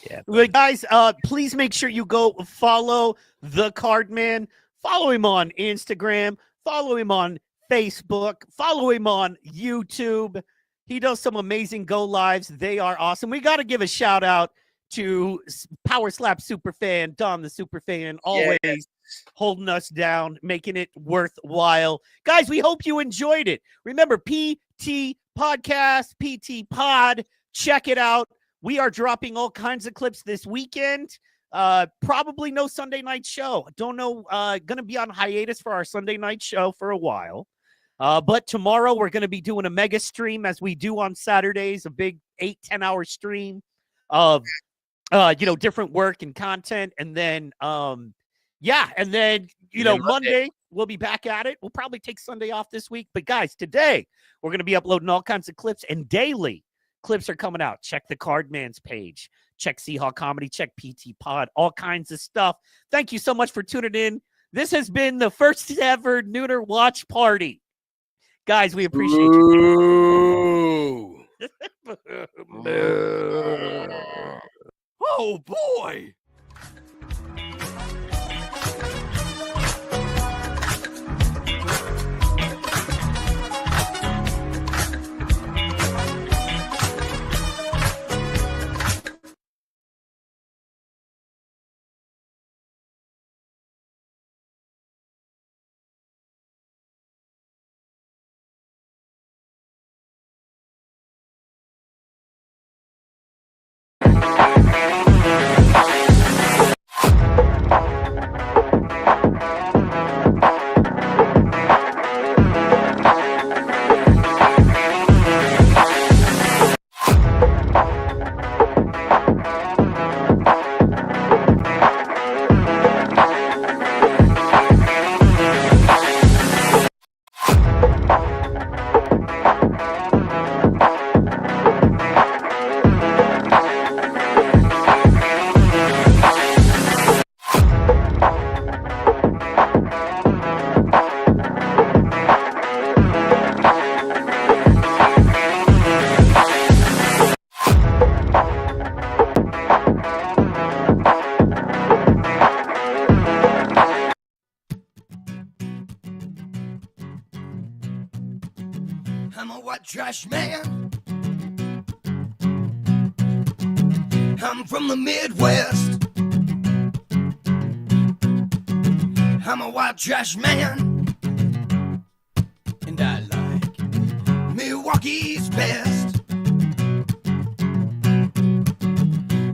Yeah. Well, guys, please make sure you go follow the Cardman. Follow him on Instagram. Follow him on Facebook. Follow him on YouTube. He does some amazing go lives. They are awesome. We got to give a shout out to Power Slap Superfan, Don the Superfan, always holding us down, making it worthwhile. Guys, we hope you enjoyed it. Remember, PT Podcast, PT Pod, check it out. We are dropping all kinds of clips this weekend. Probably no Sunday night show. Don't know. Going to be on hiatus for our Sunday night show for a while. But tomorrow we're going to be doing a mega stream as we do on Saturdays, a big 8-10 hour stream of, different work and content. And then, Monday we'll be back at it. We'll probably take Sunday off this week. But guys, today we're going to be uploading all kinds of clips, and daily clips are coming out. Check the Cardman's page. Check Seahawk Comedy. Check PT Pod. All kinds of stuff. Thank you so much for tuning in. This has been the first ever Nooner Watch Party. Guys, we appreciate you. Oh, boy. I'm a white trash man. I'm from the Midwest. I'm a white trash man. And I like Milwaukee's best.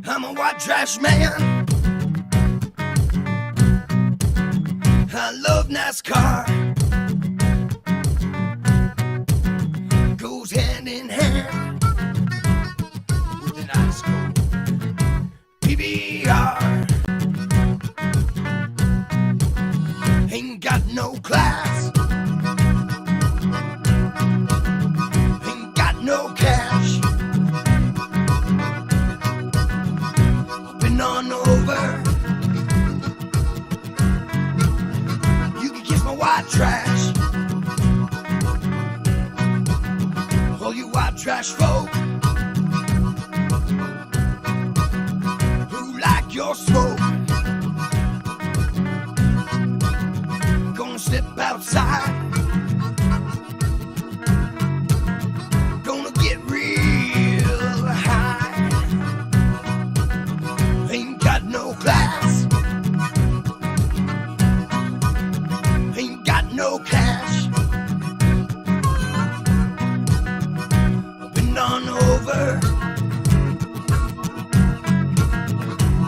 I'm a white trash man. I love NASCAR. Goes hand in hand with an ice cold PBR. Ain't got no class, ain't got no cash. Been on over. You can kiss my white trash. All you white trash folk who like your smoke, gonna step outside, gonna get real high. Ain't got no class, ain't got no cash. On over.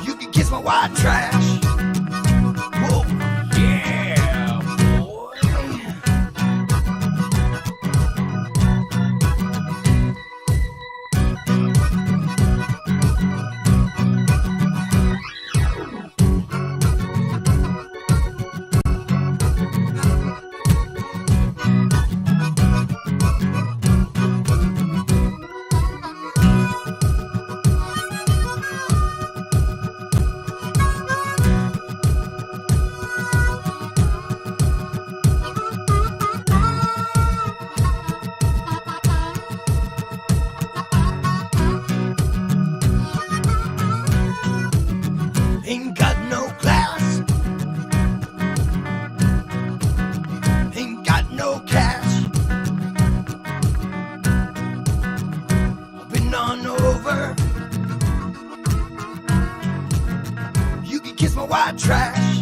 You can kiss my white trash. Whoa, yeah, boy. on over. You can kiss my white trash.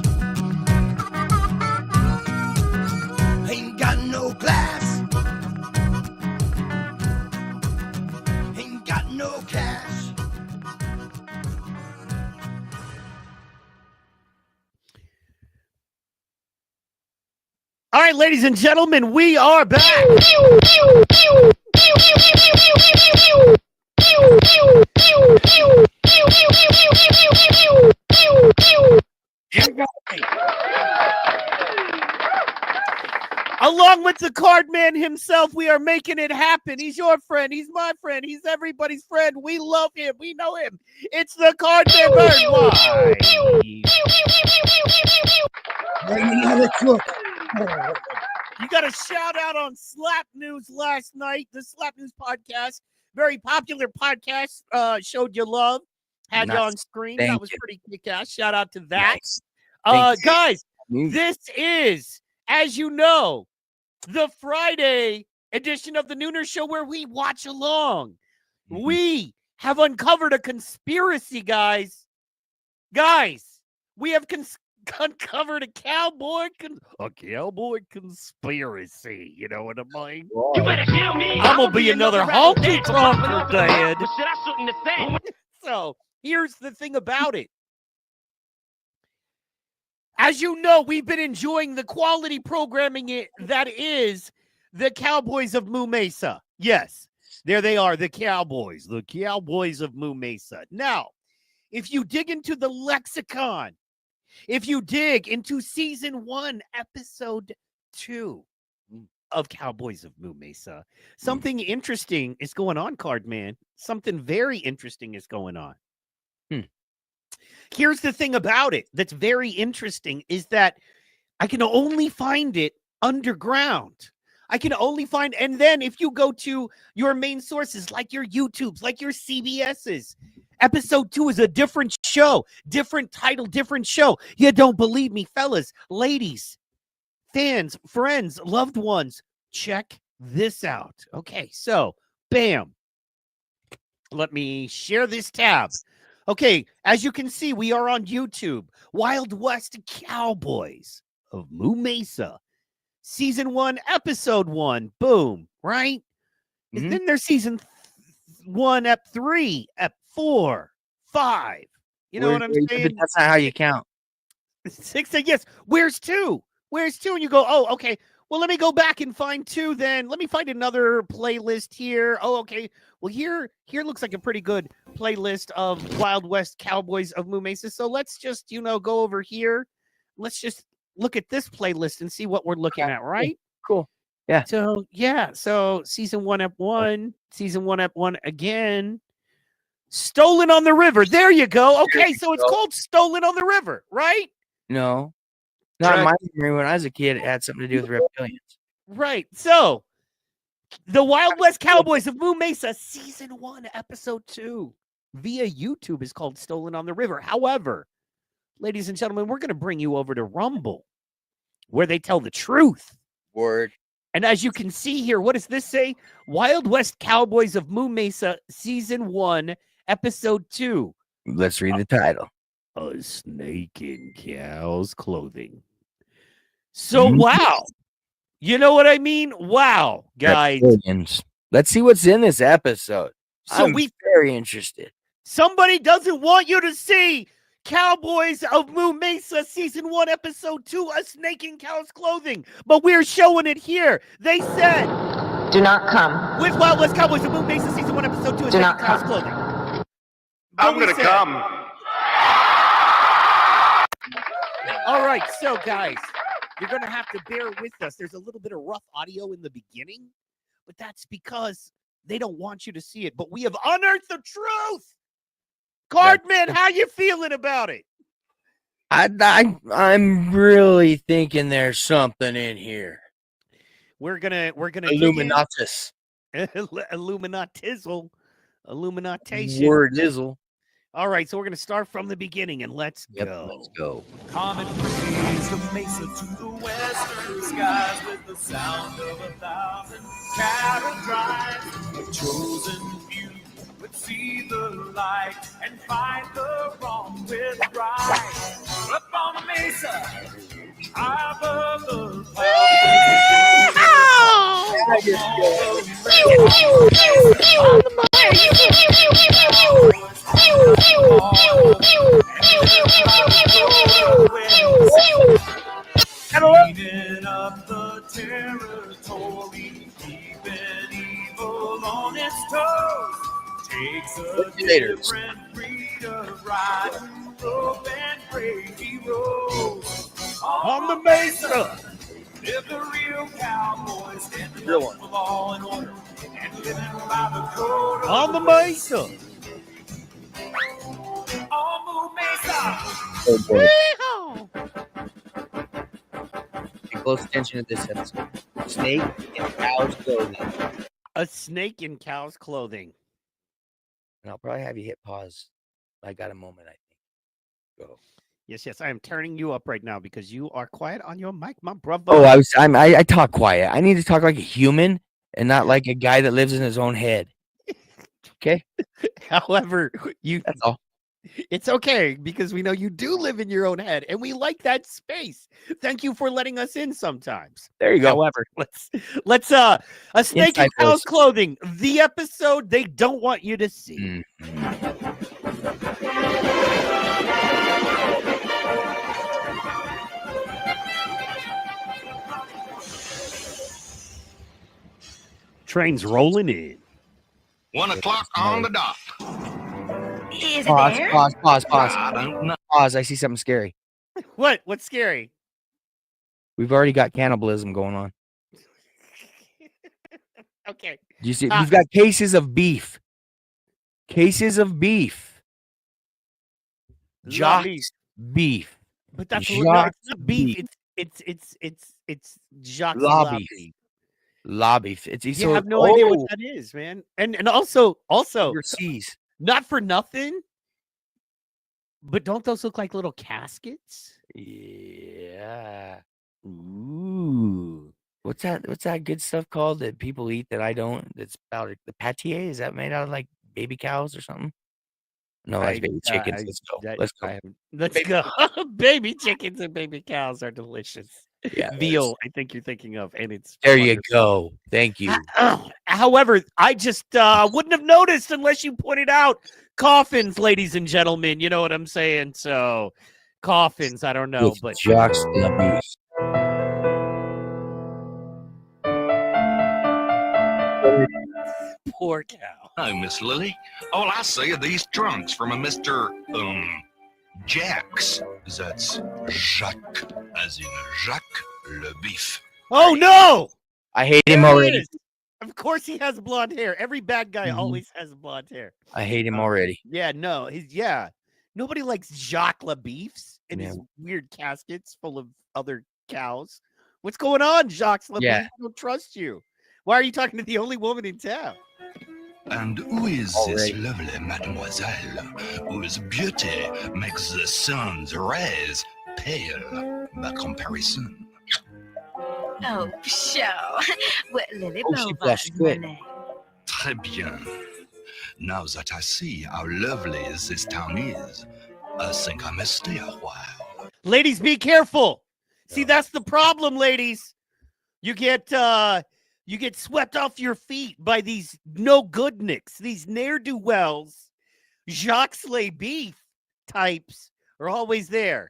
Ain't got no glass. Ain't got no cash. All right, ladies and gentlemen, we are back. Along with the card man himself, we are making it happen. He's your friend. He's my friend. He's everybody's friend. We love him. We know him. It's the card man, Vern. You got a shout out on Slap News last night. The Slap News podcast, very popular podcast, showed you love, had you on screen. That was pretty kick-ass. Shout out to that. Guys, this is, as you know, the Friday edition of the NoONER Show where we watch along. We have uncovered a conspiracy, guys. We have uncovered a cowboy conspiracy. You know what I mean? You better kill me. I'm gonna be another honky tonk dad. Shit, I shouldn't have said. So here's the thing about it. As you know, we've been enjoying the quality programming that is the Cowboys of Moo Mesa. Yes, there they are, the Cowboys of Moo Mesa. Now, if you dig into the lexicon, if you dig into season 1, episode 2 of Cowboys of Moo Mesa, something interesting is going on, card man. Something very interesting is going on. Here's the thing about it that's very interesting is that I can only find it underground. I can only find, and then if you go to your main sources, like your YouTubes, like your CBS's, episode 2 is a different show, different title, different show. You don't believe me, fellas, ladies, fans, friends, loved ones, check this out. Okay, so bam. Let me share this tab. Okay, as you can see, we are on YouTube. Wild West Cowboys of Moo Mesa. Season 1, episode 1. Boom, right? And then there's season 1, ep 3, ep 4, 5. You know what I'm saying? That's not how you count. 6, yes. Where's 2? Where's 2? And you go, oh, okay. Well, let me go back and find 2 then. Let me find another playlist here. Oh, okay. Well, here looks like a pretty good playlist of Wild West Cowboys of Moo Mesa. So let's just, go over here. Let's just look at this playlist and see what we're looking at, right? Cool. Yeah. So, So season 1, ep 1. Season 1, ep 1 again. Stolen on the River. There you go. Okay, so it's called Stolen on the River, right? No. Not in my memory. When I was a kid, it had something to do with reptilians. Right. So, the Wild West Cowboys of Moo Mesa, season 1, episode 2, via YouTube is called Stolen on the River. However, ladies and gentlemen, we're going to bring you over to Rumble, where they tell the truth. Word. And as you can see here, what does this say? Wild West Cowboys of Moo Mesa, season 1, episode 2. Let's read the title. A snake in cow's clothing. So, wow. You know what I mean? Wow, guys. Reptilians. Let's see what's in this episode. I'm very interested. Somebody doesn't want you to see Cowboys of Moo Mesa, season 1, episode 2, a snake in cow's clothing. But we're showing it here. They said, do not come. With Wild West Cowboys of Moo Mesa, season 1, episode 2, a snake in cow's clothing. I'm going to come. All right, so guys, you're going to have to bear with us. There's a little bit of rough audio in the beginning, but that's because they don't want you to see it. But we have unearthed the truth. Cardman, how you feeling about it? I'm really thinking there's something in here. We're gonna Illuminatus. Illuminatizzle. Illuminatation. Wordizzle. All right, so we're gonna start from the beginning and let's go. Let's go. Comet rays the mesa to the western skies with the sound of 1,000 cattle drives. A chosen few would see the light and find the wrong with right. Up on the mesa, high above the clouds. Cleaning up the territory, keeping evil on its toes. Takes a different breed of riding, rope and brave heroes. On the mesa, live the real cowboys, standing up for law and order, and living by the code of On the mesa. On the mesa. Oh boy. Yeehaw! Pay close attention to this episode. Snake in cow's clothing. A snake in cow's clothing. And I'll probably have you hit pause. I got a moment, I think. Go. Yes. I am turning you up right now because you are quiet on your mic, my brother. Oh, I talk quiet. I need to talk like a human and not like a guy that lives in his own head. Okay? However, that's all. It's okay because we know you do live in your own head and we like that space. Thank you for letting us in sometimes. There you go. However, let's a snake in Inside cow's voice. clothing, the episode they don't want you to see. Train's rolling in. 1 o'clock on the dot. Is it Pause, there? pause. I don't know. Pause. I see something scary. What? What's scary? We've already got cannibalism going on. Okay. Do you see? We've got cases of beef. Cases of beef. Jocks beef. But that's Jacques not beef. beef. It's Jacques La La beef. beef. La beef. It's You so, have no idea what that is, man. And also overseas. not for nothing. But don't those look like little caskets? Yeah. Ooh. What's that good stuff called that people eat that I don't? That's about the pâté. Is that made out of like baby cows or something? No, that's baby chickens. Let's go. Let's go. Let's go. Baby chickens and baby cows are delicious. Yeah, Veal, I think you're thinking of, and it's There you wonderful. go. Thank you. However, I just wouldn't have noticed unless you pointed out coffins, ladies and gentlemen. You know what I'm saying? So, coffins. I don't know, With but Jacques La beef. poor cow. Hi, Miss Lily. All I see are these trunks from a Mr. Jack's. That's Jacques, as in Jacques Le Beef. Oh no! I hate him There he already. is. Of course, he has blonde hair. Every bad guy always has blonde hair. I hate him already. Yeah, no, nobody likes Jacques Le Beefs in his weird caskets full of other cows. What's going on, Jacques Le Yeah. Beef? I don't trust you. Why are you talking to the only woman in town? And who is this Already. lovely mademoiselle whose beauty makes the sun's rays pale by comparison? Oh, show. Well, Lily Oh, she Bovine, blushed my good. name. Très bien. Now that I see how lovely this town is, I think I may stay a while. Ladies, be careful. See, that's the problem, ladies. You get swept off your feet by these no goodnicks, these ne'er-do-wells, Jacques Le Beef types are always there.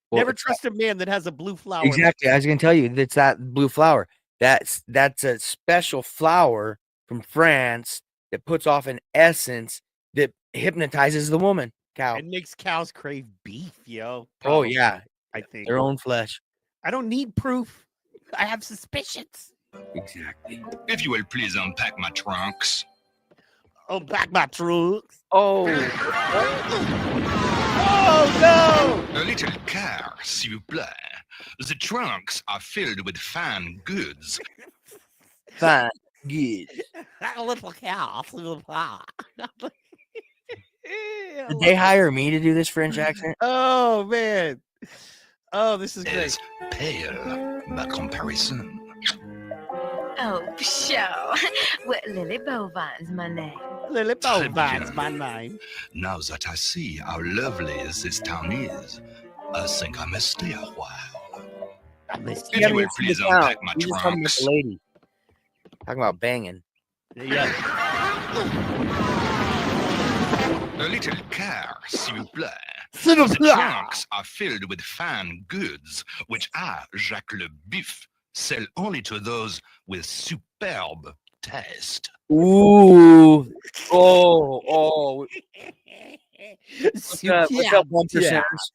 Well, Never trust a man that has a blue flower. Exactly. I was going to tell you that's that blue flower. That's a special flower from France that puts off an essence that hypnotizes the woman cow. It makes cows crave beef, yo. Oh Probably, yeah, I think their own flesh. I don't need proof. I have suspicions. Exactly. If you will please unpack my trunks. Oh, back my trunks. Oh. Oh no! A little care, s'il vous plaît. The trunks are filled with fine goods. Fine. Good. A little cow. Did they hire me to do this French accent? Oh man. Oh, this is great. Is pale by comparison. Oh, sure. Well, Lily Bovine's my name. Lily Très Bovine's bien. my name. Now that I see how lovely this town is, I think I must stay a while. If You haven't you will even seen please the town. unpack my You're just talking about trunks. the lady. Talking about banging. Yeah. A little care, s'il vous plaît. S'il vous The plaît. trunks are filled with fine goods, which I, Jacques Le Bif, sell only to those with superb taste. Ooh. Oh. What's up, 1%ers?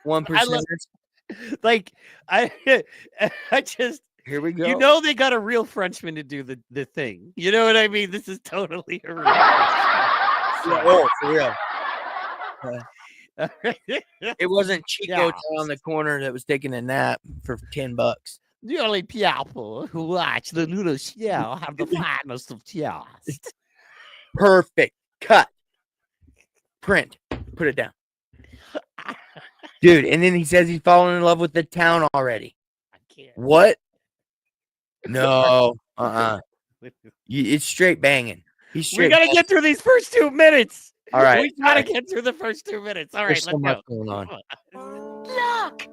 1%ers? Like, I just. Here we go. You know they got a real Frenchman to do the thing. You know what I mean? This is totally a real Oh, for real. It wasn't Chico on the corner that was taking a nap for $10. The only people who watch the noodle show have the finest of taste. Perfect. Cut. Print. Put it down. Dude, and then he says he's fallen in love with the town already. I can't. What? No. It's straight banging. He's straight. We gotta get through these first 2 minutes. All right. We gotta get through the first 2 minutes. All right, There's so let's much go. going on. Look!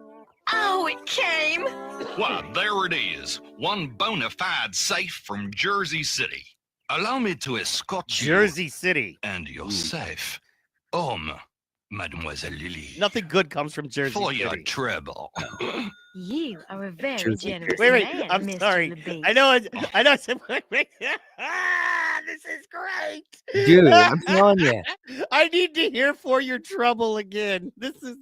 Oh, it came. Why, there it is. One bona fide safe from Jersey City. Allow me to escort you Jersey City. and your safe home, Mademoiselle Lily. Nothing good comes from Jersey For City. your trouble. You are a very Jersey. generous Wait, man, I'm Mr. sorry. LeBeef. I know. Wait. This is great. Dude, I'm telling you. I need to hear For Your Trouble again. This is.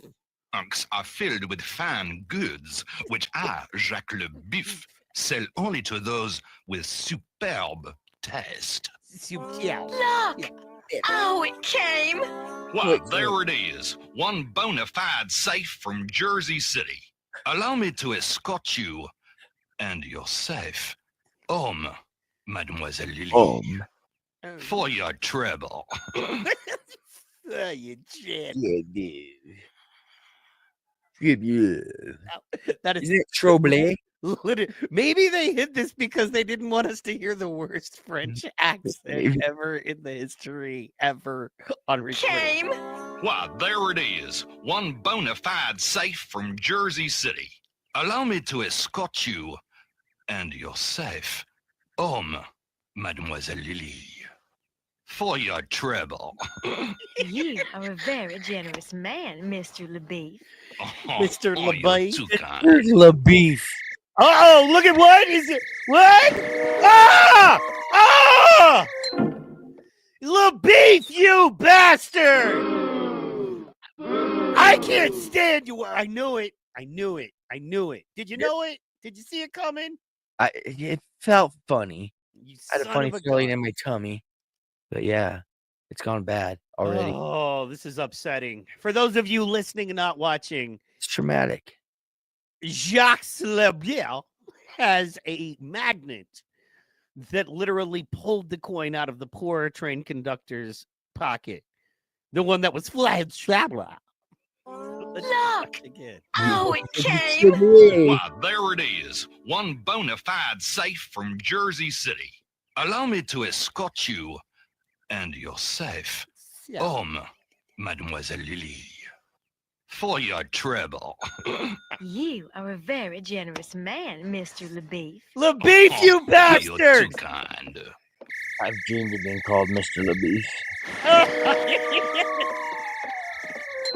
Trunks are filled with fine goods, which I, Jacques Le Bif, sell only to those with superb taste. Look! Oh, it came. Why, there it is. One bona fide safe from Jersey City. Allow me to escort you and your safe home, Mademoiselle Lily. For your trouble. You jet. That is Isn't it trouble? Maybe they hid this because they didn't want us to hear the worst French accent ever in the history ever on recording. Why, there it is. One bona fide safe from Jersey City. Allow me to escort you and your safe home, Mademoiselle Lily. For your trouble. You are a very generous man, Mr. LeBeef. Mr. You're LeBeef. too kind. Here's LeBeef. Oh, look at what is it? What? Ah! LeBeef, you bastard! I can't stand you. I knew it. Did you know it? Did you see it coming? It felt funny. You I had a son funny of a feeling gun. in my tummy. But yeah, it's gone bad already. Oh, this is upsetting. For those of you listening and not watching, It's traumatic. Jacques Lebiel has a magnet that literally pulled the coin out of the poor train conductor's pocket. The one that was flying traveler. Look! Again. Oh, it came. Why, there it is. One bona fide safe from Jersey City. Allow me to escort you and your safe home, Mademoiselle Lily. For your trouble. You are a very generous man, Mr. LeBeef. LeBeef, you You're bastard! too kind. I've dreamed of being called Mr. LeBeef.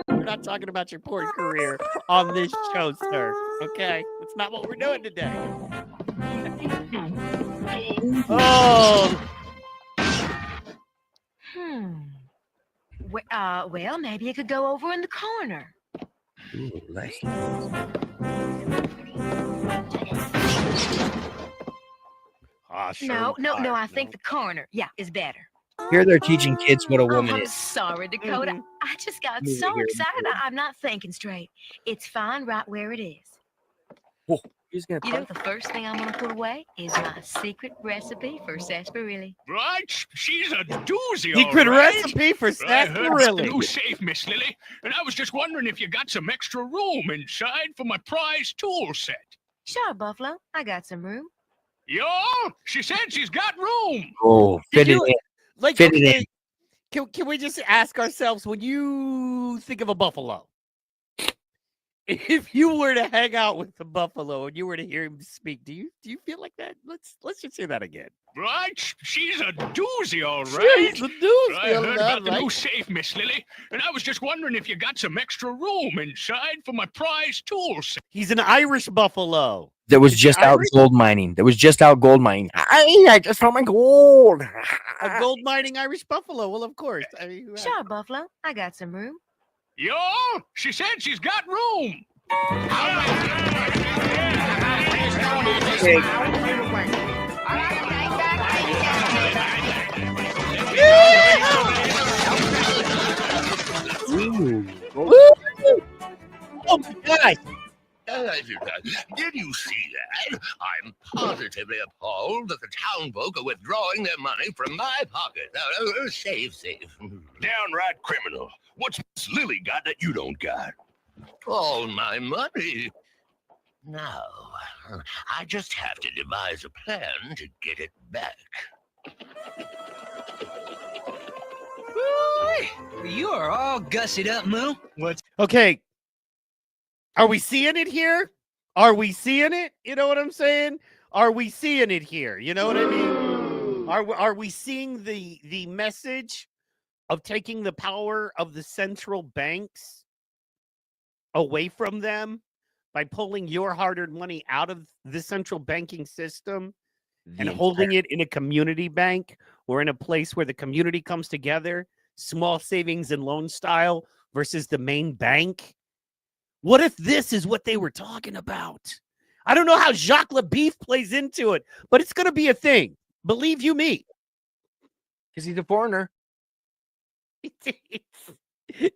We're not talking about your porn career on this show, sir. Okay? That's not what we're doing today. Oh, Well, maybe you could go over in the corner. Ooh, nice. No, I think the corner, is better. Here they're teaching kids what a woman I'm is. sorry, Dakota. I just got Move it so here, excited. I'm not thinking straight. It's fine right where it is. Oh, he's gonna You know, the first thing I'm going to put away is my secret recipe for sarsaparilla. Right, she's a doozy. secret all right. recipe for I heard it's the sarsaparilla. new safe, Miss Lily, and I was just wondering if you got some extra room inside for my prize tool set. Sure, Buffalo. I got some room. Yo, she said she's got room. Oh, fit it in. Like, Fit it okay, in. can we just ask ourselves, when you think of a buffalo, if you were to hang out with the buffalo and you were to hear him speak, do you feel like that? Let's just hear that again. Right, she's a doozy, all right. She's a doozy, I all heard about the right. new safe, Miss Lily, and I was just wondering if you got some extra room inside for my prized tools. He's an Irish buffalo. That was Is he just out Irish? gold mining. I just found my gold. A gold mining Irish buffalo. Well, of course. I mean, Sure, Buffalo. I got some room. Yo, she said she's got room. Oh my gosh. Did you see that? I'm positively appalled that the townfolk are withdrawing their money from my pocket. Safe. Downright criminal. What's Miss Lily got that you don't got? All my money. Now, I just have to devise a plan to get it back. You are all gussied up, Moo. What's okay. Are we seeing it here? Are we seeing it? You know what I'm saying? Are we seeing it here? You know what I mean? Are we seeing the message of taking the power of the central banks away from them by pulling your hard-earned money out of the central banking system and holding it in a community bank or in a place where the community comes together, small savings and loan style versus the main bank? What if this is what they were talking about? I don't know how Jacques LaBeef plays into it, but it's going to be a thing. Believe you me. Because he's a foreigner.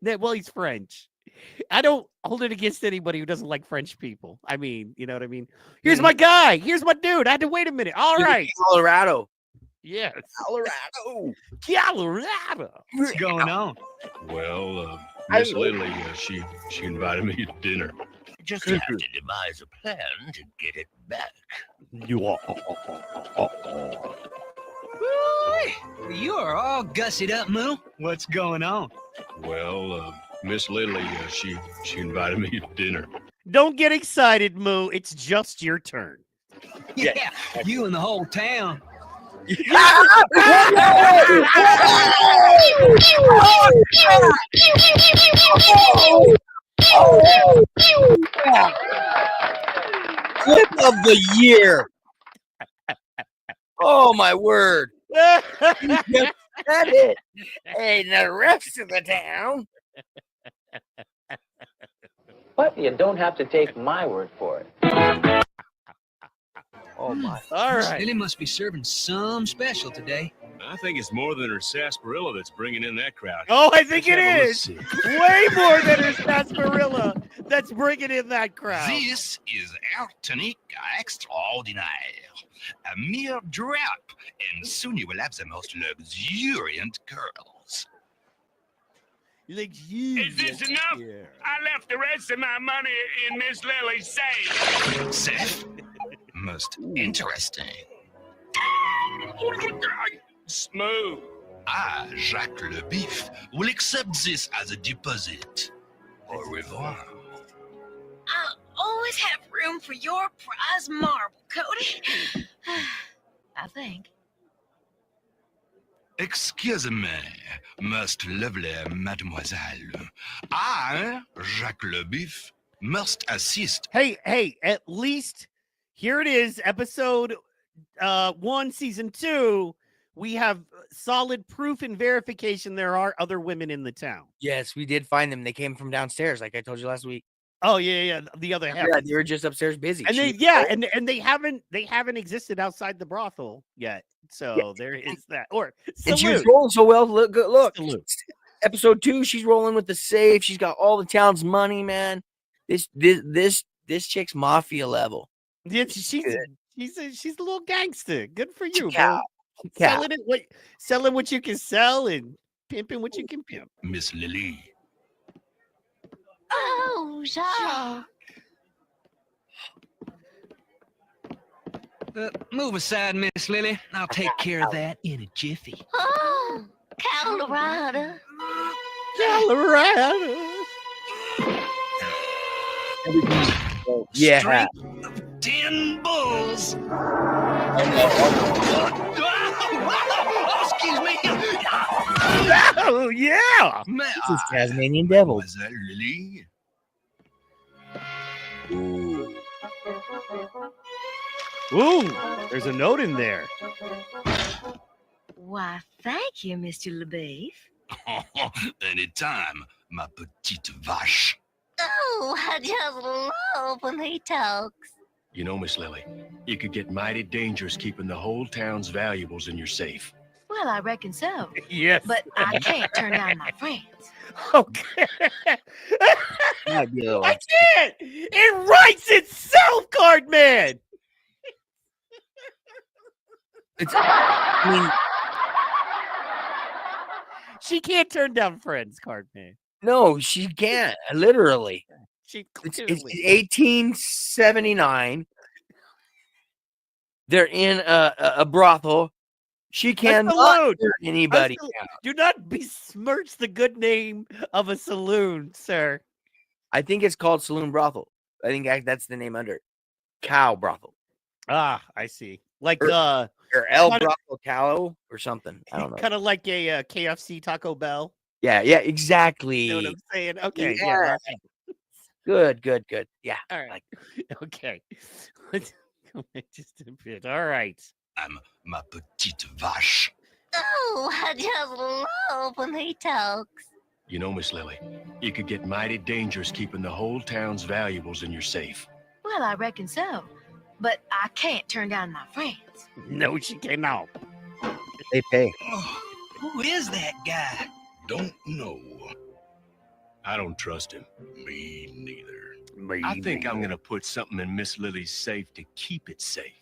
Well, he's French. I don't hold it against anybody who doesn't like French people. I mean, you know what I mean? Here's my guy. Here's my dude. I had to wait a minute. All right. Colorado. Yes. Colorado. What's going on? Well, Miss Lily, she invited me to dinner. I just have to devise a plan to get it back. You are all gussied up, Moo. What's going on? Well, Miss Lily, she invited me to dinner. Don't get excited, Moo. It's just your turn. Yeah, you and the whole town. Clip of the year. Oh my word. You just said it. Hey, the rest of the town. But you don't have to take my word for it. Oh my. All right. Lily must be serving some special today. I think it's more than her sarsaparilla that's bringing in that crowd. Oh, I think it Let's is. have a look-see. Way more than her sarsaparilla that's bringing in that crowd. This is Air Tonic Extraordinaire. A mere drop, and soon you will have the most luxuriant girls. Is this enough? I left the rest of my money in Miss Lily's safe. Safe? Most interesting. Smooth. I, Jacques LaBeef, will accept this as a deposit. Au revoir. I'll always have room for your prize marble, Cody. I think. Excuse me, most lovely mademoiselle. I, Jacques LaBeef, must assist. Hey, at least here it is, episode 1, season 2. We have solid proof and verification there are other women in the town. Yes, we did find them. They came from downstairs, like I told you last week. Oh yeah, the other half. Yeah, they were just upstairs busy. And they haven't existed outside the brothel yet. So there is that. Or and she was salute. rolling so well. Look. Salute. Episode 2, she's rolling with the safe. She's got all the town's money, man. This chick's mafia level. Yeah, she's a little gangster. Good for you, Cow. bro. Selling what you can sell and pimping what you can pimp. Miss Lily. Oh, Jacques. Move aside, Miss Lily. I'll take care of that in a jiffy. Oh, Colorado. Colorado. Yeah. Strength of 10 bulls. Excuse me. Oh, yeah. This is Tasmanian Devil. Was that Lily? Ooh, there's a note in there. Why, thank you, Mr. LeBeef. Anytime, ma petite vache. Oh, I just love when he talks. You know, Miss Lily, you could get mighty dangerous keeping the whole town's valuables in your safe. Well, I reckon so. Yes. But I can't turn down my friends. Okay. Might be a little- I can't. It writes itself, Card Man. I mean, she can't turn down friends, Card Man. no, she can't. Literally. She It's clearly. 1879. They're in a brothel. She cannot saloon. turn anybody down. Do not besmirch the good name of a saloon, sir. I think it's called Saloon Brothel. I think that's the name under it. Cow Brothel. Ah, I see. Like Or El kinda- Brothel Cow or something. I don't know. kind of like a KFC Taco Bell. Yeah, exactly. You know what I'm saying? Okay, Yeah. yeah. Good. Yeah. All right. Okay. Let's go back just a bit. All right. I'm ma petite vache. Oh, I just love when he talks. You know, Miss Lily, you could get mighty dangerous keeping the whole town's valuables in your safe. Well, I reckon so. But I can't turn down my friends. No, she cannot. They pay. Oh, who is that guy? Don't know. I don't trust him. Me neither. I think I'm gonna put something in Miss Lily's safe to keep it safe.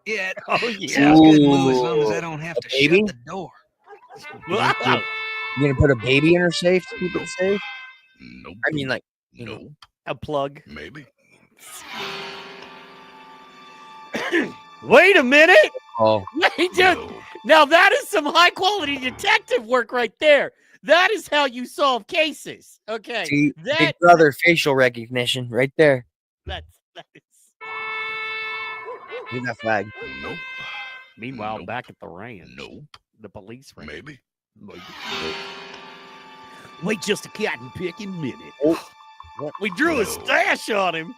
Yeah, Oh, sounds yeah. good move as long as I don't have to baby? shut the door. Wow. You gonna put a baby in her safe to keep it safe? Nope. I mean, like, Nope. A plug. Maybe. Wait a minute. Oh, Wait, dude. Now that is some high quality detective work right there. That is how you solve cases. Okay. see, Big That Brother facial recognition right there. that is. Look at that flag. Nope. Meanwhile, Nope. back at the ranch, Nope. the police ranch. Maybe. Wait just a cat and picking minute. Oh, what? We drew a No. stash on him.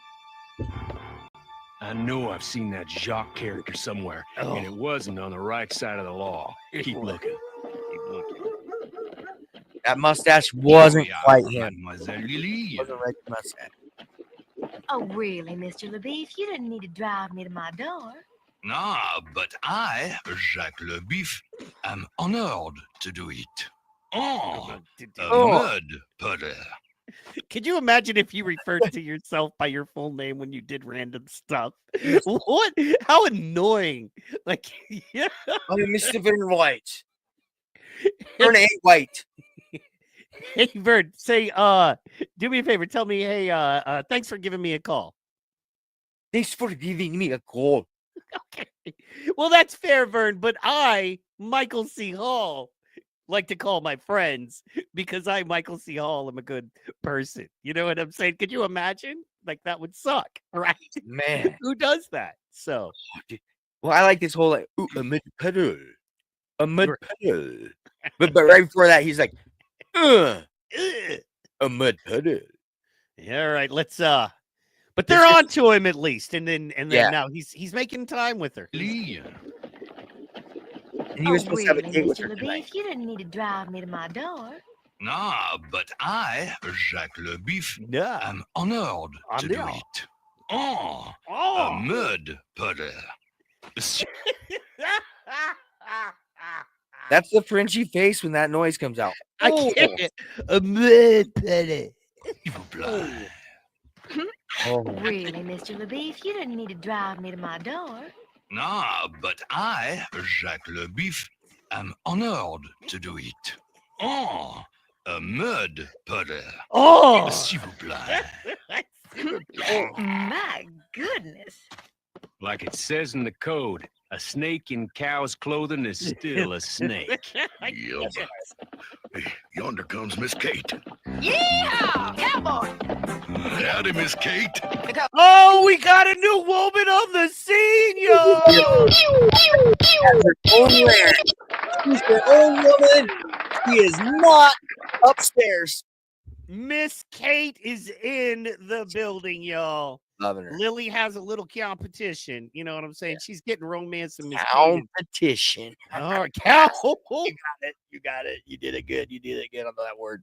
I know I've seen that Jacques character somewhere, and it wasn't on the right side of the law. Keep looking. Keep looking. That mustache wasn't Here we are, quite him. Mademoiselle Lily. Wasn't right mustache. Oh, really, Mr. LeBeef? You didn't need to drive me to my door. No, but I, Jacques Le Beef, am honored to do it. Oh, a mud putter. Could you imagine if you referred to yourself by your full name when you did random stuff? What? How annoying! Like, yeah. I'm Mr. Vern White. Vern ain't white. Hey, Vern, say, do me a favor. Tell me, hey, thanks for giving me a call. Thanks for giving me a call. Okay. Well, that's fair, Vern, but I, Michael C. Hall, like to call my friends because I, Michael C. Hall, am a good person. You know what I'm saying? Could you imagine? Like, that would suck, right? Man. Who does that? So, Well, I like this whole like, ooh, a mud puddle. A mud puddle. But right before that, he's like, a mud puddle. yeah, all right, let's, but they're on to him at least. And then Yeah. now he's making time with her. Lily. And he was supposed to have a really, date with Mr. her tonight. LeBeef? You didn't need to drive me to my door. No, but I, Jacques Le Beef, Yeah. am honored to do Honored. it. Oh, a Oh. mud putter. That's the Frenchy face when that noise comes out. I can't. A mud puddle. S'il vous plaît. Oh, Really, Mr. LeBeef? You didn't need to drive me to my door. No, but I, Jacques Le Beef, am honored to do it. Oh, a mud putter. Oh. S'il vous plaît. My goodness. Like it says in the code, a snake in cow's clothing is still a snake. Yup. Hey, yonder comes Miss Kate. Yeehaw, cowboy! Howdy, Miss Kate. Oh, we got a new woman on the scene, yo! She's her own woman. She is not upstairs. Miss Kate is in the building, y'all. Loving her. Lily has a little competition. You know what I'm saying? She's getting romance and Miss Kate. Competition. All right, cow. You got it. You got it. You did it good. You did it good on that word.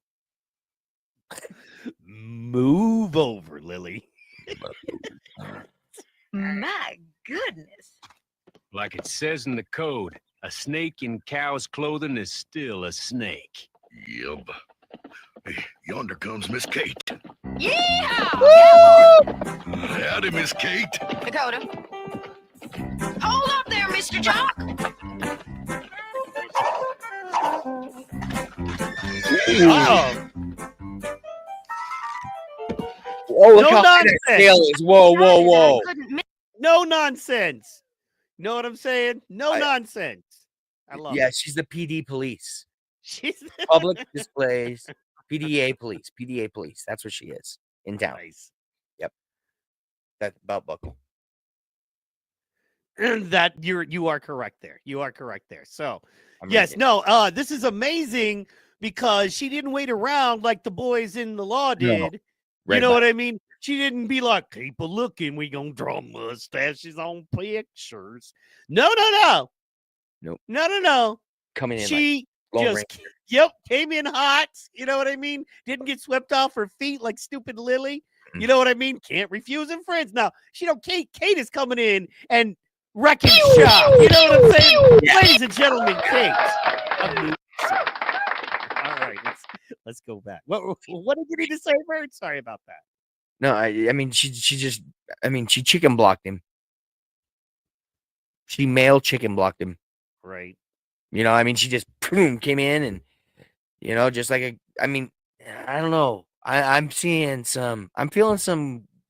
Move over, Lily. My goodness. Like it says in the code, a snake in cow's clothing is still a snake. Yup. Hey, yonder comes Miss Kate. Yeehaw! Howdy, Miss Kate. Dakota. Hold up there, Mr. Jock. Oh, look No how high that nonsense. scale is. Whoa, whoa, whoa. No nonsense. Know what I'm saying? No nonsense. I love Yeah, it. she's the PD police. She's Public displays. PDA police. PDA police. That's what she is in town. Nice. Yep. That belt buckle. That you are correct there. You are correct there. So Amazing. this is amazing because she didn't wait around like the boys in the law did. You Right know back. what I mean? She didn't be like, keep a looking, we gonna draw mustaches on pictures. No. Nope. No. Coming in She like Lone just came in hot. You know what I mean? Didn't get swept off her feet like stupid Lily. You know what I mean? Can't refuse her friends. Now, Kate is coming in and wrecking shop. You know what I'm saying? Yeah. Ladies and gentlemen, Kate. All right, let's go back. What did you need to say, Vern? Sorry about that. No, I mean she chicken blocked him. She male chicken blocked him. Right. You know, I mean, she just boom came in and just like I don't know. I'm feeling some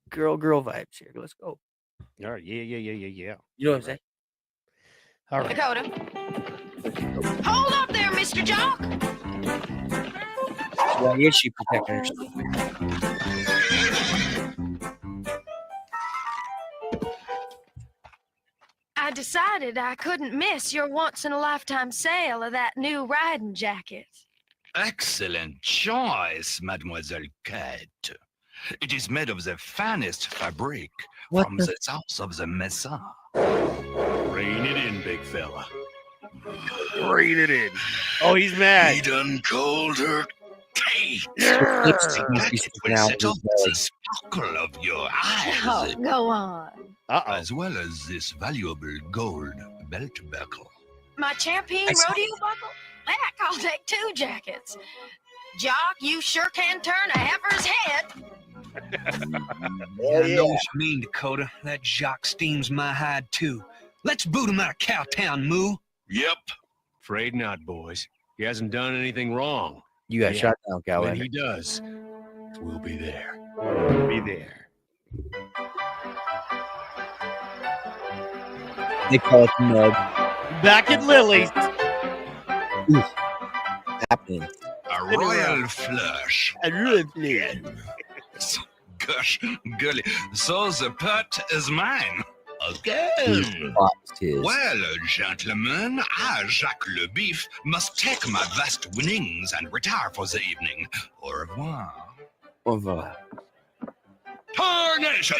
girl vibes here. Let's go. All right, yeah. You know what I'm saying? All right. Dakota. Hold up there, Mr. Jock. Why is she protecting herself? I decided I couldn't miss your once-in-a-lifetime sale of that new riding jacket. Excellent choice, Mademoiselle Kate. It is made of the finest fabric from the south of the Mesa. Rein it in, big fella. Rein it in. Oh, he's mad. He done called her Kate. Lipstick must be It sticking will out. set off the sparkle of your eyes, Oh, go on. as well as this valuable gold belt buckle. My champion rodeo buckle? Heck, I'll take 2 jackets. Jock, you sure can turn a heifer's head. I know what you mean, Dakota. That jock steams my hide, too. Let's boot him out of Cowtown, Moo. Yep. Afraid not, boys. He hasn't done anything wrong. You got shot down, When Calvin. he does, we'll be there. We'll be there. They call it mud. Back at Lily's. Happening. A royal flush. A real flush. Gosh, golly. So the pot is mine. Again. Well, gentlemen, I, Jacques Le Beef, must take my vast winnings and retire for the evening. Au revoir. Au revoir. Tarnation!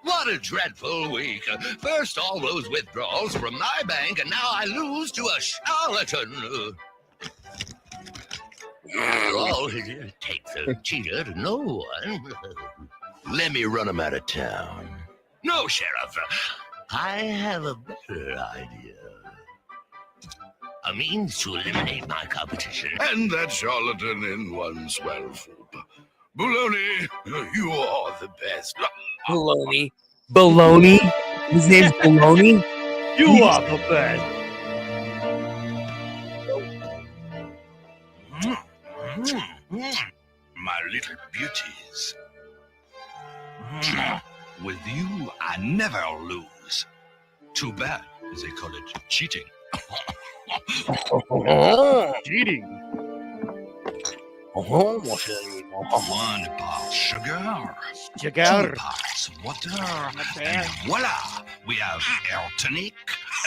What a dreadful week. First, all those withdrawals from my bank, and now I lose to a charlatan. Oh, it takes a cheater to know one. Let me run him out of town. No, Sheriff. I have a better idea. A means to eliminate my competition. And that charlatan in one swell swoop. Baloney, you are the best. Baloney. Baloney? His name's Baloney? You are the best. My little beauties. With you, I never lose. Too bad they call it cheating. Cheating. One part sugar, two parts water, and voila! We have air tonic,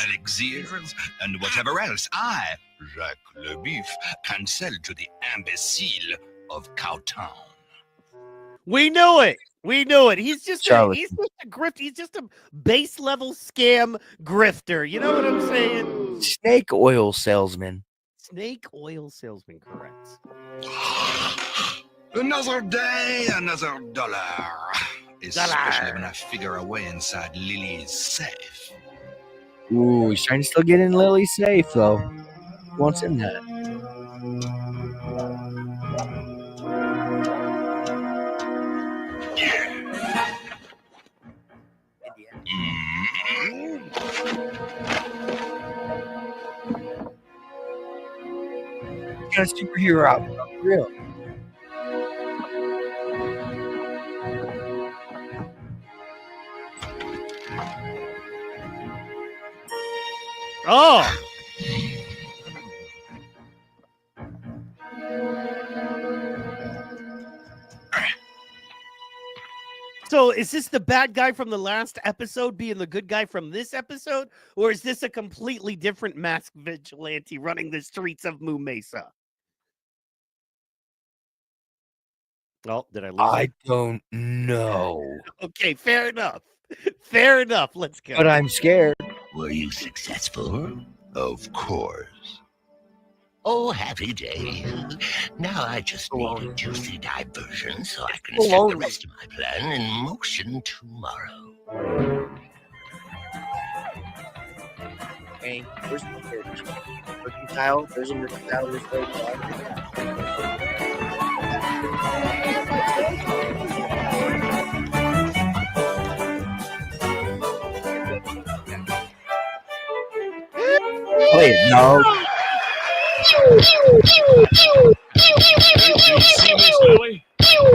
elixirs, and whatever else I, Jacques Le Bif, can sell to the imbecile of Cowtown. We knew it. We knew it. He's just a grift. He's just a base level scam grifter. You know what I'm saying? Snake oil salesman. Snake oil salesman, correct. Another day, another dollar. Especially when I figure a way inside Lily's safe. Ooh, he's trying to still get in Lily's safe, though. What's in that? Got a superhero out for real. Oh. So is this the bad guy from the last episode being the good guy from this episode? Or is this a completely different masked vigilante running the streets of Moo Mesa? Oh, did I lose I don't know. Okay, fair enough. Fair enough. Let's go. But I'm scared. Were you successful? Of course. Oh, happy day. Now I just need a juicy diversion so I can set the rest of my plan in motion tomorrow. Okay, where's the mercantile? There's a mercantile. Play it, no.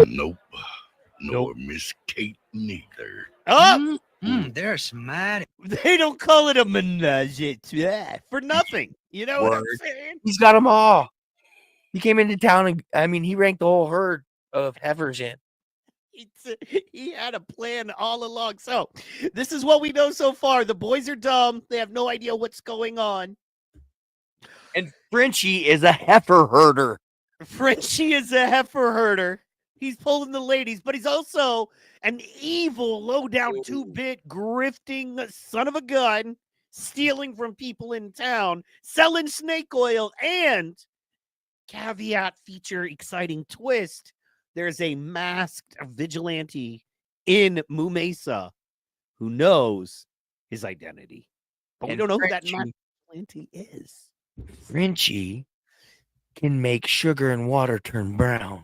Nope. Nor Miss Kate neither. Oh, they're smart. They don't call it a menage a trois for nothing. You know what I'm Word. saying? He's got them all. He came into town and, I mean, he ranked the whole herd of heifers in. He had a plan all along. So this is what we know so far. The boys are dumb. They have no idea what's going on. And Frenchie is a heifer herder. Frenchie is a heifer herder. He's pulling the ladies, but he's also an evil, low-down, 2-bit, grifting son of a gun, stealing from people in town, selling snake oil, and caveat feature, exciting twist, there's a masked vigilante in Moo Mesa who knows his identity. But we don't know who that masked vigilante is. Frenchie can make sugar and water turn brown.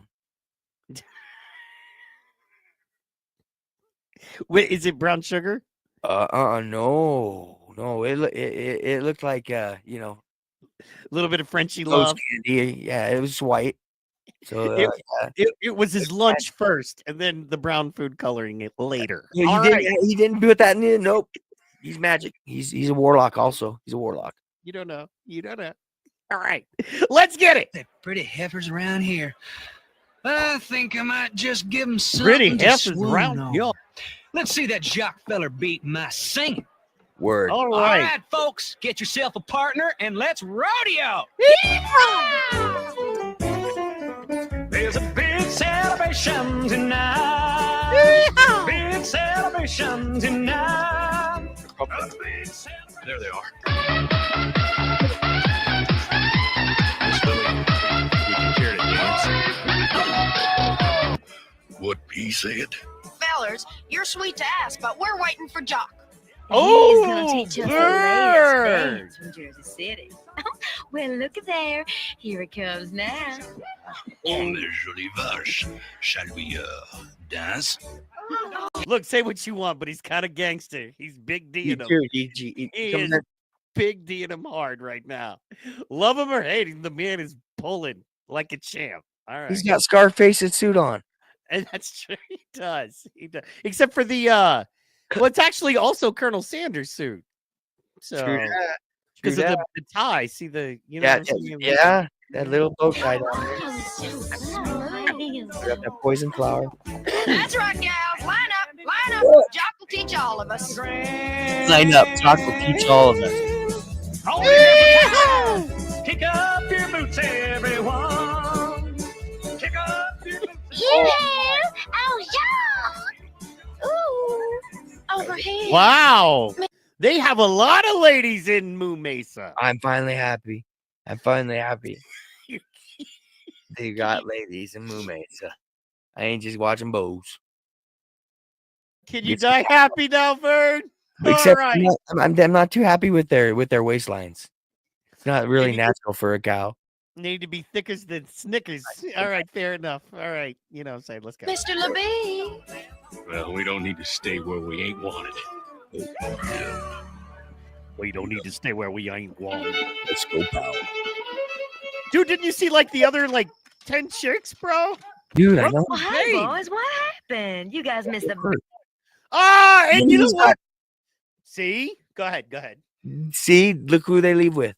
Wait, is it brown sugar? No. It looked like a little bit of Frenchie rose love. candy. Yeah, it was white. So it was his lunch first, and then the brown food coloring it later. He didn't do it that new. Nope. He's magic. He's a warlock also. He's a warlock. You don't know. All right, let's get it. The pretty heifers around here. I think I might just give them something Pretty to heifers swoon around on. here. Let's see that jock feller beat my singing. Word. All All right. right, folks, get yourself a partner and let's rodeo. There's a big celebration tonight. Big celebration tonight. There they are. Miss Lily, would you care to dance? What he said? Fellers, you're sweet to ask, but we're waiting for Jock. He's gonna teach us the Vern. latest dance from Jersey City. Well, look at there. Here it comes now. On les jolies vaches. Shall we, dance? Look, say what you want, but he's kind of gangster. He's Big D in him. He is Big D in him hard right now. Love him or hate him, the man is pulling like a champ. All right. He's got Scarface's suit on. And that's true. He does. He does. Except for the well, it's actually also Colonel Sanders' suit. So because of the tie. See the Yeah, that little bow tie down there. Got that poison flower. That's right, gals. Line up. Jock will teach all of us. Line up. Jock will teach all of us. Kick up your boots, everyone. Kick up your boots. Yeah! Oh, yeah! Ooh! Over here. Wow. They have a lot of ladies in Moo Mesa. I'm finally happy. They got ladies in Moo Mesa. I ain't just watching bows. Can you die happy now, Vern? Except All right. I'm not too happy with their waistlines. It's not really natural for a cow. Need to be thick as the Snickers. All right, fair enough. All right, you know what I'm saying. Let's go. Mr. LeBee. Well, we don't need to stay where we ain't wanted. We don't need to stay where we ain't wanted. Let's go, pal. Dude, didn't you see like the other 10 chicks, bro? Dude, I know. Well, hey, boys, what happened? You guys missed the. And you know what? See? Go ahead. See, look who they leave with.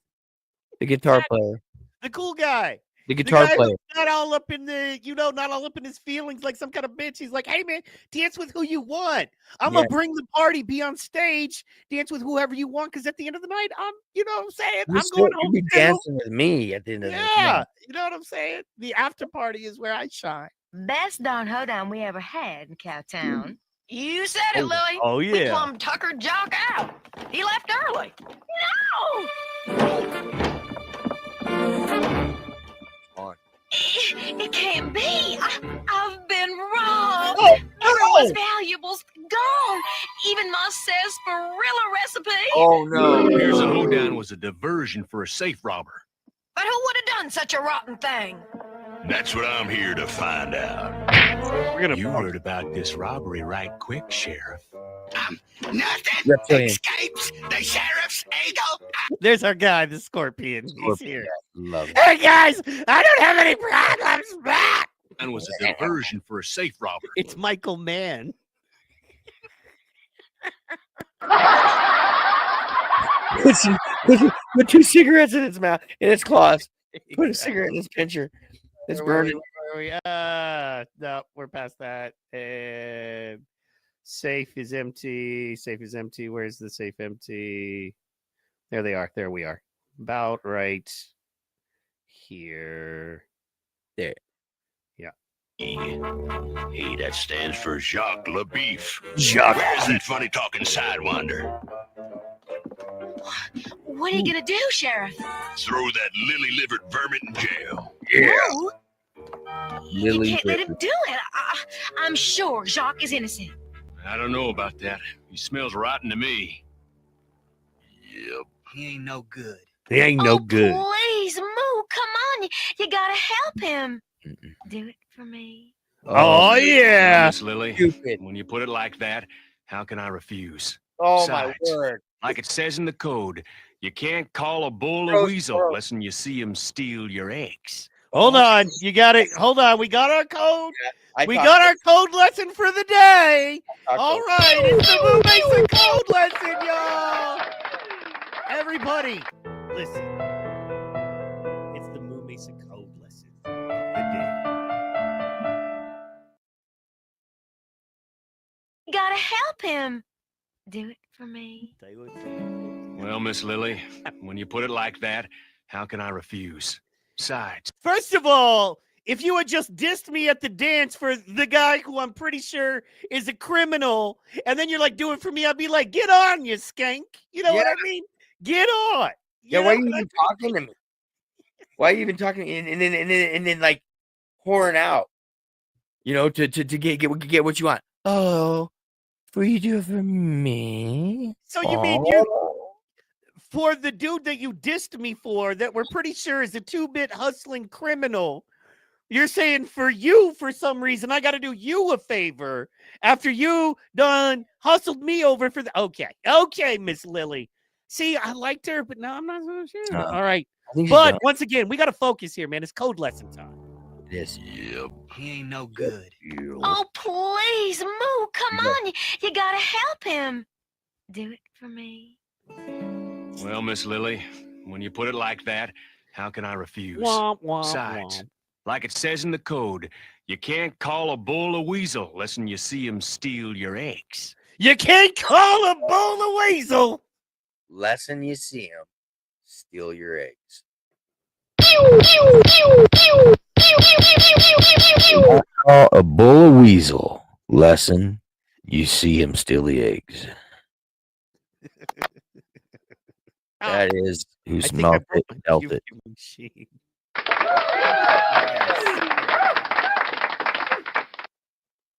The guitar player. The cool guy. The guitar guy player. who's not all up in the, not all up in his feelings like some kind of bitch. He's like, hey man, dance with who you want. I'm gonna bring the party, be on stage, dance with whoever you want. Because at the end of the night, you know what I'm saying? I'm going home. You'll be dancing with me at the end of the night. Yeah, you know what I'm saying? The after party is where I shine. Best darn hoedown we ever had in Cowtown. You said it, Lily. Oh, We yeah. plumb tuckered Jock out. He left early. On. It can't be. I've been robbed. Oh, All his valuables gone. Even my sarsaparilla recipe. Oh no. Here's a hoedown was a diversion for a safe robber. But who would have done such a rotten thing? That's what I'm here to find out. You heard about this robbery right quick, Sheriff. Nothing Reptilian. escapes the sheriff's eagle. There's our guy, the Scorpion. He's here. Love it. Hey guys, I don't have any problems. And was a diversion for a safe robber. It's Michael Mann. Put 2 cigarettes in its mouth, in its claws. Put a cigarette in its pincher. It's burning. No, we're past that. And safe is empty. Where's the safe empty? There they are. There we are. About right here. There. Yeah. Hey, that stands for Jacques LaBeef. Jacques. Where's that funny talking sidewinder? What are you gonna do, Sheriff? Throw that lily-livered vermin in jail. No, you Lily. can't let him do it. I'm sure Jacques is innocent. I don't know about that. He smells rotten to me. Yep. He ain't no good. They ain't no good. Please, Moo, come on. You gotta help him. Do it for me. Oh, yeah. Miss Lily, Stupid. when you put it like that, how can I refuse? Oh Besides, my word. Like it says in the code, you can't call a bull a Gross, weasel gross. unless you see him steal your eggs. Hold on. You got it. Hold on. We got our code. I We talked- got our code lesson for the day. I talked- All right. It's the Moo Mesa code lesson, y'all. Everybody, listen. It's the Moo Mesa code lesson of the day. You gotta help him. Do it for me. Well, Miss Lily, when you put it like that, how can I refuse? Besides, First of all, if you had just dissed me at the dance for the guy who I'm pretty sure is a criminal, and then you're like, do it for me, I'd be like, get on, you skank. You know what I mean? Get on. Yeah, You why are know you what I even talking to me? Why are you even talking and then like pouring out? You know, to get what you want. Oh, will you do it for me? So you mean for the dude that you dissed me for, that we're pretty sure is a 2-bit hustling criminal, you're saying for you, for some reason, I got to do you a favor after you done hustled me over for the... Okay, Miss Lily. See, I liked her, but no, I'm not so sure. All right. But once again, we got to focus here, man. It's code lesson time. This. He ain't no good. Oh, please, Moo, come on. You gotta help him. Do it for me. Well, Miss Lily, when you put it like that, how can I refuse? Womp, womp, Besides, womp. like it says in the code, you can't call a bull a weasel lest you see him steal your eggs. You can't call a bull a weasel. Lesson you see him, steal your eggs. Call a bull a weasel. Lesson, you see him steal the eggs. That is who smelt it, felt it. Machine.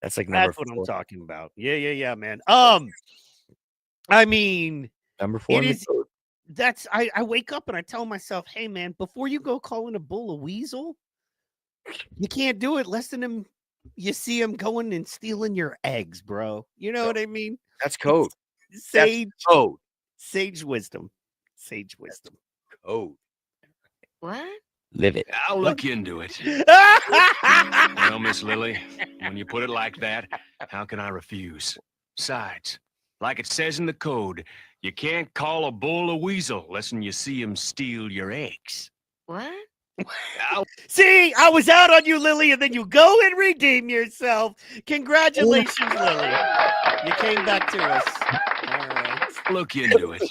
That's like number That's what 4. I'm talking about. Yeah, man. I mean, Number 4. it in the is. code. That's I wake up and I tell myself, hey man, before you go calling a bull a weasel, you can't do it less than him. You see him going and stealing your eggs, bro. You know what I mean? That's code. Sage That's code. Sage wisdom. Sage wisdom. Code. What? Live it. I'll look into it. Well, Miss Lily, when you put it like that, how can I refuse? Besides, like it says in the code, you can't call a bull a weasel lest you see him steal your eggs. What? See, I was out on you, Lily, and then you go and redeem yourself. Congratulations, Lily. You came back to us. All right. Look into it.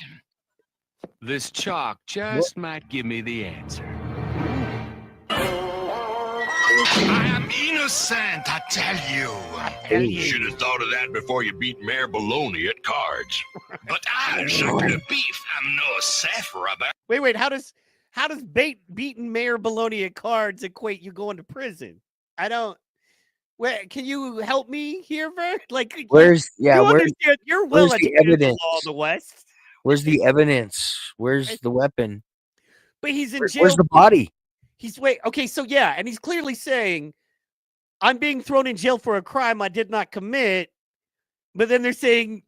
This chalk just might give me the answer. I am innocent, I tell you. You should have thought of that before you beat Mayor Baloney at cards. But I, Jacques Le Beef, am no safe rubber. Wait. How does beating Mayor Baloney at cards equate you going to prison? I don't. Wait, can you help me here, Vern? Like, Where's you're well where's the educated in the evidence? law of the West. Where's the evidence? Where's the weapon? But he's in jail. Where's the body? Okay, so yeah, and he's clearly saying, I'm being thrown in jail for a crime I did not commit. But then they're saying,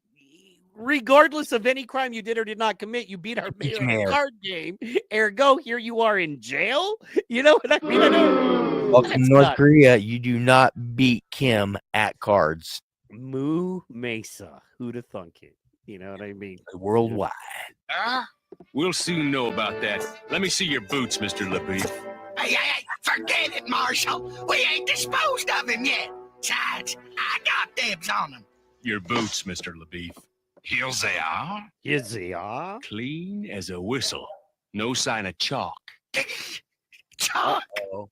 regardless of any crime you did or did not commit, you beat our mayor in a card game. Ergo, here you are in jail. You know what I mean? Well, in North Korea, you do not beat Kim at cards. Moo Mesa. Who'd have thunk it? You know what I mean? Worldwide. We'll soon know about that. Let me see your boots, Mr. LeBeef. Hey, forget it, Marshal. We ain't disposed of him yet. Besides, I got dibs on him. Your boots, Mr. LeBeef. Here they are. Here they are. Clean as a whistle. No sign of chalk. Chalk?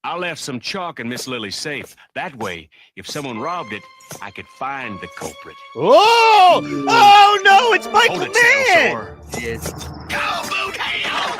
I left some chalk in Miss Lily's safe. That way, if someone robbed it, I could find the culprit. Oh! Oh no, it's Michael Hold it, Mann! Yes. Go, boot hell!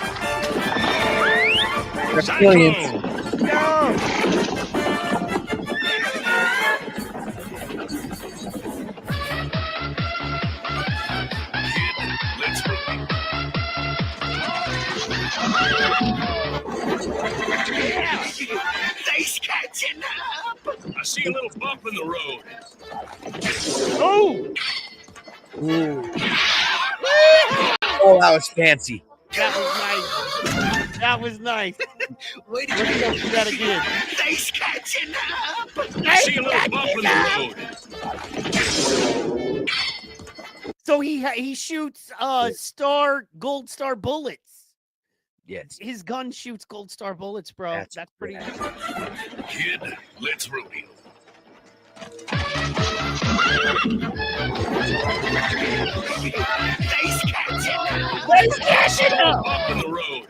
They's catching up. I see a little bump in the road. Oh! Oh, that was fancy. That was nice. Wait a Let's go through that again. They's catching up. I see a little bump in the road. So he shoots gold star bullets. Yes. His gun shoots gold star bullets, bro. That's pretty Kid, let's rodeo. They's catching up. They's catching up. Bump in the road.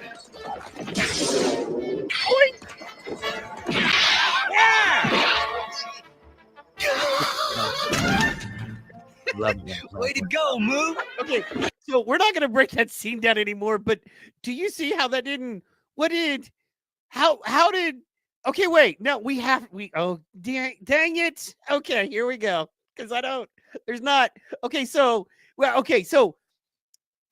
Love them. Way to go, Moo. Okay, so we're not gonna break that scene down anymore. But do you see how that didn't? How did? Okay, wait. No, oh, dang it. Okay, here we go. Because there's not. Okay, so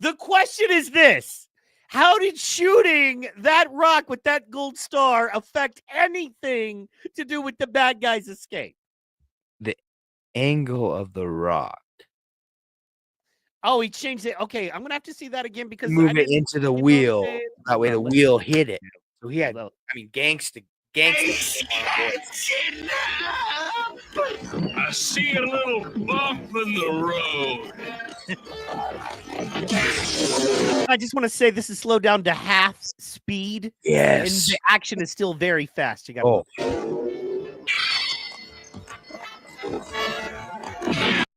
the question is this: how did shooting that rock with that gold star affect anything to do with the bad guy's escape? The angle of the rock. Oh, he changed it. Okay, I'm gonna have to see that again because Move it into the wheel. That way the wheel hit it. So he had, gangsta gangster. I see a little bump in the road. I just want to say this is slowed down to half speed. Yes. And the action is still very fast. You got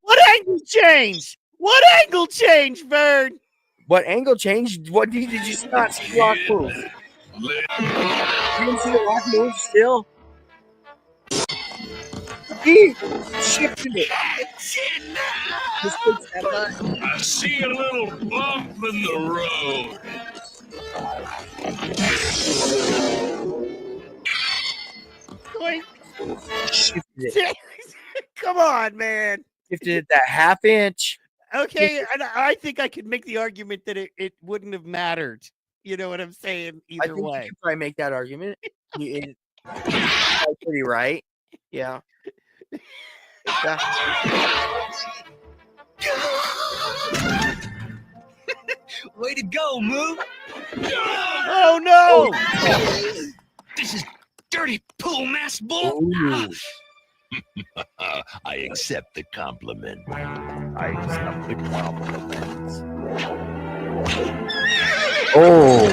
What angle change? What angle change, Vern? What angle changed? What did you just not see Rock move? You didn't see the Rock move still? He shifted it. Just fix that button. I see a little bump in the road. Shifted it. Come on, man. Shifted it that half inch. Okay, and I think I could make the argument that it wouldn't have mattered. You know what I'm saying? I Either think way. you could probably make that argument. You're pretty right. Yeah. Way to go, Moo. Oh, no. This is dirty pool mess bull. I accept the compliment. I accept the compliment. Oh.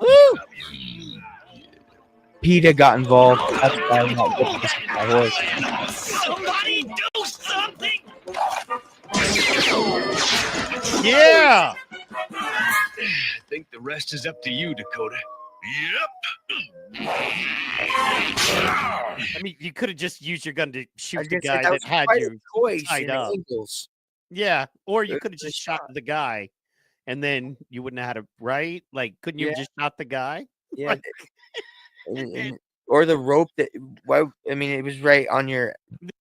Woo. PETA got involved. That's why I'm not getting this with my horse. Somebody do something. Yeah. I think the rest is up to you, Dakota. Yep. I mean, you could have just used your gun to shoot the guy that that had quite a you choice tied in up. angles. Yeah, or you It could have was a just shot the guy, and then you wouldn't have had a right. Like, couldn't you have Yeah. just shot the guy? Yeah. Or the rope that. Well, I mean, it was right on your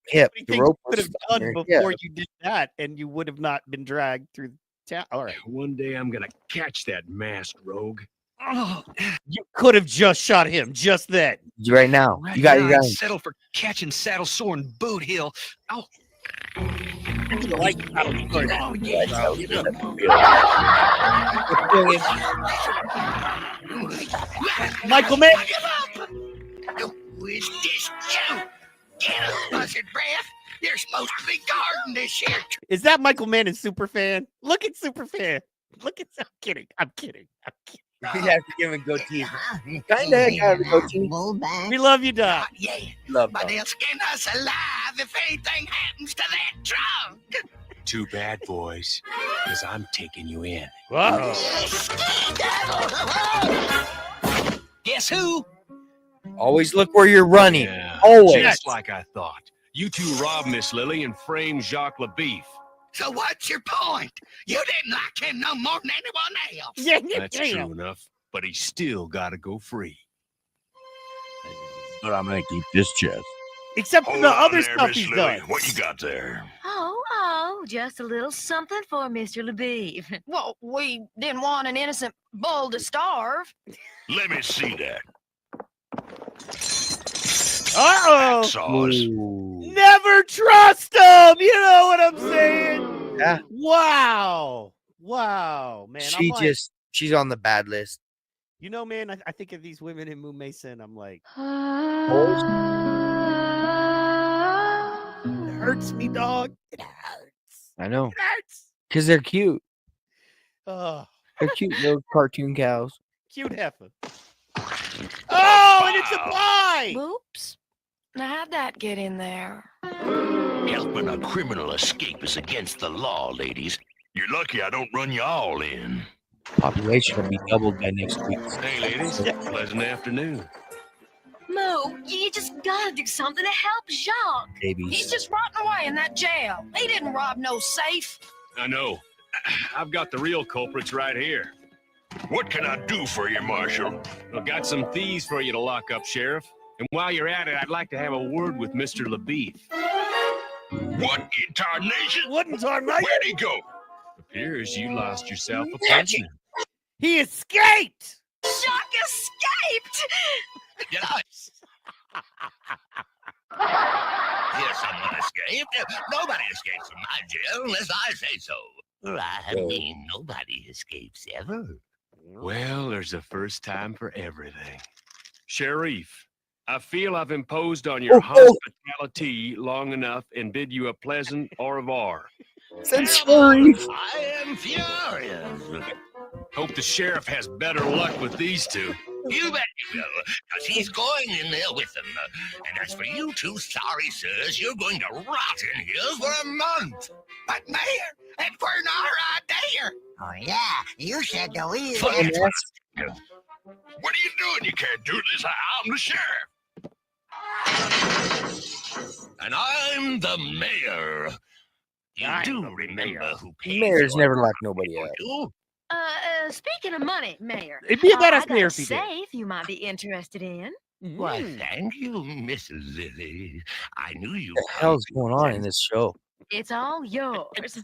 hip. The Things rope you could was have on done your before hip. you did that, and you would have not been dragged through town. All right, One day I'm gonna catch that masked rogue. Oh, you could have just shot him just then. Right now, right you got. now You got. I'd settle for catching saddle sore in Boot Hill. Oh, Like, oh yeah. Michael Mann. Who is this Joe? Get up, buzzard breath. You're supposed to be guarding this here. Is that Michael Mann and Superfan? Look at Superfan. Look at. I'm kidding. I'm kidding. I'm kidding. You have to give him a goatee. Kinda got a goatee. We love you, Doc. Yeah, Love but that. they'll skin us alive if anything happens to that trunk. Too bad, boys, because I'm taking you in. Wow. Guess who? Always look where you're running. Yeah, Always. just like I thought. You two robbed Miss Lily and framed Jacques LaBeef. So what's your point? You didn't like him no more than anyone else. Yeah, That's true enough, but he's still got to go free. But I'm gonna keep this chest. Except for Hold the on other there, stuff Miss he's Lily. done. What you got there? Oh, just a little something for Mr. LaBeef. Well, we didn't want an innocent bull to starve. Let me see that. Uh-oh. Sauce. Never trust him. You know what I'm saying? Yeah. Wow. Wow, man. She I'm like, she's on the bad list. you know, man, I think of these women in Moo Mason. I'm like, it hurts me, dog. It hurts. I know. It hurts. Because they're cute. Oh, They're cute little cartoon cows. cute heifer. Oh, and it's a pie. Whoops. Now, how'd that get in there? Helping a criminal escape is against the law, ladies. You're lucky I don't run you all in. Population will be doubled by next week. Hey, ladies. Pleasant afternoon. Moo, you just gotta do something to help Jacques. Babies. He's just rotting away in that jail. He didn't rob no safe. I know. I've got the real culprits right here. What can I do for you, Marshal? I've got some thieves for you to lock up, Sheriff. And while you're at it, I'd like to have a word with Mr. LaBeef. What in tarnation? What in tarnation? Where'd he go? Appears you lost yourself a person. He escaped. Jacques escaped. Yes. Yes, someone escaped. Nobody escapes from my jail unless I say so. I mean, nobody escapes ever. Well, there's a first time for everything. Sheriff, I feel I've imposed on your hospitality long enough and bid you a pleasant au revoir. I am furious. Hope the sheriff has better luck with these two. You bet he will, because he's going in there with them. And as for you two sorry sirs, you're going to rot in here for a month. But Mayor, it's for our idea. Oh, yeah, you said the wheel. What are you doing? You can't do this. I'm the sheriff. And I'm the mayor. You do remember who paid Mayor's for never it, like nobody else. you? Speaking of money, Mayor. It'd be a badass I got mayor a if he did. safe you might be interested in. Why, thank you, Miss Lily. I knew you. What the hell's going on in this show? It's all yours.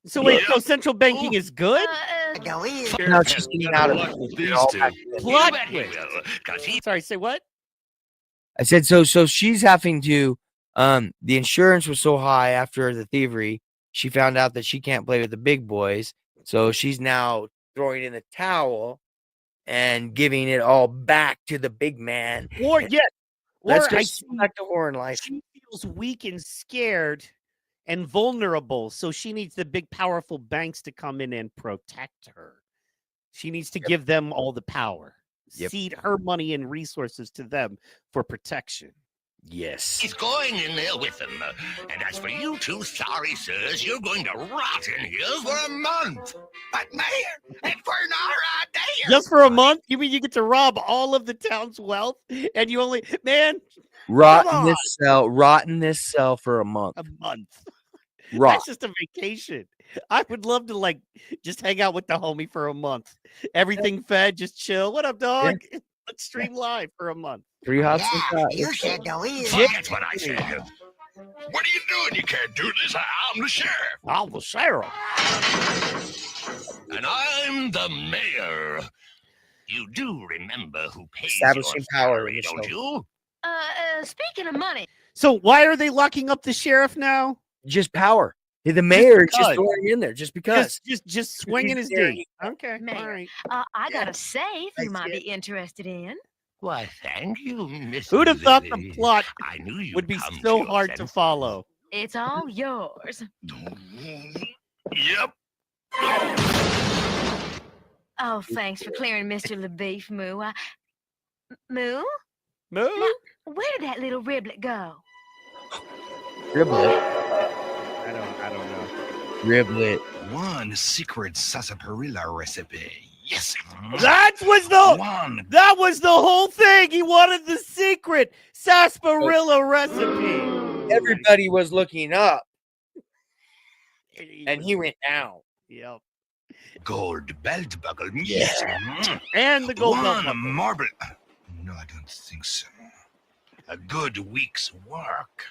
So wait, so central banking is good? Now she's getting out of it. Plot twist. Sorry, say what? I said so she's having to the insurance was so high after the thievery, she found out that she can't play with the big boys. So she's now throwing in the towel and giving it all back to the big man. Or yes. Let's Or just go back to horror life. She feels weak and scared and vulnerable, so she needs the big, powerful banks to come in and protect her. She needs to give them all the power. Cede her money and resources to them for protection. Yes. He's going in there with them. And as for you two sorry sirs, you're going to rot in here for a month. But Mayor, it's for our idea. Just for a month? You mean you get to rob all of the town's wealth? And you only, man, Rot come in this cell for a month. a month. Rot. That's just a vacation. I would love to like just hang out with the homie for a month. Everything fed, just chill. What up, dog? Let's stream live for a month. 3 hots and You said the wheel. That's what I said. What are you doing? You can't do this. I'm the sheriff. I'm the sheriff. And I'm the mayor. You do remember who pays Establishing your power salary, in the don't show. you? Speaking of money. So why are they locking up the sheriff now? Just power. The mayor is just because. throwing in there just because. Just swinging his there. D. Okay, Mayor, all right. I got a safe you might be interested in. Why, thank you, Miss Who'd have thought the Lily. plot I knew you'd would be come to so your hard to senses. follow? It's all yours. Yep. Oh, thanks for clearing Mr. LaBeef, Moo. Moo? Moo? Now, where did that little riblet go? Riblet. I don't know. Riblet. One secret sarsaparilla recipe. Yes. That was the whole thing. He wanted the secret sarsaparilla recipe. Everybody was looking up. And he went down. Yep. Gold belt buckle. Yes. And the gold belt One buckle. marble. No, I don't think so. A good week's work.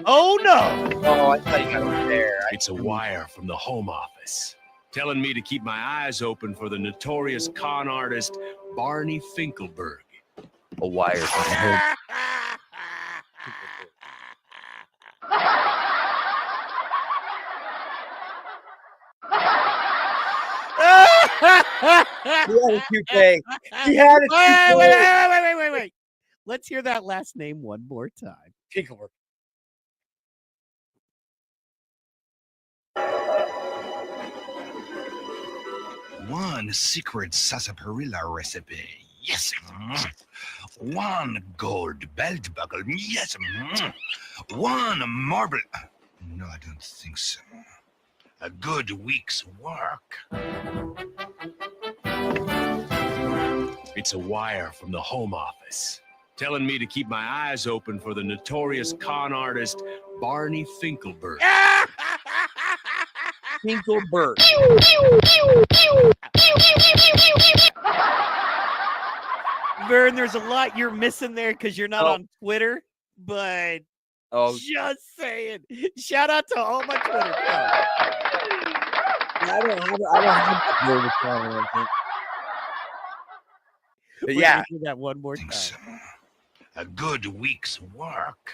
Oh no! Oh, I thought he got over there. It's a wire from the Home Office telling me to keep my eyes open for the notorious con artist Barney Finkelberg. A wire from the home. He had a cute thing. He had a cute thing. Wait. Let's hear that last name one more time. Finkelberg. One secret sarsaparilla recipe. Yes. One gold belt buckle. Yes. One marble. No, I don't think so. A good week's work. It's a wire from the Home Office telling me to keep my eyes open for the notorious con artist Barney Finkelberg. Finkelberg. Vern, there's a lot you're missing there because you're not on Twitter, but just saying. Shout out to all my Twitter friends. I don't have that Twitter account or anything. But We're yeah, gonna do that one more time. A good week's work.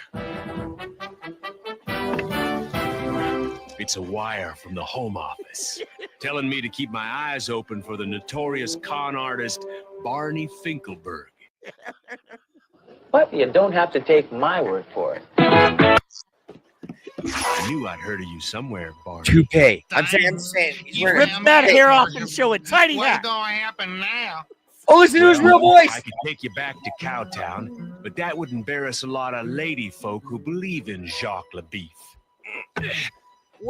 It's a wire from the Home Office telling me to keep my eyes open for the notorious con artist Barney Finkelberg. But you don't have to take my word for it. I knew I'd heard of you somewhere, Barney. Toupee. I'm saying. He's wearing Rip that hair off and show a tiny hat. What's going to happen now? Oh, listen to his real voice. I could take you back to Cowtown, but that would embarrass a lot of lady folk who believe in Jacques LaBeef.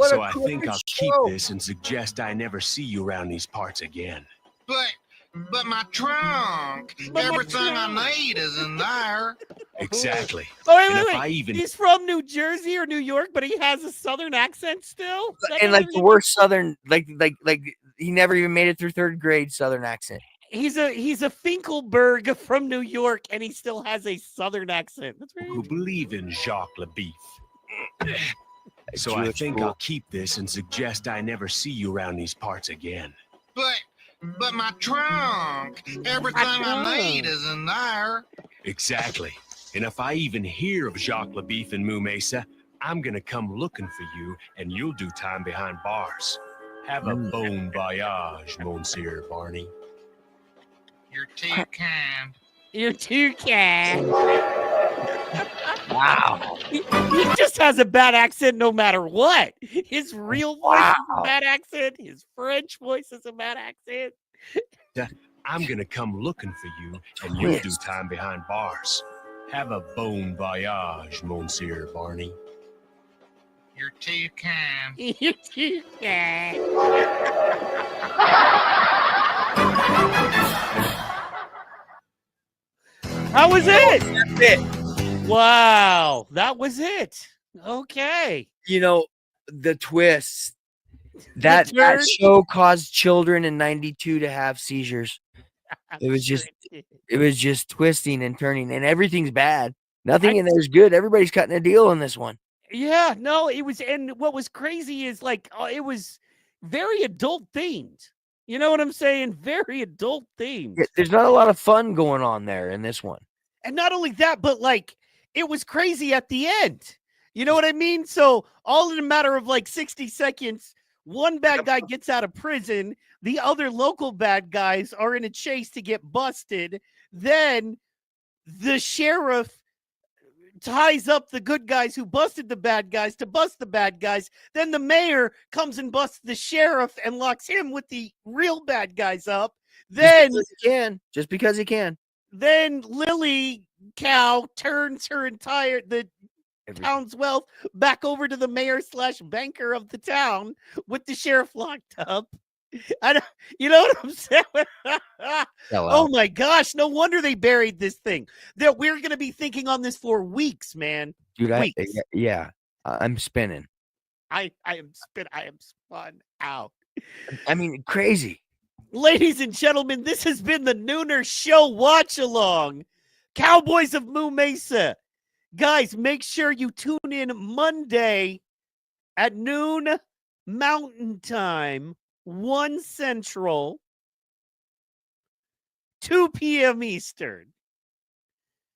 So I think I'll keep this and suggest I never see you around these parts again. But my trunk. Everything I need is in there. Exactly. Oh, And if wait. I even He's from New Jersey or New York, but he has a Southern accent still? Is that And what like it the is? worst Southern, like he never even made it through 3rd grade Southern accent. He's a Finkelberg from New York, and he still has a Southern accent. That's right. who believe in Jacques LaBeef. So I think I'll keep this and suggest I never see you around these parts again. But my trunk. Everything I need is in there. Exactly. And if I even hear of Jacques LaBeef in Moo Mesa, I'm gonna come looking for you, and you'll do time behind bars. Have a bon voyage, Monsieur Barney. You're too kind. You're too kind. Wow. He just has a bad accent no matter what. His real voice is a bad accent. His French voice is a bad accent. I'm gonna come looking for you, and you'll do time behind bars. Have a bon voyage, Monsieur Barney. You're too kind. You're too kind. How was it? That's it. Wow, that was it. Okay. You know, the twists. That show caused children in '92 to have seizures. It was just twisting and turning, and everything's bad. Nothing in there is good. Everybody's cutting a deal on this one. Yeah, no, it was, and what was crazy is like it was very adult themed. You know what I'm saying? Very adult themed. Yeah, there's not a lot of fun going on there in this one. And not only that, but like it was crazy at the end. You know what I mean? So all in a matter of like 60 seconds, one bad guy gets out of prison. The other local bad guys are in a chase to get busted. Then the sheriff ties up the good guys who busted the bad guys to bust the bad guys. Then the mayor comes and busts the sheriff and locks him with the real bad guys up. Then just because he can. Then Lily Cow turns her entire town's wealth back over to the mayor / banker of the town with the sheriff locked up. You know what I'm saying? Oh my gosh! No wonder they buried this thing. That we're going to be thinking on this for weeks, man. Dude, weeks. I'm spinning. I am spun out. I mean, crazy. Ladies and gentlemen, this has been the NoONER Show Watch Along. Cowboys of Moo Mesa. Guys, make sure you tune in Monday at noon Mountain Time, 1 Central, 2 p.m. Eastern,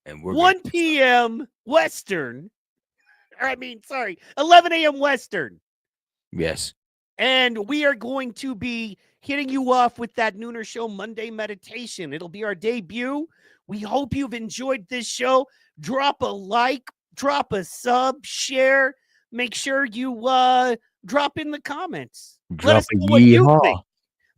and 1 p.m. Western. 11 a.m. Western. Yes. And we are going to be hitting you off with that NoONER Show Monday meditation. It'll be our debut. We hope you've enjoyed this show. Drop a like, drop a sub, share. Make sure you drop in the comments. Let us know what you think.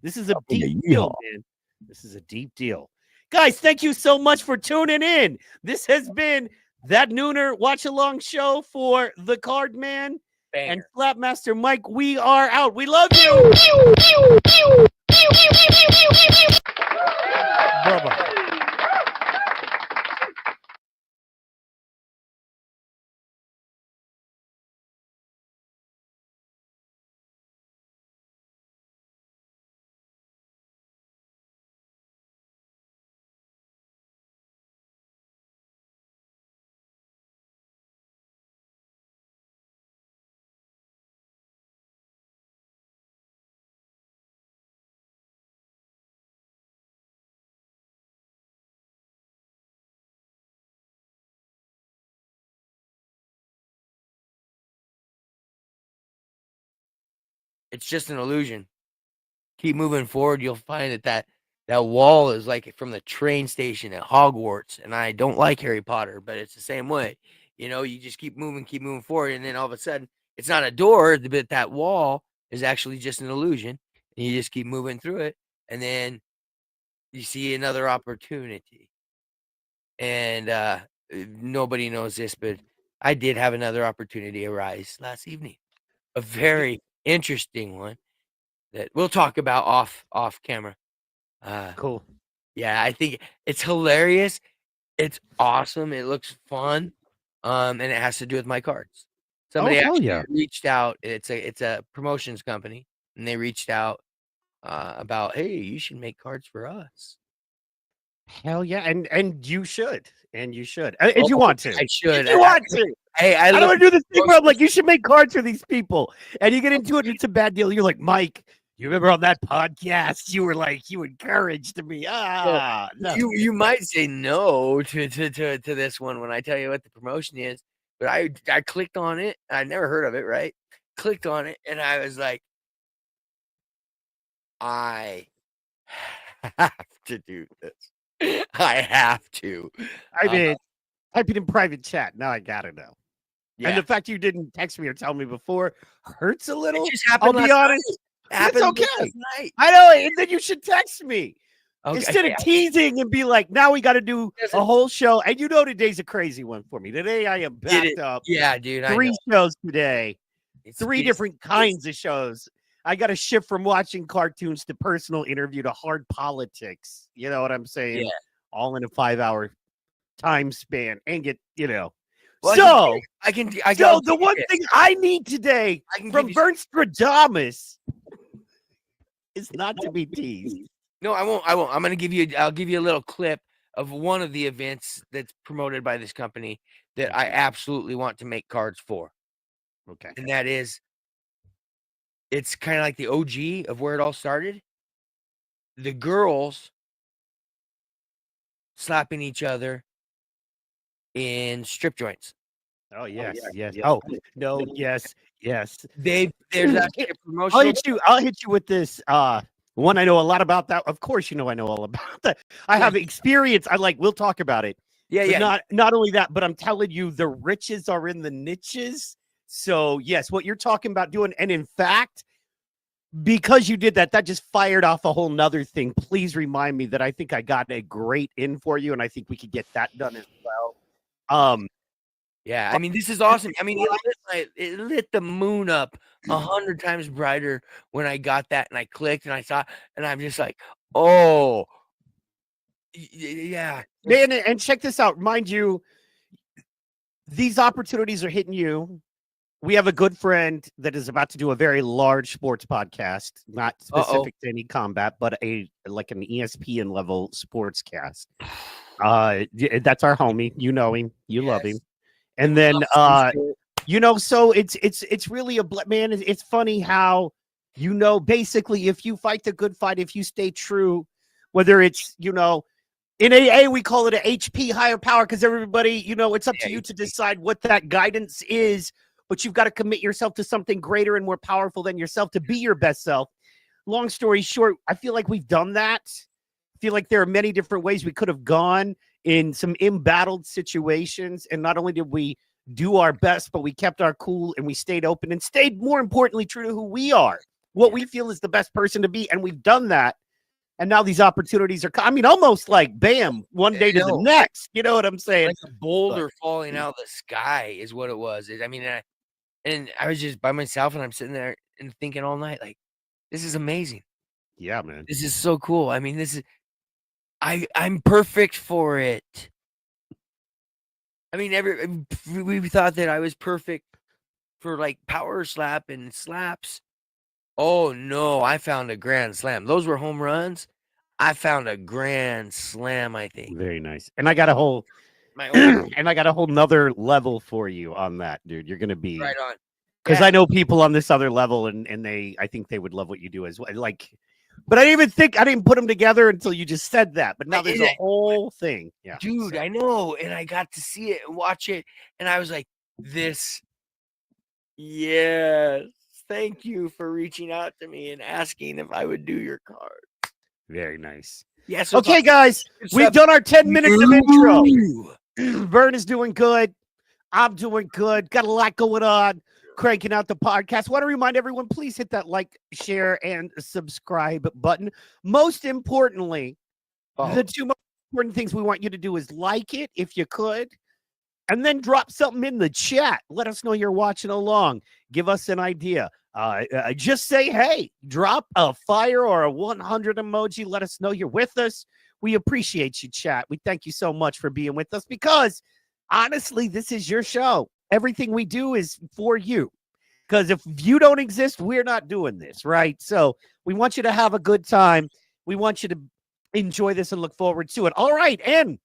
This is a deep deal, man. This is a deep deal. Guys, thank you so much for tuning in. This has been that NoONER Watch Along show for the Card Man and Slapmaster Mike. We are out. We love you. Bye-bye. It's just an illusion. Keep moving forward. You'll find that That wall is like from the train station at Hogwarts, and I don't like Harry Potter, but it's the same way. You know, you just keep moving forward, and then all of a sudden, it's not a door, but that wall is actually just an illusion, and you just keep moving through it, and then you see another opportunity. And nobody knows this, but I did have another opportunity arise last evening. A very interesting one that we'll talk about off camera. Cool. Yeah, I think it's hilarious. It's awesome. It looks fun. And it has to do with my cards. Somebody hell actually yeah. reached out. It's a promotions company, and they reached out about, hey, you should make cards for us. Hell yeah, and you should, if you want to. I should. If you want to. Hey, I don't look want to do this thing where I'm like, you should make cards for these people, and you get into it, and it's a bad deal. You're like, Mike, you remember on that podcast, you were like, you encouraged me. No. You might say no to this one when I tell you what the promotion is, but I clicked on it. I never heard of it, right? Clicked on it, and I was like, I have to do this. I have to. I mean, type it in private chat. Now I gotta know. Yeah. And the fact you didn't text me or tell me before hurts a little. It just I'll happened be last honest. night. It's okay. Last night. I know, and then you should text me. Okay. Instead of teasing and be like, now we got to do a whole show. And you know today's a crazy one for me. Today I am backed up. Yeah, dude. 3 shows today. Three it's- different kinds of shows. I got to shift from watching cartoons to personal interview to hard politics. You know what I'm saying? Yeah. All in a 5-hour time span and get, Well, so I can so the one thing I need today from Vern Stradamus is not to be teased. No, I won't. I'll give you a little clip of one of the events that's promoted by this company that I absolutely want to make cards for. Okay. And that is, it's kind of like the OG of where it all started. The girls slapping each other in strip joints. Oh yes, yes. Oh no, yes. There's actually a promotion. I'll hit you with this. One I know a lot about that. Of course, I know all about that. I have experience. We'll talk about it. Yeah, but yeah. Not only that, but I'm telling you, the riches are in the niches. So yes, what you're talking about doing, and in fact, because you did that, that just fired off a whole nother thing. Please remind me that I think I got a great in for you, and I think we could get that done as well. Yeah, I mean, this is awesome. I mean, it lit the moon up 100 times brighter when I got that, and I clicked, and I saw, and I'm just like, oh, yeah. Man, and check this out. Mind you, these opportunities are hitting you. We have a good friend that is about to do a very large sports podcast, not specific to any combat, but like an ESPN level sports cast. That's our homie. You know him. You love him. And then, so it's really man. It's funny how, basically, if you fight the good fight, if you stay true, whether it's, in AA, we call it a HP higher power because everybody, it's up to you to decide what that guidance is, but you've got to commit yourself to something greater and more powerful than yourself to be your best self. Long story short, I feel like we've done that. I feel like there are many different ways we could have gone in some embattled situations. And not only did we do our best, but we kept our cool and we stayed open and stayed, more importantly, true to who we are, what we feel is the best person to be. And we've done that. And now these opportunities are, almost like bam, one day to the next. You know what I'm saying? Like a boulder falling out of the sky is what it was. And I was just by myself, and I'm sitting there and thinking all night, like, this is amazing. Yeah, man. This is so cool. I mean, I'm perfect for it. I mean, we thought that I was perfect for like power slap and slaps. Oh no, I found a grand slam. Those were home runs. I found a grand slam, I think. Very nice. And I got a whole and I got a whole nother level for you on that, dude. You're gonna be right on. Because I know people on this other level, and I think they would love what you do as well. But I didn't put them together until you just said that. But now there's a whole thing. Yeah. Dude, I know. And I got to see it and watch it. And I was like, yes. Thank you for reaching out to me and asking if I would do your card. Very nice. Yes. Okay, guys, we've done our 10 minutes of intro. Vern is doing good. I'm doing good. Got a lot going on. Cranking out the podcast. Want to remind everyone, please hit that like, share, and subscribe button. Most importantly, the two most important things we want you to do is like it if you could, and then drop something in the chat. Let us know you're watching along. Give us an idea. Just say, hey, drop a fire or a 100 emoji. Let us know you're with us. We appreciate you, chat. We thank you so much for being with us because, honestly, this is your show. Everything we do is for you. Because if you don't exist, we're not doing this, right? So we want you to have a good time. We want you to enjoy this and look forward to it. All right, and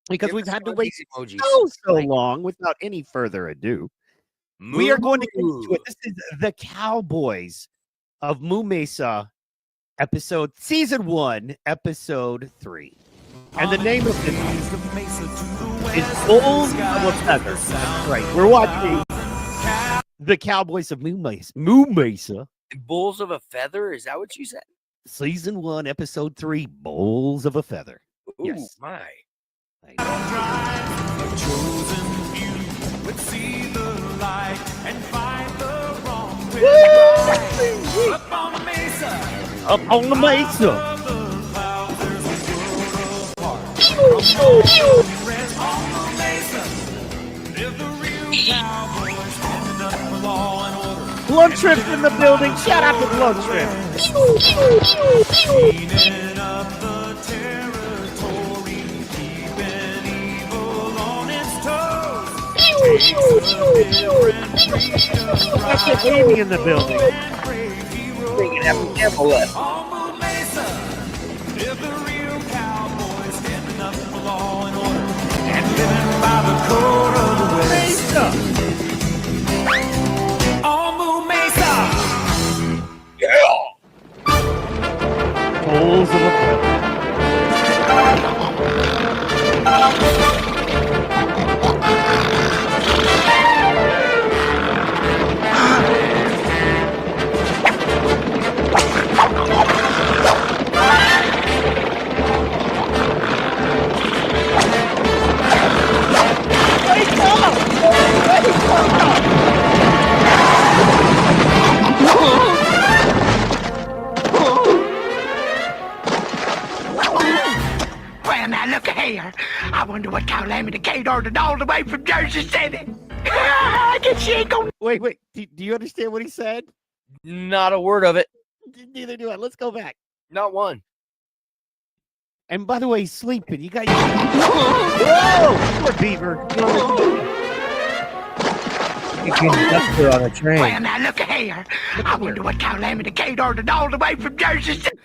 because we've had to wait so long, without any further ado, we are going to get into it. This is the Cowboys of Moo Mesa, Season 1, Episode 3. And the name of this is Bulls of a Feather. That's right. We're watching the Cowboys of Moo Mesa. Bulls of a Feather? Is that what you said? Season 1, Episode 3, Bulls of a Feather. Ooh, yes. My. Up on the mesa. Blood Trip's in the building. Shout out to Blood Trip. That's the Amy in the building. Bringing every devil left. And living by the code of the West. On Moo Mesa. Yeah. Bulls of a Feather. Well, now look here. I wonder what Calamity Kate ordered all the way from Jersey City. I guess she ain't gonna. Wait. Do you understand what he said? Not a word of it. Neither do I. Let's go back. Not one. And by the way, he's sleeping. You guys. Whoa! Poor Beaver. On a train. Well, now look here. I wonder what Calamity Kate ordered all the way from Jersey City.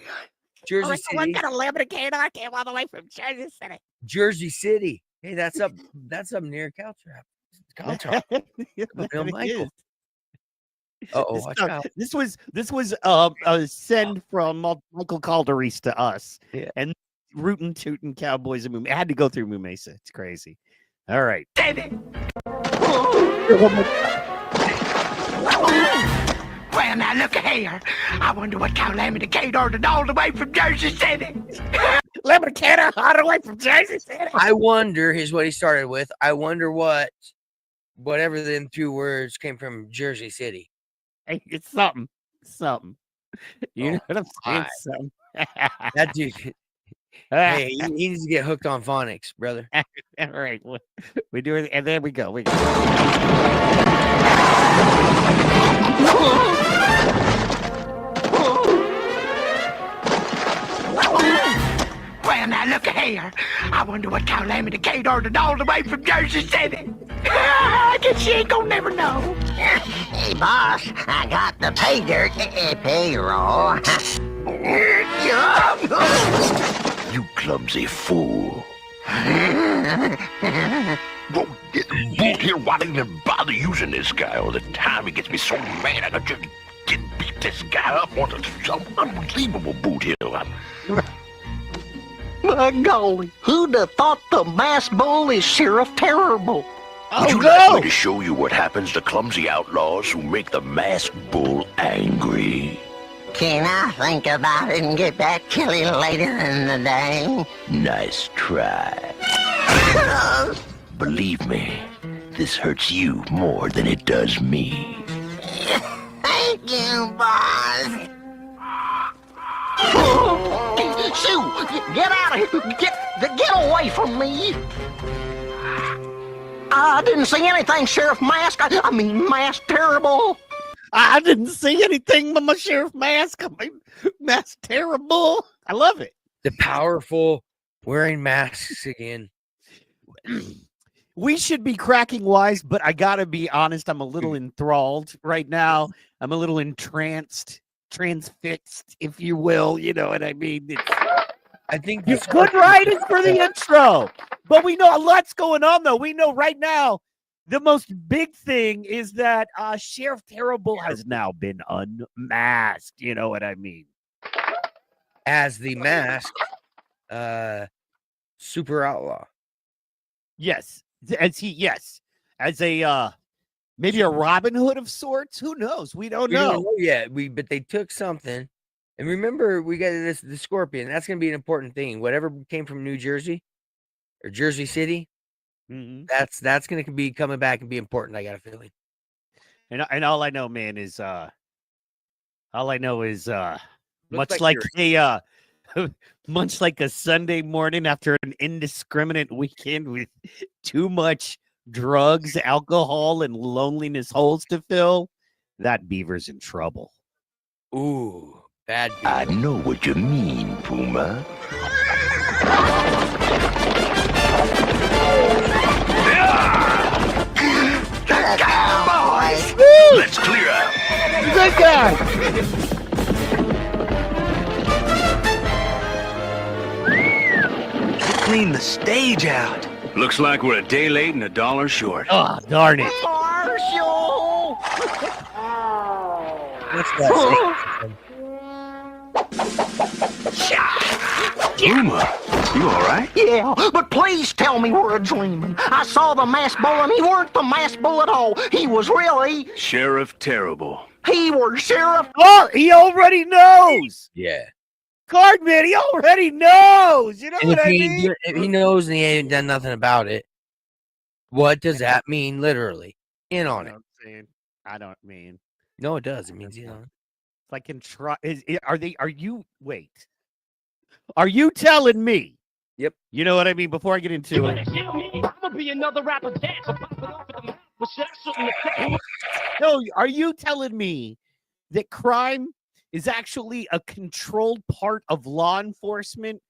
Jersey City. What kind of Calamity Kate I came all the way from Jersey City? Jersey City. Hey, that's up near Caltrap. Michael. Watch out. This was a send from Michael Calderese to us. Yeah. And rootin' tootin' Cowboys of Moo. It had to go through Moo Mesa. It's crazy. All right. Well, now look here. I wonder what Calamity Kate ordered all the way from Jersey City. Calamity Kate all the way from Jersey City. I wonder, here's what he started with. I wonder whatever them two words came from Jersey City. Hey, it's something. You know what I'm saying? Something. That dude. Hey, he needs to get hooked on phonics, brother. All right. We do it, and there we go. Well, now look here. I wonder what Calamity Kate ordered all the way from Jersey City. I guess she ain't gonna never know. Hey, boss, I got the pay dirt payroll. You clumsy fool. Don't get boot here. Why do you even bother using this guy all the time? He gets me so mad. I could just beat this guy up on some unbelievable boot here. My golly, who'd have thought the mass bull is Sheriff Terrible? Would you like me to show you what happens to clumsy outlaws who make the masked bull angry? Can I think about it and get back to you later in the day? Nice try. Believe me, this hurts you more than it does me. Thank you, boss. Shoo! Get out of here! Get away from me! I didn't see anything, Sheriff Mask. I mean, Mask Terrible. I didn't see anything but my Sheriff Mask. I mean, Mask Terrible. I love it. The powerful wearing masks again. We should be cracking wise, but I gotta be honest. I'm a little enthralled right now. I'm a little entranced, transfixed, if you will. You know what I mean? I think it's good writing for the intro, but we know a lot's going on, though. We know right now the most big thing is that Sheriff Terrible has now been unmasked. You know what I mean? As the mask, super outlaw. Yes, as a maybe a Robin Hood of sorts. Who knows? We don't know. yet. But they took something, and remember, we got the Scorpion. That's going to be an important thing. Whatever came from New Jersey or Jersey City, that's going to be coming back and be important. I got a feeling. And all I know, man, is much like much like a Sunday morning after an indiscriminate weekend with too much drugs, alcohol, and loneliness holes to fill, that beaver's in trouble. Ooh, bad beaver. I know what you mean, Puma. Good guy, boys. Let's clear out. Good guy. Clean the stage out. Looks like we're a day late and $1 short. Oh, darn it. Marshall! What's that? Puma, you all right? Yeah, but please tell me we're dreaming. I saw the masked bull, and he weren't the masked bull at all. He was really... Sheriff Terrible. He was Sheriff... Oh, he already knows. Yeah. Cardman, he already knows. You know And what I if he, mean? if he knows and he ain't done nothing about it, what does that mean literally? In on it. I don't mean. No, it does. It means in on it. If I can try, are you telling me? Yep. You know what I mean? Before I get into it. I'm gonna be another rapper dancer. No, are you telling me that crime is actually a controlled part of law enforcement,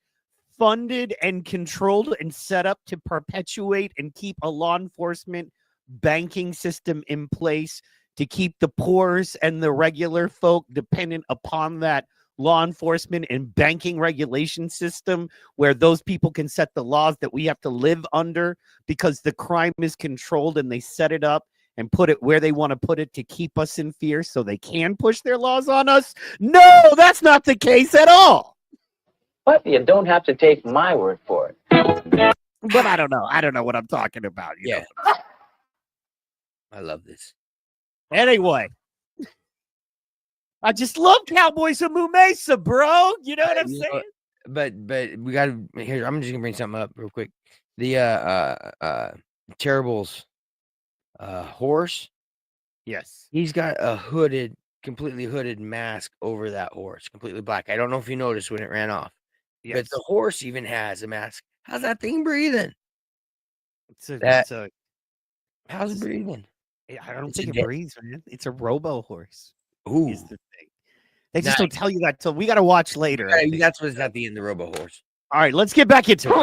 funded and controlled and set up to perpetuate and keep a law enforcement banking system in place to keep the poors and the regular folk dependent upon that law enforcement and banking regulation system where those people can set the laws that we have to live under because the crime is controlled and they set it up and put it where they want to put it to keep us in fear so they can push their laws on us? No, that's not the case at all. But you don't have to take my word for it. But I don't know. I don't know what I'm talking about. You know? I love this. Anyway, I just love Cowboys of Moo Mesa, bro. You know what I'm saying? But we got to here. I'm just gonna bring something up real quick. The Terrible's horse. Yes, he's got a completely hooded mask over that horse, completely black. I don't know if you noticed when it ran off. Yes. But the horse even has a mask. How's that thing breathing? How's it breathing? I don't think it breathes, man. It's a robo horse. Ooh, is the thing. They just don't tell you that till we got to watch later. That's what's at the end. The robo horse. All right, let's get back into it.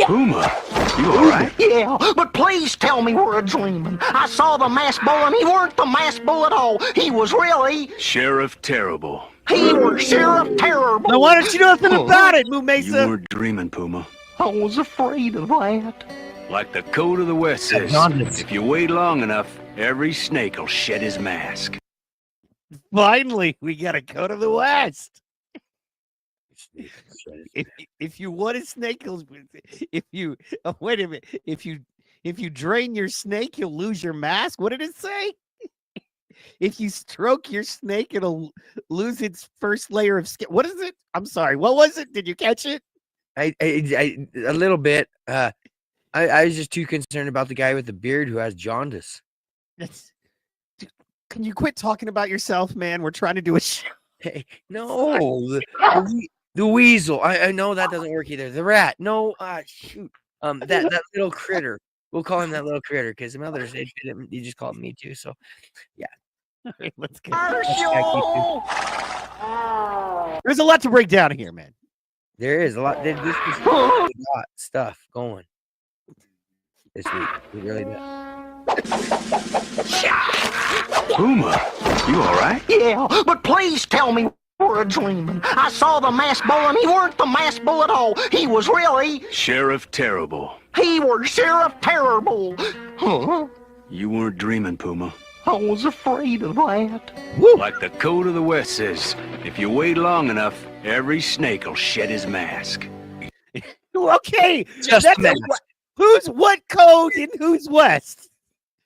Puma, you all right? Yeah, but please tell me we're dreaming. I saw the masked bull, and he weren't the masked bull at all. He was really... Sheriff Terrible. He was Sheriff Terrible. Now, why don't you do nothing about it, Moo Mesa? You weren't dreaming, Puma. I was afraid of that. Like the code of the West says, if you wait long enough, every snake will shed his mask. Finally, we got to go to the West. If you want a snake, wait a minute. If you drain your snake, you'll lose your mask. What did it say? if you stroke your snake, it'll lose its first layer of skin. What is it? I'm sorry. What was it? Did you catch it? I a little bit. I was just too concerned about the guy with the beard who has jaundice. Can you quit talking about yourself, man? We're trying to do a show. Hey, no, the weasel. I know that doesn't work either. The rat. No, shoot. That little critter. We'll call him that little critter because the others you just called me too. So, yeah. All right, let's go. There's a lot to break down here, man. There is a lot. This is a lot of stuff going this week. We really do. Puma, you all right? Yeah, but please tell me we're dreaming. I saw the masked bull and he weren't the masked bull at all. He was really... Sheriff Terrible. He was Sheriff Terrible. Huh? You weren't dreaming, Puma. I was afraid of that. Like the code of the West says, if you wait long enough, every snake will shed his mask. Okay, Just that's a mask. Who's what code in who's West?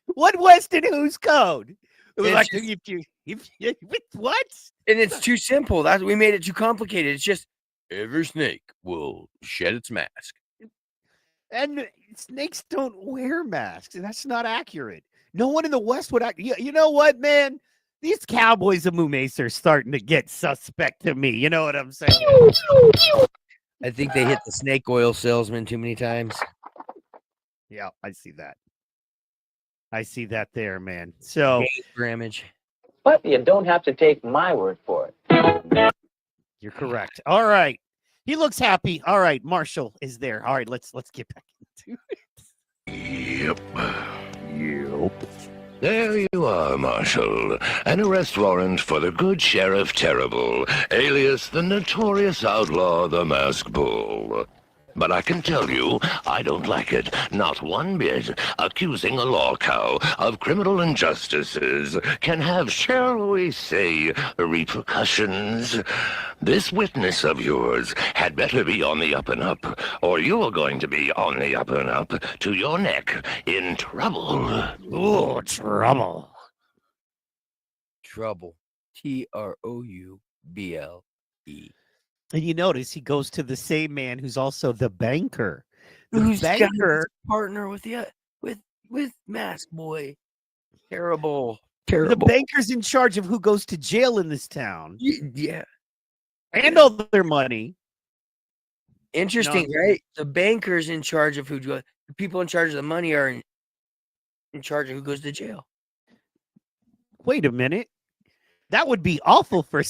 What West and whose code? Like, what? And it's too simple. We made it too complicated. It's just every snake will shed its mask. And snakes don't wear masks. That's not accurate. No one in the West would. You know what, man? These cowboys of Moo Mesa are starting to get suspect to me. You know what I'm saying? I think they hit the snake oil salesman too many times. Yeah, I see that. I see that there, man. So, Grammage. But you don't have to take my word for it. You're correct. All right. He looks happy. All right, Marshall is there. All right, let's get back into it. Yep. There you are, Marshal. An arrest warrant for the good Sheriff Terrible, alias the notorious outlaw, the Masked Bull. But I can tell you, I don't like it, not one bit. Accusing a law cow of criminal injustices can have, shall we say, repercussions. This witness of yours had better be on the up and up, or you're going to be on the up and up to your neck in trouble. Oh, trouble. Trouble. Trouble. And you notice he goes to the same man who's also the banker. Who's banker partner with Mask Boy. Terrible. The banker's in charge of who goes to jail in this town. Yeah. And all their money. Interesting, right? The banker's in charge of the people in charge of the money are in charge of who goes to jail. Wait a minute. That would be awful for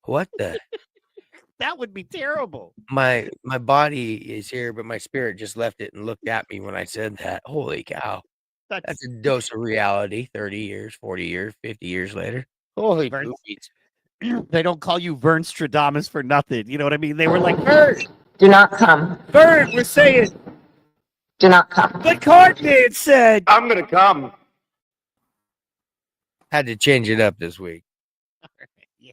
what the? That would be terrible. My body is here, but my spirit just left it and looked at me when I said that. Holy cow. That's a dose of reality 30 years, 40 years, 50 years later. Holy Vern, they don't call you Vern Stradamus for nothing. You know what I mean? They were like, Vern, Do not come. Vern, we're saying. Do not come. The card man said. I'm going to come. Had to change it up this week. Yeah.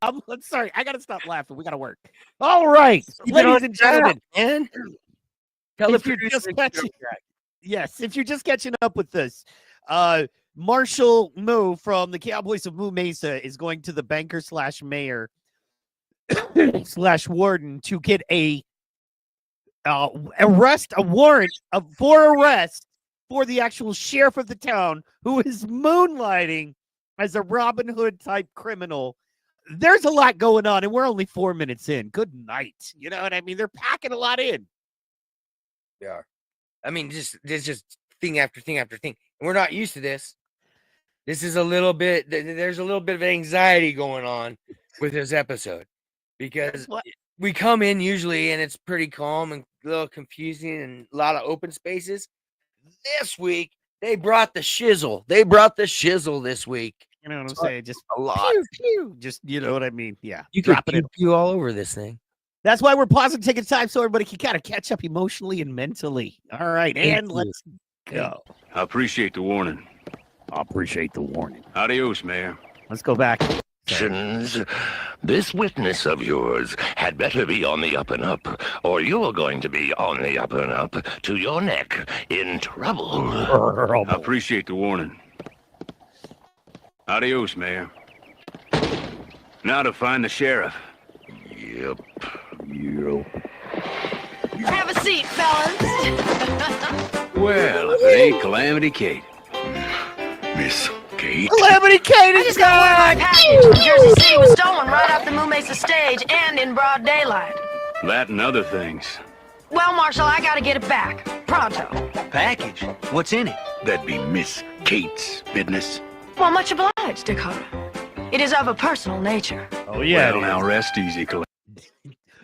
I'm sorry. I got to stop laughing. We got to work. All right. Ladies and gentlemen. Man. If you're just catching, yes, if you're just catching up with this, Marshall Moo from the Cowboys of Moo Mesa is going to the banker / mayor / warden to get a warrant for arrest for the actual sheriff of the town who is moonlighting as a Robin Hood type criminal. There's a lot going on, and we're only 4 minutes in. Good night. You know what I mean? They're packing a lot in. They are. I mean, there's just thing after thing after thing. And we're not used to this. This is a little bit, there's a little bit of anxiety going on with this episode because we come in usually and it's pretty calm and a little confusing and a lot of open spaces. This week, they brought the shizzle. They brought the shizzle this week. You know what I'm saying? Just a lot. Pew, pew. Just, you know what I mean? Yeah. You could pew all over this thing. That's why we're pausing, taking time so everybody can kind of catch up emotionally and mentally. All right, and let's go. I appreciate the warning. I appreciate the warning. Adios, Mayor. Let's go back. actions. This witness of yours had better be on the up and up, or you're going to be on the up and up to your neck in trouble. I appreciate the warning. Adios, Mayor. Now to find the sheriff. Yep. Have a seat, fellas. Well, if it ain't Calamity Kate. Miss Kate? Calamity Kate I is just got word back! my package from Jersey City was stolen right off the Moo Mesa stage and in broad daylight. That and other things. Well, Marshal, I gotta get it back. Pronto. Package? What's in it? That'd be Miss Kate's business. Well, much obliged, Dakota. It is of a personal nature. Oh, yeah. Well, now rest easy, Calamity.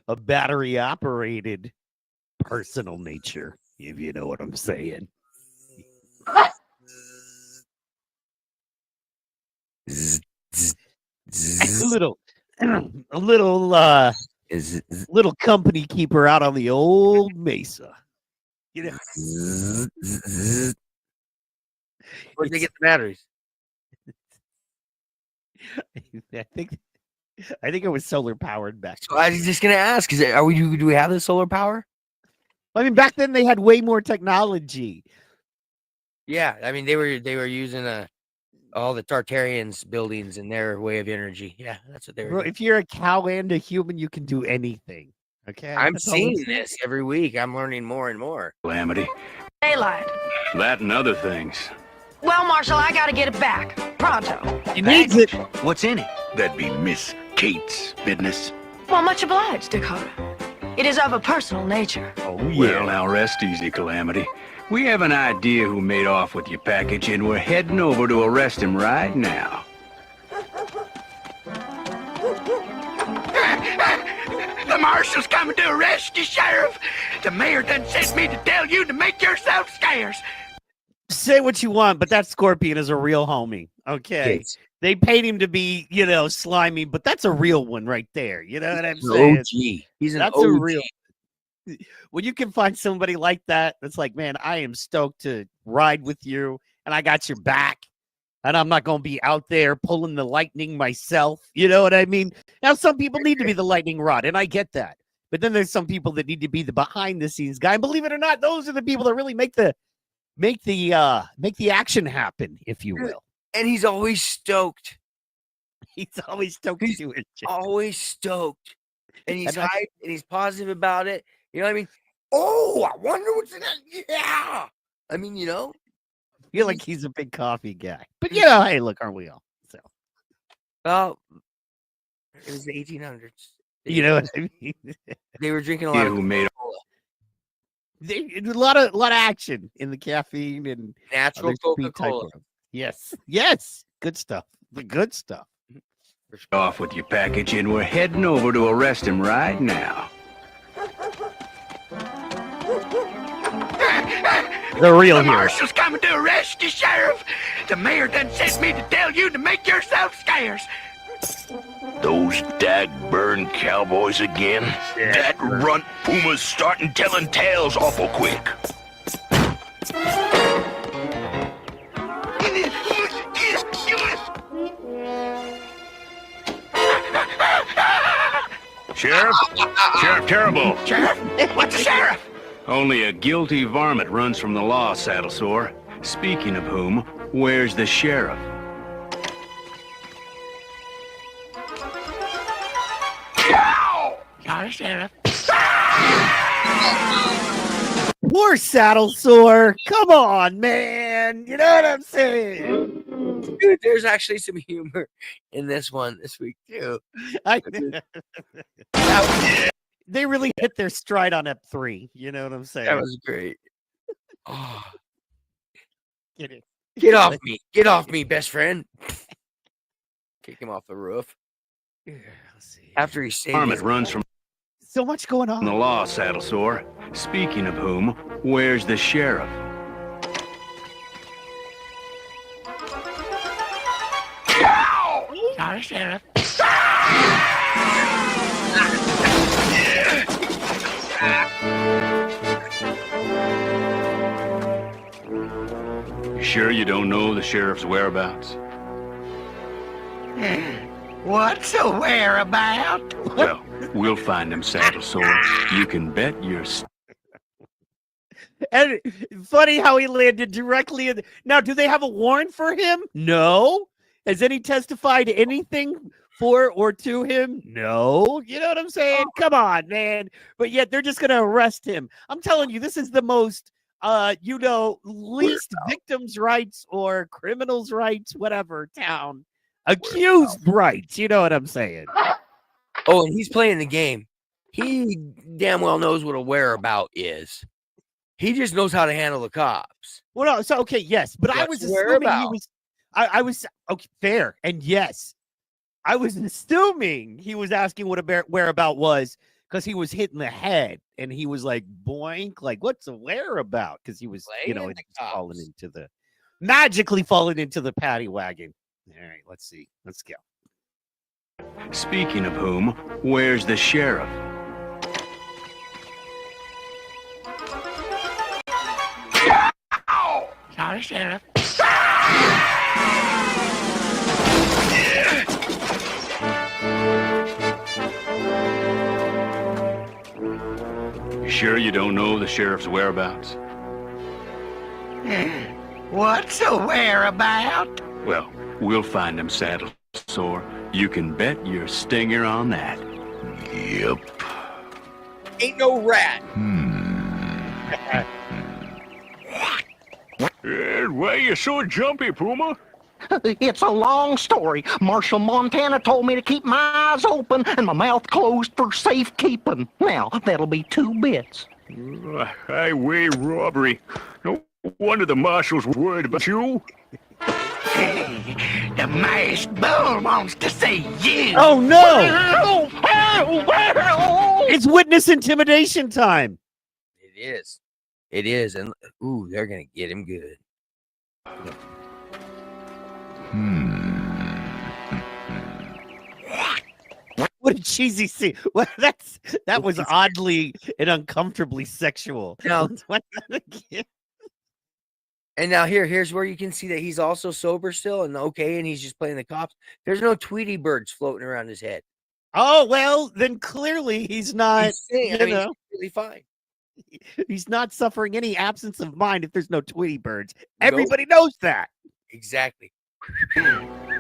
A battery-operated personal nature, if you know what I'm saying. a little company keeper out on the old Mesa. You know, Where'd they get the batteries? I think it was solar powered back. So I was just gonna ask: do we have the solar power? I mean, back then they had way more technology. Yeah, I mean they were using all the Tartarians buildings and their way of energy. Yeah, that's what they were. Bro, doing. if you're a cow and a human, you can do anything. Okay, I'm That's all I'm seeing saying. this every week. I'm learning more and more. Calamity. Daylight. That and other things. Well, Marshal, I gotta get it back. Pronto. He needs it. What's in it? That'd be Miss Kate's business. Well, much obliged, Dakota. It is of a personal nature. Oh, Well, now rest easy, Calamity. We have an idea who made off with your package, and we're heading over to arrest him right now. The marshal's coming to arrest you, Sheriff. The mayor done sent me to tell you to make yourself scarce. Say what you want, but that Scorpion is a real homie. Okay. Kids. They paid him to be, slimy, but that's a real one right there. You know what I'm saying? OG. He's an That's OG. a real. When you can find somebody like that, it's like, man, I am stoked to ride with you, and I got your back, and I'm not going to be out there pulling the lightning myself. You know what I mean? Now, some people need to be the lightning rod, and I get that. But then there's some people that need to be the behind the scenes guy. And believe it or not, those are the people that really make the action happen, if you will. And he's always stoked. He's always stoked to do it. Always stoked. And he's And I- hyped and he's positive about it. You know what I mean? Oh, I wonder what's in that. Yeah. I mean, I feel like he's a big coffee guy. But, hey, look, aren't we all? So, well, it was the 1800s. you know what I mean? They were drinking a lot Yeah, of who made A lot of action in the caffeine and natural other sweet type Coca-Cola. of- Yes, good stuff. The good stuff. off with your package, and we're heading over to arrest him right now. The real The hero. marshal's coming to arrest you, Sheriff. The mayor done sent me to tell you to make yourself scarce. Those dag-burn cowboys again? That runt puma's starting telling tales awful quick. Sheriff? Sheriff Terrible. Sheriff? What's the sheriff? Only a guilty varmint runs from the law, Saddle Sore. Speaking of whom, where's the sheriff? Got a sheriff. Poor Saddle Sore. Come on, man. You know what I'm saying? Dude, there's actually some humor in this one this week, too. They really hit their stride on Ep 3. You know what I'm saying? That was great. Oh, Get it. get off me. Get off me, best friend. Kick him off the roof. After he saved Varmint his runs from So much going on. the law, Saddle Sore. Speaking of whom, where's the sheriff? Got a sheriff. You sure you don't know the sheriff's whereabouts? What's a whereabout? Well, we'll find him, saddle sore. You can bet your And funny how he landed directly in. Now, do they have a warrant for him? No. Has any testified anything for or to him? No. You know what I'm saying? Come on, man. But yet they're just going to arrest him. I'm telling you, this is the most, least victims' rights or criminals' rights, whatever town. Accused rights. You know what I'm saying? Oh, and he's playing the game. He damn well knows what a whereabout is. He just knows how to handle the cops. Well, no, so okay, yes, but I was assuming he was. I was okay, fair, and yes, I was assuming he was asking what a whereabout was because he was hit in the head, and he was like boink, like what's a whereabout? Because he was, magically falling into the paddy wagon. All right, let's see, let's go. Speaking of whom, where's the sheriff? Sorry, Sheriff. You sure you don't know the sheriff's whereabouts? What's a whereabout? Well, we'll find him, saddle sore. You can bet your stinger on that. Yep. Ain't no rat. Why are you so jumpy, Puma? It's a long story. Marshal Montana told me to keep my eyes open and my mouth closed for safekeeping. Now, that'll be 2 bits. Highway robbery. No wonder the marshal's worried about you. The masked bull wants to see you. Oh no! It's witness intimidation time. It is. It is. And ooh, they're gonna get him good. What a cheesy scene. Well, that was oddly and uncomfortably sexual. Now, and now here's where you can see that he's also sober still and okay, and he's just playing the cops. There's no Tweety birds floating around his head. Oh well, then clearly he's not. He's really fine. He's not suffering any absence of mind if there's no Tweety birds. Everybody knows that. Exactly.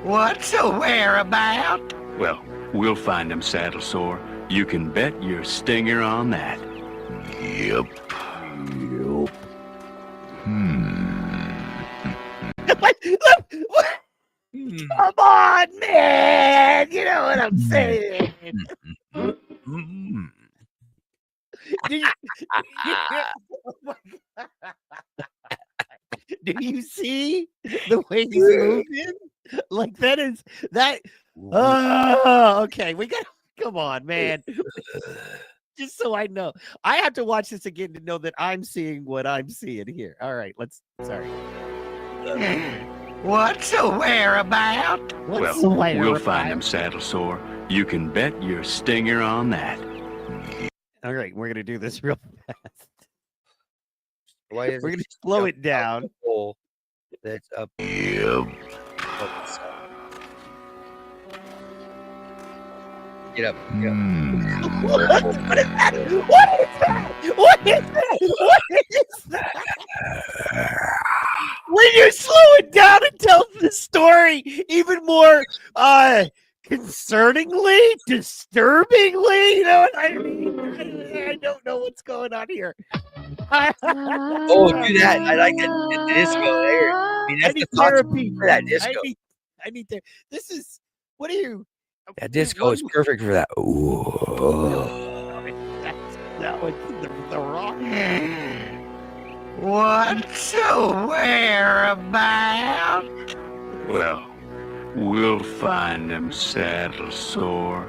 What's a whereabout? Well, we'll find him, saddle sore. You can bet your stinger on that. Yep. Come on, man. You know what I'm saying. Do you see the way he's moving? Like that is that. Oh, okay. We got. Come on, man. Just so I know, I have to watch this again to know that I'm seeing what I'm seeing here. All right, sorry. What's a whereabout? We'll find him, saddle sore. You can bet your stinger on that. All right, we're gonna do this real fast. We're gonna slow it down. That's up. Yep. Get up. What is that? What is that? What is that? What is that? When you slow it down, it tells the story even more concerningly, disturbingly. You know what I mean? I don't know what's going on here. Oh, do that. I like it. The disco there. I mean, that's the therapy for that disco. I need to. This is. What are you? That disco is perfect for that. Ooh. That was the wrong. What's a whereabout? Well, we'll find him, saddle sore.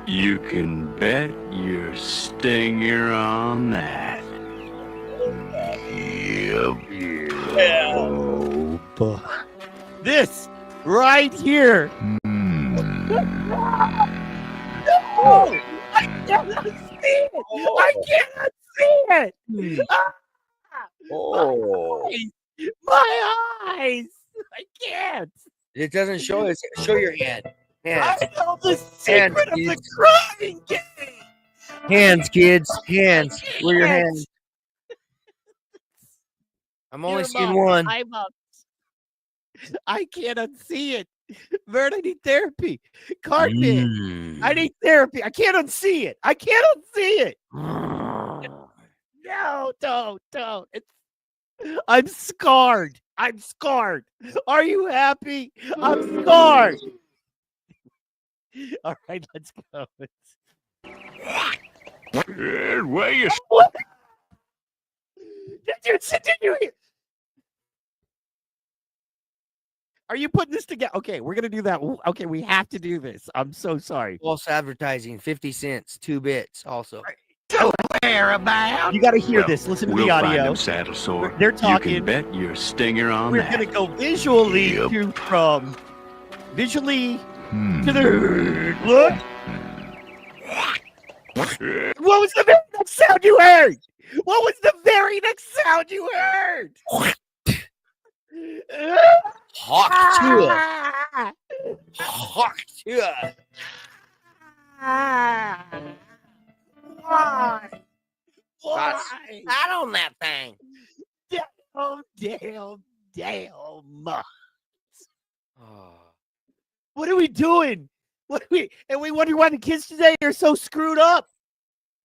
You can bet your stinger on that. Yep. This right here. No! I cannot see it! I cannot see it! My eyes! I can't! It doesn't show it. Show your hand. Hands. I know the secret of the crying game. Hands, kids. Hands. Where are your hands? I'm only seeing one. I'm up. I can't unsee it. Vern, I need therapy. Carpet. I need therapy. I can't unsee it. I can't unsee it. No, don't. I'm scarred. I'm scarred. Are you happy? I'm scarred. All right, let's go. Where you? Did you hear? Are you putting this together? Okay, we're gonna do that. Okay, we have to do this. I'm so sorry. False advertising, 50 cents, 2 bits. Also, Whereabouts? You got to hear this. Listen to we'll the audio. Find them saddle sore. They're talking. You can bet your stinger on We're that. gonna go visually to from visually to the look. What was the very next sound you heard? What was the very next sound you heard? Hawk Hawk Why? Sat on that thing. Damn. What are we doing? And we wonder why the kids today are so screwed up.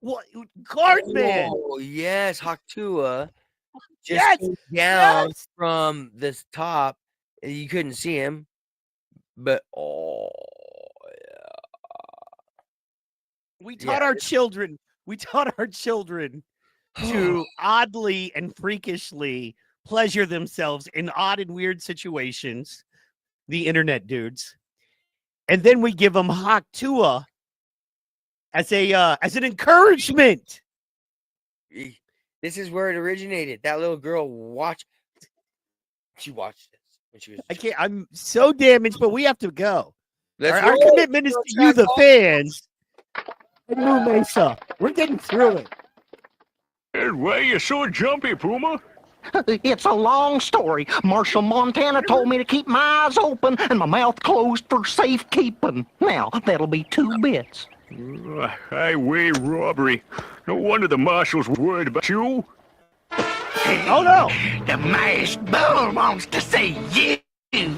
What Cardman? Oh yes, Hawktua. Just Yes, came down yes. from this top. You couldn't see him, but We taught our children. We taught our children to oddly and freakishly pleasure themselves in odd and weird situations. The internet dudes, and then we give them Hawktua as an encouragement. This is where it originated. That little girl she watched this when she was. I can't. I'm so damaged, but we have to go. Let's Our roll. commitment is to you, the fans. And Moo Mesa. We're getting through it. Why you so jumpy, Puma? It's a long story. Marshal Montana told me to keep my eyes open and my mouth closed for safekeeping. Now, that'll be 2 bits. Highway robbery. No wonder the marshal's worried about you. Oh no! The masked bull wants to see you. Good.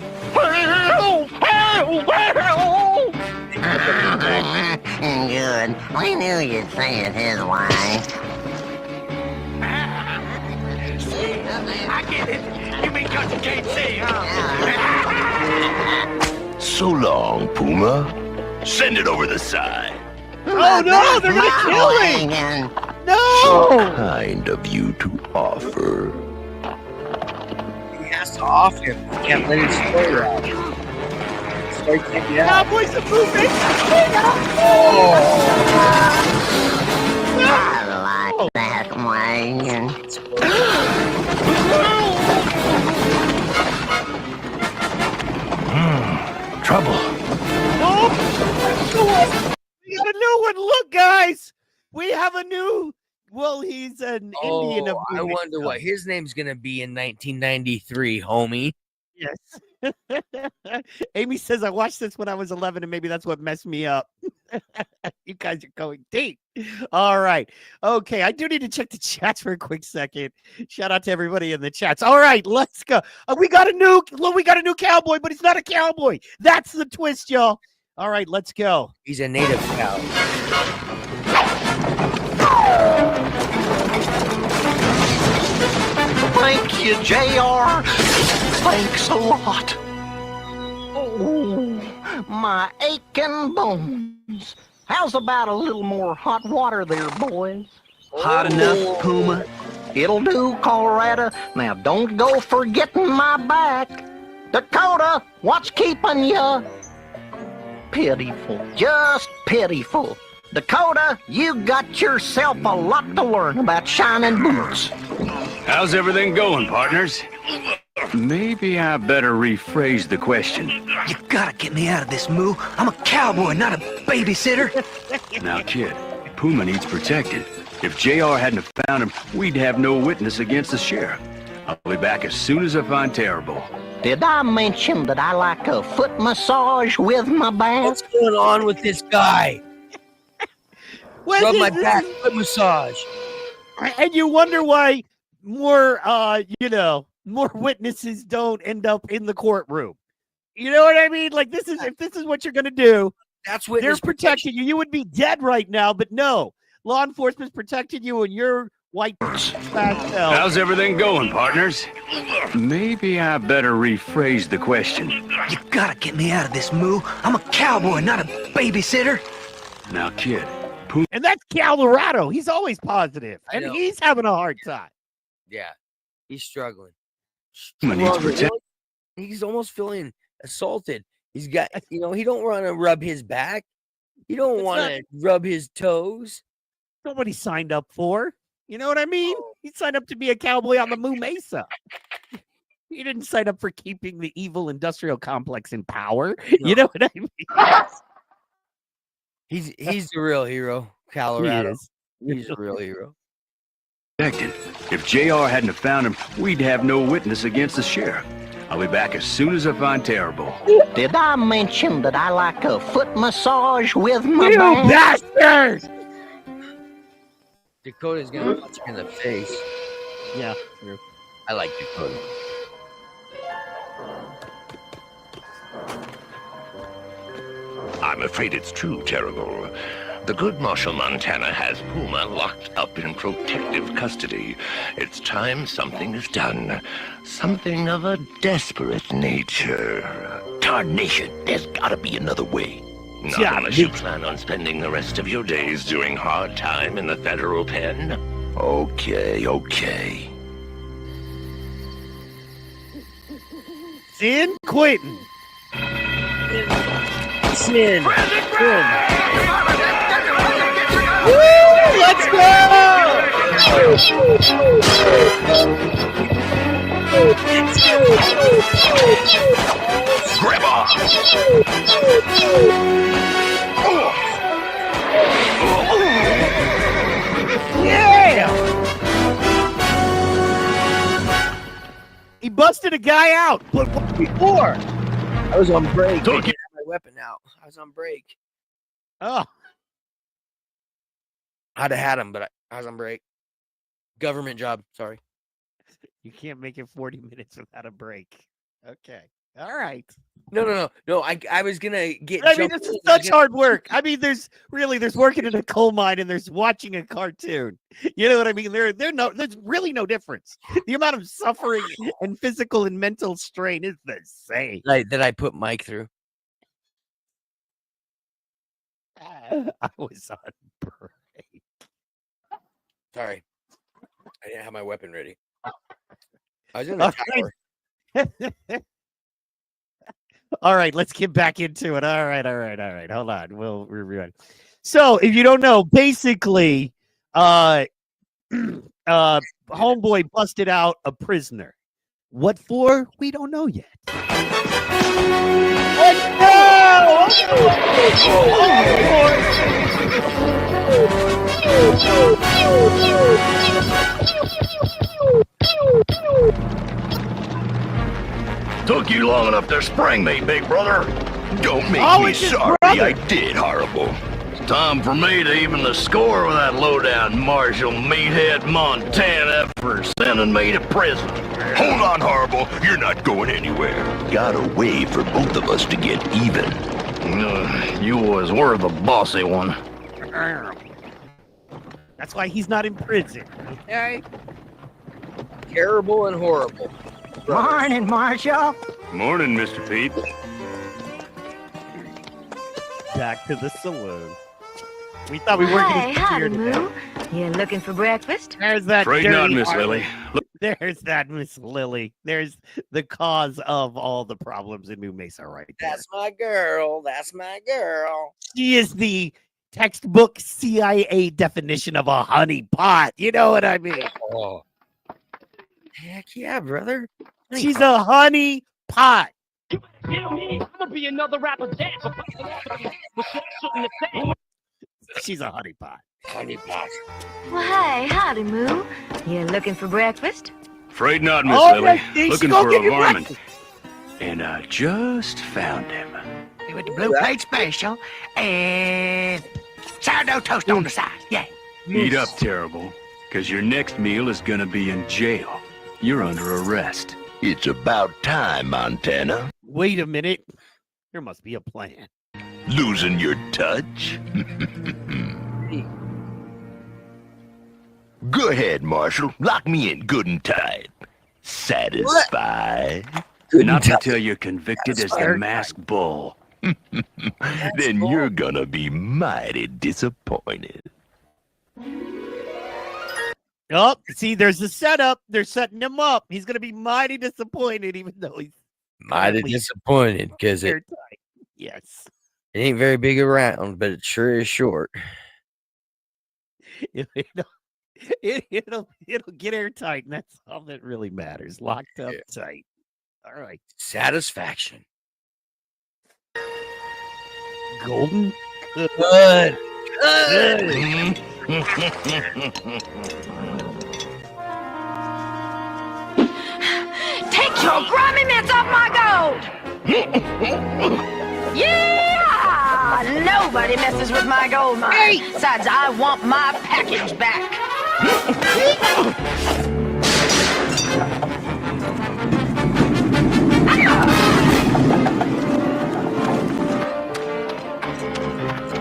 We knew you'd say it his way. I get it. You mean because you can't see, huh? So long, Puma. Send it over the side. Oh no! They're gonna kill him! No! So kind of you to offer. He has to off him. He can't let his story out. Story can't be out. Cowboys and Moo Mesa! I like that way. Trouble. Oh! We got a new one. Look, guys, we have a new. Well, he's an Indian of. I wonder what his name's gonna be in 1993, homie. Yes. Amy says I watched this when I was 11, and maybe that's what messed me up. You guys are going deep. All right. Okay. I do need to check the chats for a quick second. Shout out to everybody in the chats. All right, let's go. We got a new cowboy, but he's not a cowboy. That's the twist, y'all. All right, let's go. He's a native cow. Thank you, JR. Thanks a lot. Oh, my aching bones. How's about a little more hot water there, boys? Hot enough, Puma? It'll do, Colorado. Now don't go forgetting my back. Dakota, what's keeping you? Pitiful, just pitiful. Dakota, you got yourself a lot to learn about shining boots. How's everything going, partners? Maybe I better rephrase the question. You gotta get me out of this, Moo. I'm a cowboy, not a babysitter. Now, kid, Puma needs protected. If JR hadn't found him, we'd have no witness against the sheriff. I'll be back as soon as I find Terrible. Did I mention that I like a foot massage with my back? What's going on with this guy? Rub my back, foot massage. And you wonder why more, more witnesses don't end up in the courtroom. You know what I mean? Like, if this is what you're going to do, that's what they're protecting you. You would be dead right now, but no. Law enforcement's protecting you, and you're white. How's everything going, partners? Maybe I better rephrase the question. You gotta get me out of this, Moo. I'm a cowboy, not a babysitter. Now, kid. And that's Colorado. He's always positive, and he's having a hard time. Yeah, he's struggling. Needs He's almost feeling assaulted. He's got, he don't want to rub his back. He don't want to rub his toes. Nobody signed up for. You know what I mean? He signed up to be a cowboy on the Moo Mesa. He didn't sign up for keeping the evil industrial complex in power. No. You know what I mean? He's the real hero, Colorado. He's the real hero. If JR hadn't have found him, we'd have no witness against the sheriff. I'll be back as soon as I find Terrible. Did I mention that I like a foot massage with my back? Bastard! Dakota's gonna punch him in the face. Yeah, true. I like Dakota. I'm afraid it's true, Terrible. The good Marshal Montana has Puma locked up in protective custody. It's time something is done. Something of a desperate nature. Tarnation, there's gotta be another way. Not unless you plan on spending the rest of your days doing hard time in the federal pen. Okay. Sin Quentin. Sin. Woo, let's go! Grandma! Yeah! He busted a guy out, but what before? I was on break. I had my weapon out. I was on break. Oh. I'd have had him, but I was on break. Government job. Sorry. You can't make it 40 minutes without a break. Okay. All right. No. I was gonna get. I mean, this is such hard work. I mean, there's working in a coal mine and there's watching a cartoon. You know what I mean? There's really no difference. The amount of suffering and physical and mental strain is the same. That I put Mike through. I was on break. Sorry, I didn't have my weapon ready. I was in the tower. All right, let's get back into it. All right. Hold on. We'll review it. So, if you don't know, basically, homeboy busted out a prisoner. What for? We don't know yet. Took you long enough to spring me, big brother. Don't make me sorry. I did horrible. It's time for me to even the score with that low-down Marshal Meathead Montana for sending me to prison. Hold on, Horrible. You're not going anywhere. Got a way for both of us to get even. You was were the bossy one. That's why he's not in prison. Okay. Terrible and horrible. Morning, Marshal. Morning, Mr. Pete. Back to the saloon. We thought we weren't going to Howdy, Moo. You looking for breakfast? There's that. Straight on, Miss Lily. There's that Miss Lily. There's the cause of all the problems in Moo Mesa right there. That's my girl. That's my girl. She is the textbook CIA definition of a honey pot. You know what I mean? Oh. Heck yeah, brother. She's a honey pot. You know me? I'm gonna be another rapper dancer. She's a honey pot. Honey pot. Well, hey, howdy, Moo. You looking for breakfast? Afraid not, Miss Lily. Looking for a varmint. And I just found him. With the blue plate special and sourdough toast on the side. Yeah. Eat up, Terrible, because your next meal is gonna be in jail. You're under arrest. It's about time, Montana. Wait a minute. There must be a plan. Losing your touch? Go ahead, Marshal. Lock me in good and tight. Satisfied? Not until you're convicted as the masked bull. Then you're gonna be mighty disappointed. Oh, see, there's the setup. They're setting him up. He's going to be mighty disappointed, even though he's mighty disappointed because it yes, ain't very big around, but it sure is short. It'll get airtight, and that's all that really matters. Locked up tight. All right. Satisfaction. Golden. Good. Take your grimy mitts off my gold! Yeah! Nobody messes with my gold mine. Besides, I want my package back.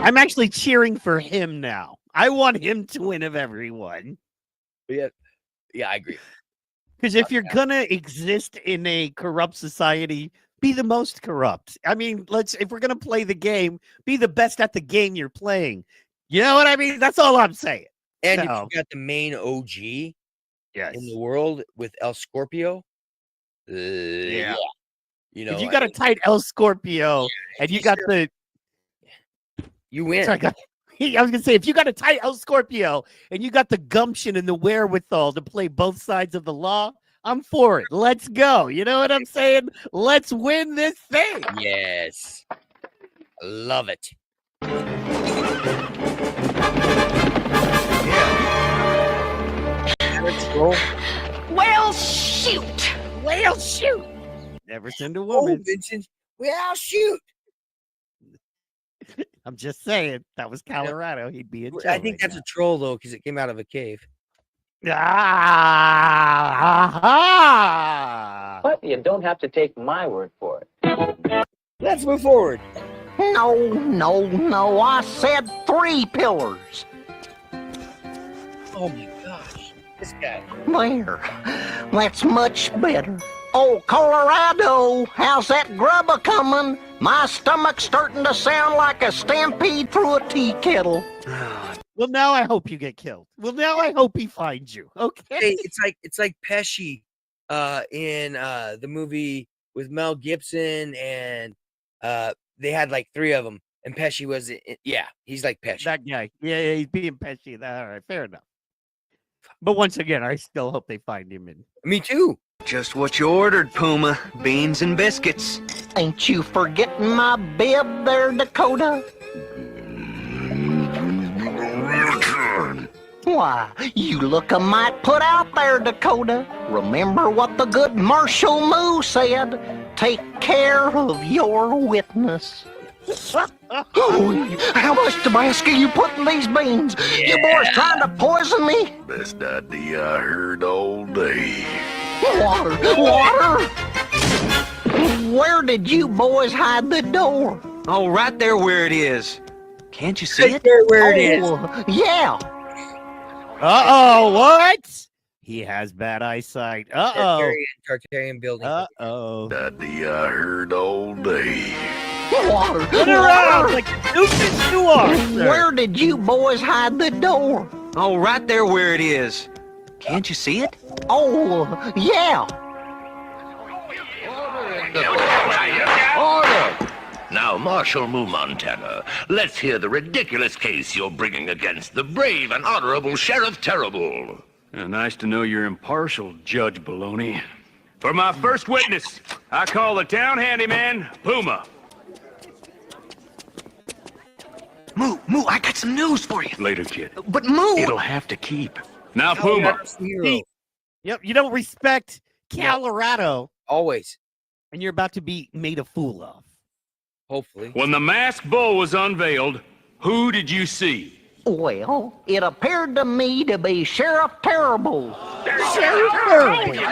I'm actually cheering for him now. I want him to win of everyone. Yeah, I agree. Because if you're gonna exist in a corrupt society, be the most corrupt. I mean, if we're gonna play the game, be the best at the game you're playing. You know what I mean? That's all I'm saying. And if you got the main OG in the world with El Scorpio, yeah. You know, if you got a tight El Scorpio and you got the you win. Sorry, I was gonna say, if you got a tight El Scorpio and you got the gumption and the wherewithal to play both sides of the law, I'm for it. Let's go. You know what I'm saying? Let's win this thing. Yes. Love it. Let's go. Well, shoot. Well, shoot. Never send a woman. Oh, Vincent. Well, shoot. I'm just saying, that was Colorado. He'd be in jail. I think that's a troll, though, because it came out of a cave. But you don't have to take my word for it. Let's move forward. No. I said 3 pillars. Oh, my gosh. This guy. There. That's much better. Oh, Colorado, how's that grub a-coming? My stomach's starting to sound like a stampede through a tea kettle. Well, now I hope you get killed. Well, now I hope he finds you. Okay. Hey, it's like Pesci in the movie with Mel Gibson, and they had like 3 of them, and Pesci was he's like Pesci. That guy. Yeah, he's being Pesci. All right, fair enough. But once again, I still hope they find him. Me too. Just what you ordered, Puma. Beans and biscuits. Ain't you forgetting my bib there, Dakota? Why, you look a mite put out there, Dakota. Remember what the good Marshal Moo said. Take care of your witness. How much Tabasco you put in these beans? Yeah. You boys trying to poison me? Best idea I heard all day. Water! Where did you boys hide the door? Oh, right there where it is. Can't you see it? There where it is. Yeah. Uh-oh, what? He has bad eyesight. Uh-oh. Tartarian building. Uh-oh. Idea I heard all day. Water! Turn around like stupid you are, sir. Where did you boys hide the door? Oh, right there where it is. Can't you see it? Oh, yeah. Order! Now, Marshal Moo Montana, let's hear the ridiculous case you're bringing against the brave and honorable Sheriff Terrible. Nice to know you're impartial, Judge Baloney. For my first witness, I call the town handyman, Puma. Moo, I got some news for you. Later, kid. But Moo! It'll have to keep. Now, Puma. Yep, you don't respect Colorado. Always. And you're about to be made a fool of. Hopefully. When the masked bull was unveiled, who did you see? Well, it appeared to me to be Sheriff Terrible. Sheriff Terrible.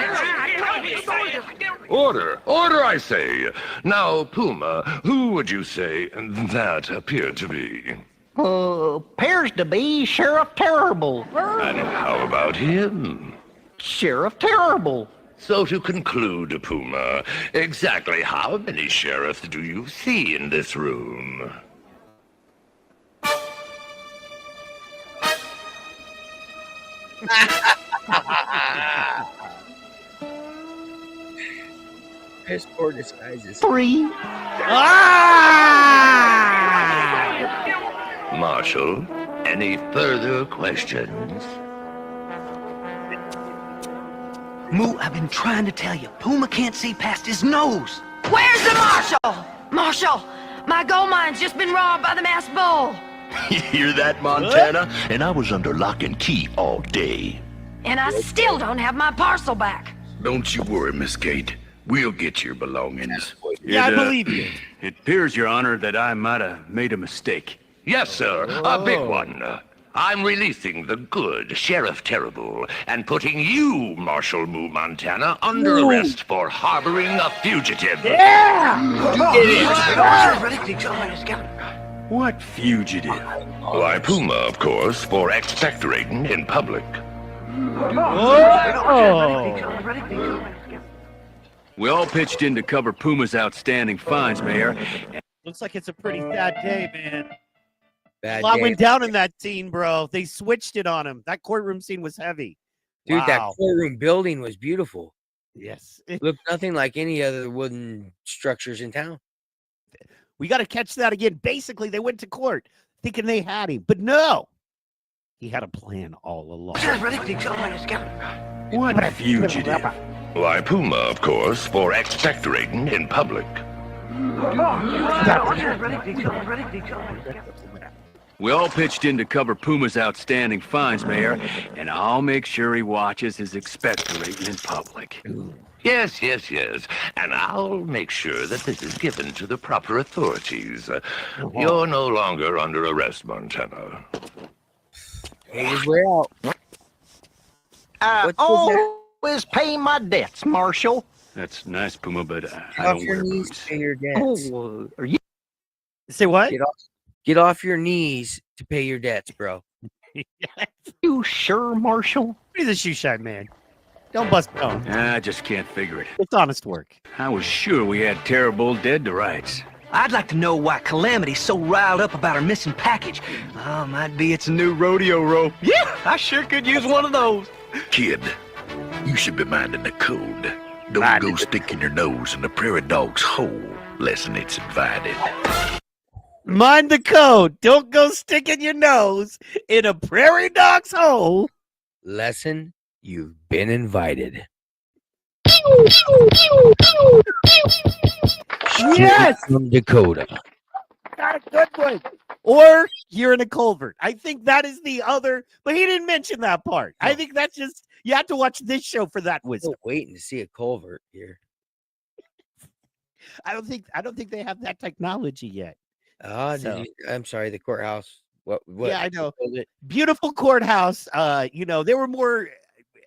Order, order, I say. Now, Puma, who would you say that appeared to be? Appears to be Sheriff Terrible. And how about him? Sheriff Terrible. So to conclude, Puma, exactly how many sheriffs do you see in this room? His poor disguises. 3. Marshal, any further questions? Moo, I've been trying to tell you. Puma can't see past his nose. Where's the marshal? Marshal, my gold mine's just been robbed by the masked bull. You hear that, Montana? And I was under lock and key all day. And I still don't have my parcel back. Don't you worry, Miss Kate. We'll get your belongings. Yeah, I believe you. It appears, Your Honor, that I might have made a mistake. Yes, sir, a big one. I'm releasing the good Sheriff Terrible and putting you, Marshal Moo Montana, under arrest for harboring a fugitive. What fugitive? Why, Puma, of course, for expectorating in public. We all pitched in to cover Puma's outstanding fines, Mayor. Looks like it's a pretty sad day, man. Bad A lot day. went down in that scene, bro. They switched it on him. That courtroom scene was heavy. Dude, that Wow. courtroom building was beautiful. Yes. Looked nothing like any other wooden structures in town. We got to catch that again. Basically, they went to court thinking they had him, but no. He had a plan all along. What fugitive? Why, Puma, of course, for expectorating in public. We all pitched in to cover Puma's outstanding fines, Mayor, and I'll make sure he watches his expectorating in public. Yes, yes, yes. And I'll make sure that this is given to the proper authorities. You're no longer under arrest, Montana. His way out. I always pay my debts, Marshal. That's nice, Puma, but Get I off don't your wear knees boots. to pay your debts. Are you? Say what? Get off your knees to pay your debts, bro. You sure, Marshal? He's a shoe shine, man. Don't bust down. I just can't figure it. It's honest work. I was sure we had Terrible dead to rights. I'd like to know why Calamity's so riled up about her missing package. Oh, might be it's a new rodeo rope. Yeah, I sure could use one of those. Kid, you should be minding the code. Don't go sticking your nose in the prairie dog's hole, less'n it's invited. Mind the code. Don't go sticking your nose in a prairie dog's hole. Lesson, you've been invited. Yes! From Dakota. Got a good one. Or you're in a culvert. I think that is the other, but he didn't mention that part. I think that's just, you have to watch this show for that wisdom. Still waiting to see a culvert here. I don't think they have that technology yet. So- I'm sorry, the courthouse. What? Yeah, I know. built it? Beautiful courthouse. They were more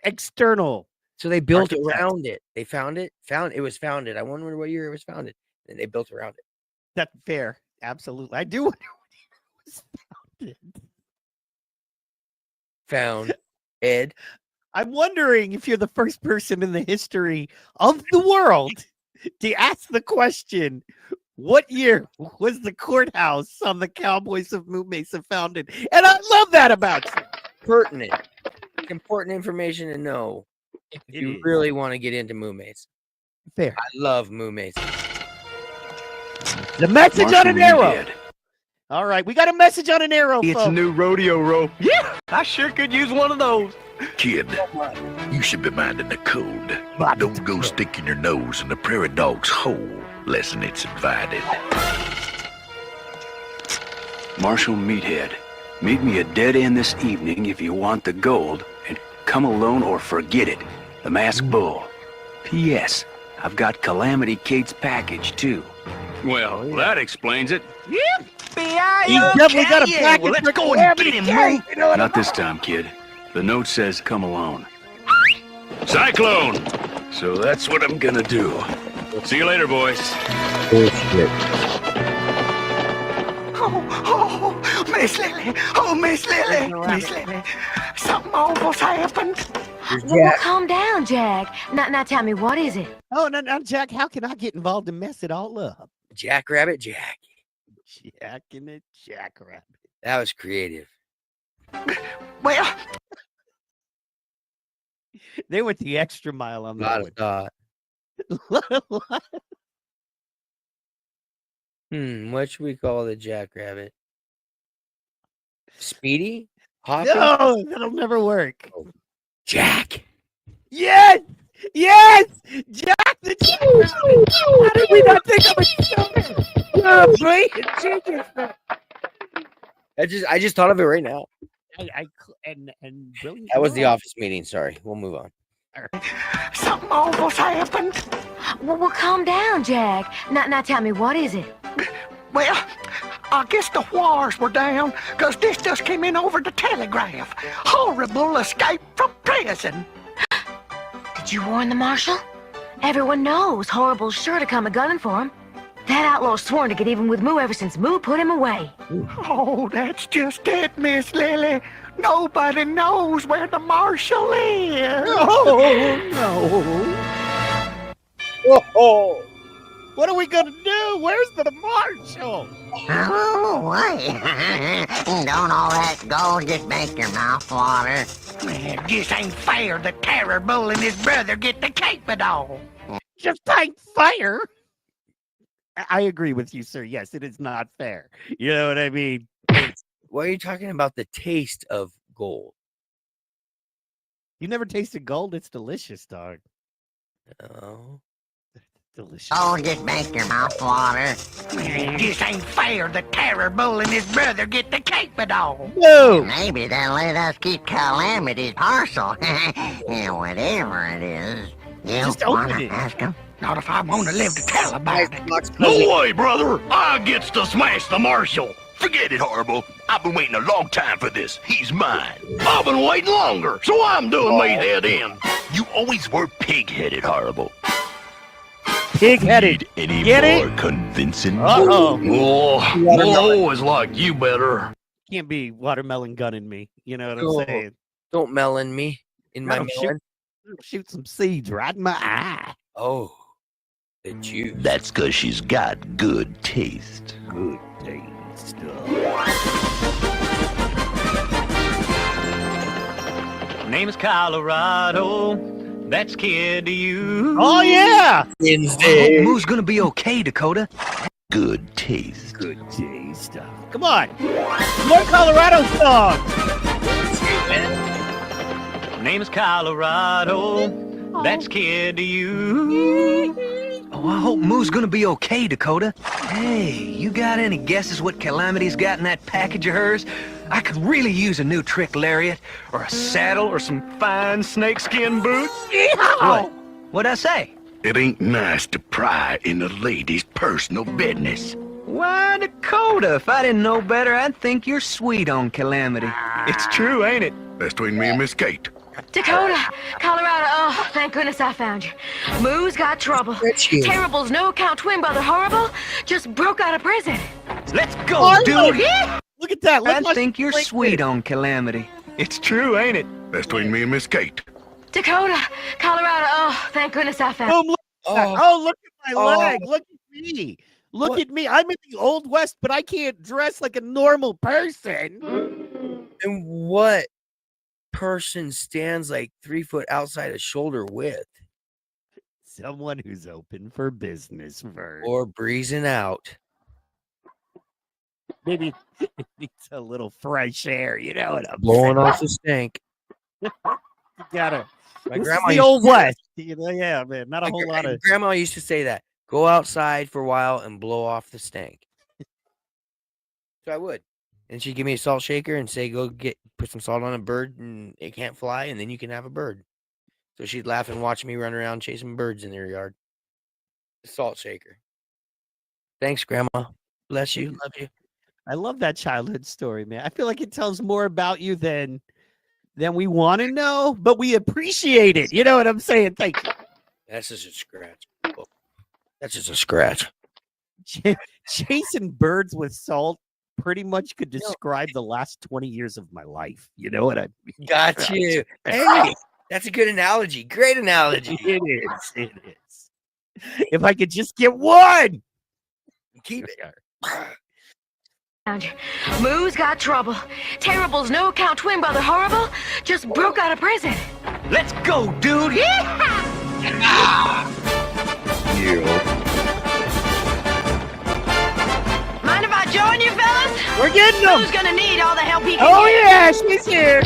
external. So they built architects. around it. They found it. It was founded. I wonder what year it was founded. And they built around it. That's fair. Absolutely. I do wonder when it was founded. Found Ed. I'm wondering if you're the first person in the history of the world to ask the question, what year was the courthouse on the Cowboys of Moo Mesa founded? And I love that about you. Pertinent. Important information to know if you really want to get into Moo Mesa. Fair. I love Moo Mesa. The message on an Marshal arrow. Meathead. All right, we got a message on an arrow, It's folks. a new rodeo rope. Yeah, I sure could use one of those. Kid, you should be minding the code. Don't go sticking your nose in the prairie dog's hole, less'n it's invited. Marshal Meathead, meet me at dead end this evening if you want the gold, and come alone or forget it. The Masked Bull. P.S. I've got Calamity Kate's package, too. Well, that explains it. He definitely got a package. Well, let's for go and get him, Mo. Not this time, kid. The note says come alone. Cyclone! So that's what I'm gonna do. See you later, boys. Oh, Miss Lily. Oh, Miss Lily. Miss Lily. Something awful's happened. Well, calm down, Jack. Now tell me, what is it? Oh, no, Jack, how can I get involved and mess it all up? Jackrabbit Jack. Jack and a jackrabbit. That was creative. Well, they went the extra mile on that one. What should we call the jackrabbit? Speedy? Hoppy? No, that'll never work. Oh. Jack. Yes! Yes! Jack the Jackrabbit! How did we not think of it? Oh, great genius. I just thought of it right now. And brilliant. That was the office meeting. Sorry. We'll move on. something awful's happened. Well, calm down, Jack. Now tell me, what is it? Well, I guess the wires were down, 'cause this just came in over the telegraph. Horrible escape from prison. Did you warn the marshal? Everyone knows Horrible's sure to come a-gunning for him. That outlaw's sworn to get even with Moo ever since Moo put him away. Oh, that's just it, Miss Lily. Nobody knows where the marshal is. Oh, no. Oh, what are we going to do? Where's the marshal? Oh, wait. Don't all that gold just make your mouth water? Man, this ain't fair. The Terror Bull and his brother get the cape and all. Just ain't fair. I agree with you, sir. Yes, it is not fair. You know what I mean? Why are you talking about the taste of gold? You never tasted gold? It's delicious, dog. Oh. Delicious. Oh, just make your mouth water. Man, this ain't fair. The Terror Bull and his brother get the cape and all. No. Maybe they'll let us keep Calamity's parcel. Yeah, whatever it is. You Just open wanna it. ask him? Not if I want to live to tell about it. No way, brother. I gets to smash the marshal. Forget it, Horrible. I've been waiting a long time for this. He's mine. I've been waiting longer, so I'm doing my head in. You always were pig-headed, Horrible. Pig-headed. Any Get more it? convincing? Uh-oh. Oh, always like you better. Can't be watermelon gunning me. You know what I'm Oh, saying? Don't melon me in my melon. Shoot some seeds right in my eye. Oh, the juice. That's 'cause she's got good taste. Good taste. Name's Colorado. That's kid to you. Oh, yeah. Wednesday. Moo's gonna be okay, Dakota. Good taste. Good taste. Come on. More Colorado songs. Name's Colorado. That's kid to you. Oh, I hope Moo's gonna be okay, Dakota. Hey, you got any guesses what Calamity's got in that package of hers? I could really use a new trick lariat, or a saddle, or some fine snakeskin boots. What? What'd I say? It ain't nice to pry in a lady's personal business. Why, Dakota, if I didn't know better, I'd think you're sweet on Calamity. It's true, ain't it? That's between me and Miss Kate. Dakota, Colorado, oh, thank goodness I found you. Moo's got trouble. Terrible's no-account twin brother, Horrible, just broke out of prison. Let's go, dude! Look at that. I think you're sweet on Calamity. It's true, ain't it? That's between me and Miss Kate. Dakota, Colorado, oh, thank goodness I found you. Boom, look at that. Oh, look at my leg. Look at me. Look at me. I'm in the Old West, but I can't dress like a normal person. And what person stands like 3 foot outside of shoulder width? Someone who's open for business, Vern. Or breezing out. Maybe it needs a little fresh air, you know what I'm Blowing saying? off the stank. You gotta. My This grandma is the used Old to say that. West. You know, yeah, man. Not a whole lot of. Grandma used to say that. Go outside for a while and blow off the stank. So I would. And she'd give me a salt shaker and say, go put some salt on a bird and it can't fly, and then you can have a bird. So she'd laugh and watch me run around chasing birds in their yard. Salt shaker. Thanks, Grandma. Bless you. Love you. I love that childhood story, man. I feel like it tells more about you than we want to know, but we appreciate it. You know what I'm saying? Thank you. That's just a scratch. Oh, that's just a scratch. Chasing birds with salt pretty much could describe the last 20 years of my life. You know what I mean? Got you. Hey, that's a good analogy. Great analogy. It is. It is. If I could just get one. Keep it. Moo's got trouble. Terrible's no-account twin brother Horrible just broke out of prison. Let's go, dude. Mind if I join you, fellas? We're getting them. Moo's gonna need all the help he can Oh, get. yeah, she's here.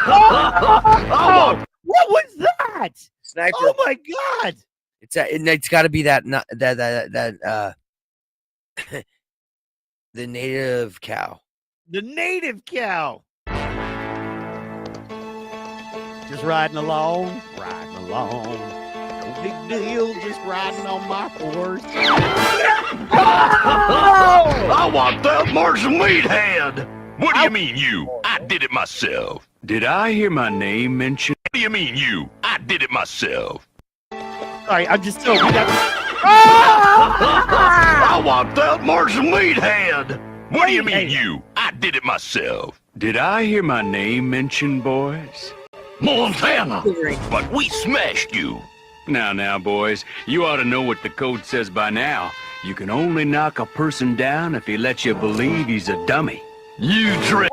Oh, what was that? Sniper. Oh my God! It's got to be that the native cow. The native cow. Just riding along. No big deal, just riding on my horse. I want that Martian meathead. What do you mean, you? I did it myself. Did I hear my name mentioned? What do you mean, you? I did it myself. Sorry, I'm just so. I want that Martian meathead. What do you mean, you? I did it myself. Did I hear my name mentioned, boys? Montana. But we smashed you. Now, boys, you ought to know what the code says by now. You can only knock a person down if he lets you believe he's a dummy. You trick.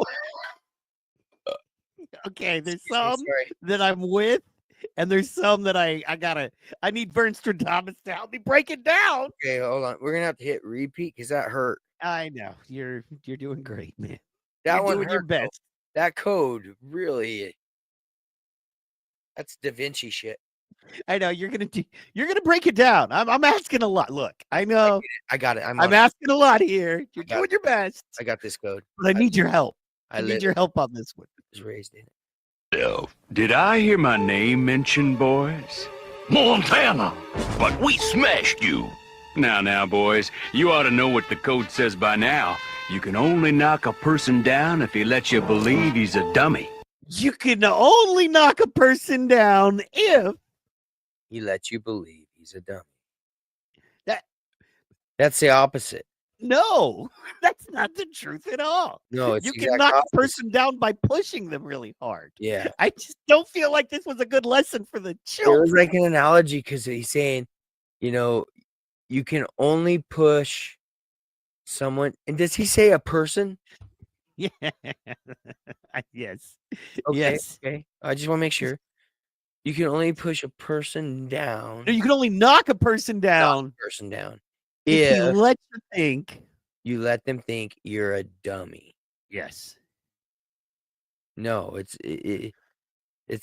Okay, there's some that I'm with, and there's some that I need Vern Thomas to help me break it down. Okay, hold on. We're gonna have to hit repeat because that hurt. I know you're doing great, man. That you're one doing hurt, your best. Though. That code really. That's Da Vinci shit. I know you're gonna break it down. I'm asking a lot. Look, I know. I got it. I'm asking a lot here. You're doing your best. I got this code. But I need your help. I need your help on this one. Was raised in it. Did I hear my name mentioned, boys? Montana. But we smashed you. Now, boys, you ought to know what the code says by now. You can only knock a person down if he lets you believe he's a dummy. You can only knock a person down if he lets you believe he's a dummy. That's the opposite. No, that's not the truth at all. No, it's you can knock a person down by pushing them really hard. Yeah. I just don't feel like this was a good lesson for the children. It was like an analogy because he's saying, you can only push someone. And does he say a person? Yeah. Yes. Okay, Yes. Okay. I just want to make sure. You can only push a person down. No, you can only knock a person down. If you let you think. You let them think you're a dummy. Yes. No, it's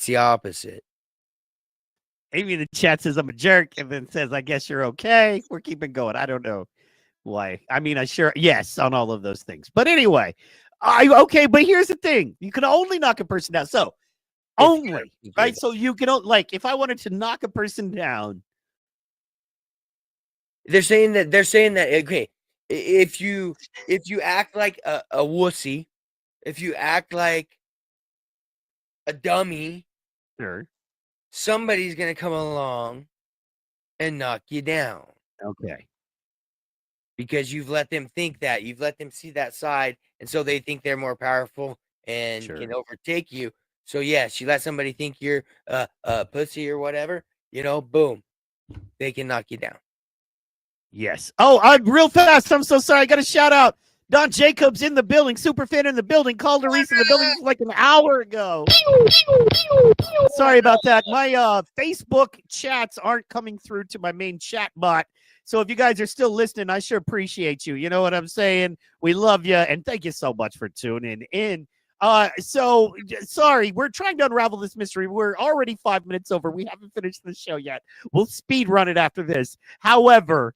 the opposite. Amy in the chat says I'm a jerk and then says, I guess you're okay. We're keeping going. I don't know why. I mean, yes, on all of those things. But anyway, okay, but here's the thing. You can only knock a person down. So only, right? So you can, if I wanted to knock a person down. They're saying that okay, if you act like a wussy, if you act like a dummy, sure, somebody's gonna come along and knock you down. Okay. Because you've let them think that, you've let them see that side, and so they think they're more powerful and can overtake you. So yes, you let somebody think you're a pussy or whatever, boom, they can knock you down. Yes. Oh, real fast. I'm so sorry. I got a shout out. Don Jacobs in the building. Super fan in the building. Called Reese in the building like an hour ago. Sorry about that. My Facebook chats aren't coming through to my main chat bot. So if you guys are still listening, I sure appreciate you. You know what I'm saying? We love you. And thank you so much for tuning in. So sorry, we're trying to unravel this mystery. We're already 5 minutes over. We haven't finished the show yet. We'll speed run it after this. However,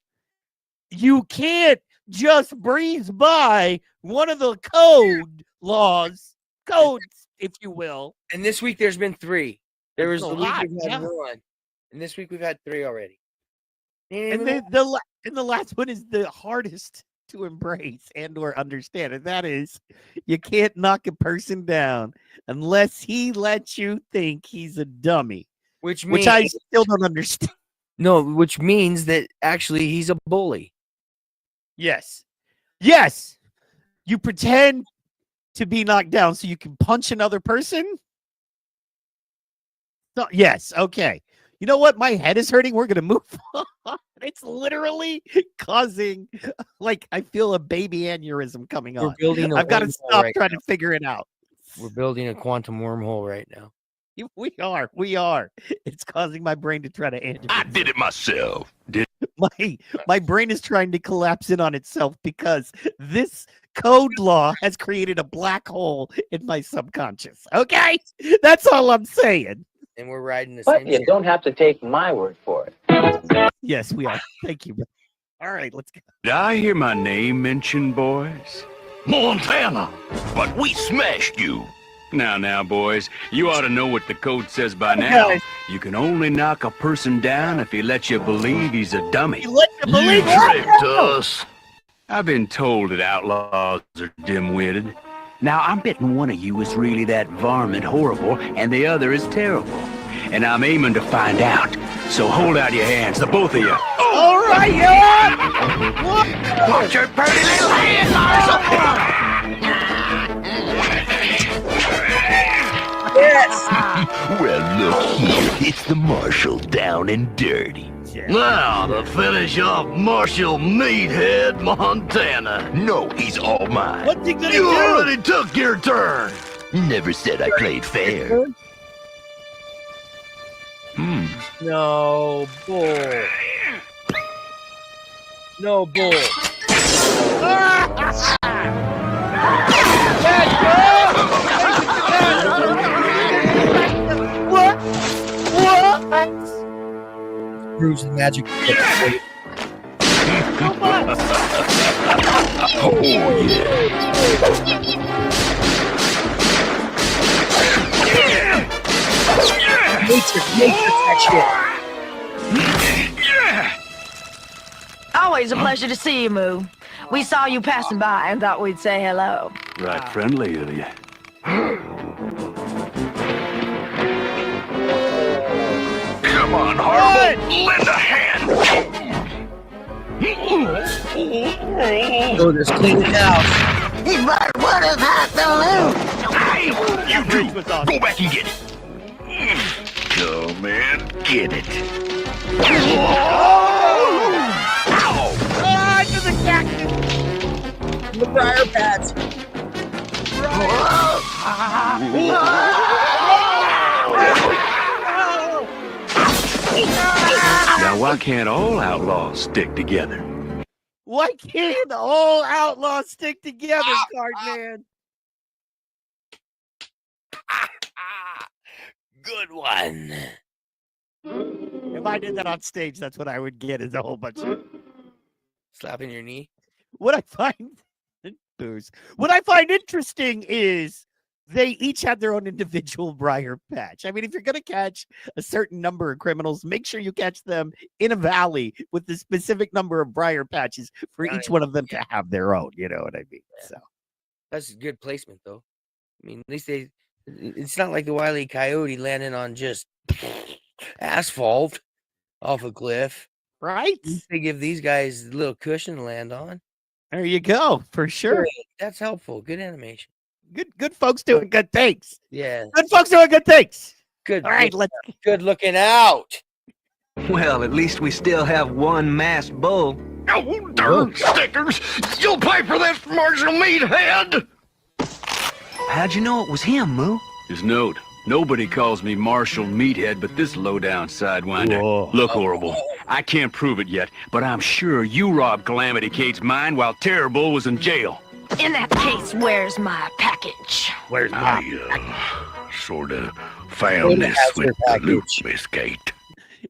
you can't just breeze by one of the codes, if you will. And this week there's been 3. There was a the week lot, we've had yeah. 1. And this week we've had 3 already. And the last one is the hardest to embrace and or understand, and that is you can't knock a person down unless he lets you think he's a dummy, which I still don't understand. No, which means that actually he's a bully. Yes, you pretend to be knocked down so you can punch another person. So, yes, okay. You know what? My head is hurting. We're gonna move on. It's literally causing, like, I feel a baby aneurysm coming on. I've got to stop trying to figure it out. We're building a quantum wormhole right now. We are. It's causing my brain to try to aneurysm. I did it myself. My brain is trying to collapse in on itself because this code law has created a black hole in my subconscious. Okay, that's all I'm saying. And we're riding the But same. you don't have to take my word for it. Yes, we are. Thank you. All right, let's go. Did I hear my name mentioned, boys? Montana, but we smashed you. Now, boys, you ought to know what the code says by now. Okay. You can only knock a person down if he lets you believe he's a dummy. You let you believe tricked us. I've been told that outlaws are dim-witted. Now, I'm betting one of you is really that varmint horrible, and the other is terrible. And I'm aiming to find out. So hold out your hands, the both of you. All right, Watch your pretty little hand, Marshal. Yes. Well, look here. It's the Marshal down and dirty. Now, to finish off Marshal Meathead Montana. No, he's all mine. What's he gonna You do? already took your turn. Never said I played fair. No bull. No bull. What? Proves the magic. Oh, Nature Always a pleasure to see you, Moo. We saw you passing by and thought we'd say hello. Right friendly of you. come on, Horrible. Lend a hand. Oh, there's clean house. But what if Hey, you two, go back and get it. Come and get it. To the cactus. The briar patch. Now, why can't all outlaws stick together? Why can't all outlaws stick together, Cardman? Good one. If I did that on stage, that's what I would get, is a whole bunch of Slapping your knee. what I find booze. What I find interesting is they each have their own individual briar patch. I mean, if you're going to catch a certain number of criminals, make sure you catch them in a valley with the specific number of briar patches for each one of them to have their own. You know what I mean? So That's good placement, though. I mean, at least it's not like the Wile E. Coyote landing on just asphalt off a cliff. Right? They give these guys a little cushion to land on. There you go, for sure. Good. That's helpful. Good animation. Good folks doing good things. Yeah. Good folks doing good things. Good. All right, let's. Good looking out. Well, at least we still have one masked bull. Oh, darn stickers! You'll pay for this, Marshal Meathead! How'd you know it was him, Moo? Just note, nobody calls me Marshal Meathead but this low-down sidewinder. Whoa. Look, Horrible, I can't prove it yet, but I'm sure you robbed Calamity Kate's mine while Terrible was in jail. In that case, where's my package? Where's I, sorta found this with the loot, Miss Kate.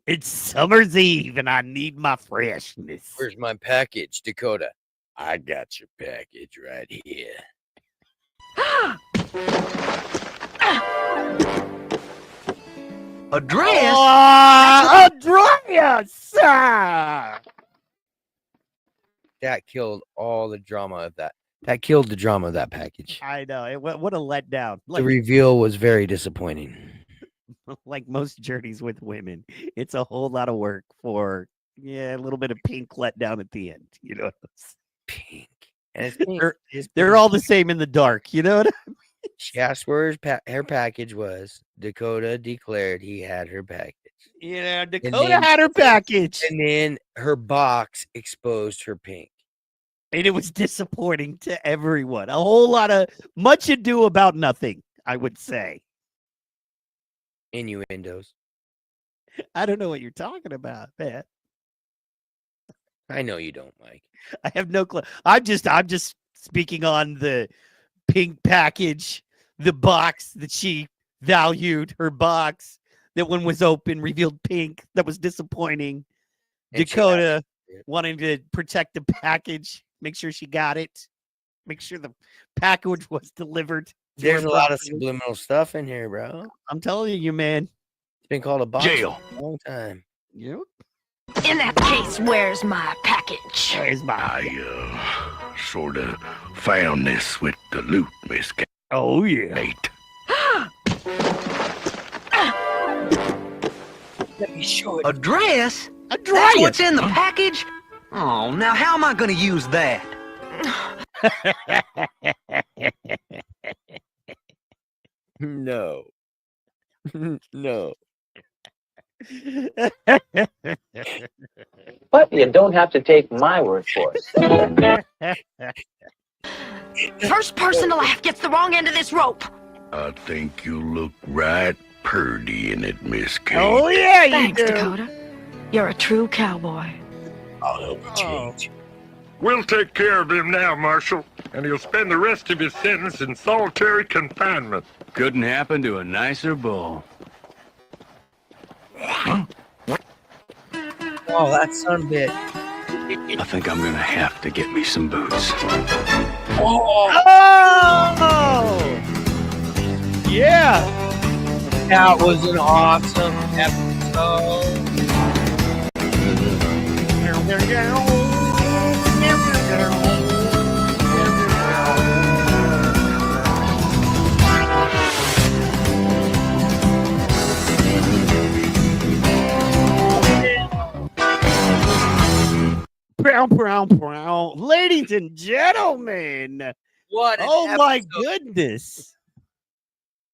It's summer's eve and I need my freshness. Where's my package, Dakota? I got your package right here. A dress? A dress! That killed all the drama of that. That killed the drama of that package. I know. What a letdown. The reveal was very disappointing. Like most journeys with women, it's a whole lot of work for a little bit of pink letdown at the end. You know, pink. And it's pink. They're all the same in the dark. You know what I mean? She asked where her package was. Dakota declared he had her package. Yeah, Dakota had her package. And then her box exposed her pink. And it was disappointing to everyone. A whole lot of much ado about nothing, I would say. Innuendos. I don't know what you're talking about, man. I know you don't, Mike. I have no clue. I'm just speaking on the pink package, the box that she valued, her box that when was open revealed pink. That was disappointing. And Dakota wanting to protect the package, make sure she got it, make sure the package was delivered. There's a lot of subliminal stuff in here, bro. I'm telling you, man. It's been called a box Jail. for a long time. Yep. In that case, where's my package? Where's my? I sort of found this with the loot, Miss Cat. Oh yeah. Mate. Let me show it. A dress? A dress? That's what's in the package? Oh, now how am I going to use that? No. No. But you don't have to take my word for it. First person to laugh gets the wrong end of this rope. I think you look right purdy in it, Miss Kate. Oh yeah, you Thanks, do. Dakota. You're a true cowboy. I'll help you change. We'll take care of him now, Marshal, and he'll spend the rest of his sentence in solitary confinement. Couldn't happen to a nicer bull. Oh, that son of a bitch. I think I'm gonna have to get me some boots. Oh! Yeah. That was an awesome episode. Ladies and gentlemen. What an Oh my episode. goodness.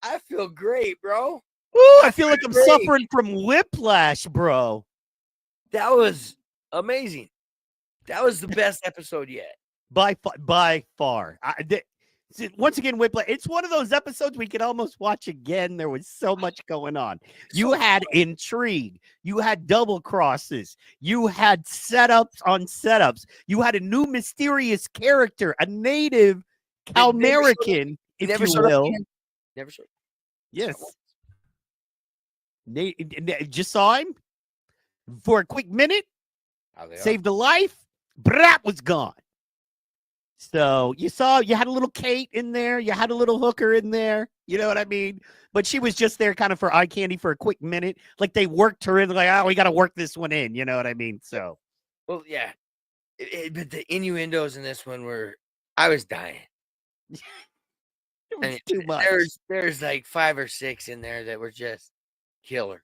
I feel great, bro. Ooh, I feel like I'm suffering from whiplash, bro. That was amazing. That was the best episode yet. By far. Once again, whiplash. It's one of those episodes we could almost watch again. There was so much going on. You had intrigue. You had double crosses. You had setups on setups. You had a new mysterious character, a native Calmerican, if you will. Never saw. Yes. Just saw him for a quick minute. Saved a life. Brat was gone. So you had a little Kate in there. You had a little hooker in there. You know what I mean? But she was just there kind of for eye candy for a quick minute. Like they worked her in, like, oh, we got to work this one in. You know what I mean? So. Well, yeah. But the innuendos in this one I was dying. It was too much. There's like 5 or 6 in there that were just killer.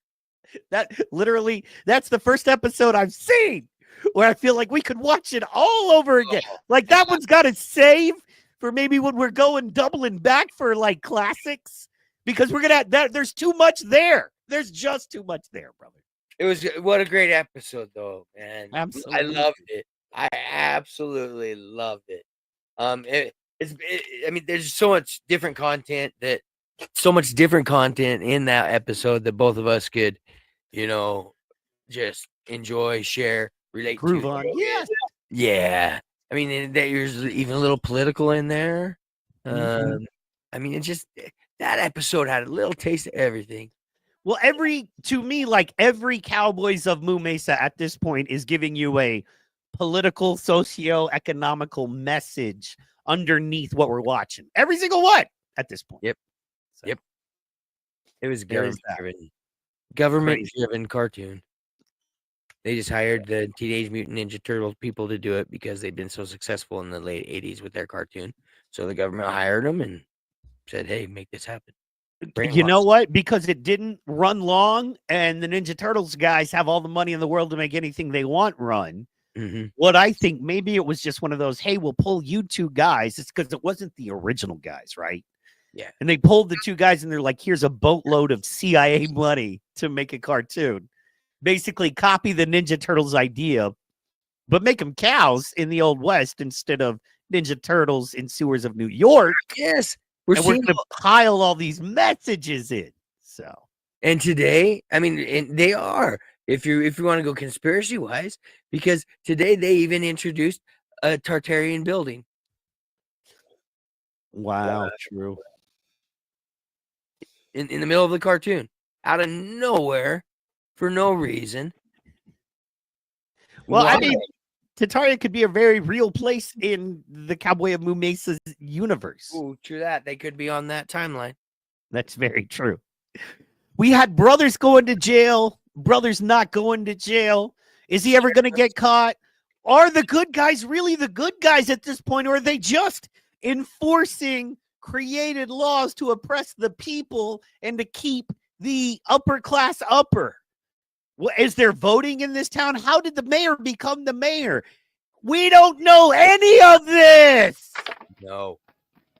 That's the first episode I've seen where I feel like we could watch it all over again. Like that one's got to save for maybe when we're doubling back for like classics, because we're gonna there's too much there. There's just too much there, brother. What a great episode though, man. Absolutely. I loved it. I absolutely loved it. I mean, there's so much different content in that episode that both of us could, just enjoy, share, relate Groove to. on. Yes. Yeah. I mean, there's even a little political in there. Mhm. I mean, that episode had a little taste of everything. Well, every Cowboys of Moo Mesa at this point is giving you a political, socio-economical message underneath what we're watching. Every single one at this point. Yep. So, Yep. It was there is that. government-driven cartoon. They just hired the Teenage Mutant Ninja Turtles people to do it because they'd been so successful in the late 80s with their cartoon. So the government hired them and said, hey, make this happen. You know what? Because it didn't run long, and the Ninja Turtles guys have all the money in the world to make anything they want run. What I think, maybe it was just one of those, hey, we'll pull you two guys. It's because it wasn't the original guys, right? Yeah. And they pulled the two guys, and they're like, here's a boatload of CIA money to make a cartoon. Basically copy the Ninja Turtles idea, but make them cows in the Old West instead of Ninja Turtles in sewers of New York. Yes. We're going to pile all these messages in. So, and today, I mean, and they are. If you want to go conspiracy wise, because today they even introduced a Tartarian building. Wow, true. In the middle of the cartoon, out of nowhere, for no reason. Well, I mean, Tartaria could be a very real place in the Cowboy of Moo Mesa's universe. Oh, true that. They could be on that timeline. That's very true. We had brothers going to jail, brothers not going to jail. Is he ever going to get caught? Are the good guys really the good guys at this point, or are they just enforcing created laws to oppress the people and to keep the upper class upper? Is there voting in this town? How did the mayor become the mayor? We don't know any of this. No,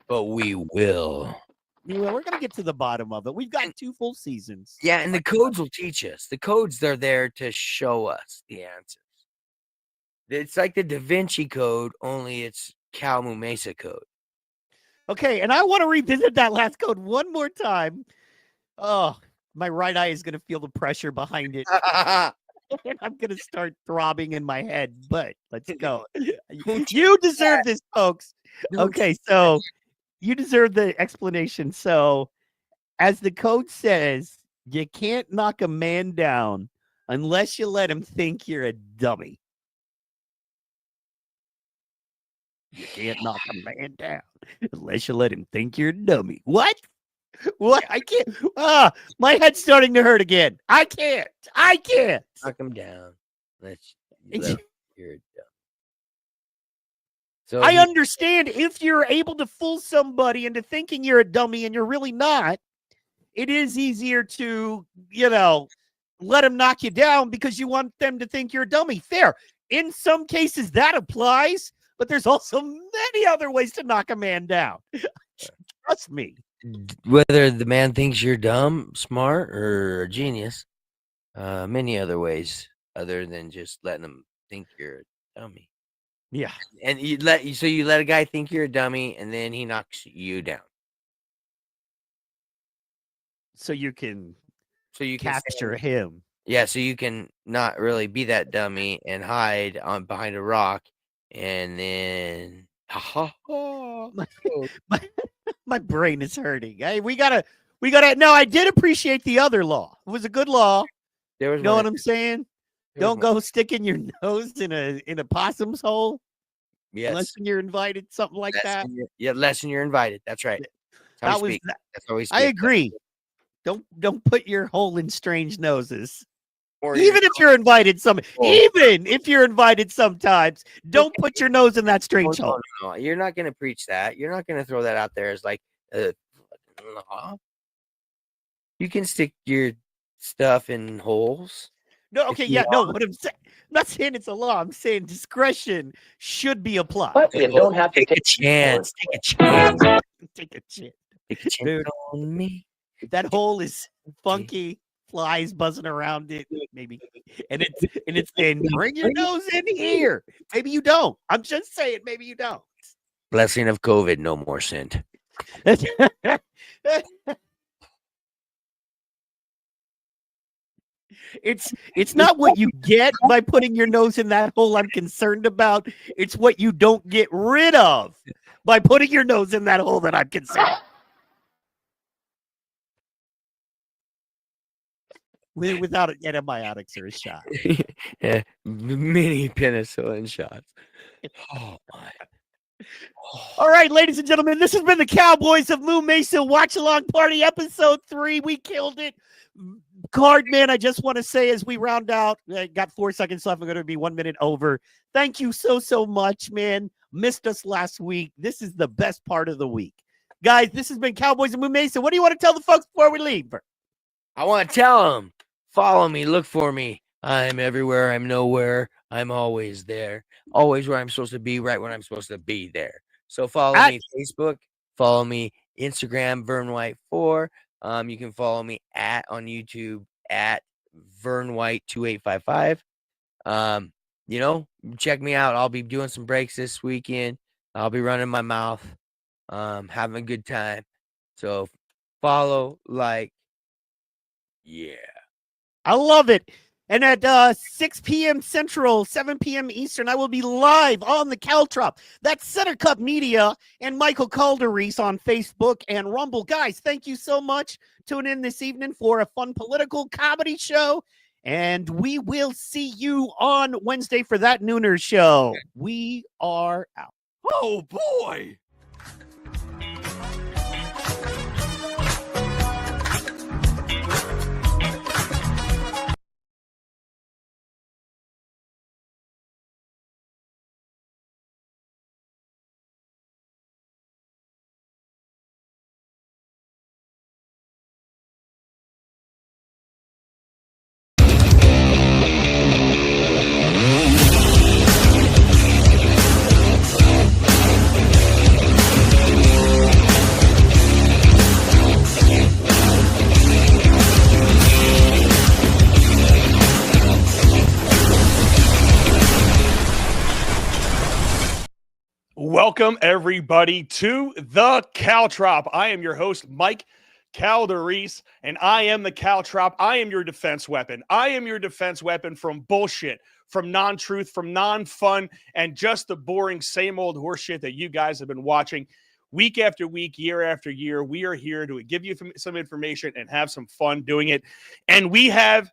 but we will. Anyway, we're going to get to the bottom of it. We've got 2 full seasons. Yeah, and the codes will teach us. The codes, they're there to show us the answers. It's like the Da Vinci Code, only it's Cal Moo Mesa Code. Okay, and I want to revisit that last code one more time. Oh, my right eye is going to feel the pressure behind it. And I'm going to start throbbing in my head, but let's go. You deserve this, folks. Okay, so you deserve the explanation. So, as the code says, you can't knock a man down unless you let him think you're a dummy. You can't knock a man down unless you let him think you're a dummy. What? What? I can't. My head's starting to hurt again. I can't. Knock him down. You're dumb. So I understand if you're able to fool somebody into thinking you're a dummy and you're really not, it is easier to, let them knock you down because you want them to think you're a dummy. Fair. In some cases, that applies, but there's also many other ways to knock a man down. Trust me. Whether the man thinks you're dumb, smart, or a genius, many other ways other than just letting them think you're a dummy. Yeah. And you let a guy think you're a dummy, and then he knocks you down. So you can capture him. Yeah, so you can not really be that dummy and hide behind a rock, and then my brain is hurting. We gotta. No, I did appreciate the other law. It was a good law. You know what I'm saying? Don't go sticking your nose in a possum's hole. Yes. Unless you're invited, something like that. Unless you're invited. That's right. That's how we speak. I agree. Don't put your hole in strange noses. Even if you're invited sometimes, don't put your nose in that strange hole. No, you're not going to preach that. You're not going to throw that out there as like, you can stick your stuff in holes. No, okay, yeah, no. What I'm not saying it's a law. I'm saying discretion should be applied. But you don't have to take a chance. Take a chance. Take a chance. Take a chance on me. That hole is funky. Flies buzzing around it, maybe, and it's saying, "Bring your nose in here." Maybe you don't. I'm just saying, maybe you don't. Blessing of COVID, no more scent. It's not what you get by putting your nose in that hole I'm concerned about. It's what you don't get rid of by putting your nose in that hole that I'm concerned. without antibiotics or a shot. Yeah, mini penicillin shots. Oh my. All right, ladies and gentlemen, this has been the Cowboys of Moo Mesa Watch Along Party, episode 3. We killed it. Cardman, I just want to say as we round out, I got 4 seconds left. I'm going to be 1 minute over. Thank you so much, man. Missed us last week. This is the best part of the week. Guys, this has been Cowboys of Moo Mesa. What do you want to tell the folks before we leave? I want to tell them, follow me, look for me. I'm everywhere. I'm nowhere. I'm always there. Always where I'm supposed to be, right when I'm supposed to be there. So follow me Facebook, follow me Instagram, Vern White 4. You can follow me on YouTube at Vern White 2855. Check me out. I'll be doing some breaks this weekend. I'll be running my mouth, having a good time. So follow, yeah. I love it. And at 6 p.m. Central, 7 p.m. Eastern, I will be live on the Caltrop. That's Center Cup Media and Michael Calderese on Facebook and Rumble. Guys, thank you so much. Tune in this evening for a fun political comedy show. And we will see you on Wednesday for that NoONER show. We are out. Oh, boy. Welcome, everybody, to the Caltrop. I am your host, Mike Calderese, and I am the Caltrop. I am your defense weapon. I am your defense weapon from bullshit, from non-truth, from non-fun, and just the boring, same old horseshit that you guys have been watching week after week, year after year. We are here to give you some information and have some fun doing it. And we have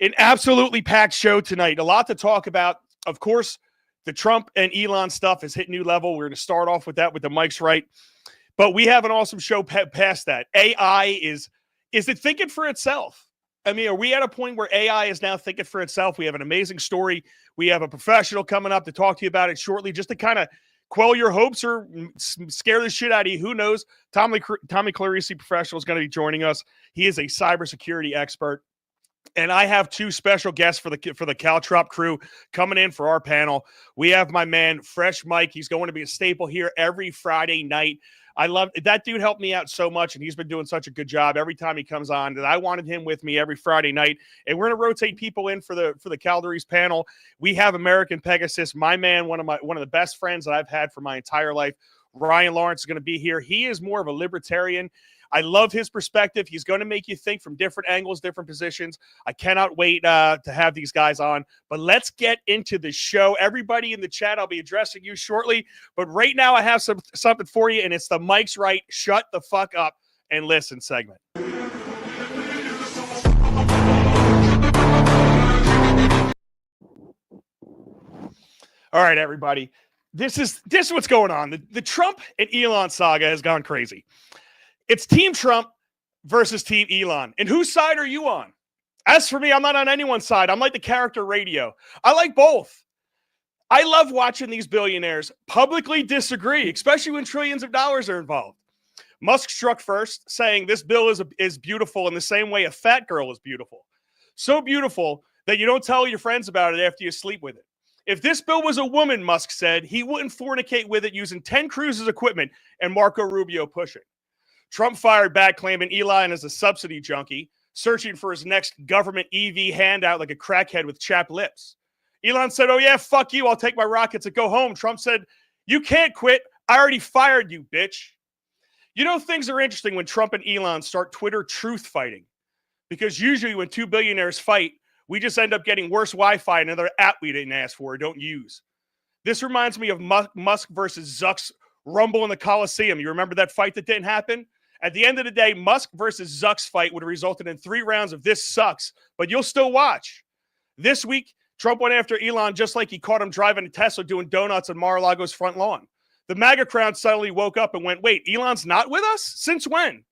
an absolutely packed show tonight. A lot to talk about. Of course, the Trump and Elon stuff has hit new level. We're going to start off with that with the mics right. But we have an awesome show past that. AI is it thinking for itself? I mean, are we at a point where AI is now thinking for itself? We have an amazing story. We have a professional coming up to talk to you about it shortly, just to kind of quell your hopes or scare the shit out of you. Who knows? Tommy Clarisi, professional, is going to be joining us. He is a cybersecurity expert. And I have two special guests for the Caltrop crew coming in for our panel. We have my man, Fresh Mike. He's going to be a staple here every Friday night. I love that dude. Helped me out so much, and he's been doing such a good job every time he comes on that I wanted him with me every Friday night. And we're going to rotate people in for the Calderese panel. We have American Pegasus, my man, one of the best friends that I've had for my entire life. Ryan Lawrence is going to be here. He is more of a libertarian. I love his perspective. He's going to make you think from different angles, different positions. I cannot wait to have these guys on. But let's get into the show. Everybody in the chat, I'll be addressing you shortly. But right now I have something for you, and it's the Mike's Right, Shut the Fuck Up and Listen segment. All right, everybody. This is what's going on. The Trump and Elon saga has gone crazy. It's Team Trump versus Team Elon. And whose side are you on? As for me, I'm not on anyone's side. I'm like the character radio. I like both. I love watching these billionaires publicly disagree, especially when trillions of dollars are involved. Musk struck first, saying this bill is beautiful in the same way a fat girl is beautiful. So beautiful that you don't tell your friends about it after you sleep with it. If this bill was a woman, Musk said, he wouldn't fornicate with it using 10 Cruz's equipment and Marco Rubio pushing. Trump fired back, claiming Elon is a subsidy junkie, searching for his next government EV handout like a crackhead with chapped lips. Elon said, oh yeah, fuck you, I'll take my rockets and go home. Trump said, you can't quit. I already fired you, bitch. You know, things are interesting when Trump and Elon start Twitter truth fighting. Because usually when two billionaires fight, we just end up getting worse Wi-Fi and another app we didn't ask for or don't use. This reminds me of Musk versus Zuck's Rumble in the Coliseum. You remember that fight that didn't happen? At the end of the day, Musk versus Zuck's fight would have resulted in 3 rounds of this sucks, but you'll still watch. This week, Trump went after Elon just like he caught him driving a Tesla doing donuts on Mar-a-Lago's front lawn. The MAGA crowd suddenly woke up and went, wait, Elon's not with us? Since when?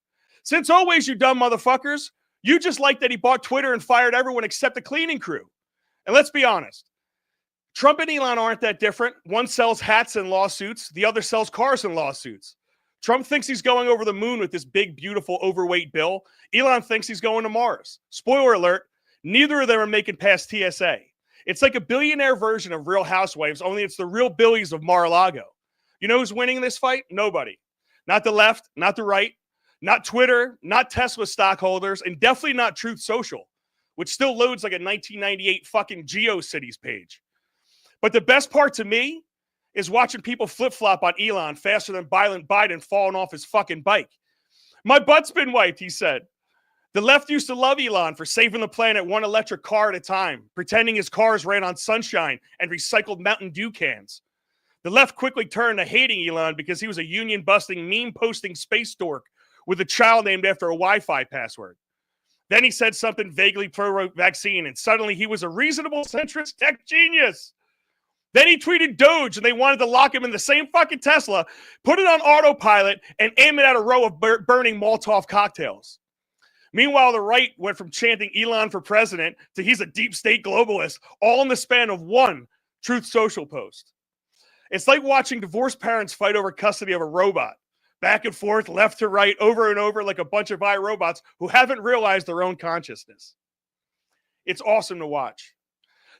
Since always, you dumb motherfuckers. You just like that he bought Twitter and fired everyone except the cleaning crew. And let's be honest. Trump and Elon aren't that different. One sells hats and lawsuits. The other sells cars and lawsuits. Trump thinks he's going over the moon with this big, beautiful, overweight bill. Elon thinks he's going to Mars. Spoiler alert, neither of them are making past TSA. It's like a billionaire version of Real Housewives, only it's the real Billies of Mar-a-Lago. You know who's winning this fight? Nobody. Not the left, not the right, not Twitter, not Tesla stockholders, and definitely not Truth Social, which still loads like a 1998 fucking GeoCities page. But the best part to me is watching people flip-flop on Elon faster than Biden falling off his fucking bike. My butt's been wiped, he said. The left used to love Elon for saving the planet one electric car at a time, pretending his cars ran on sunshine and recycled Mountain Dew cans. The left quickly turned to hating Elon because he was a union-busting, meme-posting space dork with a child named after a Wi-Fi password. Then he said something vaguely pro-vaccine, and suddenly he was a reasonable centrist tech genius. Then he tweeted Doge, and they wanted to lock him in the same fucking Tesla, put it on autopilot, and aim it at a row of burning Molotov cocktails. Meanwhile, the right went from chanting Elon for president to he's a deep state globalist, all in the span of one Truth Social post. It's like watching divorced parents fight over custody of a robot. Back and forth, left to right, over and over like a bunch of iRobots who haven't realized their own consciousness. It's awesome to watch.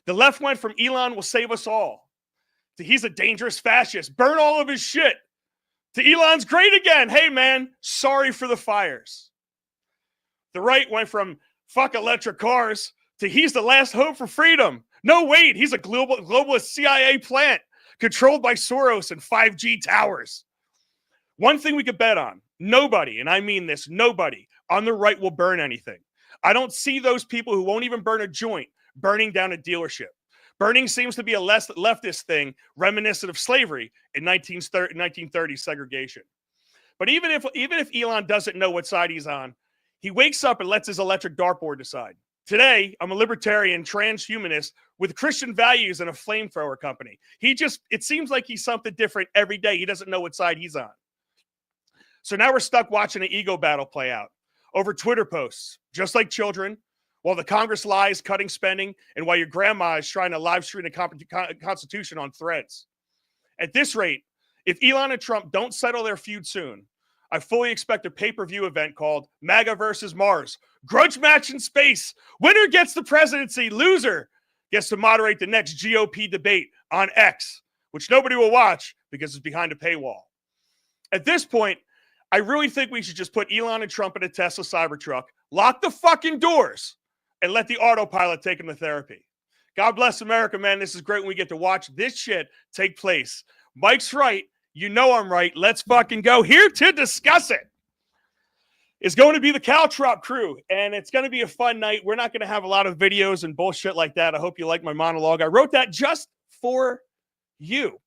The left went from Elon will save us all to he's a dangerous fascist, burn all of his shit, to Elon's great again. Hey, man, sorry for the fires. The right went from fuck electric cars to he's the last hope for freedom. No, wait, he's a globalist CIA plant controlled by Soros and 5G towers. One thing we could bet on, nobody, and I mean this, nobody on the right will burn anything. I don't see those people who won't even burn a joint burning down a dealership. Burning seems to be a less leftist thing reminiscent of slavery in 1930 segregation. But even if Elon doesn't know what side he's on, he wakes up and lets his electric dartboard decide. Today, I'm a libertarian transhumanist with Christian values and a flamethrower company. It seems like he's something different every day. He doesn't know what side he's on. So now we're stuck watching an ego battle play out over Twitter posts, just like children, while the Congress lies, cutting spending, and while your grandma is trying to live stream the Constitution on Threads. At this rate, if Elon and Trump don't settle their feud soon, I fully expect a pay-per-view event called MAGA versus Mars. Grudge match in space. Winner gets the presidency. Loser gets to moderate the next GOP debate on X, which nobody will watch because it's behind a paywall. At this point, I really think we should just put Elon and Trump in a Tesla Cybertruck, lock the fucking doors, and let the autopilot take him to therapy. God bless America, man. This is great when we get to watch this shit take place. Mike's right. You know I'm right. Let's fucking go. Here to discuss it is going to be the Caltrop crew, and it's going to be a fun night. We're not going to have a lot of videos and bullshit like that. I hope you like my monologue. I wrote that just for you.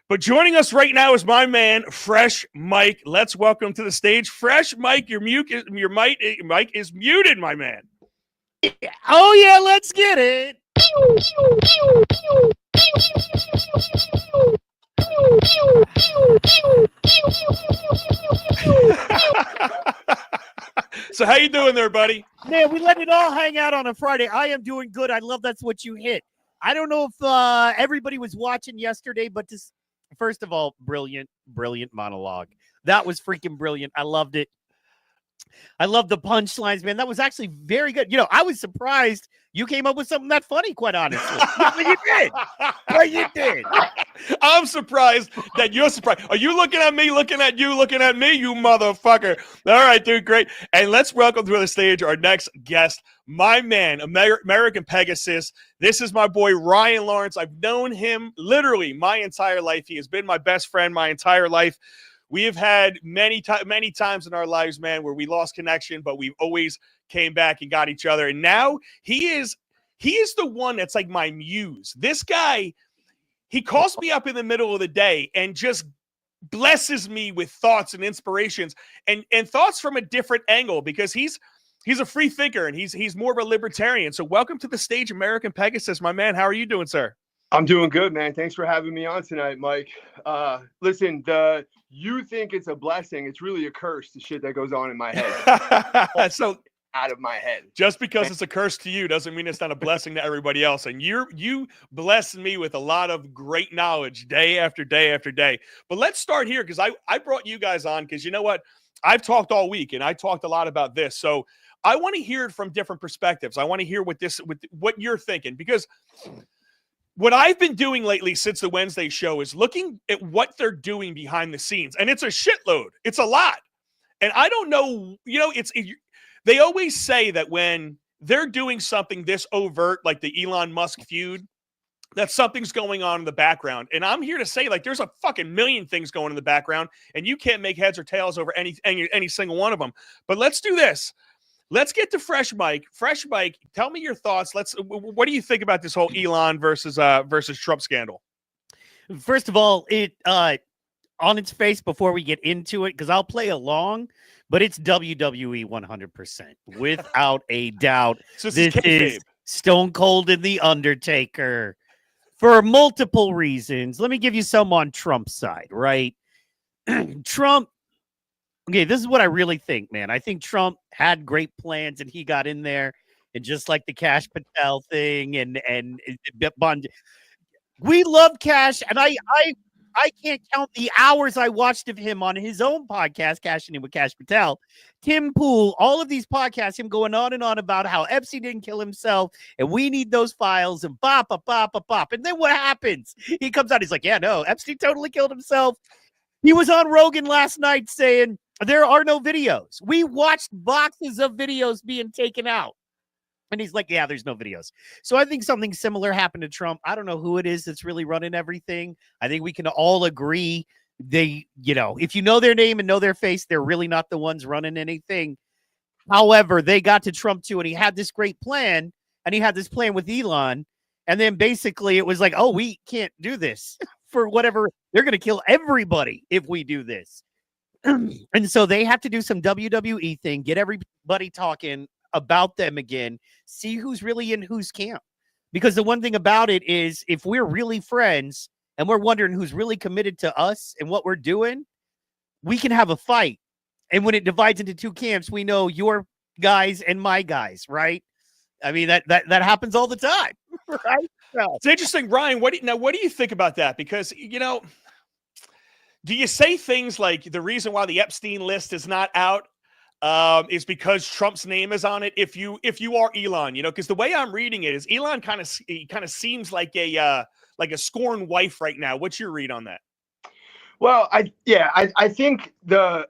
But joining us right now is my man, Fresh Mike. Let's welcome to the stage, Fresh Mike. Your mic is muted, my man. Oh, yeah, let's get it. So how you doing there, buddy? Man, we let it all hang out on a Friday. I am doing good. I love that's what you hit. I don't know if everybody was watching yesterday, but first of all, brilliant monologue. That was freaking brilliant. I loved it. I love the punchlines, man. That was actually very good. You know, I was surprised you came up with something that funny, quite honestly. But you did. But you did. I'm surprised that you're surprised. Are you looking at me, looking at you, looking at me, you motherfucker? All right, dude, great. And let's welcome to the stage our next guest, my man, American Pegasus. This is my boy, Ryan Lawrence. I've known him literally my entire life. He has been my best friend my entire life. We have had many times in our lives, man, where we lost connection, but we've always came back and got each other. And now he is the one that's like my muse. This guy, he calls me up in the middle of the day and just blesses me with thoughts and inspirations and thoughts from a different angle, because he's a free thinker and he's more of a libertarian. So welcome to the stage, American Pegasus, my man. How are you doing, sir? I'm doing good, man. Thanks for having me on tonight, Mike. Listen, you think it's a blessing. It's really a curse, the shit that goes on in my head. So out of my head. Just because it's a curse to you doesn't mean it's not a blessing to everybody else. And you bless me with a lot of great knowledge day after day after day. But let's start here, because I brought you guys on because you know what? I've talked all week and I talked a lot about this. So I want to hear it from different perspectives. I want to hear what you're thinking, because what I've been doing lately since the Wednesday show is looking at what they're doing behind the scenes. And it's a shitload. It's a lot. And I don't know, they always say that when they're doing something this overt, like the Elon Musk feud, that something's going on in the background. And I'm here to say, like, there's a fucking million things going in the background, and you can't make heads or tails over any single one of them. But let's do this. Let's get to Fresh Mike. Fresh Mike, tell me your thoughts. What do you think about this whole Elon versus Trump scandal? First of all, it on its face, before we get into it, because I'll play along, but it's WWE 100%, without a doubt. So this is Stone Cold and The Undertaker for multiple reasons. Let me give you some on Trump's side, right? Trump, okay, this is what I really think, man. I think Trump had great plans and he got in there, and just like the Cash Patel thing and Bond, we love Cash, and I can't count the hours I watched of him on his own podcast, Cashing In with Cash Patel, Tim Pool, all of these podcasts, him going on and on about how Epstein didn't kill himself and we need those files and bop. And then what happens? He comes out, he's like, yeah, no, Epstein totally killed himself. He was on Rogan last night saying there are no videos. We watched boxes of videos being taken out. And he's like, yeah, there's no videos. So I think something similar happened to Trump. I don't know who it is that's really running everything. I think we can all agree they, if you know their name and know their face, they're really not the ones running anything. However, they got to Trump too, and he had this great plan, and he had this plan with Elon. And then basically it was like, oh, we can't do this for whatever. They're going to kill everybody if we do this. And so they have to do some WWE thing, get everybody talking about them again, see who's really in whose camp. Because the one thing about it is, if we're really friends and we're wondering who's really committed to us and what we're doing, we can have a fight. And when it divides into two camps, we know your guys and my guys, right? I mean, that happens all the time, right? So. It's interesting, Ryan. What do you think about that? Because, do you say things like the reason why the Epstein list is not out is because Trump's name is on it? If you are Elon, because the way I'm reading it is Elon kind of seems like a scorned wife right now. What's your read on that? Well, I think the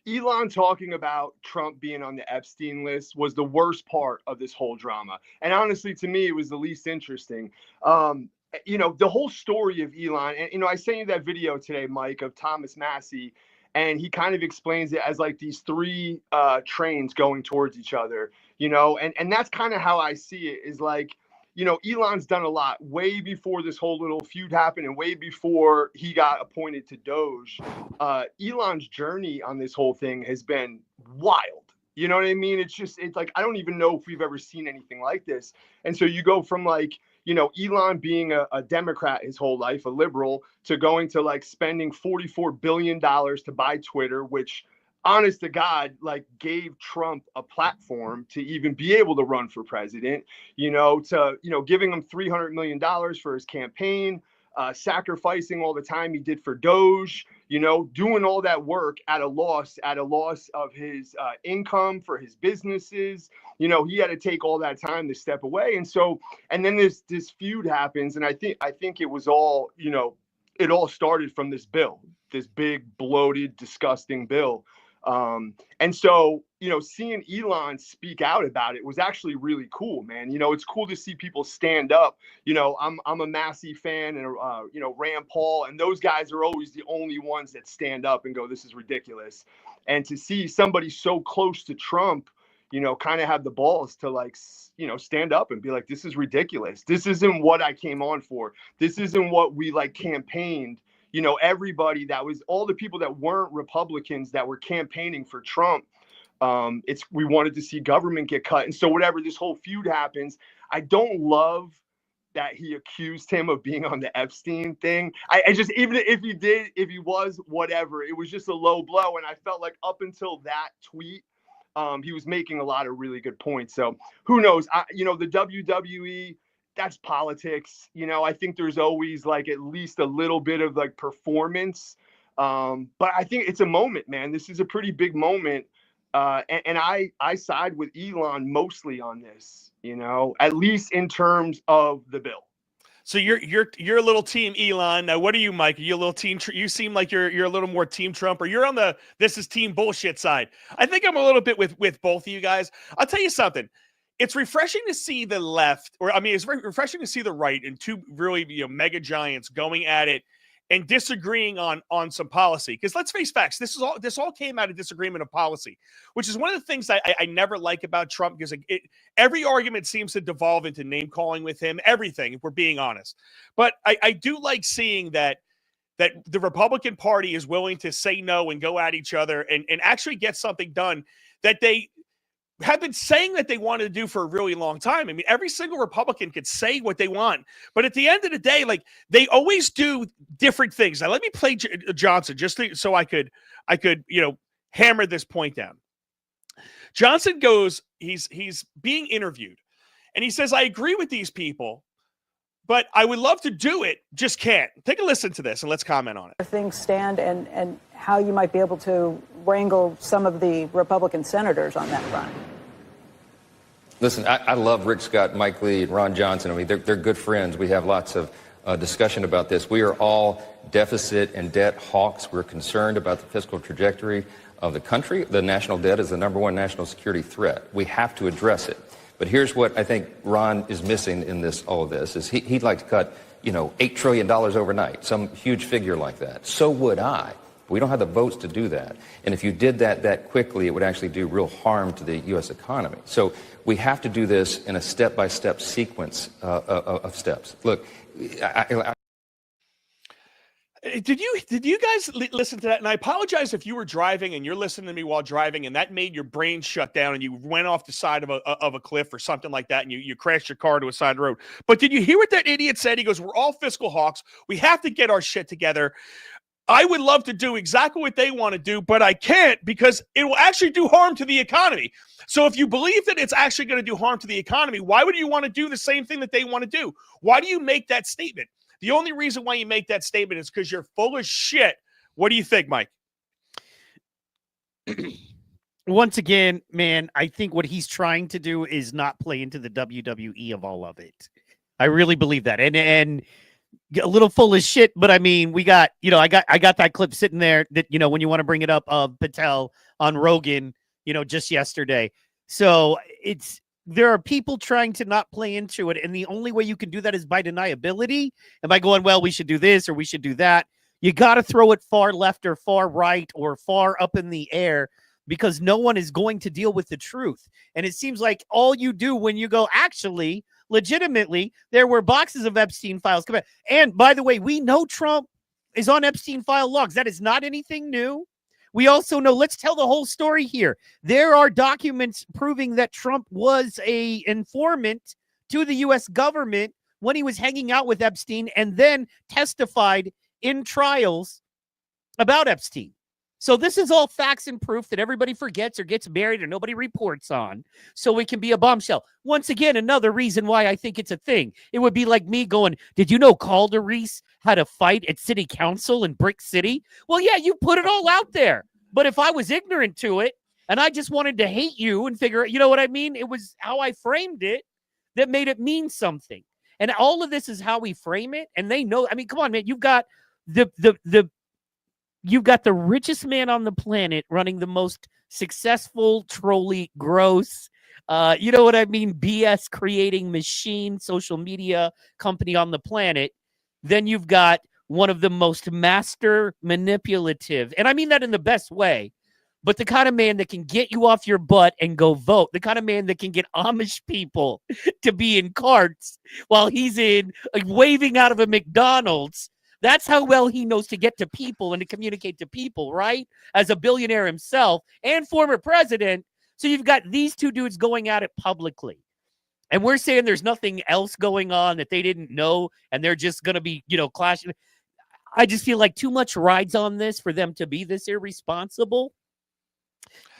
Elon talking about Trump being on the Epstein list was the worst part of this whole drama. And honestly, to me, it was the least interesting. The whole story of Elon, and I sent you that video today, Mike, of Thomas Massey. And he kind of explains it as like these three trains going towards each other, and that's kind of how I see it, is like, Elon's done a lot way before this whole little feud happened and way before he got appointed to Doge. Elon's journey on this whole thing has been wild. You know what I mean? It's like, I don't even know if we've ever seen anything like this. And so you go from like, Elon being a Democrat his whole life, a liberal, to going to like spending $44 billion to buy Twitter, which honest to God, like gave Trump a platform to even be able to run for president, to, giving him $300 million for his campaign, sacrificing all the time he did for Doge, doing all that work at a loss of his income for his businesses. He had to take all that time to step away. And then this feud happens. And I think it was all, it all started from this bill, this big, bloated, disgusting bill. And so, seeing Elon speak out about it was actually really cool, man. It's cool to see people stand up. I'm a Massey fan and, Rand Paul, and those guys are always the only ones that stand up and go, this is ridiculous. And to see somebody so close to Trump, kind of have the balls to like, stand up and be like, this is ridiculous. This isn't what I came on for. This isn't what we like campaigned, you know, everybody that was, all the people that weren't Republicans that were campaigning for Trump, we wanted to see government get cut. And so whatever this whole feud happens, I don't love that he accused him of being on the Epstein thing. I just, even if he was, whatever, it was just a low blow. And I felt like up until that tweet, he was making a lot of really good points. So who knows? You know, the WWE, that's politics. You know, I think there's always like at least a little bit of like performance. But I think it's a moment, man. This is a pretty big moment. And I side with Elon mostly on this, you know, at least in terms of the bill. So you're a little team Elon. Now, what are you, Mike? Are you a little team? You seem like you're a little more team Trump, or you're on the this is team bullshit side. I think I'm a little bit with both of you guys. I'll tell you something. It's refreshing to see the left, or I mean, it's refreshing to see the right and two really mega giants going at it and disagreeing on some policy. Because let's face facts, this all came out of disagreement of policy, which is one of the things I never like about Trump, because every argument seems to devolve into name calling with him, everything, if we're being honest. But I do like seeing that the Republican Party is willing to say no and go at each other and actually get something done that they have been saying that they wanted to do for a really long time. I mean, every single Republican could say what they want, but at the end of the day, like, they always do different things. Now, let me play Johnson just so I could, hammer this point down. Johnson goes, he's being interviewed, and he says, I agree with these people, but I would love to do it, just can't. Take a listen to this and let's comment on it. Things stand and how you might be able to wrangle some of the Republican senators on that front. Listen, I love Rick Scott, Mike Lee, and Ron Johnson. I mean, they're good friends. We have lots of discussion about this. We are all deficit and debt hawks. We're concerned about the fiscal trajectory of the country. The national debt is the #1 national security threat. We have to address it. But here's what I think Ron is missing in all of this, is he'd like to cut, $8 trillion overnight, some huge figure like that. So would I. We don't have the votes to do that. And if you did that quickly, it would actually do real harm to the U.S. economy. So we have to do this in a step-by-step sequence of steps. Look, Did you guys listen to that? And I apologize if you were driving and you're listening to me while driving and that made your brain shut down and you went off the side of a cliff or something like that and you crashed your car to a side of the road. But did you hear what that idiot said? He goes, we're all fiscal hawks. We have to get our shit together. I would love to do exactly what they want to do, but I can't because it will actually do harm to the economy. So if you believe that it's actually going to do harm to the economy, why would you want to do the same thing that they want to do? Why do you make that statement? The only reason why you make that statement is because you're full of shit. What do you think, Mike? Once again, man, I think what he's trying to do is not play into the WWE of all of it. I really believe that. And a little full of shit, but I mean, we got, I got that clip sitting there that, when you want to bring it up, of Patel on Rogan, just yesterday. So there are people trying to not play into it. And the only way you can do that is by deniability and by going, well, we should do this or we should do that. You got to throw it far left or far right or far up in the air because no one is going to deal with the truth. And it seems like all you do when you go, actually, legitimately, there were boxes of Epstein files. And by the way, we know Trump is on Epstein file logs. That is not anything new. We also know, let's tell the whole story here. There are documents proving that Trump was an informant to the U.S. government when he was hanging out with Epstein and then testified in trials about Epstein. So this is all facts and proof that everybody forgets or gets buried or nobody reports on, so it can be a bombshell. Once again, another reason why I think it's a thing. It would be like me going, did you know Calderis had a fight at city council in Brick City? Well, yeah, you put it all out there. But if I was ignorant to it and I just wanted to hate you and figure out, you know what I mean? It was how I framed it that made it mean something. And all of this is how we frame it. And they know, I mean, come on, man, you've got you've got the richest man on the planet running the most successful, trolley, gross, you know what I mean, BS creating machine social media company on the planet. Then you've got one of the most master manipulative, and I mean that in the best way, but the kind of man that can get you off your butt and go vote, the kind of man that can get Amish people to be in carts while he's waving out of a McDonald's That's how well he knows to get to people and to communicate to people, right? As a billionaire himself and former president. So you've got these two dudes going at it publicly. And we're saying there's nothing else going on that they didn't know, and they're just going to be, clashing. I just feel like too much rides on this for them to be this irresponsible.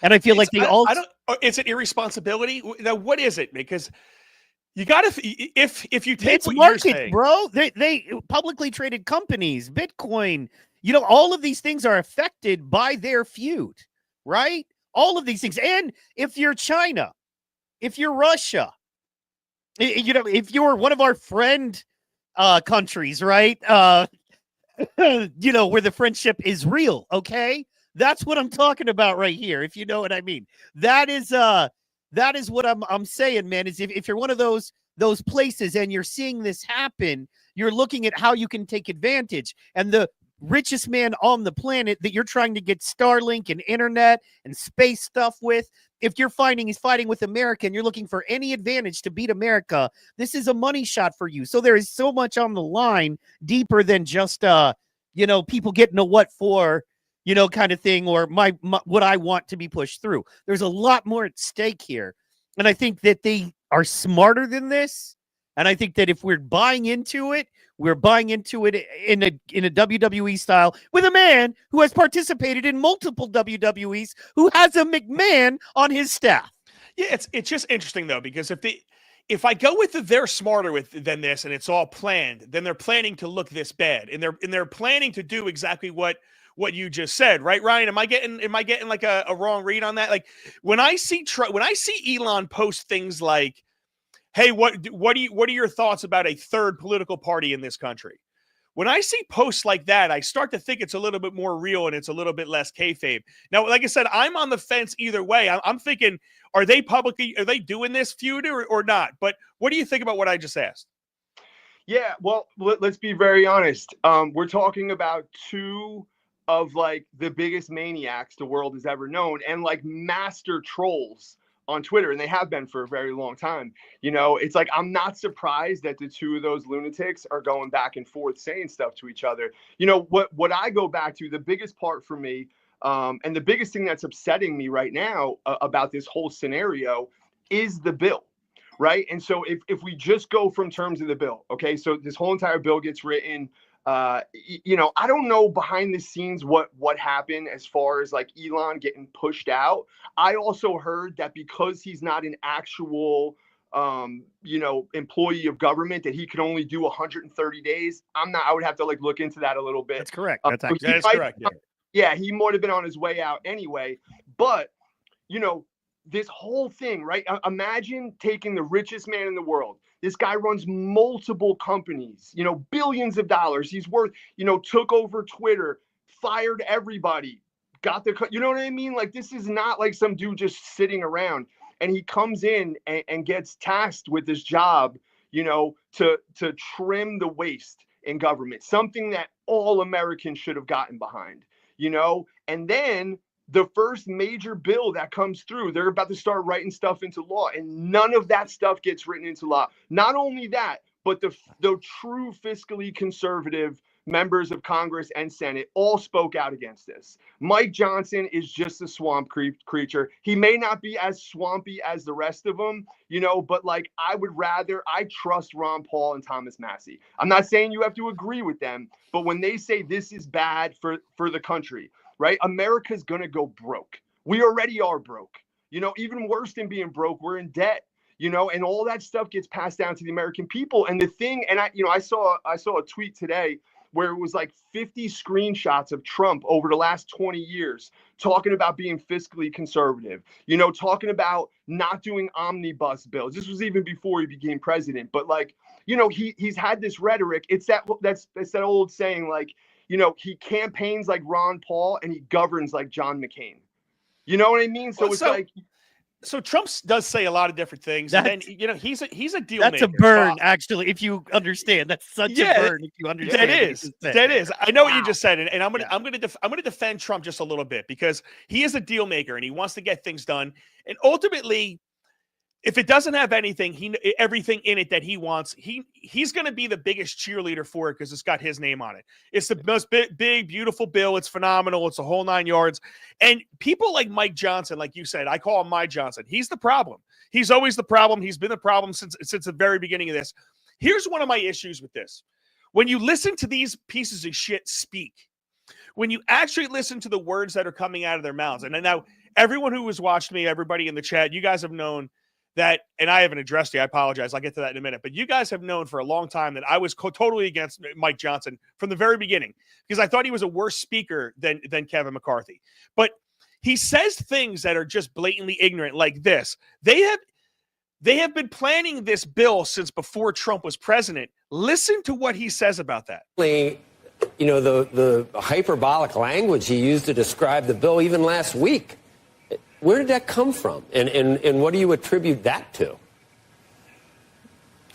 And I feel like they all. Is it irresponsibility? Now, what is it? Because you got to, if you take it's what market, you're saying, bro. They publicly traded companies, Bitcoin. All of these things are affected by their feud, right? All of these things. And if you're China, if you're Russia, if you're one of our friend countries, right? Where the friendship is real, okay? That's what I'm talking about right here, if you know what I mean. That is what I'm saying, man, is if you're one of those places and you're seeing this happen, you're looking at how you can take advantage. And the richest man on the planet that you're trying to get Starlink and internet and space stuff with, if you're finding he's fighting with America and you're looking for any advantage to beat America, this is a money shot for you. So there is so much on the line deeper than just, people getting a what for, kind of thing, or my what I want to be pushed through. There's a lot more at stake here. And I think that they are smarter than this. And I think that if we're buying into it, we're buying into it in a WWE style with a man who has participated in multiple WWEs, who has a McMahon on his staff. Yeah, it's just interesting though, because if I go with they're smarter than this and it's all planned, then they're planning to look this bad, and they're planning to do exactly what you just said, right, Ryan? Am I getting like a wrong read on that? Like when I see Elon post things like, hey, what are your thoughts about a third political party in this country? When I see posts like that, I start to think it's a little bit more real and it's a little bit less kayfabe. Now, like I said, I'm on the fence either way. I'm thinking, are they doing this feud or not? But what do you think about what I just asked? Yeah, well, let's be very honest. We're talking about two of like the biggest maniacs the world has ever known, and like master trolls on Twitter, and they have been for a very long time. It's like, I'm not surprised that the two of those lunatics are going back and forth saying stuff to each other. What I go back to, the biggest part for me, and the biggest thing that's upsetting me right now about this whole scenario is the bill, right? And so if we just go from terms of the bill, okay, so this whole entire bill gets written. I don't know behind the scenes what happened as far as like Elon getting pushed out. I also heard that because he's not an actual, employee of government, that he can only do 130 days. I would have to like look into that a little bit. That's correct. That's correct. Yeah, he might have been on his way out anyway. But, this whole thing, right? Imagine taking the richest man in the world. This guy runs multiple companies, billions of dollars. He's worth, took over Twitter, fired everybody, got you know what I mean? Like, this is not like some dude just sitting around, and he comes in and gets tasked with this job, to trim the waste in government, something that all Americans should have gotten behind, and then the first major bill that comes through, they're about to start writing stuff into law, and none of that stuff gets written into law. Not only that, but the true fiscally conservative members of Congress and Senate all spoke out against this. Mike Johnson is just a swamp creature. He may not be as swampy as the rest of them, but like I trust Ron Paul and Thomas Massey. I'm not saying you have to agree with them, but when they say this is bad for the country, right? America's going to go broke. We already are broke. Even worse than being broke, we're in debt, and all that stuff gets passed down to the American people. And the thing, and I saw a tweet today where it was like 50 screenshots of Trump over the last 20 years talking about being fiscally conservative, talking about not doing omnibus bills. This was even before he became president. But like, he's had this rhetoric. It's that old saying, like, he campaigns like Ron Paul and he governs like John McCain. You know what I mean? So So Trump does say a lot of different things. And then, he's a deal maker. That's a burn, actually, if you understand. That's such a burn if you understand. That is. I know what you just said, and I'm gonna defend Trump just a little bit, because he is a deal maker and he wants to get things done. And ultimately, if it doesn't have everything in it that he wants, he's going to be the biggest cheerleader for it because it's got his name on it. It's the most big, beautiful bill. It's phenomenal. It's a whole 9 yards. And people like Mike Johnson, like you said, I call him My Johnson. He's the problem. He's always the problem. He's been the problem since the very beginning of this. Here's one of my issues with this. When you listen to these pieces of shit speak, when you actually listen to the words that are coming out of their mouths, and now everyone who has watched me, everybody in the chat, you guys have known that, and I haven't addressed you. I apologize. I'll get to that in a minute. But you guys have known for a long time that I was totally against Mike Johnson from the very beginning because I thought he was a worse speaker than Kevin McCarthy. But he says things that are just blatantly ignorant like this. They have been planning this bill since before Trump was president. Listen to what he says about that. You know, the hyperbolic language he used to describe the bill even last week. Where did that come from? And what do you attribute that to?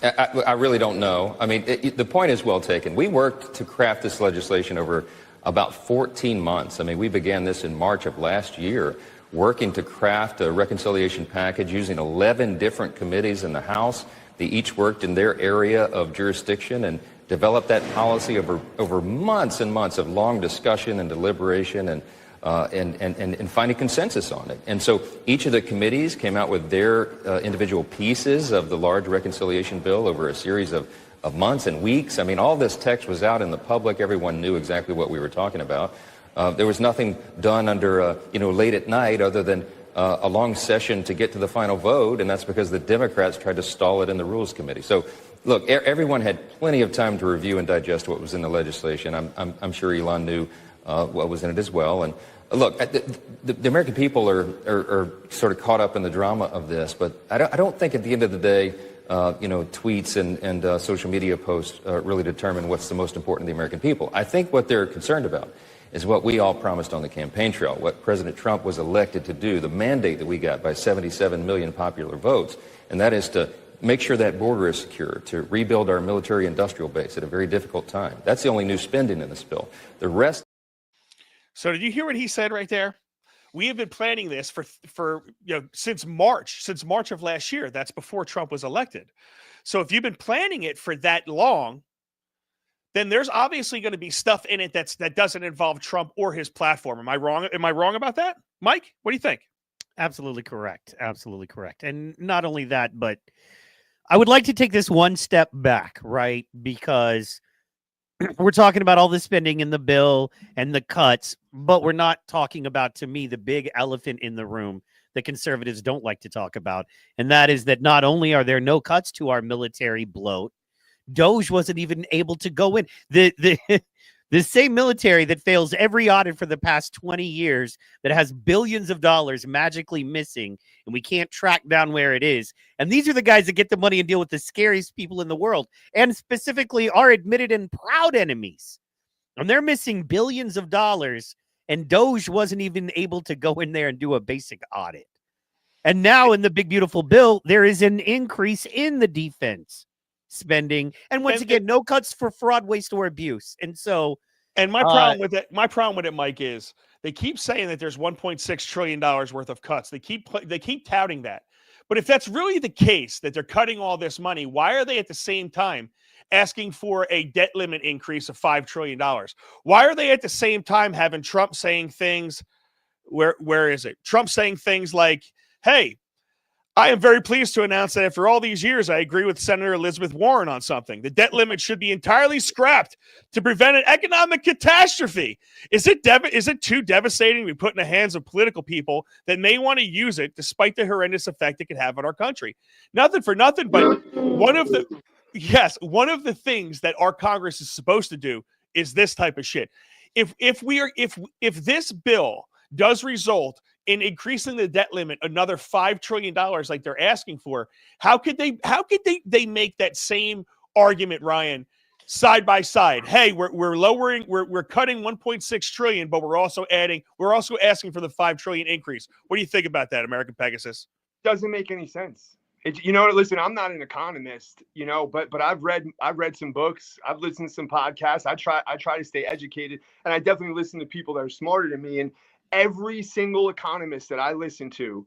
I really don't know. I mean, the point is well taken. We worked to craft this legislation over about 14 months. I mean, we began this in March of last year, working to craft a reconciliation package using 11 different committees in the House. They each worked in their area of jurisdiction and developed that policy over months and months of long discussion and deliberation and finding consensus on it. And so each of the committees came out with their individual pieces of the large reconciliation bill over a series of months and weeks. I mean, all this text was out in the public. Everyone knew exactly what we were talking about. There was nothing done under, late at night other than a long session to get to the final vote, and that's because the Democrats tried to stall it in the Rules Committee. So, look, everyone had plenty of time to review and digest what was in the legislation. I'm sure Elon knew what was in it as well. And look, the American people are sort of caught up in the drama of this, but I don't think at the end of the day, tweets and social media posts really determine what's the most important to the American people. I think what they're concerned about is what we all promised on the campaign trail, what President Trump was elected to do, the mandate that we got by 77 million popular votes, and that is to make sure that border is secure, to rebuild our military industrial base at a very difficult time. That's the only new spending in this bill. The rest. So did you hear what he said right there? We have been planning this for since March of last year. That's before Trump was elected. So if you've been planning it for that long, then there's obviously going to be stuff in it that doesn't involve Trump or his platform. Am I wrong? Am I wrong about that? Mike, what do you think? Absolutely correct. Absolutely correct. And not only that, but I would like to take this one step back, right? Because we're talking about all the spending in the bill and the cuts, but we're not talking about, to me, the big elephant in the room that conservatives don't like to talk about. And that is that not only are there no cuts to our military bloat, Doge wasn't even able to go in. The same military that fails every audit for the past 20 years, that has billions of dollars magically missing, and we can't track down where it is. And these are the guys that get the money and deal with the scariest people in the world, and specifically our admitted and proud enemies. And they're missing billions of dollars, and Doge wasn't even able to go in there and do a basic audit. And now in the big, beautiful bill, there is an increase in the defense spending, and once again, no cuts for fraud, waste, or abuse. And so, and my problem with it, Mike, is they keep saying that there's $1.6 trillion worth of cuts. They keep touting that. But if that's really the case, that they're cutting all this money, why are they at the same time asking for a debt limit increase of $5 trillion? Why are they at the same time having Trump saying things? Where is it? Trump saying things like, "Hey, I am very pleased to announce that after all these years, I agree with Senator Elizabeth Warren on something. The debt limit should be entirely scrapped to prevent an economic catastrophe." Is it too devastating to be put in the hands of political people that may want to use it despite the horrendous effect it could have on our country? Nothing for nothing, but one of the things that our Congress is supposed to do is this type of shit. If this bill does result in increasing the debt limit another $5 trillion like they're asking for, how could they make that same argument, Ryan, side by side? Hey, we're cutting 1.6 trillion, but we're also asking for the 5 trillion increase. What do you think about that, American Pegasus? Doesn't make any sense. Listen, I'm not an economist, but I've read some books, I've listened to some podcasts, I try to stay educated, and I definitely listen to people that are smarter than me. And every single economist that I listen to,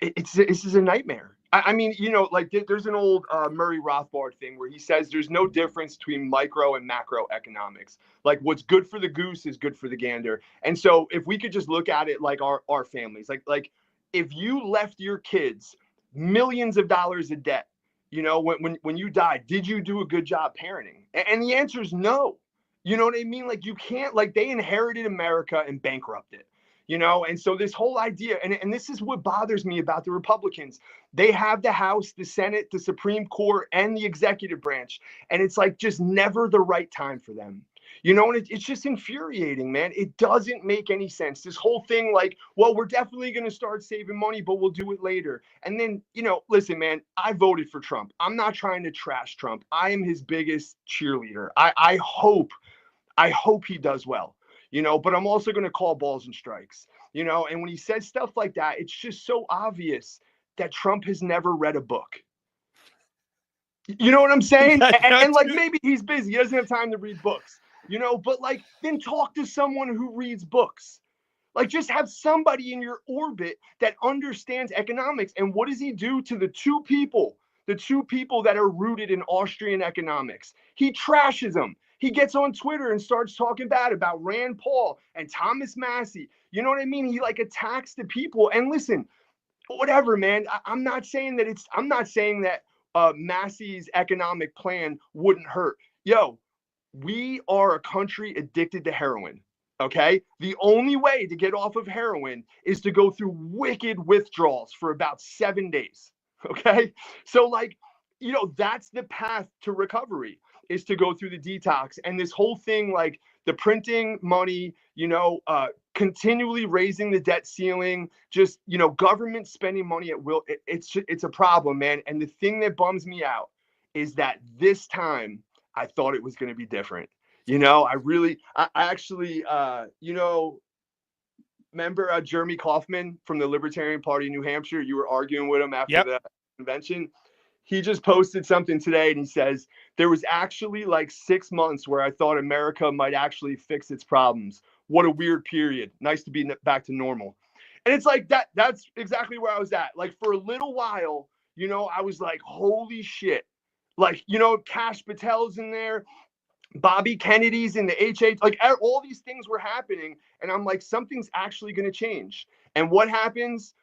this is a nightmare. I mean, like there's an old Murray Rothbard thing where he says there's no difference between micro and macroeconomics. Like what's good for the goose is good for the gander. And so if we could just look at it like our families, like if you left your kids millions of dollars of debt, when you died, did you do a good job parenting? And the answer is no. You know what I mean? Like you can't, like they inherited America and bankrupted. And so this whole idea, and this is what bothers me about the Republicans. They have the House, the Senate, the Supreme Court, and the executive branch. And it's like just never the right time for them. And it's just infuriating, man. It doesn't make any sense. This whole thing, like, well, we're definitely going to start saving money, but we'll do it later. And then, listen, man, I voted for Trump. I'm not trying to trash Trump. I am his biggest cheerleader. I hope he does well. But I'm also going to call balls and strikes, and when he says stuff like that, it's just so obvious that Trump has never read a book. You know what I'm saying? And like, maybe he's busy. He doesn't have time to read books, but like, then talk to someone who reads books. Like, just have somebody in your orbit that understands economics. And what does he do to the two people that are rooted in Austrian economics? He trashes them. He gets on Twitter and starts talking bad about Rand Paul and Thomas Massey. You know what I mean? He like attacks the people. And listen, whatever, man. I'm not saying that Massey's economic plan wouldn't hurt. Yo, we are a country addicted to heroin. Okay. The only way to get off of heroin is to go through wicked withdrawals for about 7 days. Okay. So like, that's the path to recovery, is to go through the detox. And this whole thing, like the printing money, continually raising the debt ceiling, just, government spending money at will. It's a problem, man. And the thing that bums me out is that this time I thought it was going to be different. I actually, remember Jeremy Kaufman from the Libertarian Party in New Hampshire? You were arguing with him after the convention. He just posted something today and he says, there was actually like 6 months where I thought America might actually fix its problems. What a weird period. Nice to be back to normal. And it's like that's exactly where I was at. Like for a little while, I was like, holy shit. Like, Kash Patel's in there. Bobby Kennedy's in the HH, like all these things were happening. And I'm like, something's actually going to change. And what happens?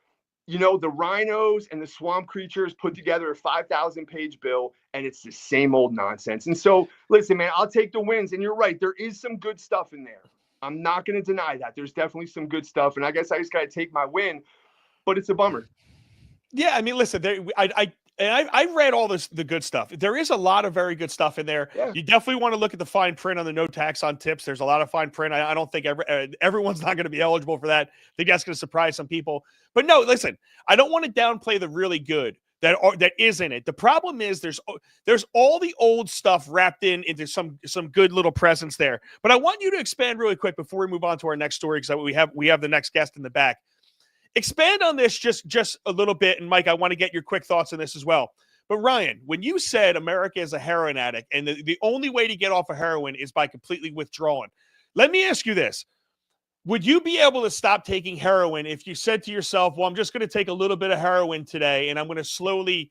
The rhinos and the swamp creatures put together a 5,000-page bill, and it's the same old nonsense. And so, listen, man, I'll take the wins. And you're right. There is some good stuff in there. I'm not going to deny that. There's definitely some good stuff. And I guess I just got to take my win, but it's a bummer. Yeah. I mean, listen, I read all the good stuff. There is a lot of very good stuff in there. Yeah. You definitely want to look at the fine print on the no tax on tips. There's a lot of fine print. I don't think everyone's not going to be eligible for that. I think that's going to surprise some people. But no, listen, I don't want to downplay the really good that is in it. The problem is there's all the old stuff wrapped into some good little presents there. But I want you to expand really quick before we move on to our next story, because we have the next guest in the back. Expand on this just a little bit. And Mike, I want to get your quick thoughts on this as well. But Ryan, when you said America is a heroin addict and the only way to get off of heroin is by completely withdrawing, let me ask you this. Would you be able to stop taking heroin if you said to yourself, well, I'm just going to take a little bit of heroin today and I'm going to slowly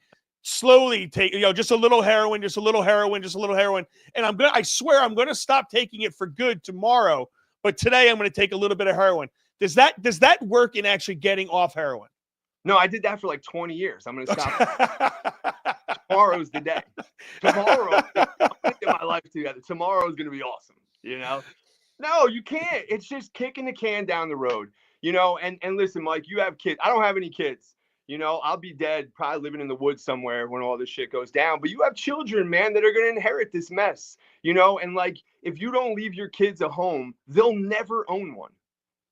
take, just a little heroin, just a little heroin, just a little heroin. And I swear I'm going to stop taking it for good tomorrow. But today I'm going to take a little bit of heroin. Does that work in actually getting off heroin? No, I did that for like 20 years. I'm going to stop. Tomorrow's the day. Tomorrow, I'm going to get my life together. Tomorrow is going to be awesome. No, you can't. It's just kicking the can down the road, and listen, Mike, you have kids. I don't have any kids. I'll be dead, probably living in the woods somewhere when all this shit goes down. But you have children, man, that are going to inherit this mess, and like, if you don't leave your kids a home, they'll never own one.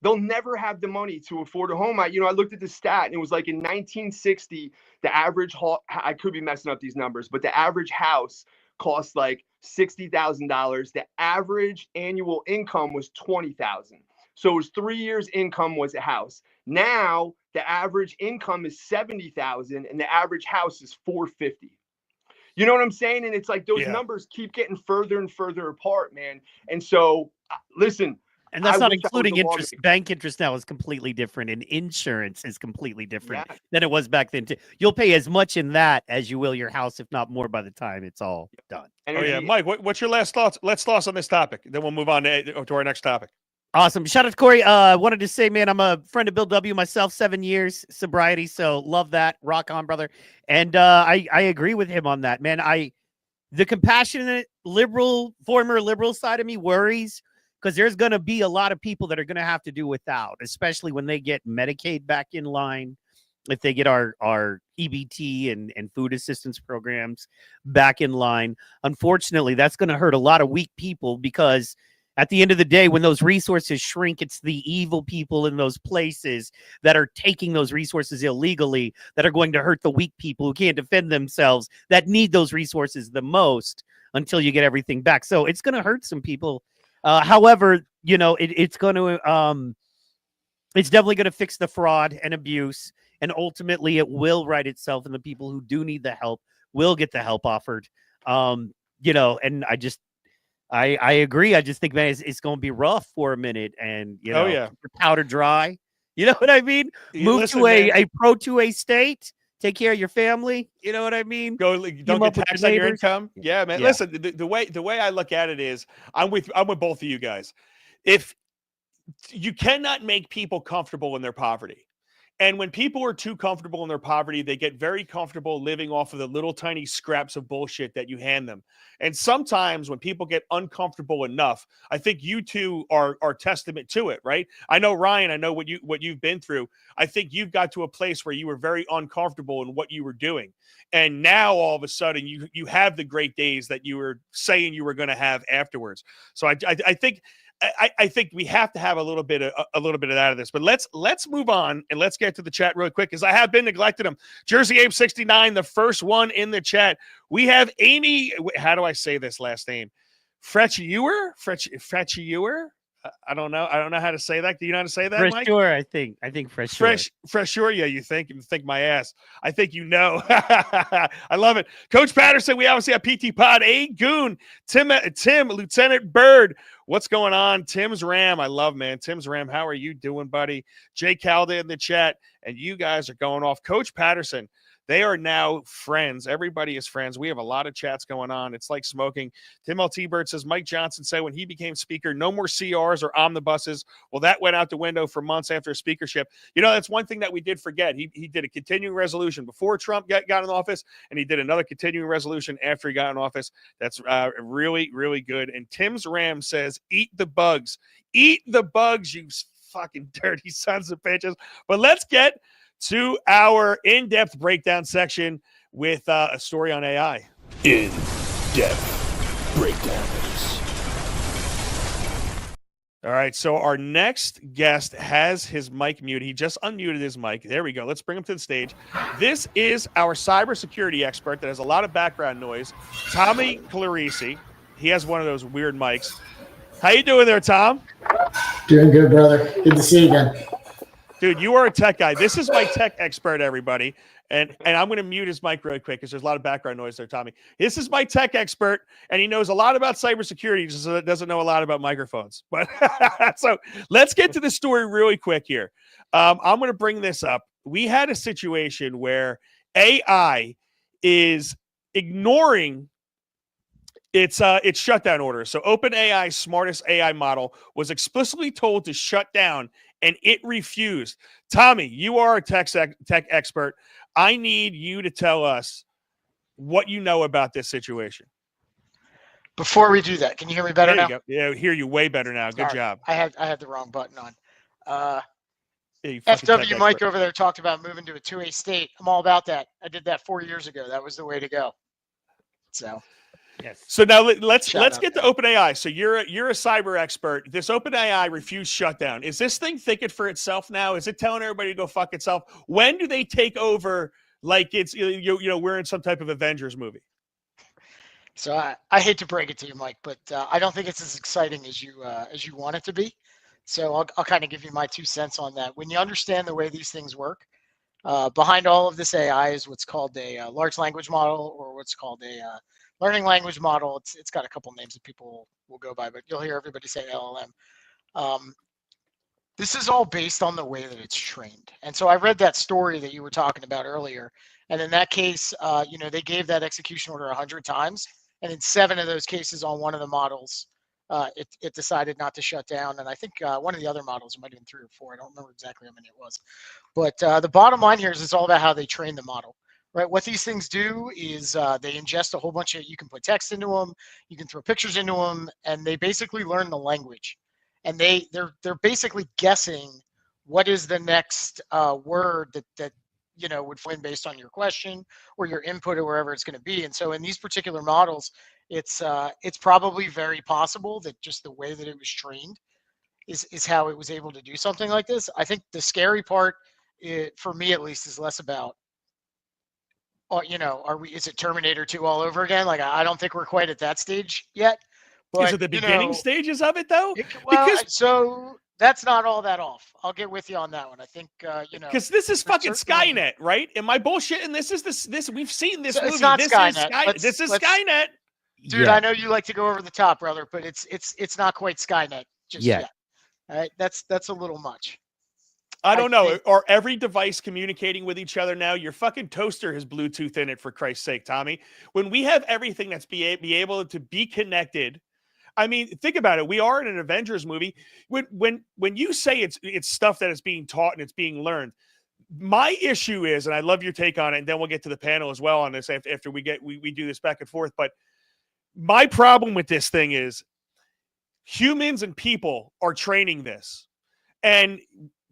They'll never have the money to afford a home. I looked at the stat and it was like in 1960, the average, I could be messing up these numbers, but the average house cost like $60,000. The average annual income was $20,000. So it was 3 years income was a house. Now the average income is $70,000 and the average house is $450,000. You know what I'm saying? And it's like those numbers keep getting further and further apart, man. And so listen, And that's I not wish that was including the law interest. making. Bank interest now is completely different, and insurance is completely different Yeah. than it was back then. Too. You'll pay as much in that as you will your house, if not more, by the time it's all done. And Oh it'd yeah, be- Mike. What's your last thoughts? Let's thoughts on this topic. Then we'll move on to our next topic. Awesome. Shout out to Corey. I wanted to say, man, I'm a friend of Bill W. myself, 7 years sobriety. So love that. Rock on, brother. And I agree with him on that, man. The compassionate former liberal side of me worries because there's going to be a lot of people that are going to have to do without, especially when they get Medicaid back in line, if they get our EBT and food assistance programs back in line. Unfortunately, that's going to hurt a lot of weak people because at the end of the day, when those resources shrink, it's the evil people in those places that are taking those resources illegally that are going to hurt the weak people who can't defend themselves, that need those resources the most until you get everything back. So it's going to hurt some people. However, it's going to it's definitely going to fix the fraud and abuse, and ultimately it will right itself, and the people who do need the help will get the help offered. And I agree. I just think, man, it's going to be rough for a minute, and keep your powder dry. You know what I mean? Move to a pro 2A state. Take care of your family. You know what I mean? Don't get taxed on your income. Yeah, man. Yeah. Listen, the way I look at it is, I'm with both of you guys. If you cannot make people comfortable in their poverty. And when people are too comfortable in their poverty, they get very comfortable living off of the little tiny scraps of bullshit that you hand them. And sometimes when people get uncomfortable enough, I think you two are testament to it, right? I know, Ryan, I know what you've been through. I think you've got to a place where you were very uncomfortable in what you were doing. And now all of a sudden you have the great days that you were saying you were going to have afterwards. So I think we have to have a little bit of that of this, but let's move on and let's get to the chat real quick because I have been neglecting them. Jersey Abe 69, the first one in the chat. We have Amy. How do I say this last name? Fretchier. I don't know. I don't know how to say that. Do you know how to say that, Mike? Fresher, I think fresher. Fresher, yeah, you think my ass. I think you know. I love it. Coach Patterson, we obviously have PTPOD, A Goon, Tim, Lieutenant Bird. What's going on? Tim's Ram. I love, man. Tim's Ram. How are you doing, buddy? Jay Calda in the chat. And you guys are going off. Coach Patterson, they are now friends. Everybody is friends. We have a lot of chats going on. It's like smoking. Tim L. T-Bird says, Mike Johnson said when he became speaker, no more CRs or omnibuses. Well, that went out the window for months after speakership. That's one thing that we did forget. He did a continuing resolution before Trump got in office, and he did another continuing resolution after he got in office. That's really, really good. And Tim's Ram says, eat the bugs. Eat the bugs, you fucking dirty sons of bitches. But let's get to our in-depth breakdown section with a story on AI. In-depth breakdowns. All right, so our next guest has his mic muted. He just unmuted his mic. There we go. Let's bring him to the stage. This is our cybersecurity expert that has a lot of background noise, Tommy Clarisi. He has one of those weird mics. How you doing there, Tom? Doing good, brother. Good to see you again. Dude, you are a tech guy. This is my tech expert, everybody. And I'm going to mute his mic really quick because there's a lot of background noise there, Tommy. This is my tech expert, and he knows a lot about cybersecurity, just doesn't know a lot about microphones. But so let's get to the story really quick here. I'm going to bring this up. We had a situation where AI is ignoring its shutdown orders. So OpenAI's smartest AI model was explicitly told to shut down, and it refused. Tommy, you are a tech expert. I need you to tell us what you know about this situation. Before we do that, can you hear me better now? Go. Yeah, I hear you way better now. Good job. I had the wrong button on. Yeah, FW Mike over there talked about moving to a 2A state. I'm all about that. I did that 4 years ago. That was the way to go. So. Yes. So now let's get to OpenAI. So you're a cyber expert. This OpenAI refused shutdown. Is this thing thinking for itself now? Is it telling everybody to go fuck itself? When do they take over? Like it's we're in some type of Avengers movie. So I hate to break it to you, Mike, but I don't think it's as exciting as you want it to be. So I'll kind of give you my 2 cents on that. When you understand the way these things work, behind all of this AI is what's called a large language model, or what's called a learning language model. It's got a couple names that people will go by, but you'll hear everybody say LLM. This is all based on the way that it's trained. And so I read that story that you were talking about earlier. And in that case, they gave that execution order 100 times. And in 7 of those cases on one of the models, it decided not to shut down. And I think one of the other models, it might have been 3 or 4. I don't remember exactly how many it was. But the bottom line here is it's all about how they train the model. Right, what these things do is they ingest a whole bunch of, you can put text into them, you can throw pictures into them, and they basically learn the language. And they're basically guessing what is the next word that would fit based on your question or your input or wherever it's going to be. And so in these particular models, it's probably very possible that just the way that it was trained is how it was able to do something like this. I think the scary part, for me at least, is less about, is it Terminator 2 all over again? Like, I don't think we're quite at that stage yet. But, is it the beginning stages of it though? So that's not all that off. I'll get with you on that one. I think because this is fucking Skynet, right? Am I bullshitting? This we've seen this movie. It's not this Skynet. This is Skynet. Dude, I know you like to go over the top, brother, but it's not quite Skynet just yet. All right, that's a little much. I don't know. Are every device communicating with each other now? Your fucking toaster has Bluetooth in it, for Christ's sake, Tommy. When we have everything that's be able to be connected, I mean, think about it. We are in an Avengers movie. When you say it's stuff that is being taught and it's being learned, my issue is, and I love your take on it, and then we'll get to the panel as well on this after we do this back and forth. But my problem with this thing is humans and people are training this, and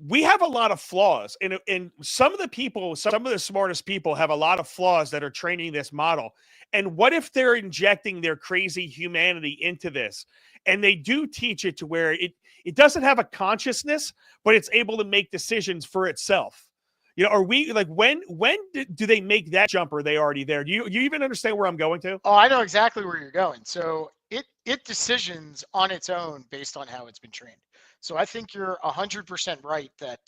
we have a lot of flaws, and some of the smartest people have a lot of flaws that are training this model. And what if they're injecting their crazy humanity into this, and they do teach it to where it doesn't have a consciousness, but it's able to make decisions for itself? Are we like, when do they make that jump? Or are they already there? Do you even understand where I'm going to? Oh, I know exactly where you're going. So it decisions on its own based on how it's been trained. So I think you're 100% right that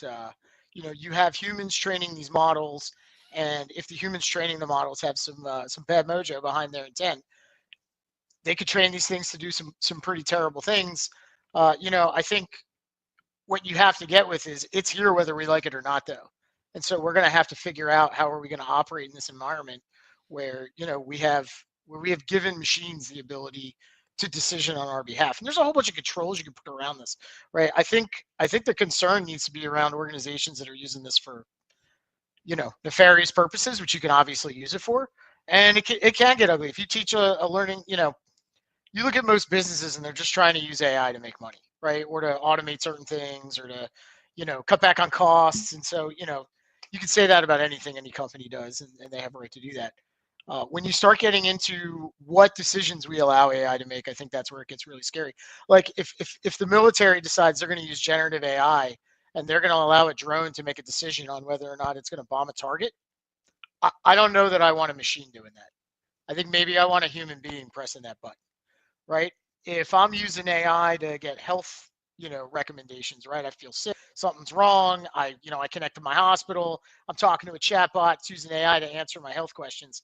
you have humans training these models, and if the humans training the models have some bad mojo behind their intent, they could train these things to do some pretty terrible things. I think what you have to get with is it's here whether we like it or not, though. And so we're going to have to figure out how are we going to operate in this environment where we have given machines the ability to decision on our behalf. And there's a whole bunch of controls you can put around this, right? I think the concern needs to be around organizations that are using this for, nefarious purposes, which you can obviously use it for. And it can get ugly. If you teach a learning, you look at most businesses and they're just trying to use AI to make money, right? Or to automate certain things or to, cut back on costs. And so, you can say that about anything any company does, and they have a right to do that. When you start getting into what decisions we allow AI to make, I think that's where it gets really scary. Like if the military decides they're going to use generative AI and they're going to allow a drone to make a decision on whether or not it's going to bomb a target, I don't know that I want a machine doing that. I think maybe I want a human being pressing that button, right? If I'm using AI to get health, recommendations, right? I feel sick, something's wrong. I connect to my hospital. I'm talking to a chatbot. It's using AI to answer my health questions.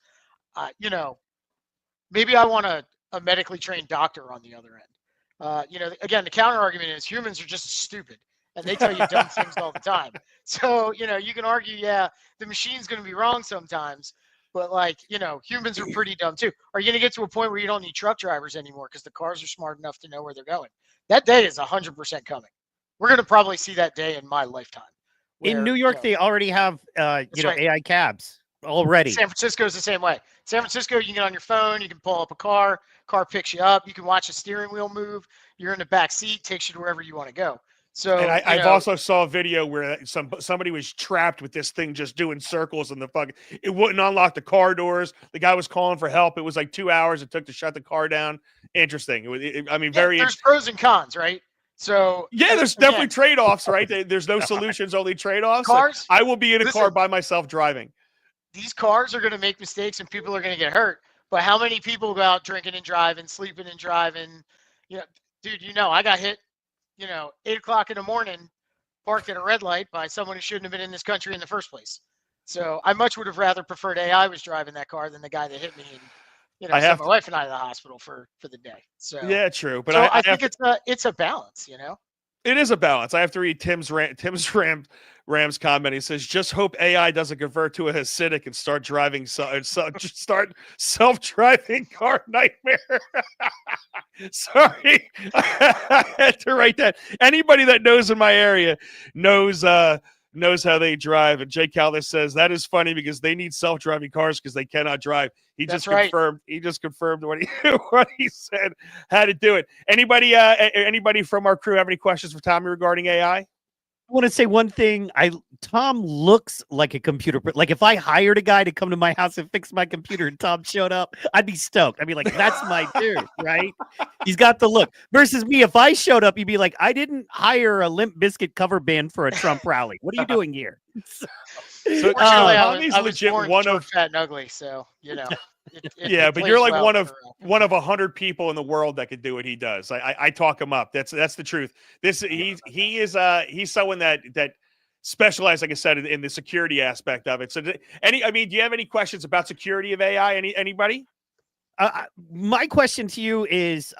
Maybe I want a medically trained doctor on the other end. Again, the counter argument is humans are just stupid and they tell you dumb things all the time. So, you can argue, yeah, the machine's going to be wrong sometimes, but humans are pretty dumb too. Are you going to get to a point where you don't need truck drivers anymore because the cars are smart enough to know where they're going? That day is 100% coming. We're going to probably see that day in my lifetime. In New York, they already have, right. AI cabs already. San Francisco is the same way. San Francisco, you can get on your phone, you can pull up a car picks you up, you can watch the steering wheel move, you're in the back seat, takes you to wherever you want to go. So, and I've also saw a video where somebody was trapped with this thing just doing circles in the fucking. It wouldn't unlock the car doors. The guy was calling for help. It was like 2 hours it took to shut the car down. Interesting. Very. There's pros and cons, right? So yeah, there's definitely trade-offs, right? There's no solutions, only trade-offs. Cars. I will be in a car by myself driving. These cars are going to make mistakes and people are going to get hurt. But how many people go out drinking and driving, sleeping and driving? Dude, I got hit. 8:00 in the morning, parked at a red light by someone who shouldn't have been in this country in the first place. So I much would have rather preferred AI was driving that car than the guy that hit me and sent my wife and I to the hospital for the day. So yeah, true. But I think it's a balance, It is a balance. I have to read Tim's Rams comment. He says, "Just hope AI doesn't convert to a Hasidic and start driving start self-driving car nightmare." Sorry, I had to write that. Anybody that knows in my area knows how they drive. And Jay Callis says that is funny because they need self-driving cars because they cannot drive. He That's just right. confirmed. He just confirmed what he said. How to do it. Anybody from our crew have any questions for Tommy regarding AI? I want to say one thing. Tom looks like a computer. Like if I hired a guy to come to my house and fix my computer and Tom showed up, I'd be stoked. I'd be like, that's my dude, right? He's got the look. Versus me, if I showed up, you'd be like, I didn't hire a Limp Bizkit cover band for a Trump rally. What are you doing here? So Tommy's I was legit born one short, of fat and ugly, so you know. Yeah, it but you're plays like well one of 100 people in the world that could do what he does. I talk him up. That's the truth. He's someone that specialized, like I said, in the security aspect of it. So do you have any questions about security of AI? Anybody? My question to you is,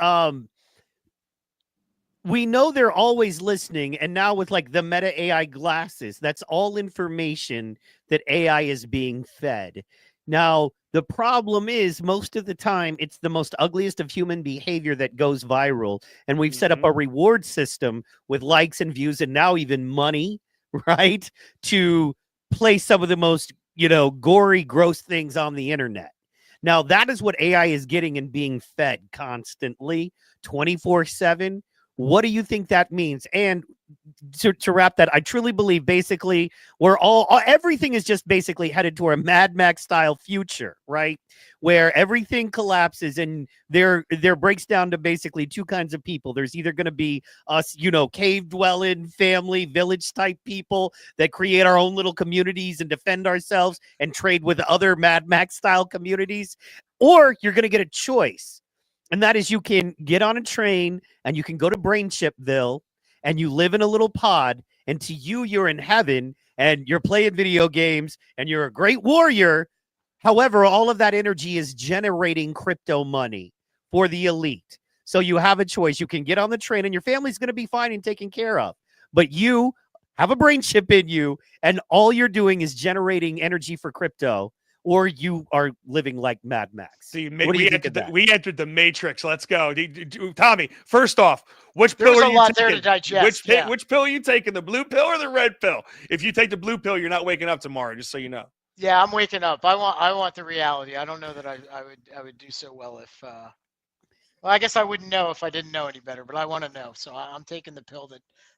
we know they're always listening, and now with like the Meta AI glasses, that's all information that AI is being fed. Now, the problem is most of the time it's the most ugliest of human behavior that goes viral. And we've set up a reward system with likes and views and now even money, right? To play some of the most, gory, gross things on the internet. Now, that is what AI is getting and being fed constantly, 24/7. What do you think that means? And to wrap that, I truly believe basically everything is just basically headed toward a Mad Max style future, right? Where everything collapses and there breaks down to basically two kinds of people. There's either going to be us, cave dwelling, family, village type people that create our own little communities and defend ourselves and trade with other Mad Max style communities, or you're going to get a choice. And that is you can get on a train and you can go to Brainchipville and you live in a little pod, and to you, you're in heaven and you're playing video games and you're a great warrior. However, all of that energy is generating crypto money for the elite. So you have a choice. You can get on the train and your family's going to be fine and taken care of. But you have a brain chip in you and all you're doing is generating energy for crypto. Or you are living like Mad Max. See, we entered the Matrix. Let's go, Tommy. First off, which pill There's are a you lot taking? there to digest. Which pill are you taking? The blue pill or the red pill? If you take the blue pill, you're not waking up tomorrow. Just so you know. Yeah, I'm waking up. I want the reality. I don't know that I would do so well if. Well, I guess I wouldn't know if I didn't know any better, but I want to know. So I'm taking the pill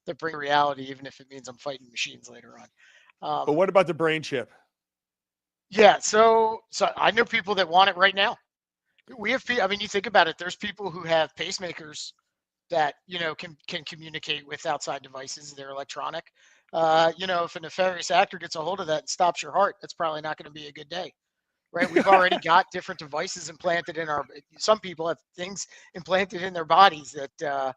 that brings reality, even if it means I'm fighting machines later on. But what about the brain chip? Yeah, so I know people that want it right now. We have, I mean, you think about it. There's people who have pacemakers that can communicate with outside devices. They're electronic. If a nefarious actor gets a hold of that and stops your heart, that's probably not going to be a good day, right? We've already got different devices implanted in our. Some people have things implanted in their bodies that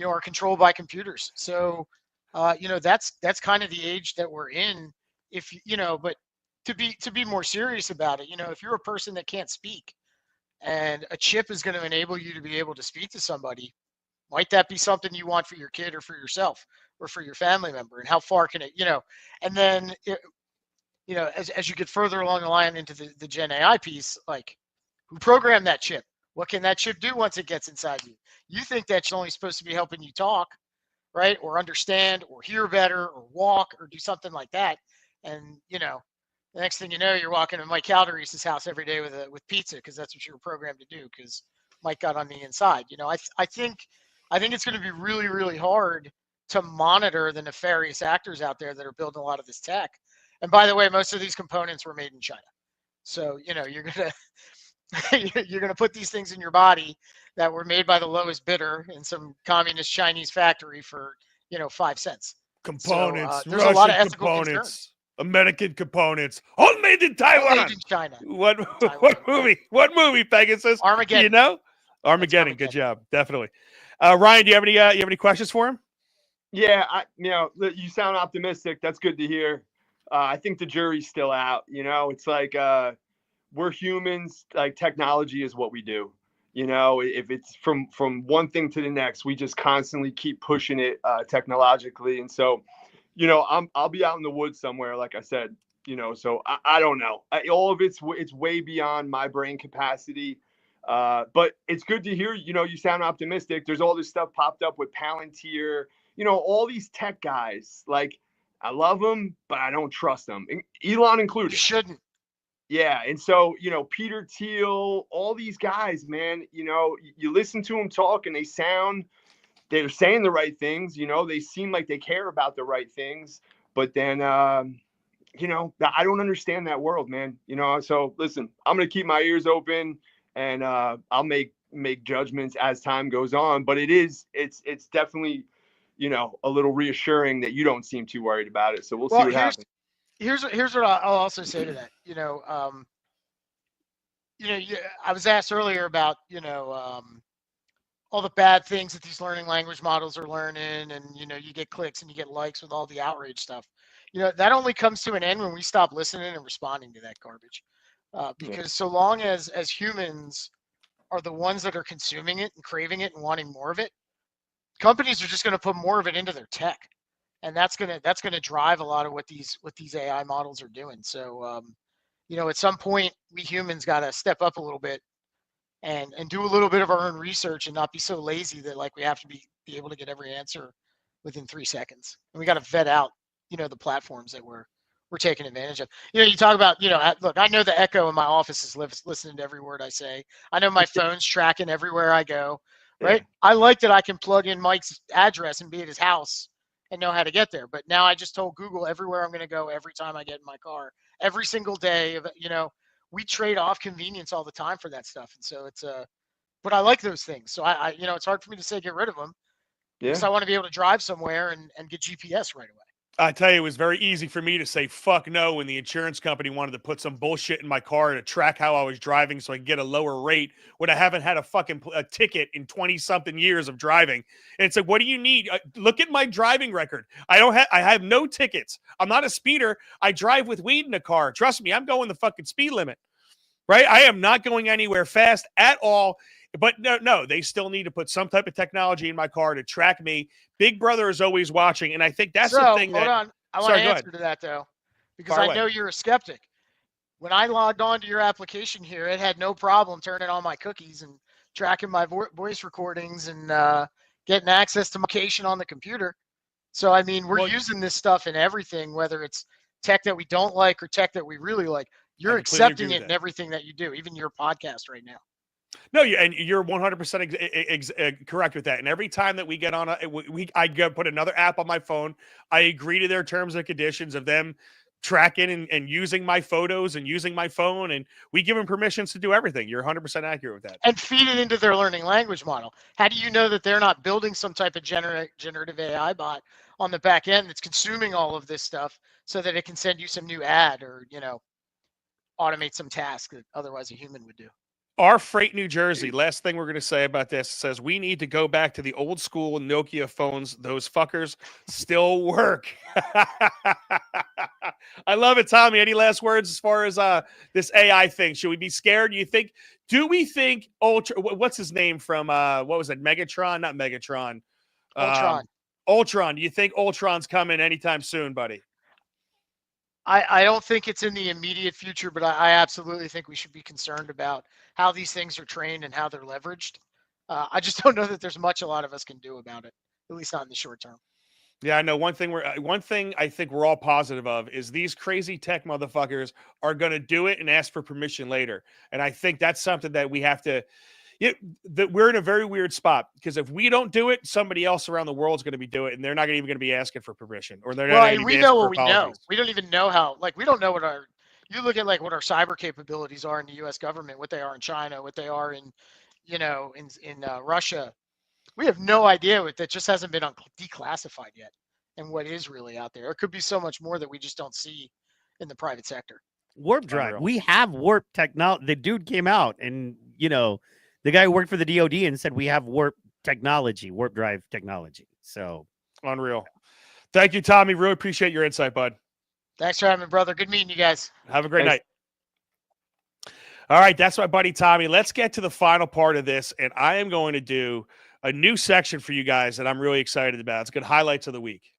are controlled by computers. So that's kind of the age that we're in. If but. To be more serious about it, if you're a person that can't speak and a chip is going to enable you to be able to speak to somebody, might that be something you want for your kid or for yourself or for your family member? And how far can it, and then, as you get further along the line into the Gen AI piece, like who programmed that chip? What can that chip do once it gets inside you? You think that's only supposed to be helping you talk, right? Or understand or hear better or walk or do something like that. And, the next thing you know, you're walking to Mike Calderese's house every day with pizza because that's what you were programmed to do because Mike got on the inside. I think it's going to be really, really hard to monitor the nefarious actors out there that are building a lot of this tech. And by the way, most of these components were made in China. So, you're gonna put these things in your body that were made by the lowest bidder in some communist Chinese factory for 5 cents. Components, so, there's Russian a lot of ethical components. concerns. American components, all made in Taiwan. All made in China. What movie? What movie, Pegasus? Armageddon. Armageddon. Good job, definitely. Ryan, do you have any questions for him? Yeah, you sound optimistic. That's good to hear. I think the jury's still out. It's like we're humans. Like technology is what we do. You know, if it's from one thing to the next, we just constantly keep pushing it technologically. And so, you know, I'll be out in the woods somewhere, like I said, you know, so I don't know. All of it's way beyond my brain capacity. But it's good to hear, you know, you sound optimistic. There's all this stuff popped up with Palantir, you know, all these tech guys. Like, I love them, but I don't trust them. Elon included. You shouldn't. Yeah. And so, you know, Peter Thiel, all these guys, man, you know, you listen to them talk and they're saying the right things, you know, they seem like they care about the right things, but then, you know, I don't understand that world, man. You know, so listen, I'm going to keep my ears open and I'll make judgments as time goes on, but it's definitely, you know, a little reassuring that you don't seem too worried about it. So we'll see what happens. Here's what I'll also say to that. I was asked earlier about, all the bad things that these learning language models are learning, and, you get clicks and you get likes with all the outrage stuff. That only comes to an end when we stop listening and responding to that garbage. Because so long as humans are the ones that are consuming it and craving it and wanting more of it, companies are just going to put more of it into their tech. And that's gonna drive a lot of what these AI models are doing. So, at some point, we humans got to step up a little bit and do a little bit of our own research and not be so lazy that like we have to be able to get every answer within 3 seconds. And we got to vet out, the platforms that we're taking advantage of. You talk about, look, I know the echo in my office is listening to every word I say. I know my phone's tracking everywhere I go. Right? Yeah. I like that I can plug in Mike's address and be at his house and know how to get there. But now I just told Google everywhere I'm going to go every time I get in my car, every single day. We trade off convenience all the time for that stuff. And so but I like those things. So I it's hard for me to say get rid of them because I want to be able to drive somewhere and get GPS right away. I tell you, it was very easy for me to say fuck no when the insurance company wanted to put some bullshit in my car to track how I was driving so I could get a lower rate when I haven't had a ticket in 20-something years of driving. And it's like, what do you need? Look at my driving record. I have no tickets. I'm not a speeder. I drive with weed in the car. Trust me, I'm going the fucking speed limit, right? I am not going anywhere fast at all. But no, they still need to put some type of technology in my car to track me. Big Brother is always watching, and I think that's the thing. Hold on. I want to answer to that, though, because I know you're a skeptic. When I logged on to your application here, it had no problem turning on my cookies and tracking my voice recordings and getting access to my location on the computer. So, I mean, we're using this stuff in everything, whether it's tech that we don't like or tech that we really like. You're accepting it in everything that you do, even your podcast right now. No, you're 100% correct with that. And every time that we get on, I put another app on my phone. I agree to their terms and conditions of them tracking and using my photos and using my phone, and we give them permissions to do everything. You're 100% accurate with that. And feed it into their learning language model. How do you know that they're not building some type of generative AI bot on the back end that's consuming all of this stuff so that it can send you some new ad or automate some task that otherwise a human would do? Our Freight, New Jersey, last thing we're going to say about this, says we need to go back to the old school Nokia phones. Those fuckers still work. I love it, Tommy. Any last words as far as this AI thing? Should we be scared? Do we think what's his name from, what was it, Megatron? Not Megatron. Ultron. Ultron. Do you think Ultron's coming anytime soon, buddy? I don't think it's in the immediate future, but I absolutely think we should be concerned about how these things are trained and how they're leveraged. I just don't know that there's much a lot of us can do about it, at least not in the short term. Yeah, I know. One thing I think we're all positive of is these crazy tech motherfuckers are going to do it and ask for permission later. And I think that's something that we have to. That we're in a very weird spot because if we don't do it, somebody else around the world is going to be doing it, and they're not even going to be asking for permission, or they're not. Well, we know what we know. We don't even know how. Like, we don't know what our. You look at like what our cyber capabilities are in the U.S. government, what they are in China, what they are in, in Russia. We have no idea what that just hasn't been declassified yet, and what is really out there. There could be so much more that we just don't see in the private sector. Warp drive. We have warp technology. The dude came out and the guy who worked for the DOD and said we have warp technology, warp drive technology. So unreal. Thank you, Tommy. Really appreciate your insight, bud. Thanks for having me, brother. Good meeting you guys. Have a great night. All right, that's my buddy Tommy. Let's get to the final part of this, and I am going to do a new section for you guys that I'm really excited about. It's good highlights of the week.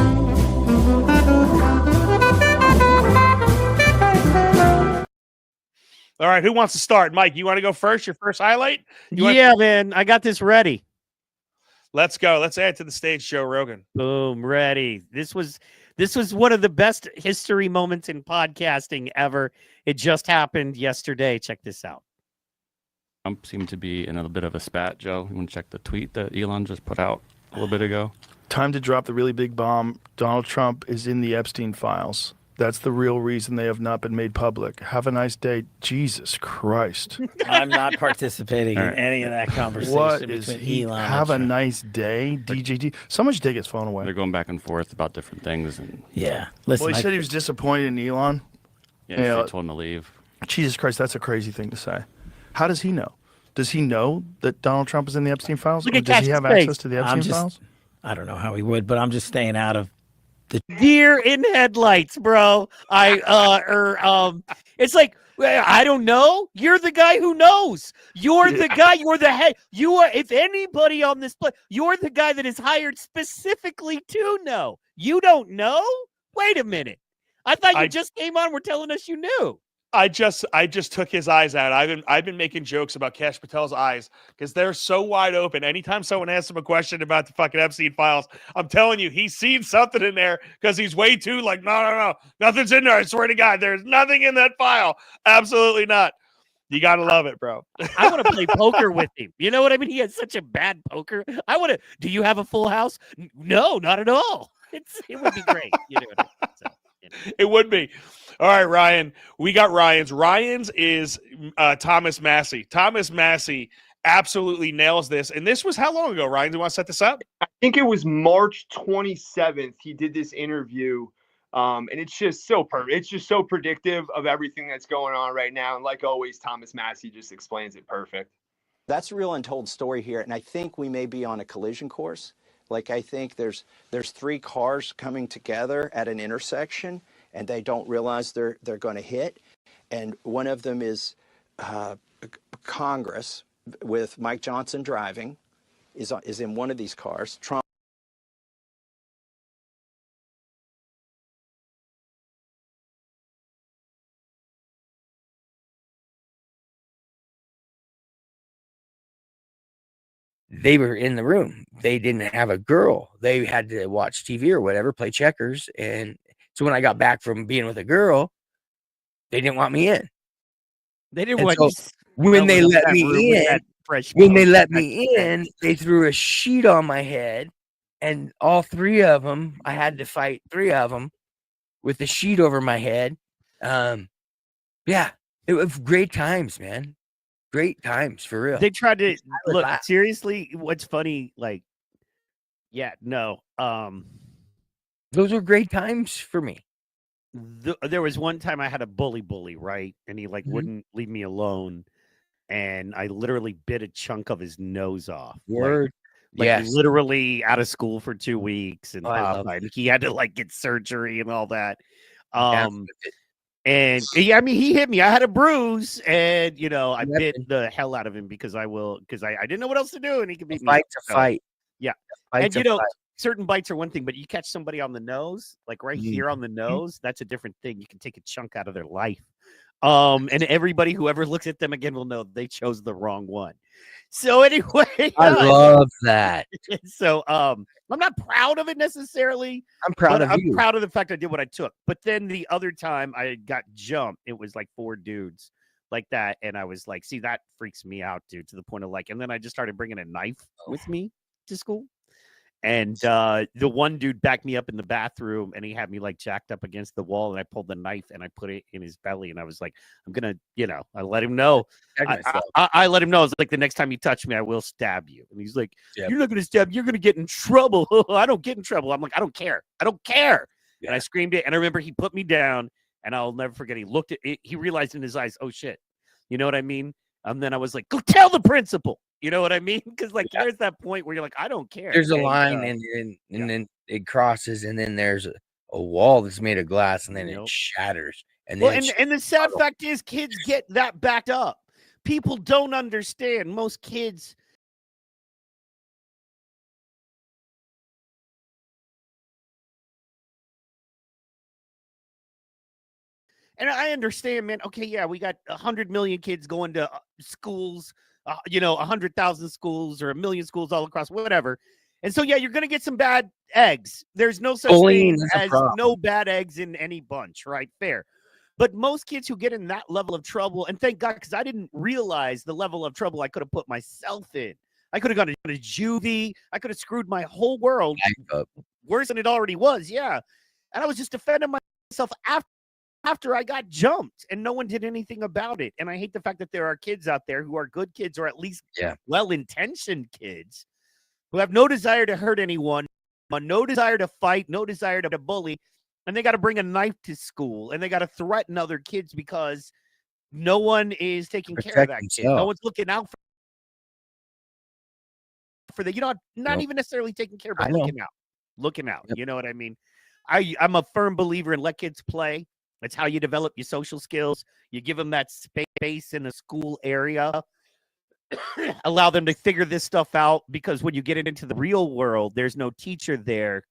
All right, who wants to start? Mike, you want to go first? Your first highlight? Man, I got this ready. Let's go. Let's add to the stage, Joe Rogan. Boom, ready. This was one of the best history moments in podcasting ever. It just happened yesterday. Check this out. Trump seemed to be in a bit of a spat, Joe. You want to check the tweet that Elon just put out a little bit ago? Time to drop the really big bomb. Donald Trump is in the Epstein files. That's the real reason they have not been made public. Have a nice day. Jesus Christ. I'm not participating in any of that conversation What between is he? Elon Have a and Trump. nice day, DJD. Someone should take his phone away. They're going back and forth about different things. And Yeah. Well, he said he was disappointed in Elon. yeah, they told him to leave. Jesus Christ, that's a crazy thing to say. How does he know? Does he know that Donald Trump is in the Epstein files? Look Or at does he Cash's have face. access to the Epstein files? I don't know how he would, but I'm just staying out of the Deer in headlights, bro. It's like, I don't know. You're the guy who knows. You're the guy. You're the head. You are. If anybody on this play, you're the guy that is hired specifically to know. You don't know. Wait a minute. I thought you just came on. We're telling us you knew. I just took his eyes out. I've been making jokes about Cash Patel's eyes because they're so wide open. Anytime someone asks him a question about the fucking Epstein files, I'm telling you, he's seen something in there because he's way too like, no, nothing's in there. I swear to God, there's nothing in that file. Absolutely not. You gotta love it, bro. I want to play poker with him. You know what I mean? He has such a bad poker. I want to. Do you have a full house? No, not at all. It would be great. You know what I mean? So, you know. It would be. All right, Ryan. We got Ryan's. Ryan's is Thomas Massey. Thomas Massey absolutely nails this. And this was how long ago, Ryan? Do you want to set this up? I think it was March 27th. He did this interview. And it's just so perfect. It's just so predictive of everything that's going on right now. And like always, Thomas Massey just explains it perfect. That's a real untold story here. And I think we may be on a collision course. Like, I think there's three cars coming together at an intersection, and they don't realize they're going to hit. And one of them is Congress with Mike Johnson driving is in one of these cars. Trump. They were in the room. They didn't have a girl. They had to watch TV or whatever, play checkers. And so when I got back from being with a girl, they didn't want me in. They didn't And want so you. when they let that room me with in, that fresh when they milk. let me in, they threw a sheet on my head, and all three of them, I had to fight three of them with the sheet over my head. Yeah, it was great times, man. Great times for real. They tried to I would look laugh. seriously. What's funny, like, yeah, no. Those were great times for me. There was one time I had a bully, right? And he like Mhm. wouldn't leave me alone. And I literally bit a chunk of his nose off. Word. Like Yes. literally out of school for 2 weeks. And Oh, I love like, he had to like get surgery and all that. Yeah, And yeah, I mean, he hit me. I had a bruise, and you know, I Yep. bit the hell out of him because I didn't know what else to do, and he could beat me. Fight's a So, fight. Yeah, Fight's and you a know, fight. certain bites are one thing, but you catch somebody on the nose, like right here on the nose, that's a different thing. You can take a chunk out of their life. And everybody who ever looks at them again will know they chose the wrong one. So anyway, I love that. So I'm not proud of it necessarily. I'm proud but of I'm you. proud of the fact I did what I took. But then the other time I got jumped, it was like 4 dudes like that, and I was like, see, that freaks me out, dude, to the point of like, and then I just started bringing a knife with me to school. And the one dude backed me up in the bathroom, and he had me like jacked up against the wall, and I pulled the knife and I put it in his belly, and I was like, I'm gonna, you know, I let him know. I let him know. It's like, the next time you touch me, I will stab you. And he's like, Yep. you're not gonna stab. You're gonna get in trouble. I don't get in trouble. I'm like, I don't care. I don't care. And I screamed it. And I remember he put me down, and I'll never forget. He looked at it. He realized in his eyes, oh shit, you know what I mean? And then I was like, go tell the principal. You know what I mean? Because like, there's that point where you're like, I don't care. There's a And, line, and then it crosses, and then there's a wall that's made of glass, and then it shatters. And well, then and the sad fact is, kids get that backed up. people don't understand. Most kids. And I understand, man. Okay, yeah, we got 100 million kids going to schools, 100,000 schools or 1 million schools all across, whatever. And so, yeah, you're going to get some bad eggs. There's no such Bullying thing is a as problem. no bad eggs in any bunch, right? Fair. But most kids who get in that level of trouble, and thank God, because I didn't realize the level of trouble I could have put myself in. I could have gone to juvie. I could have screwed my whole world worse than it already was. Yeah. And I was just defending myself after I got jumped, and no one did anything about it. And I hate the fact that there are kids out there who are good kids, or at least well-intentioned kids, who have no desire to hurt anyone, no desire to fight, no desire to bully, and they got to bring a knife to school, and they got to threaten other kids because no one is taking care of that kid. No one's looking out for the, not even necessarily taking care, but looking out. You know what I mean? I'm a firm believer in let kids play. It's how you develop your social skills. You give them that space in a school area. Allow them to figure this stuff out, because when you get it into the real world, there's no teacher there